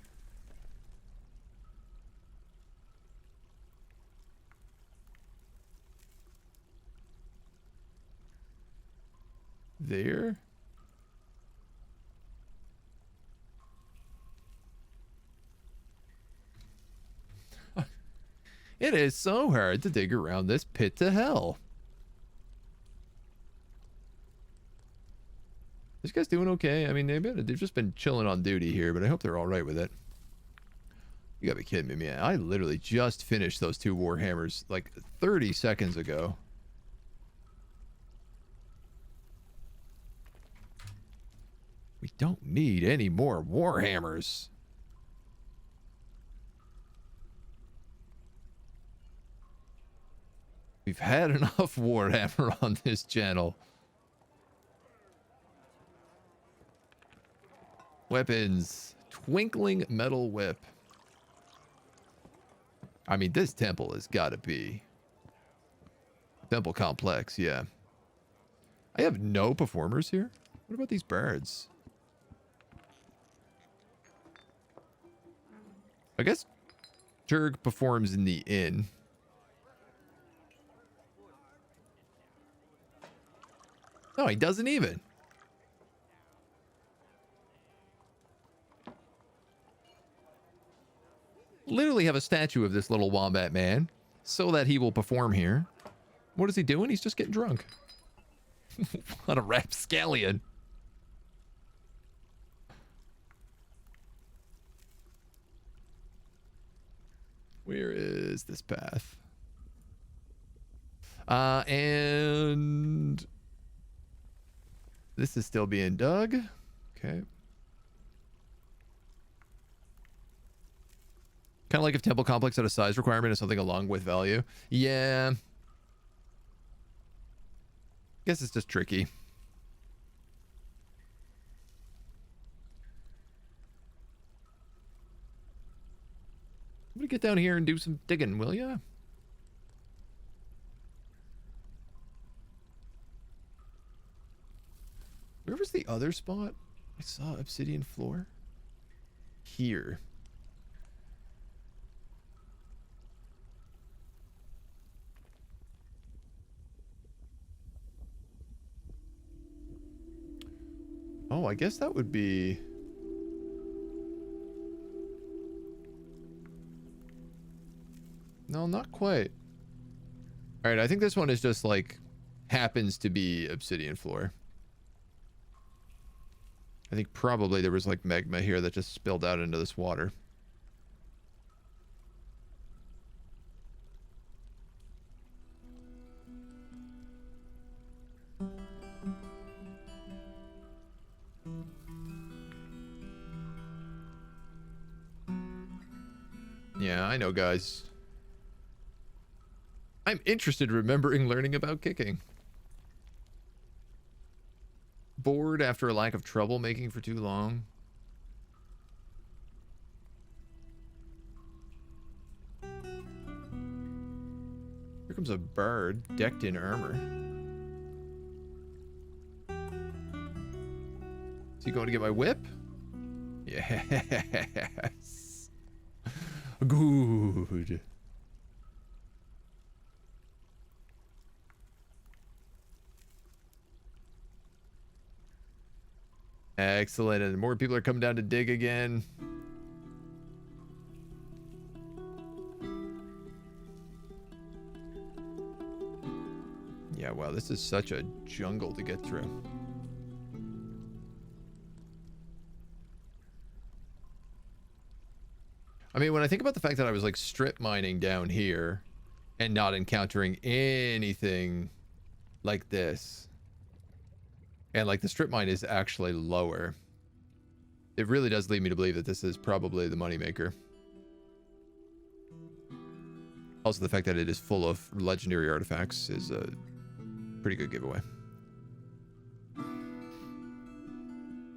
There. It is so hard to dig around this pit to hell. These guys doing okay? I mean, they've just been chilling on duty here, but I hope they're all right with it. You gotta be kidding me, man. I literally just finished those 2 warhammers like 30 seconds ago. We don't need any more warhammers. We've had enough warhammer on this channel. Weapons. Twinkling metal whip. I mean, this temple has got to be temple complex, yeah. I have no performers here. What about these bards? I guess Turg performs in the inn. No, he doesn't even. Literally have a statue of this little wombat man so that he will perform here. What is he doing? He's just getting drunk. What a rapscallion. Where is this path? And this is still being dug. Okay. Kind of like if temple complex had a size requirement or something along with value. Yeah. Guess it's just tricky. get down here and do some digging, will ya? Where was the other spot? I saw obsidian floor. Here. Oh, I guess that would be... No, not quite. All right, I think this one is just like happens to be obsidian floor. I think probably there was like magma here that just spilled out into this water. Yeah, I know, guys. I'm interested in remembering learning about kicking. Bored after a lack of troublemaking for too long. Here comes a bird decked in armor. Is he going to get my whip? Yes. Good. Excellent. And more people are coming down to dig again. Yeah, wow, this is such a jungle to get through. I mean, when I think about the fact that I was like strip mining down here and not encountering anything like this, and like the strip mine is actually lower, it really does lead me to believe that this is probably the moneymaker. Also, the fact that it is full of legendary artifacts is a pretty good giveaway.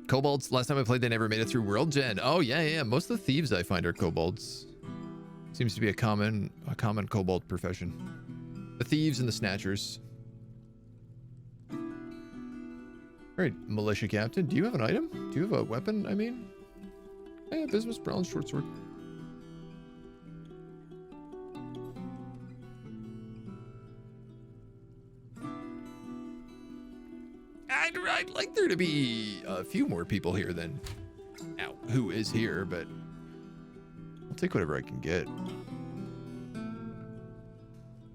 Kobolds, last time I played, they never made it through World Gen. Oh, yeah. Most of the thieves I find are kobolds. Seems to be a common kobold profession. The thieves and the snatchers. All right, militia captain, do you have an item? Do you have a weapon, I mean? Yeah, business, brown short sword. I'd like there to be a few more people here than who is here, but I'll take whatever I can get.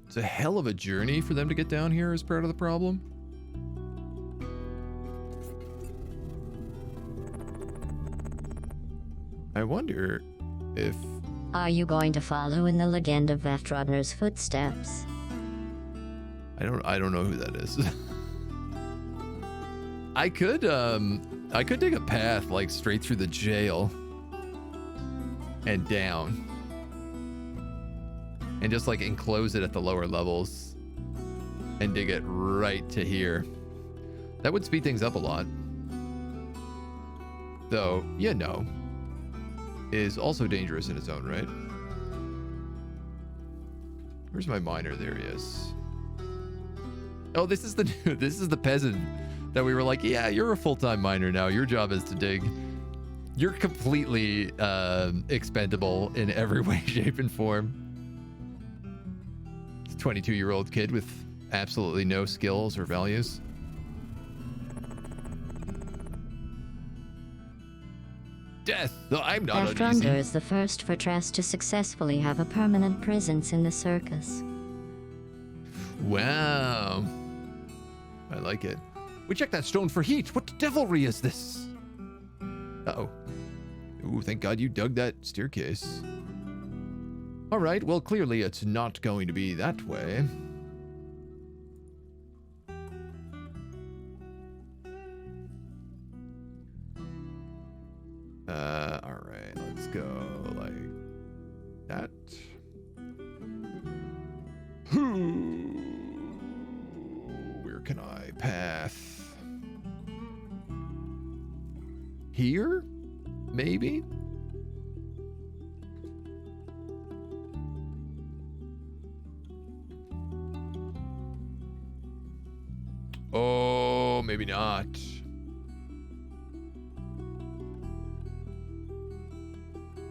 It's a hell of a journey for them to get down here as part of the problem. I wonder if... Are you going to follow in the legend of Vaftrodner's footsteps? I don't know who that is. I could dig a path like straight through the jail and down and just like enclose it at the lower levels and dig it right to here. That would speed things up a lot. Though, you know, is also dangerous in its own right. Where's my miner? There he is. Oh, this is the peasant that we were like, yeah, you're a full-time miner now. Your job is to dig. You're completely expendable in every way, shape, and form. It's a 22-year-old kid with absolutely no skills or values. Death. No, I'm not uneasy. Vaftrodner is the first fortress to successfully have a permanent presence in the circus. Wow. I like it. We checked that stone for heat. What devilry is this? Uh-oh. Ooh, thank God you dug that staircase. All right, well, clearly it's not going to be that way. All right, let's go like that. Where can I path? Here? Maybe? maybe not.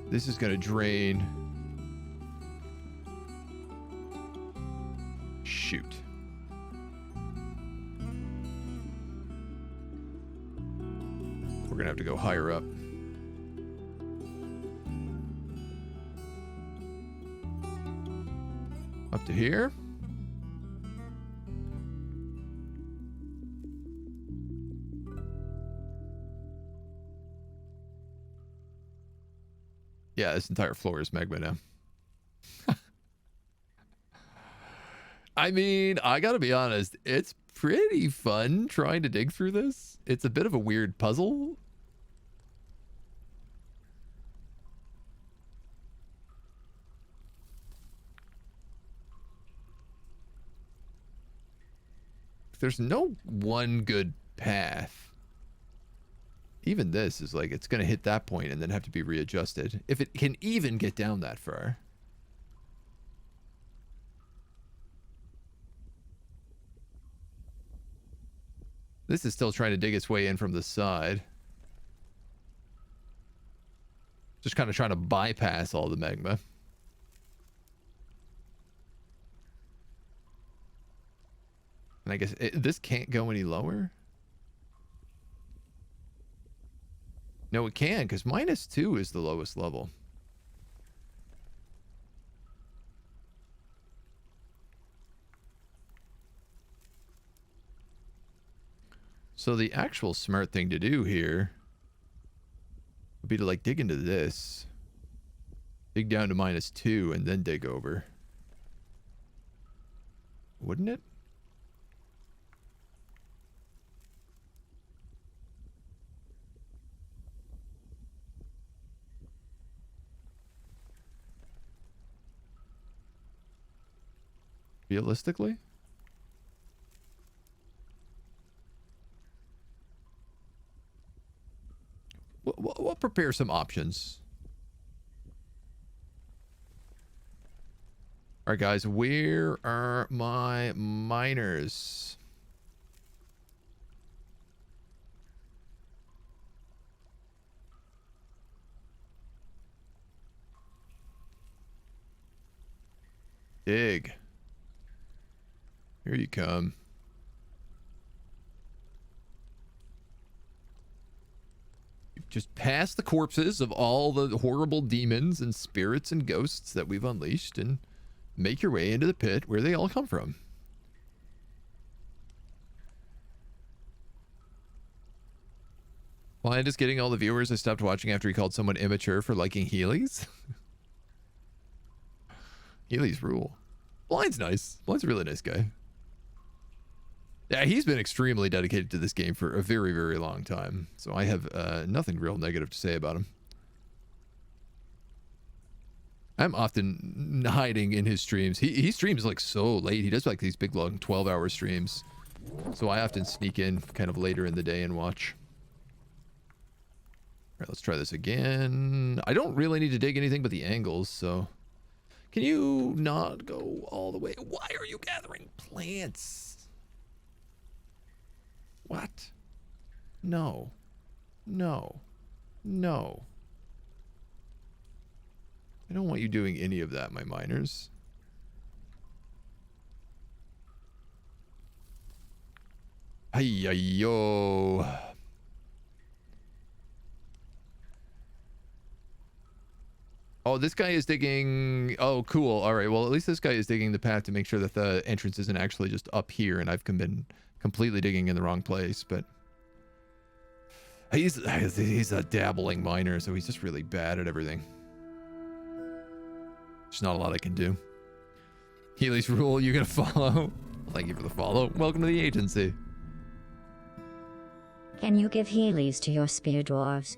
This is gonna drain. Shoot. We're gonna have to go higher up. Up to here. Yeah, this entire floor is magma now. I mean, I gotta be honest, it's pretty fun trying to dig through this. It's a bit of a weird puzzle. There's no one good path. Even this is like, it's going to hit that point and then have to be readjusted. If it can even get down that far. This is still trying to dig its way in from the side. Just kind of trying to bypass all the magma. And I guess this can't go any lower? No, it can, because -2 is the lowest level. So the actual smart thing to do here would be to like dig into this, dig down to -2, and then dig over. Wouldn't it? Realistically? We'll prepare some options. All right, guys, where are my miners? Dig. Here you come. You've just passed the corpses of all the horrible demons and spirits and ghosts that we've unleashed and make your way into the pit where they all come from. Blind is getting all the viewers I stopped watching after he called someone immature for liking Heelys. Heelys rule. Blind's nice. Blind's a really nice guy. Yeah, he's been extremely dedicated to this game for a very, very long time. So I have nothing real negative to say about him. I'm often hiding in his streams. He streams like so late. He does like these big long 12-hour streams. So I often sneak in kind of later in the day and watch. All right, let's try this again. I don't really need to dig anything but the angles, so... Can you not go all the way? Why are you gathering plants? What? No. No. No. I don't want you doing any of that, my miners. Ay-yo. Oh, this guy is digging... Oh, cool. All right, well, at least this guy is digging the path to make sure that the entrance isn't actually just up here, and I've been completely digging in the wrong place, but... He's a dabbling miner, so he's just really bad at everything. There's not a lot I can do. Healy's rule, you gonna follow? Thank you for the follow. Welcome to the agency. Can you give Heelys to your spear dwarves?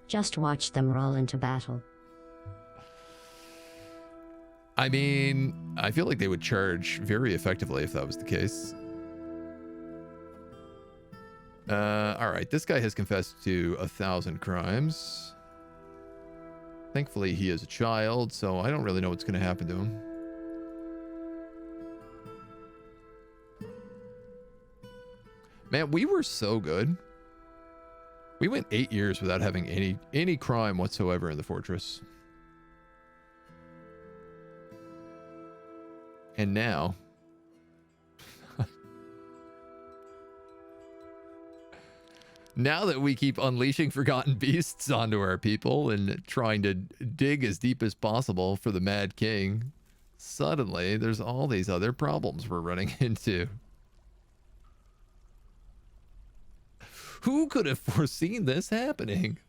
Just watch them roll into battle. I mean, I feel like they would charge very effectively if that was the case. All right, this guy has confessed to 1,000 crimes. Thankfully, he is a child, so I don't really know what's going to happen to him. Man, we were so good. We went 8 years without having any crime whatsoever in the fortress. And now... now that we keep unleashing forgotten beasts onto our people and trying to dig as deep as possible for the Mad King, suddenly there's all these other problems we're running into. Who could have foreseen this happening?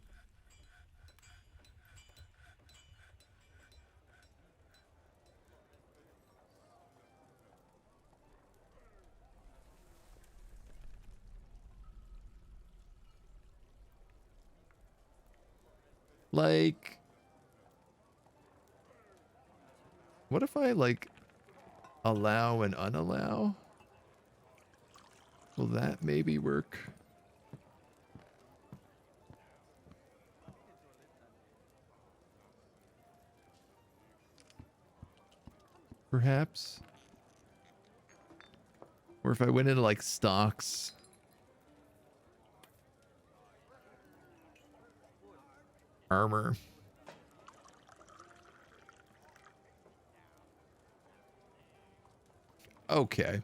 Like, what if I, like, allow and unallow? Will that maybe work? Perhaps? Or if I went into, like, stocks... armor. Okay.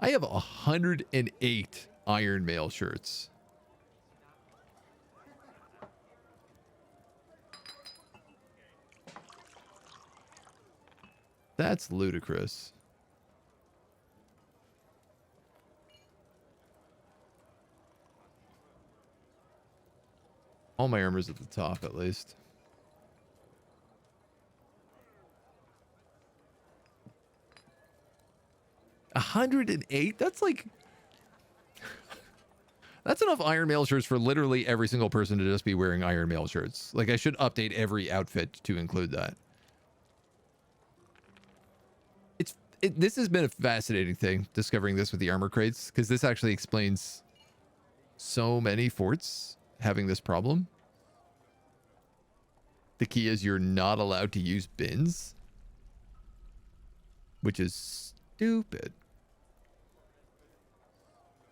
I have 108 iron mail shirts. That's ludicrous. All my armor's at the top, at least. $108? That's like... that's enough iron mail shirts for literally every single person to just be wearing iron mail shirts. Like, I should update every outfit to include that. This has been a fascinating thing, discovering this with the armor crates, because this actually explains so many forts having this problem. The key is you're not allowed to use bins, which is stupid.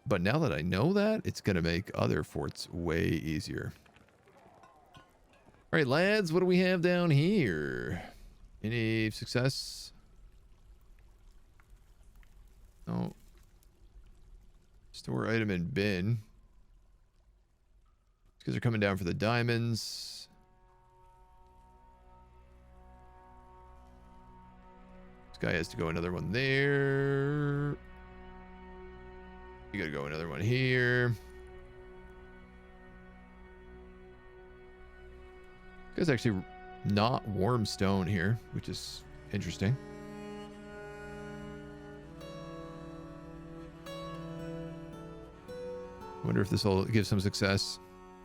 But now that I know that, it's going to make other forts way easier. All right, lads, what do we have down here? Any success? No. Store item in bin. These guys are coming down for the diamonds. This guy has to go another one there. You gotta go another one here. This guy's actually not warm stone here, which is interesting. I wonder if this will give some success.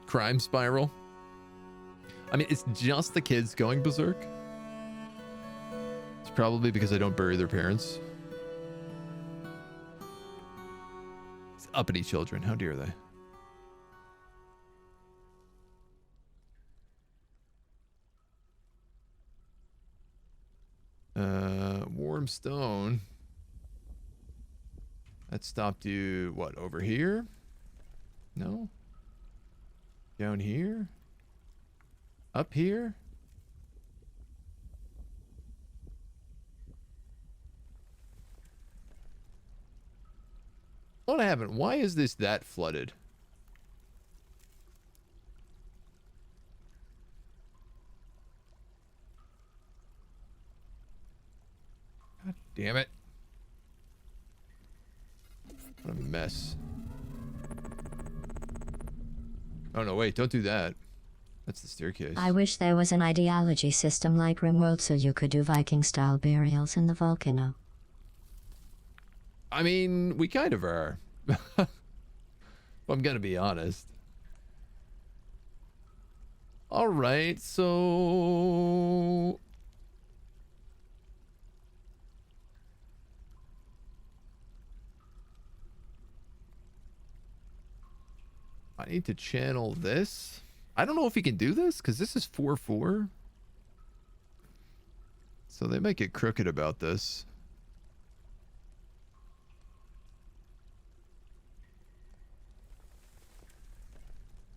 Crime spiral. I mean, it's just the kids going berserk. It's probably because I don't bury their parents. It's uppity children. How dare they? Warm stone. That stopped you, what, over here? No? Down here? Up here? What happened? Why is this that flooded? God damn it. What a mess. Oh no, wait, don't do that. That's the staircase. I wish there was an ideology system like RimWorld so you could do Viking-style burials in the volcano. I mean, we kind of are. If I'm gonna be honest. Alright, so... I need to channel this. I don't know if he can do this, because this is 4-4. So they might get crooked about this.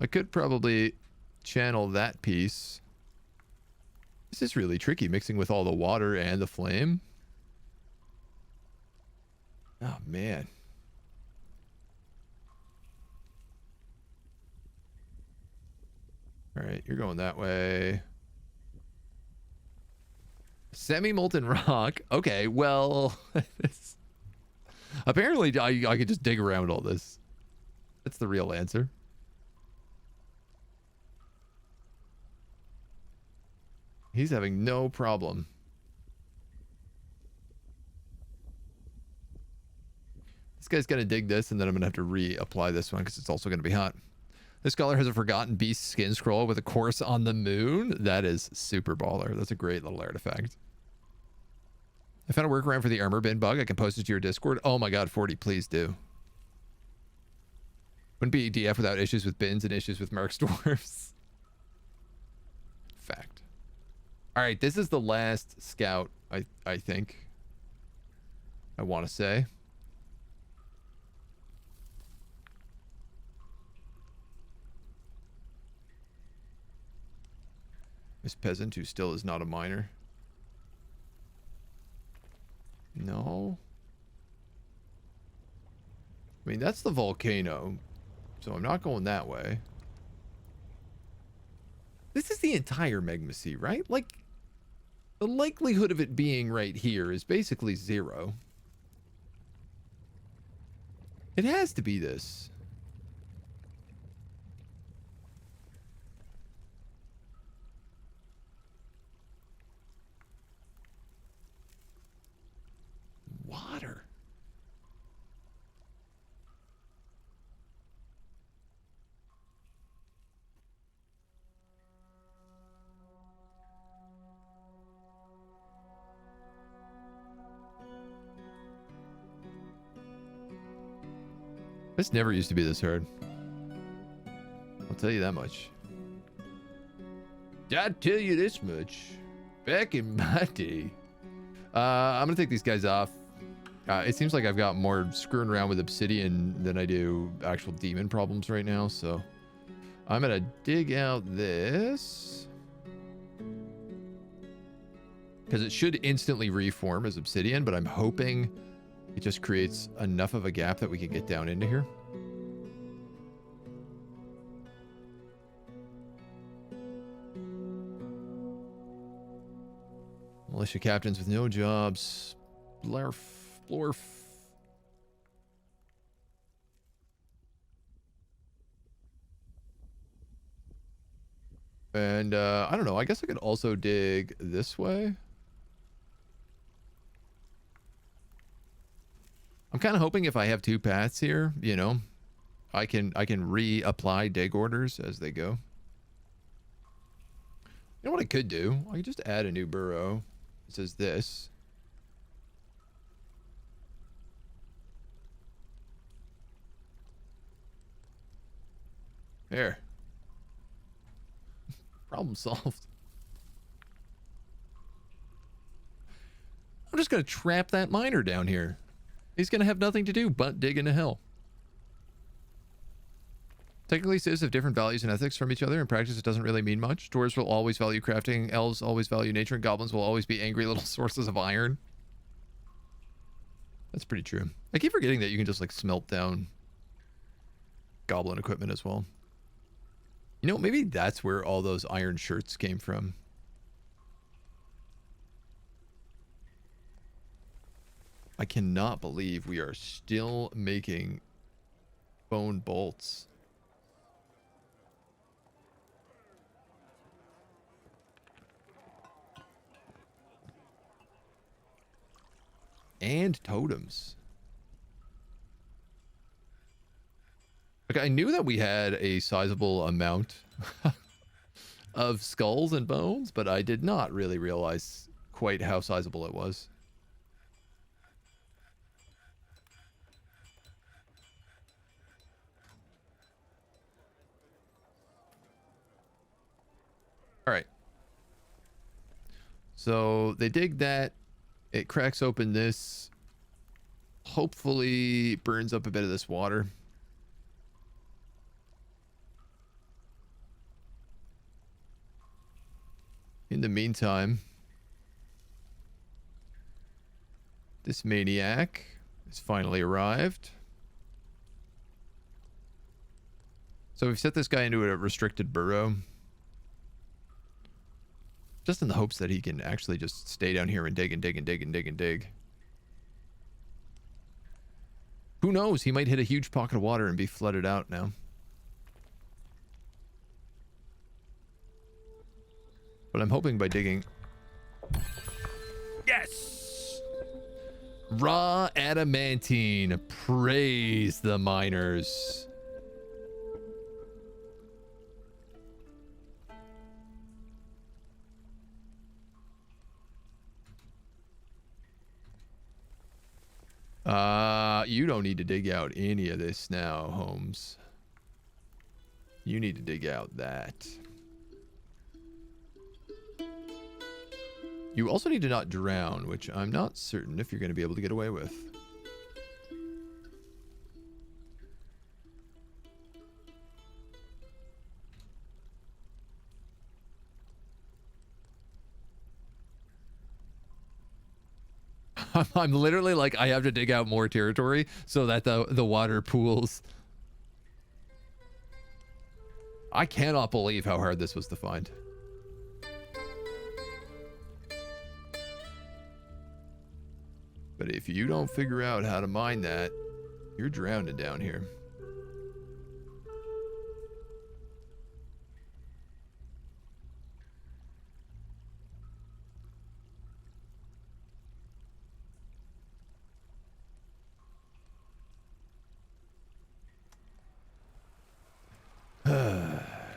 I could probably channel that piece. This is really tricky, mixing with all the water and the flame. Oh, man. All right, you're going that way. Semi-molten rock. Okay, well, apparently I could just dig around all this. That's the real answer. He's having no problem. This guy's going to dig this, and then I'm going to have to reapply this one because it's also going to be hot. This scholar has a forgotten beast skin scroll with a course on the moon. That is super baller. That's a great little artifact. I found a workaround for the armor bin bug. I can post it to your Discord. Oh my god, 40, please do. Wouldn't be DF without issues with bins and issues with Merc's dwarfs. Fact. All right, this is the last scout, I think. I want to say. This peasant who still is not a miner. No. I mean, that's the volcano. So I'm not going that way. This is the entire Magma Sea, right? Like, the likelihood of it being right here is basically 0. It has to be this. Water. This never used to be this hard. I'll tell you that much. I'd tell you this much. Back in my day. I'm gonna take these guys off. It seems like I've got more screwing around with obsidian than I do actual demon problems right now, so I'm gonna dig out this. Because it should instantly reform as obsidian, but I'm hoping it just creates enough of a gap that we can get down into here. Militia captains with no jobs. Blarf. Blorf. And, I don't know. I guess I could also dig this way. I'm kind of hoping if I have 2 paths here, you know, I can reapply dig orders as they go. You know what I could do? I could just add a new burrow. It says this. There. Problem solved. I'm just going to trap that miner down here. He's going to have nothing to do but dig into hell. Technically, citizens have different values and ethics from each other. In practice, it doesn't really mean much. Dwarves will always value crafting. Elves always value nature. And goblins will always be angry little sources of iron. That's pretty true. I keep forgetting that you can just, like, smelt down goblin equipment as well. You know, maybe that's where all those iron shirts came from. I cannot believe we are still making bone bolts. And totems. Like, I knew that we had a sizable amount of skulls and bones, but I did not really realize quite how sizable it was. All right. So they dig that. It cracks open this. Hopefully burns up a bit of this water. In the meantime, this maniac has finally arrived. So we've set this guy into a restricted burrow. Just in the hopes that he can actually just stay down here and dig and dig and dig and dig and dig. Who knows? He might hit a huge pocket of water and be flooded out now. But I'm hoping by digging... Yes! Raw adamantine. Praise the miners. You don't need to dig out any of this now, Holmes. You need to dig out that. You also need to not drown, which I'm not certain if you're going to be able to get away with. I'm literally like, I have to dig out more territory so that the water pools. I cannot believe how hard this was to find. But if you don't figure out how to mine that, you're drowning down here.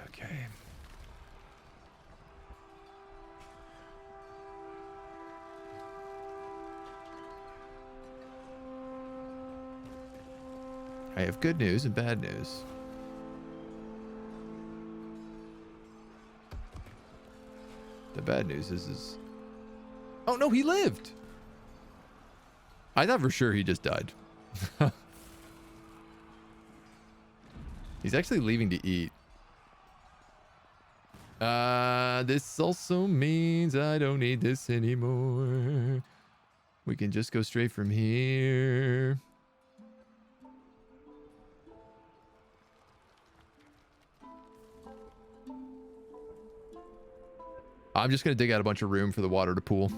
Okay. I have good news and bad news. The bad news is... Oh no, he lived! I thought for sure he just died. He's actually leaving to eat. This also means I don't need this anymore. We can just go straight from here. I'm just going to dig out a bunch of room for the water to pool.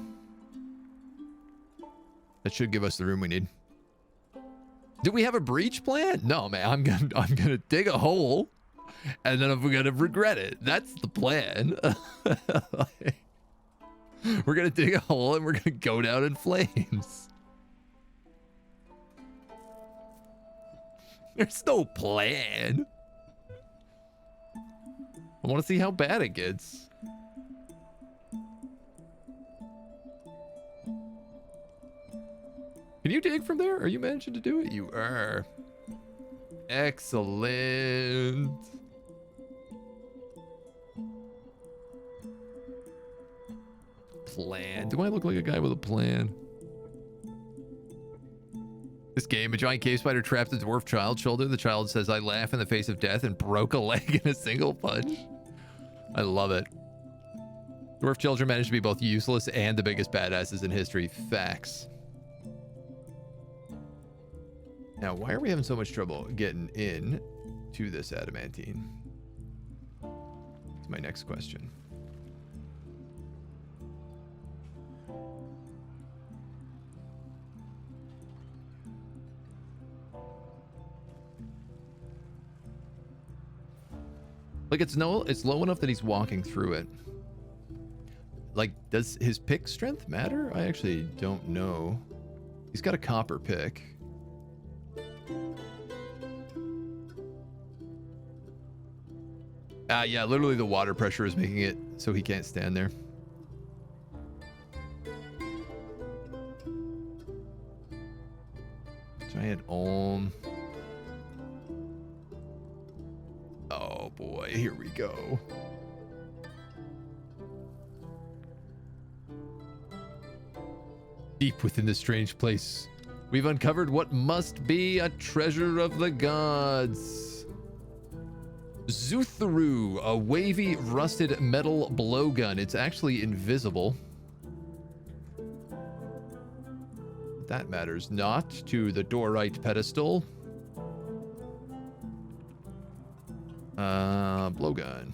That should give us the room we need. Do we have a breach plan? No, man. I'm gonna dig a hole, and then I'm gonna regret it. That's the plan. We're gonna dig a hole and we're gonna go down in flames. There's no plan. I want to see how bad it gets. Can you dig from there? Are you managing to do it? You are. Excellent. Plan. Do I look like a guy with a plan? This game, a giant cave spider trapped a dwarf child's shoulder. The child says, I laugh in the face of death and broke a leg in a single punch. I love it. Dwarf children managed to be both useless and the biggest badasses in history. Facts. Now, why are we having so much trouble getting in to this adamantine? That's my next question. Like, it's low enough that he's walking through it. Like, does his pick strength matter? I actually don't know. He's got a copper pick. Yeah, literally the water pressure is making it so he can't stand there. Giant Olm. Oh boy, here we go. Deep within this strange place, we've uncovered what must be a treasure of the gods. Zuthru, a wavy rusted metal blowgun. It's actually invisible. That matters not to the Dorite pedestal. Blowgun.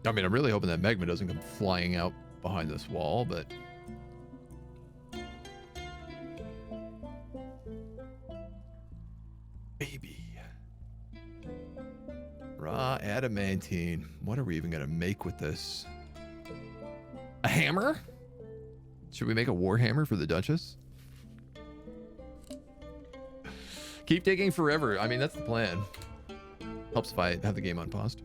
I mean, I'm really hoping that magma doesn't come flying out behind this wall, but... Baby. Raw adamantine. What are we even going to make with this? A hammer? Should we make a war hammer for the Duchess? Keep digging forever. I mean, that's the plan. Helps if I have the game unpaused.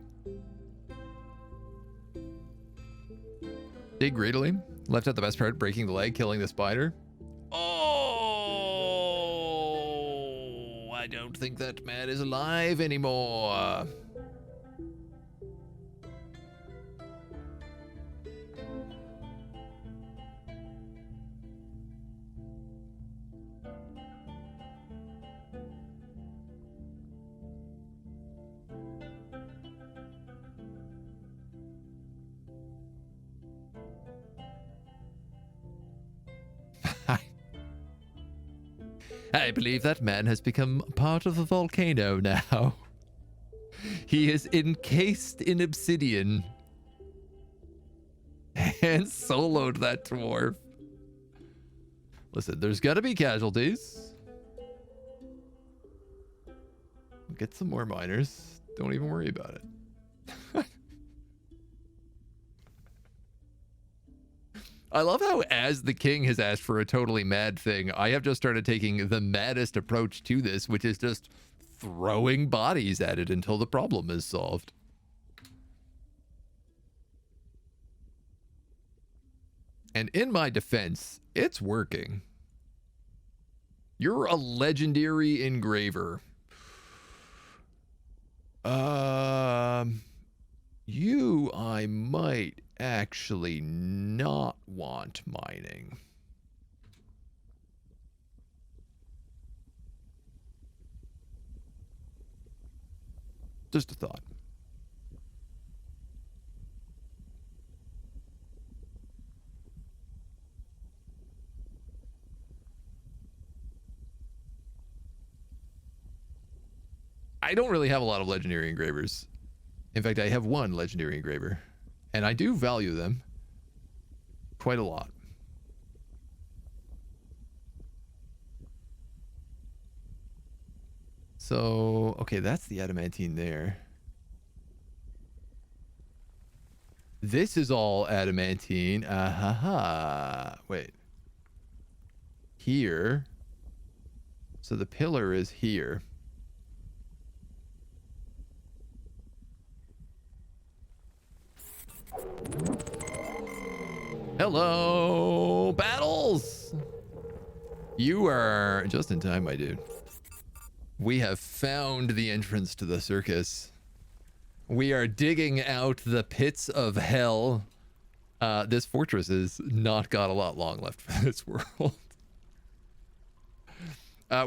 Dig greedily. Left out the best part, breaking the leg, killing the spider. Oh, I don't think that man is alive anymore. I believe that man has become part of the volcano now. He is encased in obsidian and soloed that dwarf. Listen, there's gotta be casualties. We'll get some more miners. Don't even worry about it. I love how, as the king has asked for a totally mad thing, I have just started taking the maddest approach to this, which is just throwing bodies at it until the problem is solved. And in my defense, it's working. You're a legendary engraver. You, I might actually not want mining. Just a thought. I don't really have a lot of legendary engravers. In fact, I have one legendary engraver, and I do value them quite a lot. So, okay, that's the adamantine there. This is all adamantine. Wait. Here. So the pillar is here. Hello, Battles! You are just in time, my dude. We have found the entrance to the circus. We are digging out the pits of hell. This fortress has not got a lot long left for this world.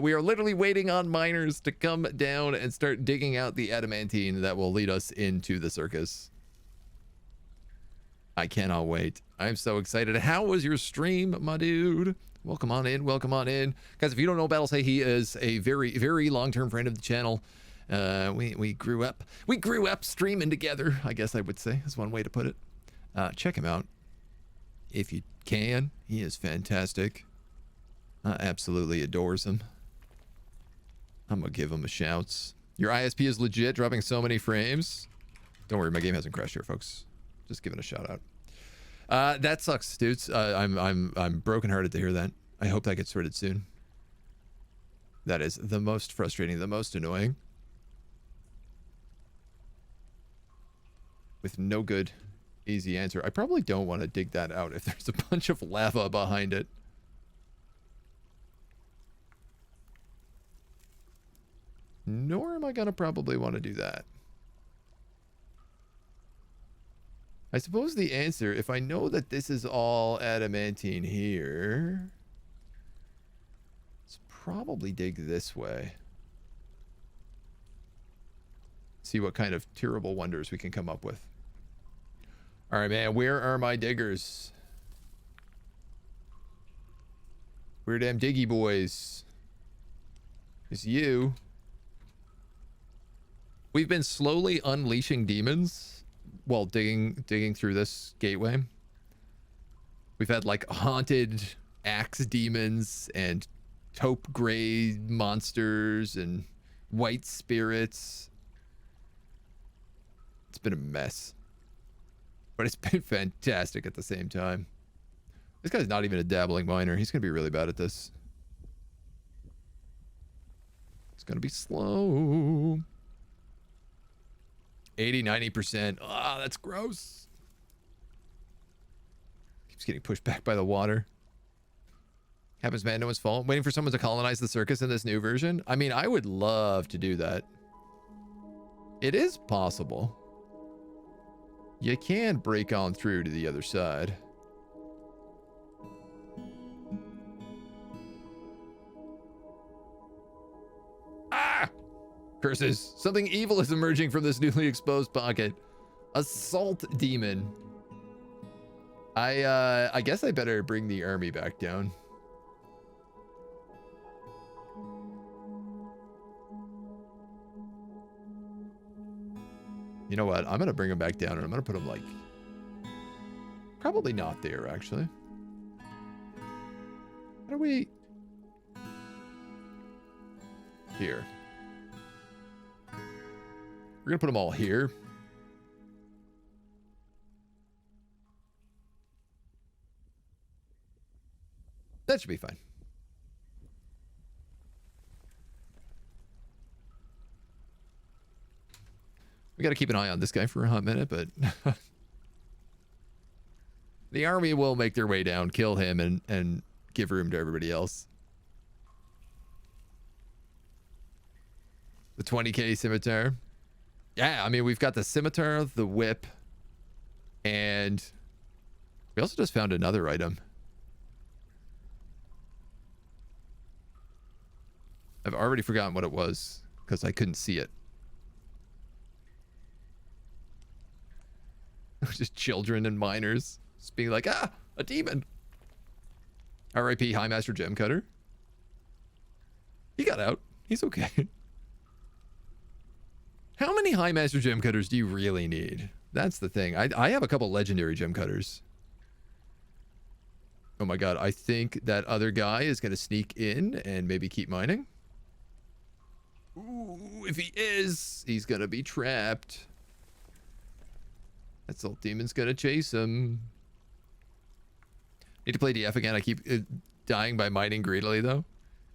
We are literally waiting on miners to come down and start digging out the adamantine that will lead us into the circus. I cannot wait. I'm so excited. How was your stream, my dude? Welcome on in. Welcome on in. Guys, if you don't know Battles, hey, he is a very, very long-term friend of the channel. We grew up. We grew up streaming together, I guess I would say. Is one way to put it. Check him out. If you can. He is fantastic. Absolutely adores him. I'm going to give him a shouts. Your ISP is legit, dropping so many frames. Don't worry, my game hasn't crashed here, folks. Just giving a shout out. That sucks, dudes. I'm brokenhearted to hear that. I hope that gets sorted soon. That is the most frustrating, the most annoying. With no good, easy answer. I probably don't want to dig that out if there's a bunch of lava behind it. Nor am I gonna probably want to do that. I suppose the answer, if I know that this is all adamantine here, let's probably dig this way. See what kind of terrible wonders we can come up with. All right, man, where are my diggers? Where them diggy boys? It's you. We've been slowly unleashing demons while digging through this gateway. We've had like haunted axe demons and taupe gray monsters and white spirits. It's been a mess, but it's been fantastic at the same time. This guy's not even a dabbling miner. He's gonna be really bad at this. It's gonna be slow. 80, 90%. Ah, that's gross. Keeps getting pushed back by the water. Happens, man. No one's fault. Waiting for someone to colonize the circus in this new version. I mean, I would love to do that. It is possible. You can break on through to the other side. Ah! Curses. Something evil is emerging from this newly exposed pocket. A salt demon. I guess I better bring the army back down. You know what? I'm going to bring him back down and I'm going to put him like... Probably not there, actually. How do we... Here. We're going to put them all here. That should be fine. We got to keep an eye on this guy for a hot minute, but... the army will make their way down, kill him, and give room to everybody else. The 20k scimitar. Yeah, I mean, we've got the scimitar, the whip, and we also just found another item. I've already forgotten what it was because I couldn't see it. Just children and miners just being like, ah, a demon. R.I.P. High Master Gem Cutter. He got out. He's okay. How many High Master Gem Cutters do you really need? That's the thing. I have a couple legendary Gem Cutters. Oh my god, I think that other guy is going to sneak in and maybe keep mining. Ooh, if he is, he's going to be trapped. That Salt Demon's going to chase him. Need to play DF again. I keep dying by mining greedily, though.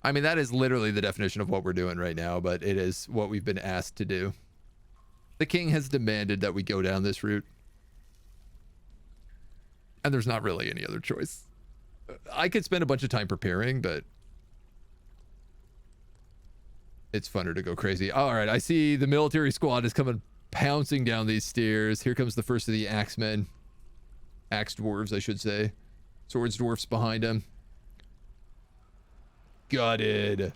I mean, that is literally the definition of what we're doing right now, but it is what we've been asked to do. The king has demanded that we go down this route. And there's not really any other choice. I could spend a bunch of time preparing, but it's funner to go crazy. All right, I see the military squad is coming pouncing down these stairs. Here comes the first of the axemen. Axe dwarves, I should say. Swords dwarfs behind him. Gutted.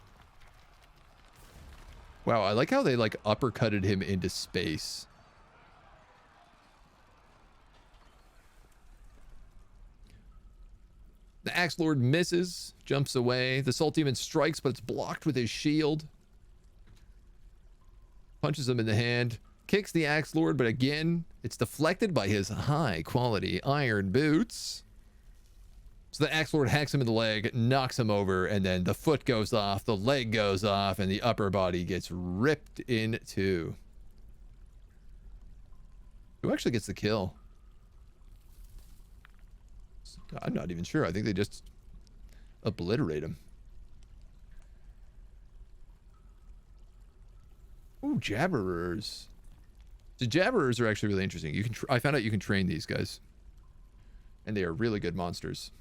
Wow, I like how they like uppercutted him into space. The Axe Lord misses, jumps away. The Salt Demon strikes, but it's blocked with his shield. Punches him in the hand. Kicks the Axe Lord, but again, it's deflected by his high-quality iron boots. So the Axe Lord hacks him in the leg, knocks him over, and then the foot goes off, the leg goes off, and the upper body gets ripped in two. Who actually gets the kill? I'm not even sure. I think they just obliterate him. Ooh, Jabberers. The Jabberers are actually really interesting. You can I found out you can train these guys. And they are really good monsters.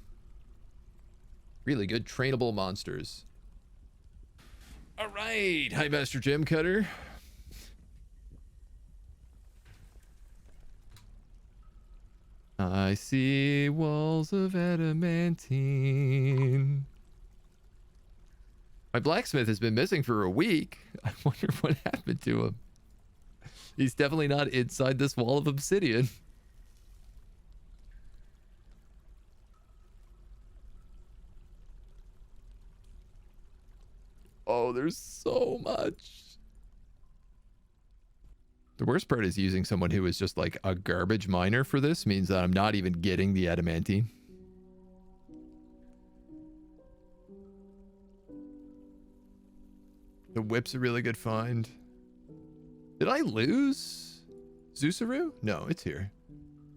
Really good trainable monsters. All right, High Master Gem Cutter. I see walls of adamantine. My blacksmith has been missing for a week. I wonder what happened to him. He's definitely not inside this wall of obsidian. Oh, there's so much. The worst part is using someone who is just like a garbage miner for this means that I'm not even getting the adamantine. The whip's a really good find. Did I lose Zusaru? No, it's here.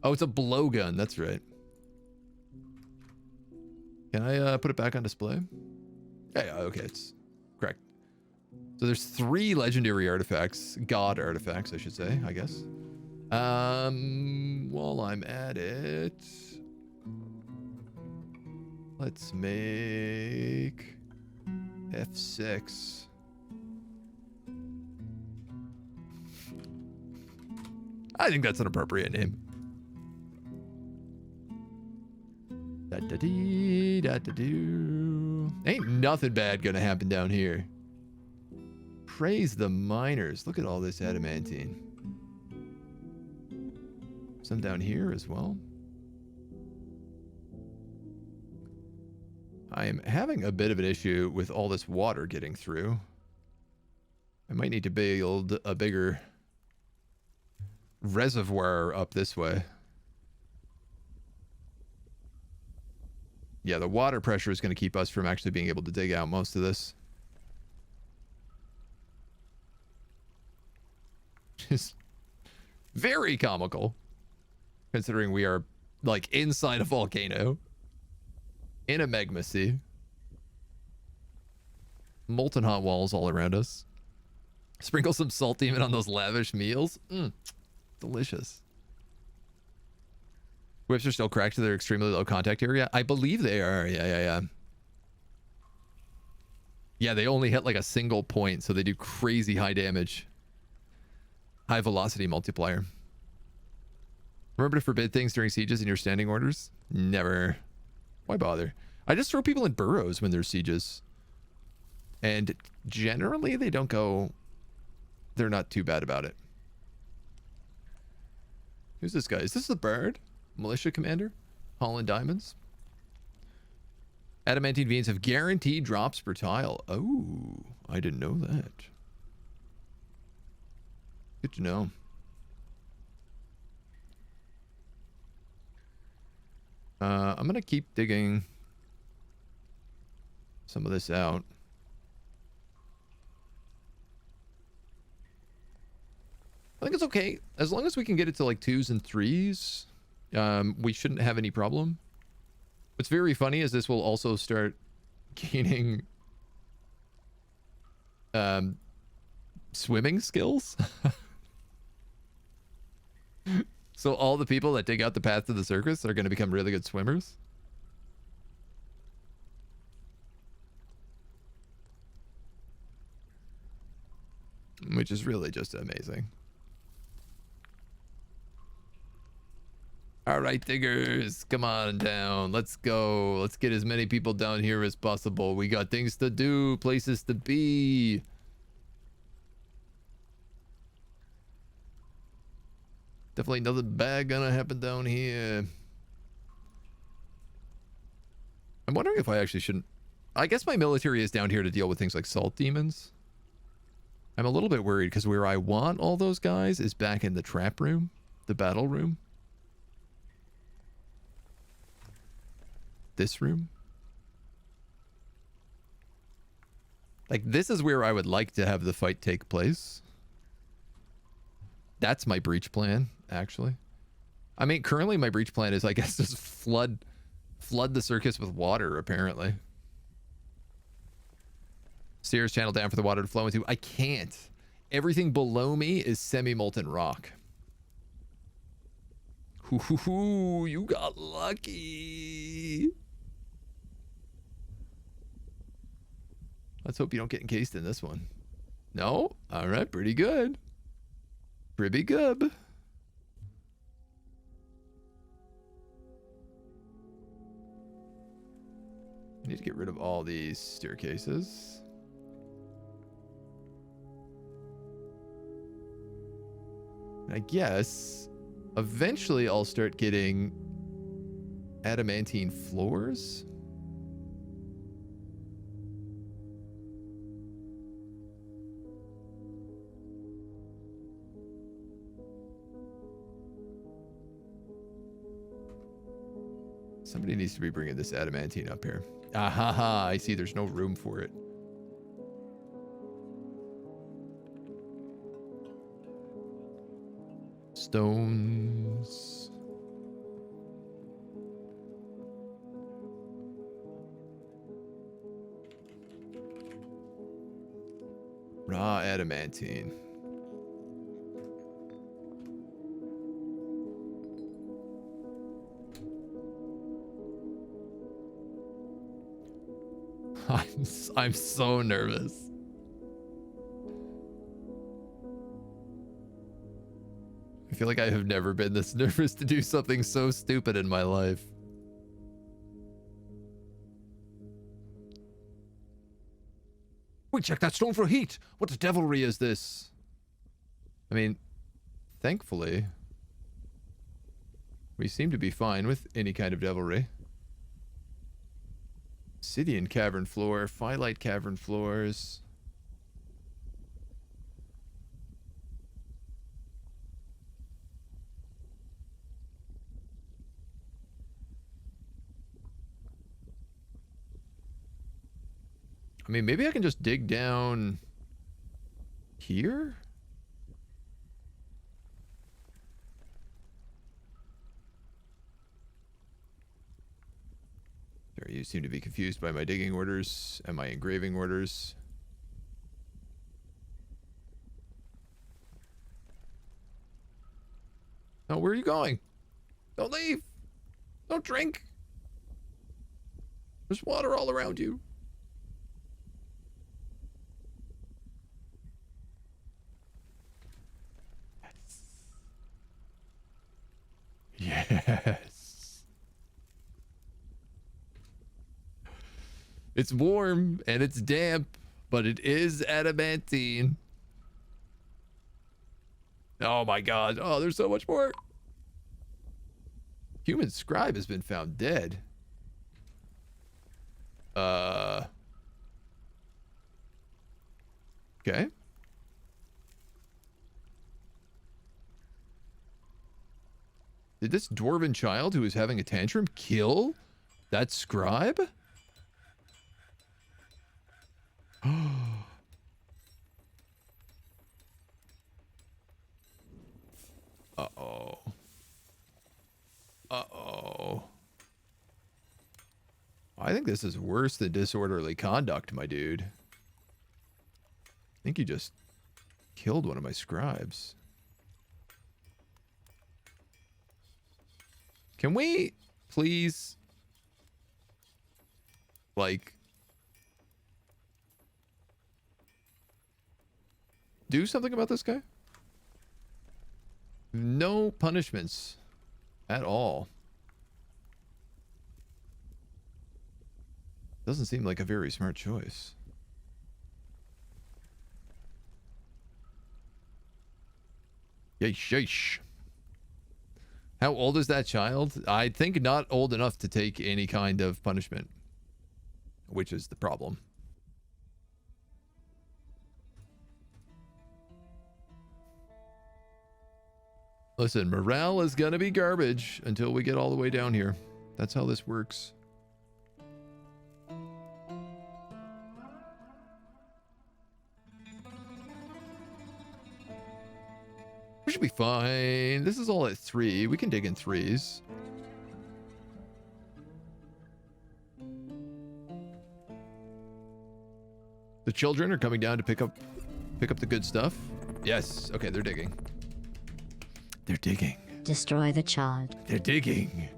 Oh, it's a blowgun. That's right. Can I put it back on display? Yeah, okay, it's correct. So there's 3 legendary artifacts, god artifacts, I should say, I guess. While I'm at it, let's make F6. I think that's an appropriate name. Da-da-dee, da-da-doo. Ain't nothing bad gonna happen down here. Praise the miners. Look at all this adamantine. Some down here as well. I am having a bit of an issue with all this water getting through. I might need to build a bigger reservoir up this way. Yeah, the water pressure is going to keep us from actually being able to dig out most of this. Just very comical, considering we are like inside a volcano in a magma sea, molten hot walls all around us. Sprinkle some salt demon on those lavish meals. Delicious. Whips are still cracked to their extremely low contact area. I believe they are. Yeah. Yeah, they only hit like a single point, so they do crazy high damage. High velocity multiplier. Remember to forbid things during sieges in your standing orders? Never. Why bother? I just throw people in burrows when there's sieges. And generally they don't go... They're not too bad about it. Who's this guy? Is this the bird? Militia commander? Holland Diamonds? Adamantine veins have guaranteed drops per tile. Oh, I didn't know that. Good to know. I'm going to keep digging some of this out. I think it's okay. As long as we can get it to like 2s and 3s, we shouldn't have any problem. What's very funny is this will also start gaining swimming skills. So all the people that dig out the path to the circus are going to become really good swimmers. Which is really just amazing. All right, diggers, come on down. Let's go. Let's get as many people down here as possible. We got things to do, places to be. Definitely nothing bad gonna happen down here. I'm wondering if I actually shouldn't... I guess my military is down here to deal with things like salt demons. I'm a little bit worried because where I want all those guys is back in the trap room, the battle room. This room. Like, this is where I would like to have the fight take place. That's my breach plan, actually. I mean, currently my breach plan is, I guess, just flood the circus with water, apparently. Steers channel down for the water to flow into. I can't. Everything below me is semi-molten rock. Hoo, you got lucky. Let's hope you don't get encased in this one. No? All right, pretty good. Pretty good. need to get rid of all these staircases. And I guess eventually I'll start getting adamantine floors. Somebody needs to be bringing this adamantine up here. Ah ha ha, I see there's no room for it. Stones. Raw adamantine. I'm so nervous. I feel like I have never been this nervous to do something so stupid in my life. We check that stone for heat. What devilry is this? I mean, thankfully, we seem to be fine with any kind of devilry. Obsidian cavern floor, phyllite cavern floors. I mean, maybe I can just dig down here? Sorry, you seem to be confused by my digging orders and my engraving orders. Oh, where are you going? Don't leave. Don't drink. There's water all around you. Yes. It's warm and it's damp, but it is adamantine. Oh my god. Oh, there's so much more. Human scribe has been found dead. Okay. Did this dwarven child who is having a tantrum kill that scribe? Uh-oh. Uh-oh. I think this is worse than disorderly conduct, my dude. I think you just killed one of my scribes. Can we please, like, do something about this guy? No punishments at all. Doesn't seem like a very smart choice. Yeesh, yeesh. How old is that child? I think not old enough to take any kind of punishment, which is the problem. Listen, morale is gonna be garbage until we get all the way down here. That's how this works. We should be fine. This is all at 3. We can dig in 3s. The children are coming down to pick up the good stuff. Yes. Okay, they're digging. They're digging. Destroy the child. They're digging.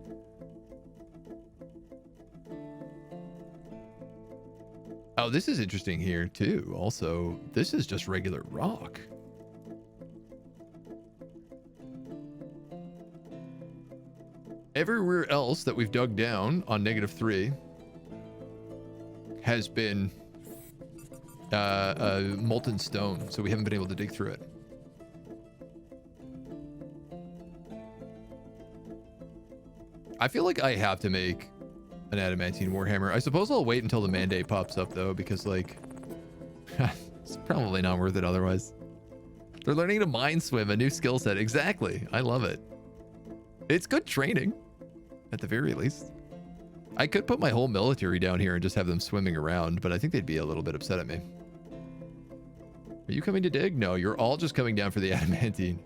Oh, this is interesting here too. Also, this is just regular rock. Everywhere else that we've dug down on -3, has been molten stone, so we haven't been able to dig through it. I feel like I have to make an adamantine warhammer. I suppose I'll wait until the mandate pops up though, because like it's probably not worth it otherwise. They're learning to mine swim, a new skill set. Exactly. I love it. It's good training, at the very least. I could put my whole military down here and just have them swimming around, but I think they'd be a little bit upset at me. Are you coming to dig? No, you're all just coming down for the adamantine.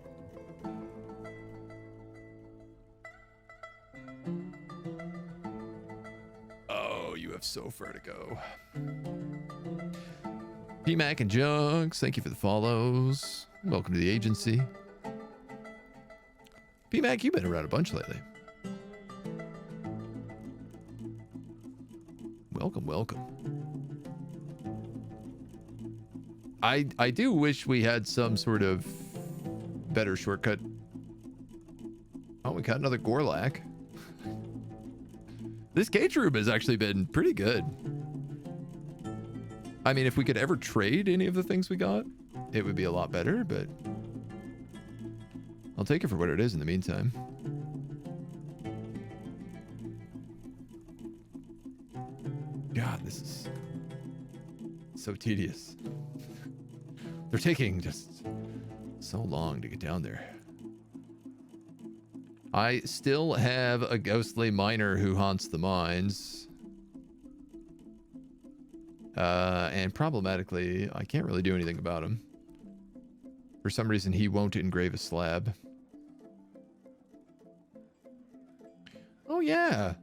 Oh, you have so far to go. PMAC and Jugs, thank you for the follows. Welcome to the agency. PMAC, you've been around a bunch lately. Welcome, welcome. I do wish we had some sort of better shortcut. Oh, we got another Gorlak. This cage room has actually been pretty good. I mean, if we could ever trade any of the things we got, it would be a lot better, but I'll take it for what it is in the meantime. God, this is so tedious. They're taking just so long to get down there. I still have a ghostly miner who haunts the mines. And problematically, I can't really do anything about him. For some reason, he won't engrave a slab. Oh, yeah.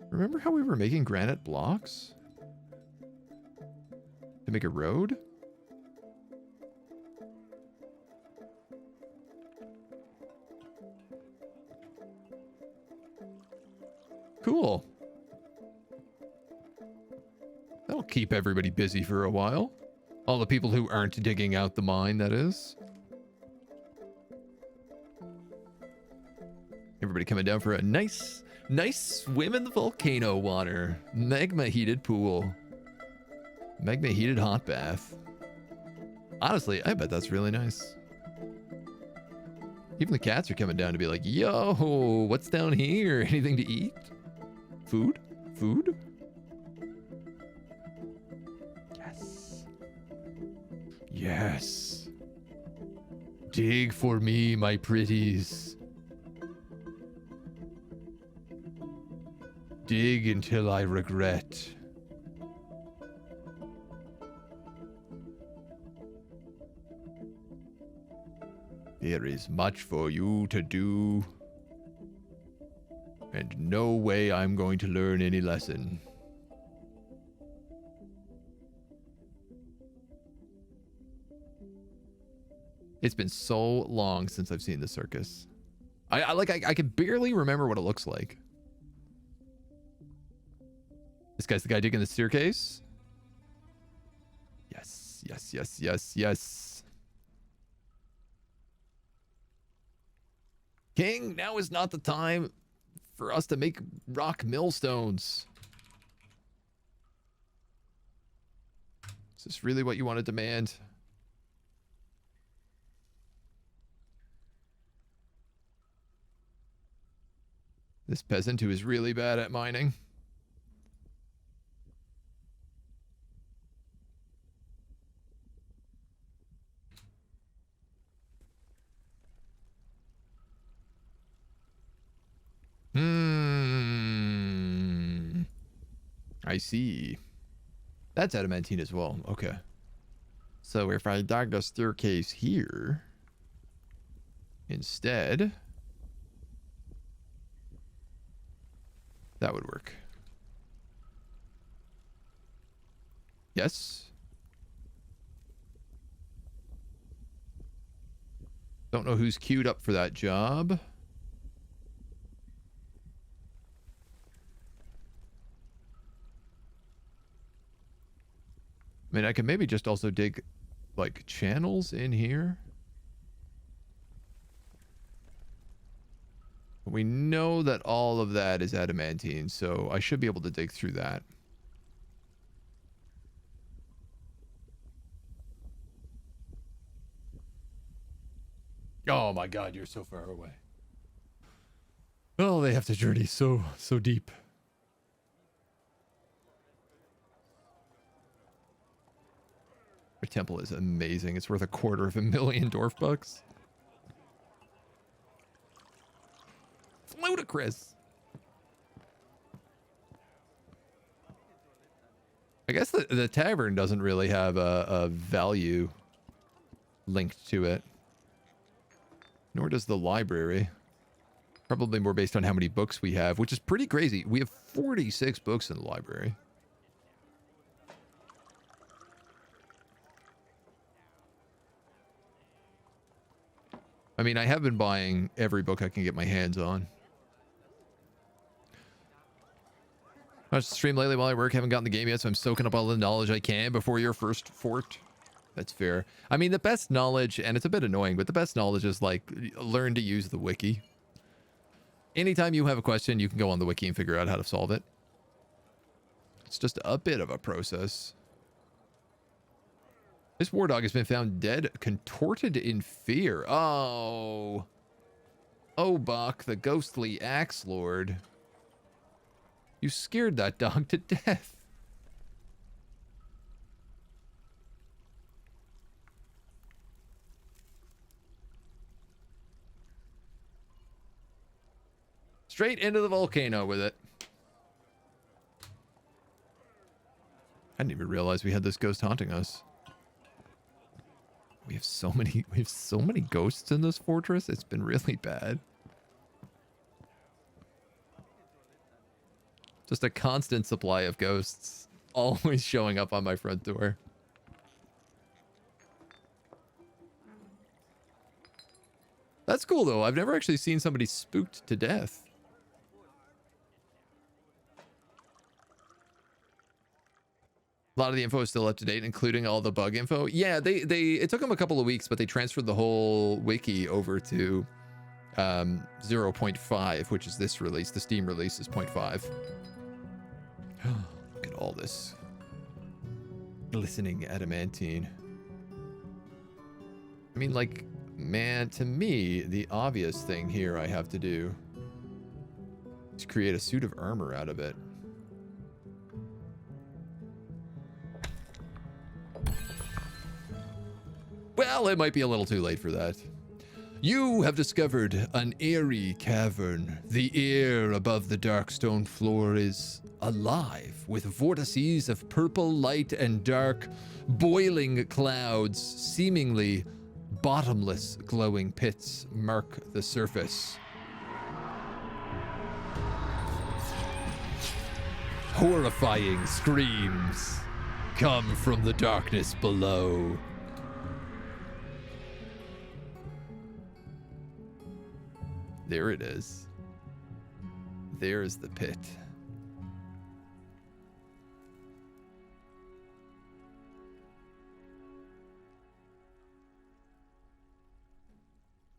Remember how we were making granite blocks? To make a road? Cool. That'll keep everybody busy for a while. All the people who aren't digging out the mine, that is. Everybody coming down for a nice swim in the volcano water. Magma heated pool. Magma heated hot bath. Honestly, I bet that's really nice. Even the cats are coming down to be like, yo, what's down here? Anything to eat? Food? Food? Yes. Yes. Dig for me, my pretties. Dig until I regret. There is much for you to do, and no way I'm going to learn any lesson. It's been so long since I've seen the circus. I can barely remember what it looks like. This guy's the guy digging the staircase? Yes, yes, yes, yes, yes. King, now is not the time for us to make rock millstones. Is this really what you want to demand? This peasant who is really bad at mining. I see. That's adamantine as well. Okay. So if I dug a staircase here instead, that would work. Yes. Don't know who's queued up for that job. I mean, I could maybe just also dig, like, channels in here. We know that all of that is adamantine, so I should be able to dig through that. Oh my god, you're so far away. Oh, they have to journey so deep. Their temple is amazing. It's worth $250,000 dwarf bucks. It's ludicrous. I guess the tavern doesn't really have a value linked to it. Nor does the library. Probably more based on how many books we have, which is pretty crazy. We have 46 books in the library. I mean, I have been buying every book I can get my hands on. I watched the stream lately while I work. Haven't gotten the game yet, so I'm soaking up all the knowledge I can before your first fort. That's fair. I mean, the best knowledge, and it's a bit annoying, but the best knowledge is like, learn to use the wiki. Anytime you have a question, you can go on the wiki and figure out how to solve it. It's just a bit of a process. This war dog has been found dead, contorted in fear. Oh. Oh, Buck, the ghostly axe lord. You scared that dog to death. Straight into the volcano with it. I didn't even realize we had this ghost haunting us. We have so many ghosts in this fortress. It's been really bad. Just a constant supply of ghosts always showing up on my front door. That's cool though. I've never actually seen somebody spooked to death. A lot of the info is still up to date, including all the bug info. Yeah, it took them a couple of weeks, but they transferred the whole wiki over to 0.5, which is this release. The Steam release is 0.5. Look at all this glistening adamantine. I mean, like, man, to me, the obvious thing here I have to do is create a suit of armor out of it. Well, it might be a little too late for that. You have discovered an eerie cavern. The air above the dark stone floor is alive with vortices of purple light and dark, boiling clouds. Seemingly bottomless glowing pits mark the surface. Horrifying screams come from the darkness below. There it is. There is the pit.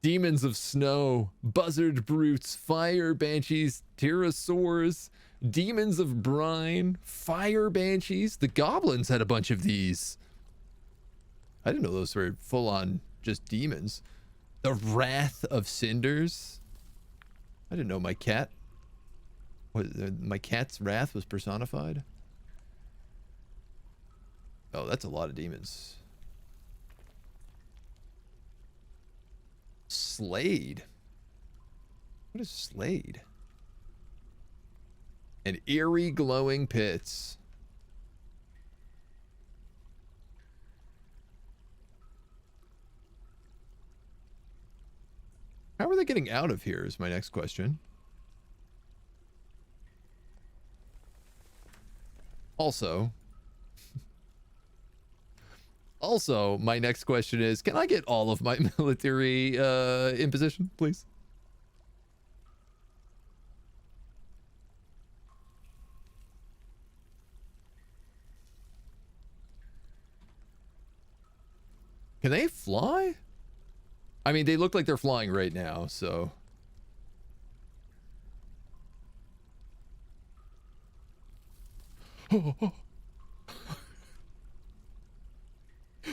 Demons of snow, buzzard brutes, fire banshees, pterosaurs, demons of brine, fire banshees. The goblins had a bunch of these. I didn't know those were full-on just demons. The wrath of cinders. I didn't know my cat's wrath was personified. Oh, that's a lot of demons. Slade. What is Slade? And eerie glowing pits. How are they getting out of here is my next question. Also, my next question is, can I get all of my military imposition, please? Can they fly? I mean, they look like they're flying right now, so.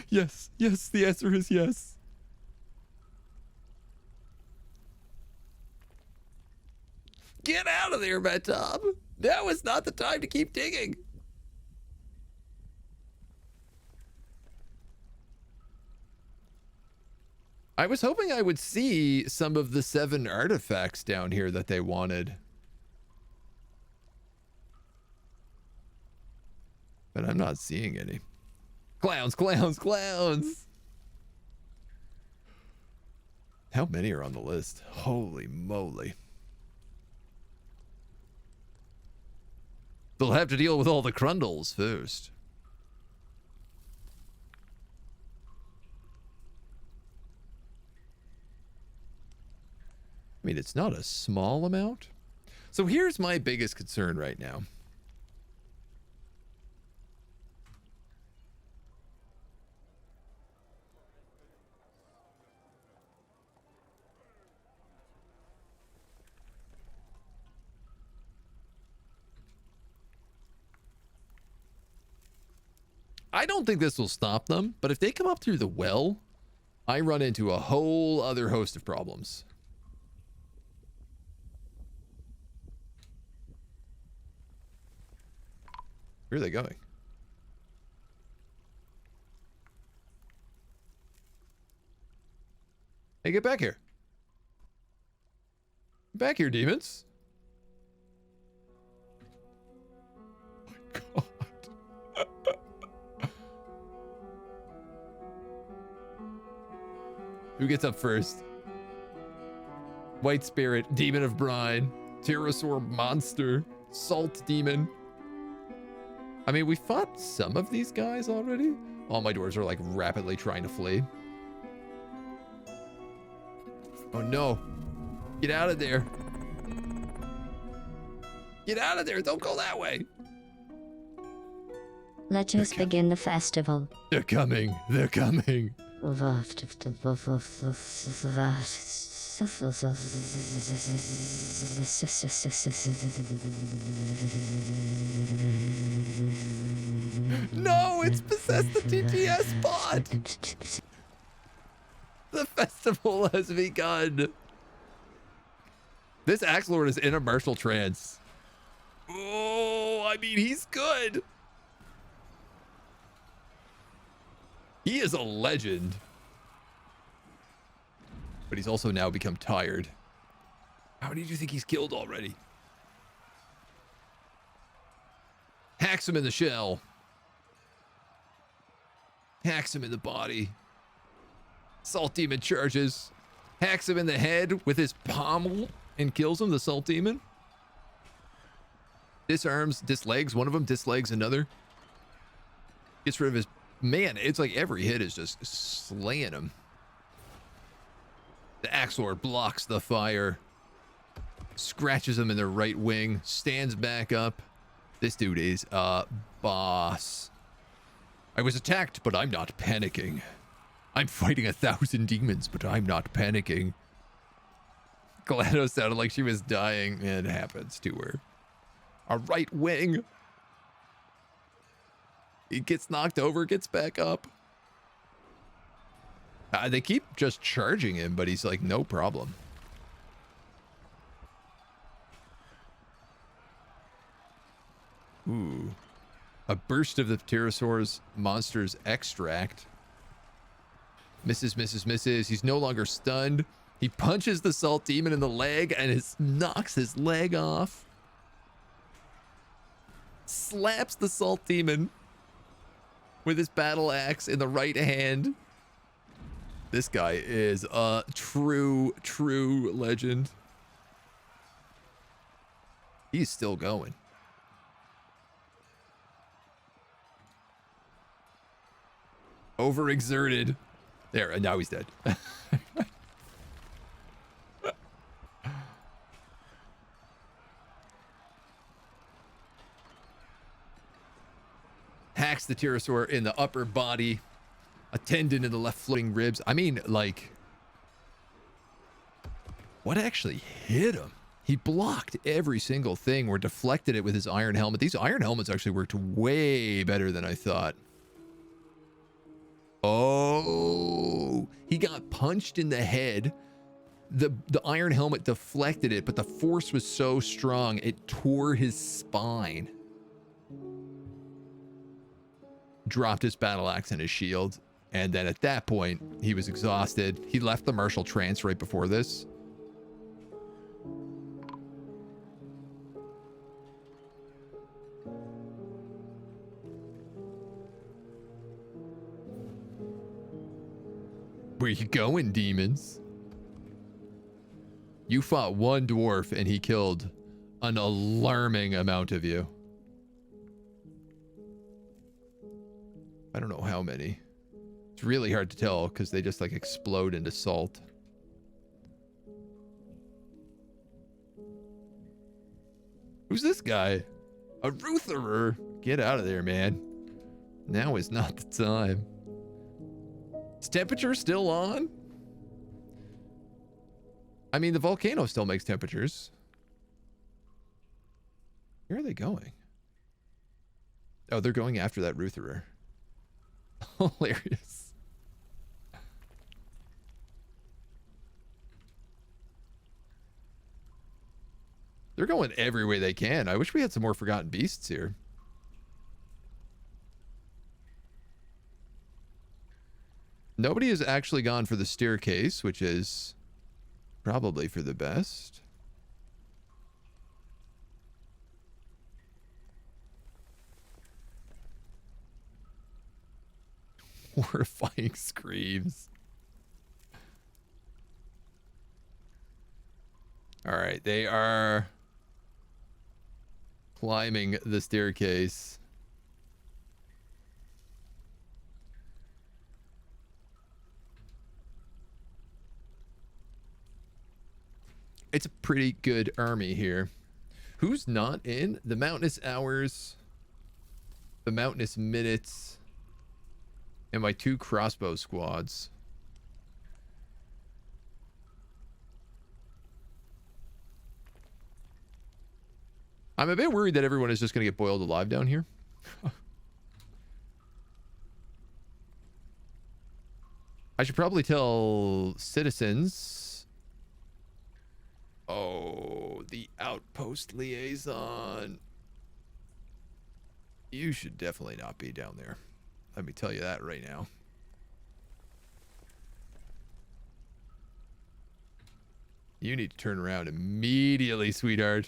Yes, yes, the answer is yes. Get out of there, Matab. Now is not the time to keep digging. I was hoping I would see some of the 7 artifacts down here that they wanted. But I'm not seeing any. Clowns, clowns, clowns! How many are on the list? Holy moly. They'll have to deal with all the Crundles first. I mean, it's not a small amount. So here's my biggest concern right now. I don't think this will stop them, but if they come up through the well, I run into a whole other host of problems. Where are they going? Hey, get back here. Back here, demons. Oh my God. Who gets up first? White Spirit, Demon of Brine, Pterosaur Monster, Salt Demon. I mean, we fought some of these guys already. All my dwarves are like rapidly trying to flee. Oh no. Get out of there. Get out of there. Don't go that way. Let us begin the festival. They're coming. They're coming. No, it's possessed the TTS bot. The festival has begun. This Axe Lord is in a martial trance. Oh, I mean, he's good. He is a legend. But he's also now become tired. How many do you think he's killed already? Hacks him in the shell. Hacks him in the body. Salt Demon charges. Hacks him in the head with his pommel and kills him, the Salt Demon. Disarms, dislegs one of them, dislegs another. Gets rid of his... Man, it's like every hit is just slaying him. The Axe Lord blocks the fire. Scratches him in the right wing. Stands back up. This dude is a boss. I was attacked, but I'm not panicking. I'm fighting 1,000 demons, but I'm not panicking. GLaDOS sounded like she was dying. It happens to her. A right wing. He gets knocked over, gets back up. They keep just charging him, but he's like, no problem. Ooh. A burst of the Pterosaur's monster's extract. Misses, misses, misses. He's no longer stunned. He punches the Salt Demon in the leg and knocks his leg off. Slaps the Salt Demon with his battle axe in the right hand. This guy is a true legend. He's still going. Overexerted. There, and now he's dead. Hacks the pterosaur in the upper body. A tendon in the left floating ribs. I mean, like... What actually hit him? He blocked every single thing or deflected it with his iron helmet. These iron helmets actually worked way better than I thought. Oh, he got punched in the head. the iron helmet deflected it, but the force was so strong it tore his spine. Dropped his battle axe and his shield, and then at that point he was exhausted. He left the martial trance right before this. Where you going, demons? You fought one dwarf and he killed an alarming amount of you. I don't know how many. It's really hard to tell because they just like explode into salt. Who's this guy? A Rutherer. Get out of there, man. Now is not the time. Is temperature still on? I mean, the volcano still makes temperatures. Where are they going? Oh, they're going after that Rutherer. Hilarious. They're going every way they can. I wish we had some more Forgotten Beasts here. Nobody has actually gone for the staircase, which is probably for the best. Horrifying screams. All right, they are climbing the staircase. It's a pretty good army here. Who's not in? The Mountainous Hours, the Mountainous Minutes, and my 2 crossbow squads. I'm a bit worried that everyone is just going to get boiled alive down here. I should probably tell citizens. Oh, the outpost liaison. You should definitely not be down there. Let me tell you that right now. You need to turn around immediately, sweetheart.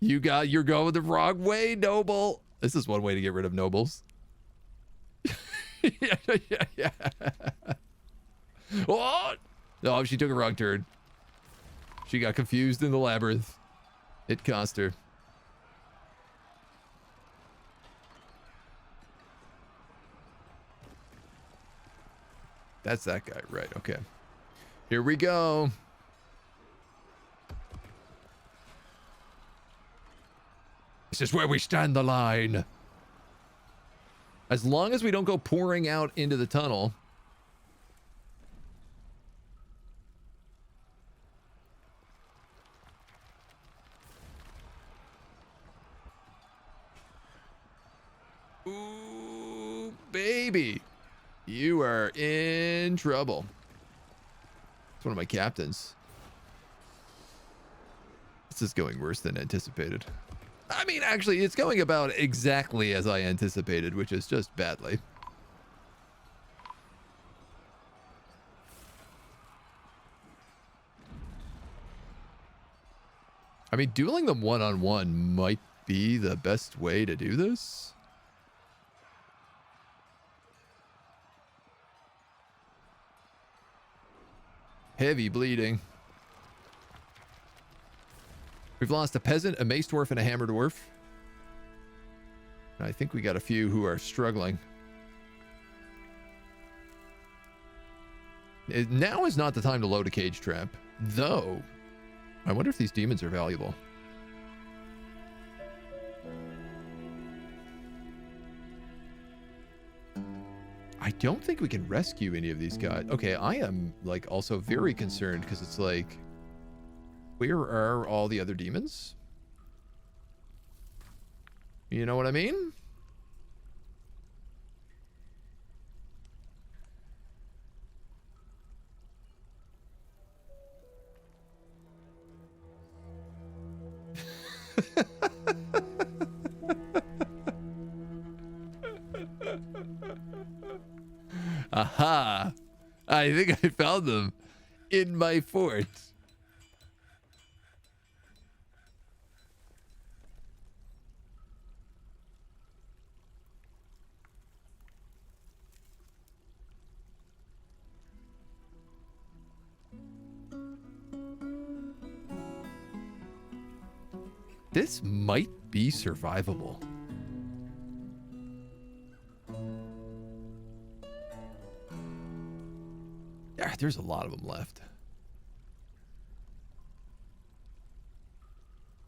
You're going the wrong way, noble. This is one way to get rid of nobles. yeah. What? Oh, she took a wrong turn. She got confused in the labyrinth. It cost her. That's that guy, right? Okay. Here we go. This is where we stand the line. As long as we don't go pouring out into the tunnel. Ooh, baby. You are in trouble. It's one of my captains. This is going worse than anticipated. I mean, actually, it's going about exactly as I anticipated, which is just badly. I mean, dueling them one-on-one might be the best way to do this. Heavy bleeding. We've lost a peasant, a mace dwarf, and a hammer dwarf. And I think we got a few who are struggling. Now is not the time to load a cage trap. Though, I wonder if these demons are valuable. I don't think we can rescue any of these guys. Okay, I am like also very concerned because it's like, where are all the other demons? You know what I mean? Aha! I think I found them in my fort. This might be survivable. Yeah, there's a lot of them left.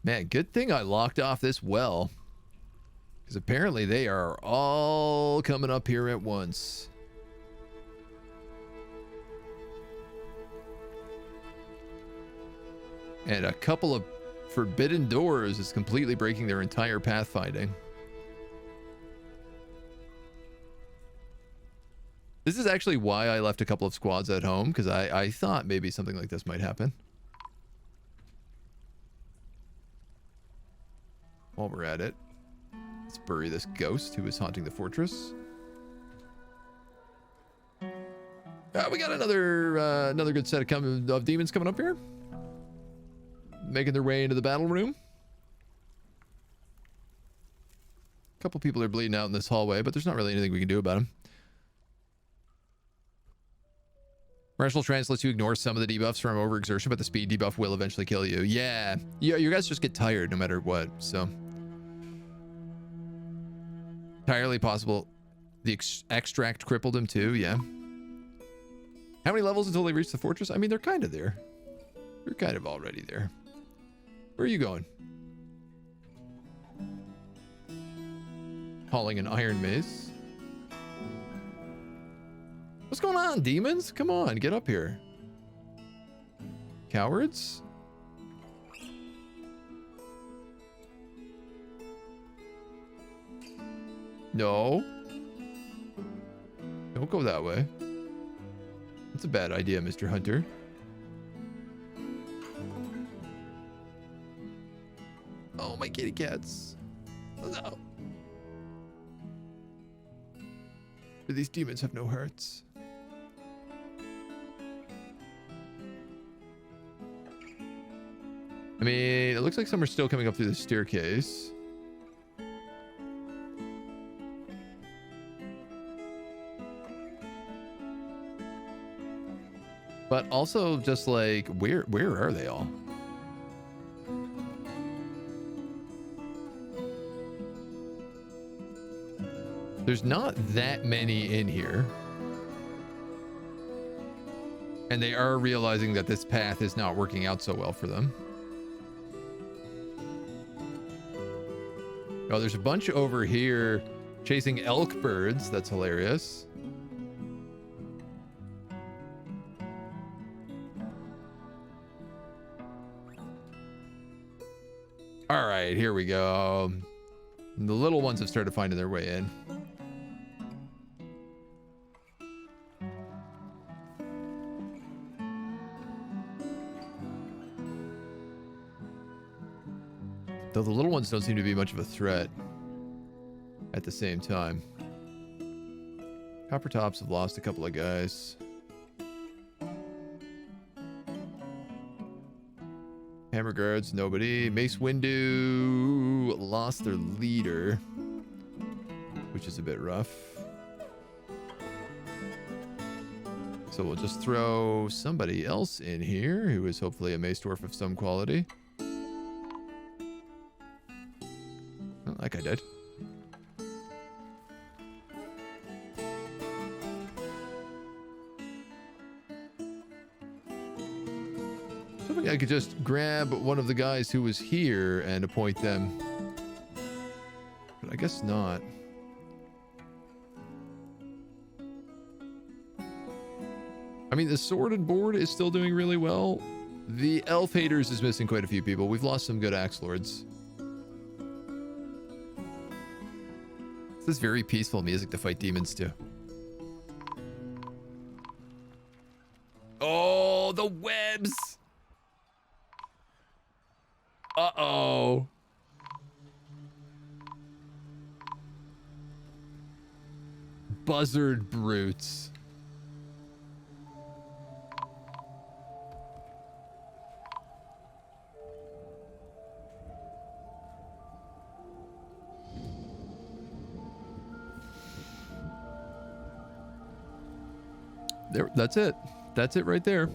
Man, good thing I locked off this well. Because apparently they are all coming up here at once. And a couple of forbidden doors is completely breaking their entire pathfinding. This is actually why I left a couple of squads at home, because I thought maybe something like this might happen. While we're at it, let's bury this ghost who is haunting the fortress. We got another good set of demons coming up here, making their way into the battle room. A couple people are bleeding out in this hallway, but there's not really anything we can do about them. Martial Trance lets you ignore some of the debuffs from overexertion, but the speed debuff will eventually kill you. Yeah, you guys just get tired no matter what, so. Entirely possible. The extract crippled him too, yeah. How many levels until they reach the fortress? I mean, they're kind of there. They're kind of already there. Where are you going? Hauling an iron mace. What's going on, demons? Come on, get up here. Cowards? No. Don't go that way. That's a bad idea, Mr. Hunter. Oh, my kitty cats. Oh, no. These demons have no hearts. I mean, it looks like some are still coming up through the staircase. But also just like, where are they all? There's not that many in here. And they are realizing that this path is not working out so well for them. Oh, there's a bunch over here chasing elk birds. That's hilarious. All right, here we go. The little ones have started finding their way in. Though the little ones don't seem to be much of a threat at the same time. Copper Tops have lost a couple of guys. Hammer Guards, nobody. Mace Windu lost their leader, which is a bit rough. So we'll just throw somebody else in here who is hopefully a Mace Dwarf of some quality. Oh, that guy died. I could just grab one of the guys who was here and appoint them. But I guess not. I mean, the Sword board is still doing really well. The Elf Haters is missing quite a few people. We've lost some good Axe Lords. This is very peaceful music to fight demons to. Oh, the webs! Uh-oh. buzzard brutes. There, that's it. That's it right there.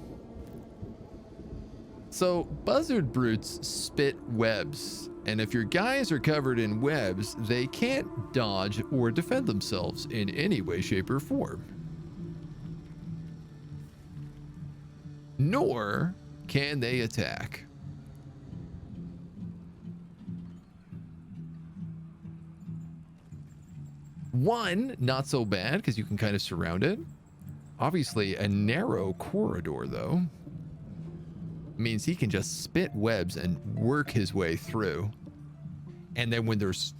So buzzard brutes spit webs, and if your guys are covered in webs, they can't dodge or defend themselves in any way, shape, or form. Nor can they attack. One, not so bad, because you can kind of surround it. Obviously, a narrow corridor, though, means he can just spit webs and work his way through. And then when there's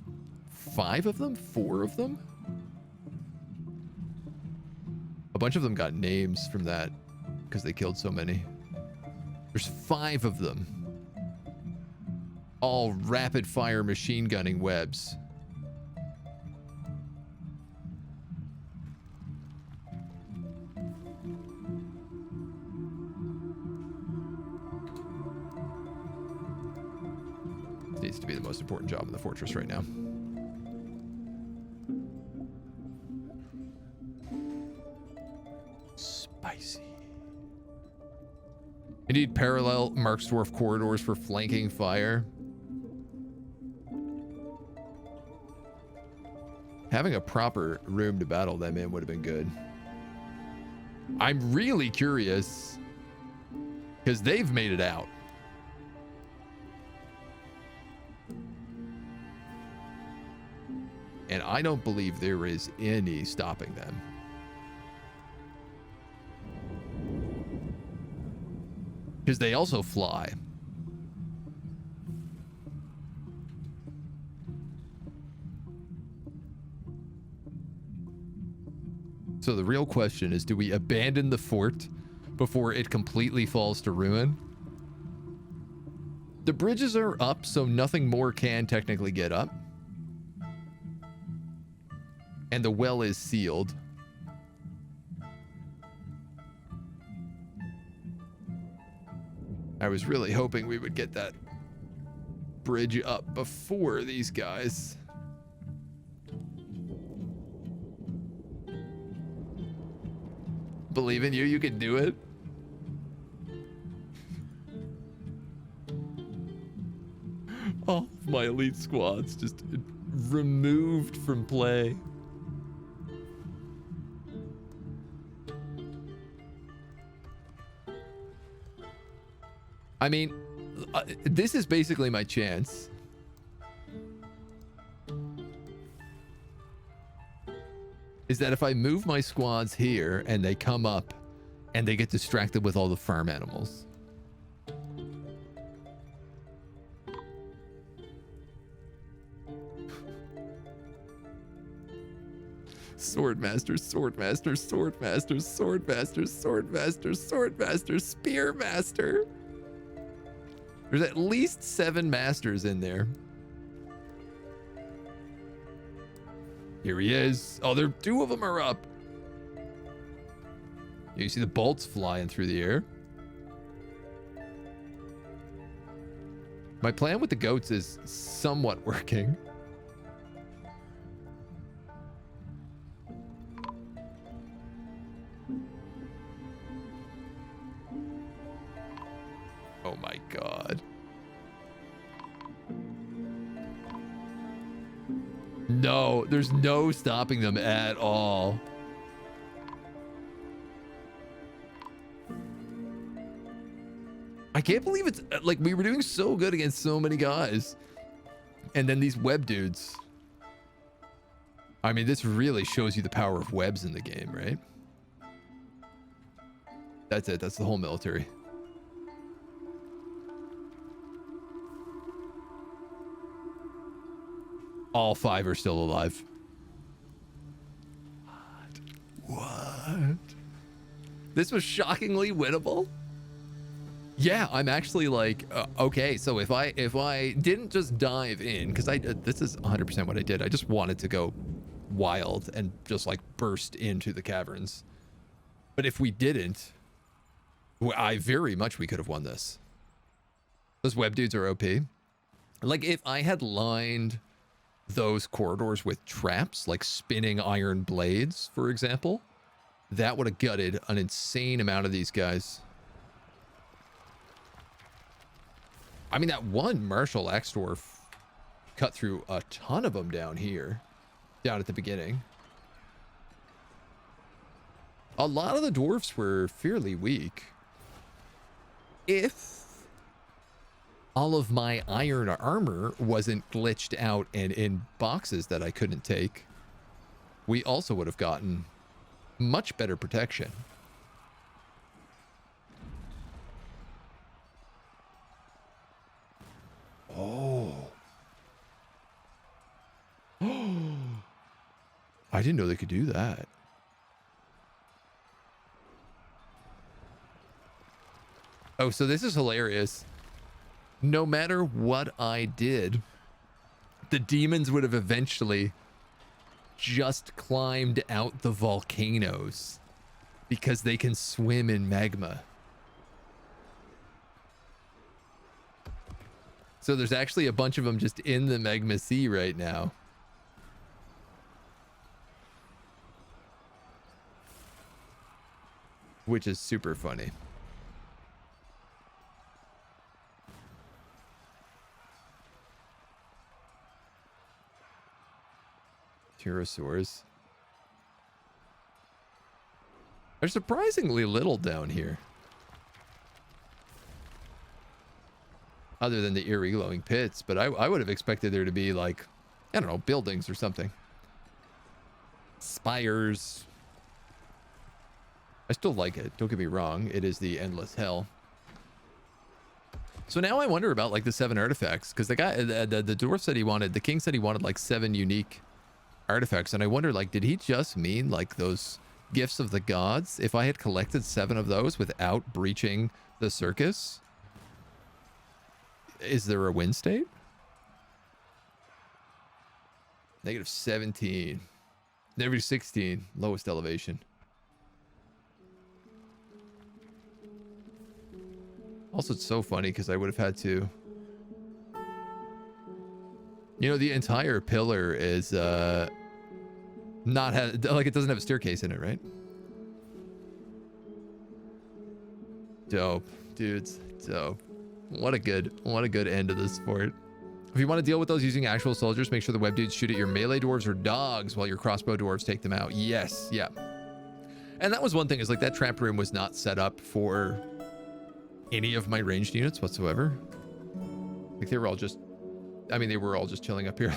5 of them, 4 of them, a bunch of them got names from that because they killed so many. There's 5 of them, all rapid fire machine gunning webs. Needs to be the most important job in the fortress right now. Spicy. You need parallel marked dwarf corridors for flanking fire. Having a proper room to battle them in would have been good. I'm really curious because they've made it out. And I don't believe there is any stopping them. Because they also fly. So the real question is, do we abandon the fort before it completely falls to ruin? The bridges are up, so nothing more can technically get up. And the well is sealed. I was really hoping we would get that bridge up before these guys. Believe in you, you can do it. All of my elite squads just removed from play. I mean, this is basically my chance. Is that if I move my squads here and they come up and they get distracted with all the farm animals. Swordmaster, swordmaster, swordmaster, swordmaster, swordmaster, swordmaster, spearmaster. There's at least 7 masters in there. Here he is. Oh, there 2 of them are up. You see the bolts flying through the air. My plan with the goats is somewhat working. Oh my god. No, there's no stopping them at all. I can't believe it's like we were doing so good against so many guys. And then these web dudes. I mean, this really shows you the power of webs in the game, right? That's it. That's the whole military. All 5 are still alive. What? This was shockingly winnable? Yeah, I'm actually like, okay, so if I didn't just dive in, because this is 100% what I did. I just wanted to go wild and just like burst into the caverns. But if we didn't, I very much we could have won this. Those web dudes are OP. Like if I had lined those corridors with traps, like spinning iron blades, for example, that would have gutted an insane amount of these guys. I mean, that one Marshall Axe Dwarf cut through a ton of them down here, down at the beginning. A lot of the dwarfs were fairly weak. If all of my iron armor wasn't glitched out and in boxes that I couldn't take, we also would have gotten much better protection. Oh. I didn't know they could do that. Oh, so this is hilarious. No matter what I did, the demons would have eventually just climbed out the volcanoes because they can swim in magma. So there's actually a bunch of them just in the magma sea right now. Which is super funny. Pterosaurs. There's surprisingly little down here. Other than the eerie glowing pits, but I would have expected there to be like, I don't know, buildings or something. Spires. I still like it, don't get me wrong. It is the endless hell. So now I wonder about like the 7 artifacts, because the guy, the dwarf said he wanted, the king said he wanted like 7 unique artifacts, and I wonder, like, did he just mean like those gifts of the gods? If I had collected 7 of those without breaching the circus, is there a win state? -17. -16. Lowest elevation. Also, it's so funny because I would have had to... You know, the entire pillar is not like it doesn't have a staircase in it, right? Dope, dudes, dope. What a good end to this sport. If you want to deal with those using actual soldiers, make sure the web dudes shoot at your melee dwarves or dogs while your crossbow dwarves take them out. Yes, yeah. And that was one thing, is like that trap room was not set up for any of my ranged units whatsoever. Like they were all just, I mean, they were all just chilling up here.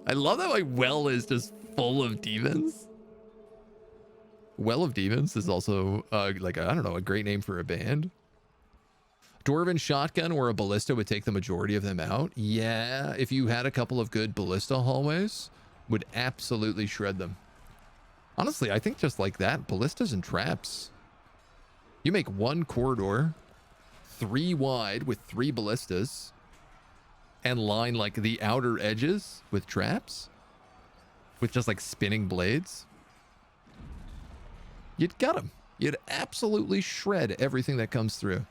I love that my well is just full of demons. Well of Demons is also like, I don't know, a great name for a band. Dwarven shotgun or a ballista would take the majority of them out. Yeah, if you had a couple of good ballista hallways, would absolutely shred them. Honestly, I think just like that, ballistas and traps. You make one corridor 3 wide with 3 ballistas and line like the outer edges with traps with just like spinning blades. You'd gut them. You'd absolutely shred everything that comes through.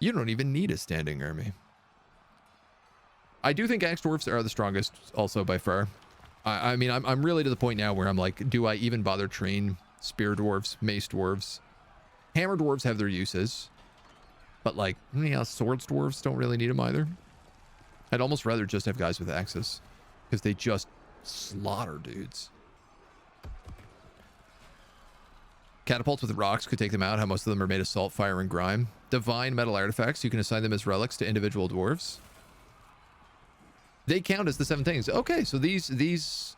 You don't even need a standing army. I do think axe dwarfs are the strongest also by far. I mean, I'm really to the point now where I'm like, do I even bother train spear dwarves, mace dwarves? Hammer dwarves have their uses, but like, yeah, swords dwarves don't really need them either. I'd almost rather just have guys with axes because they just slaughter dudes. Catapults with rocks could take them out. How most of them are made of salt, fire, and grime. Divine metal artifacts, you can assign them as relics to individual dwarves. They count as the 7 things. Okay, so these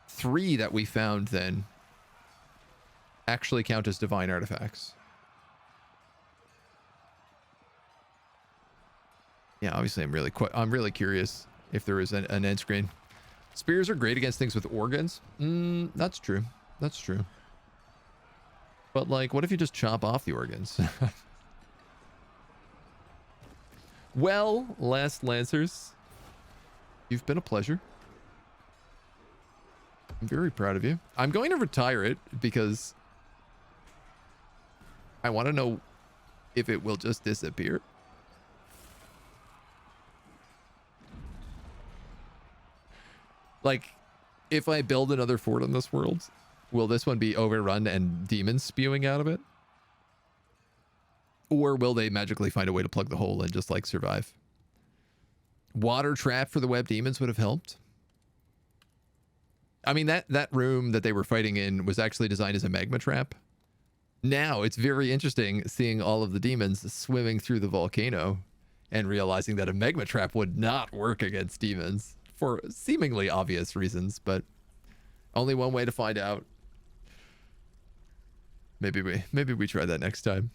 3 that we found then actually count as divine artifacts. Yeah, obviously I'm really curious if there is an end screen. Spears are great against things with organs. That's true. That's true. But like, what if you just chop off the organs? Well, LastLancers, you've been a pleasure. I'm very proud of you. I'm going to retire it because I want to know if it will just disappear. Like, if I build another fort in this world, will this one be overrun and demons spewing out of it? Or will they magically find a way to plug the hole and just, like, survive? Water trap for the web demons would have helped. I mean, that room that they were fighting in was actually designed as a magma trap. Now, it's very interesting seeing all of the demons swimming through the volcano and realizing that a magma trap would not work against demons for seemingly obvious reasons, but only one way to find out. Maybe we try that next time.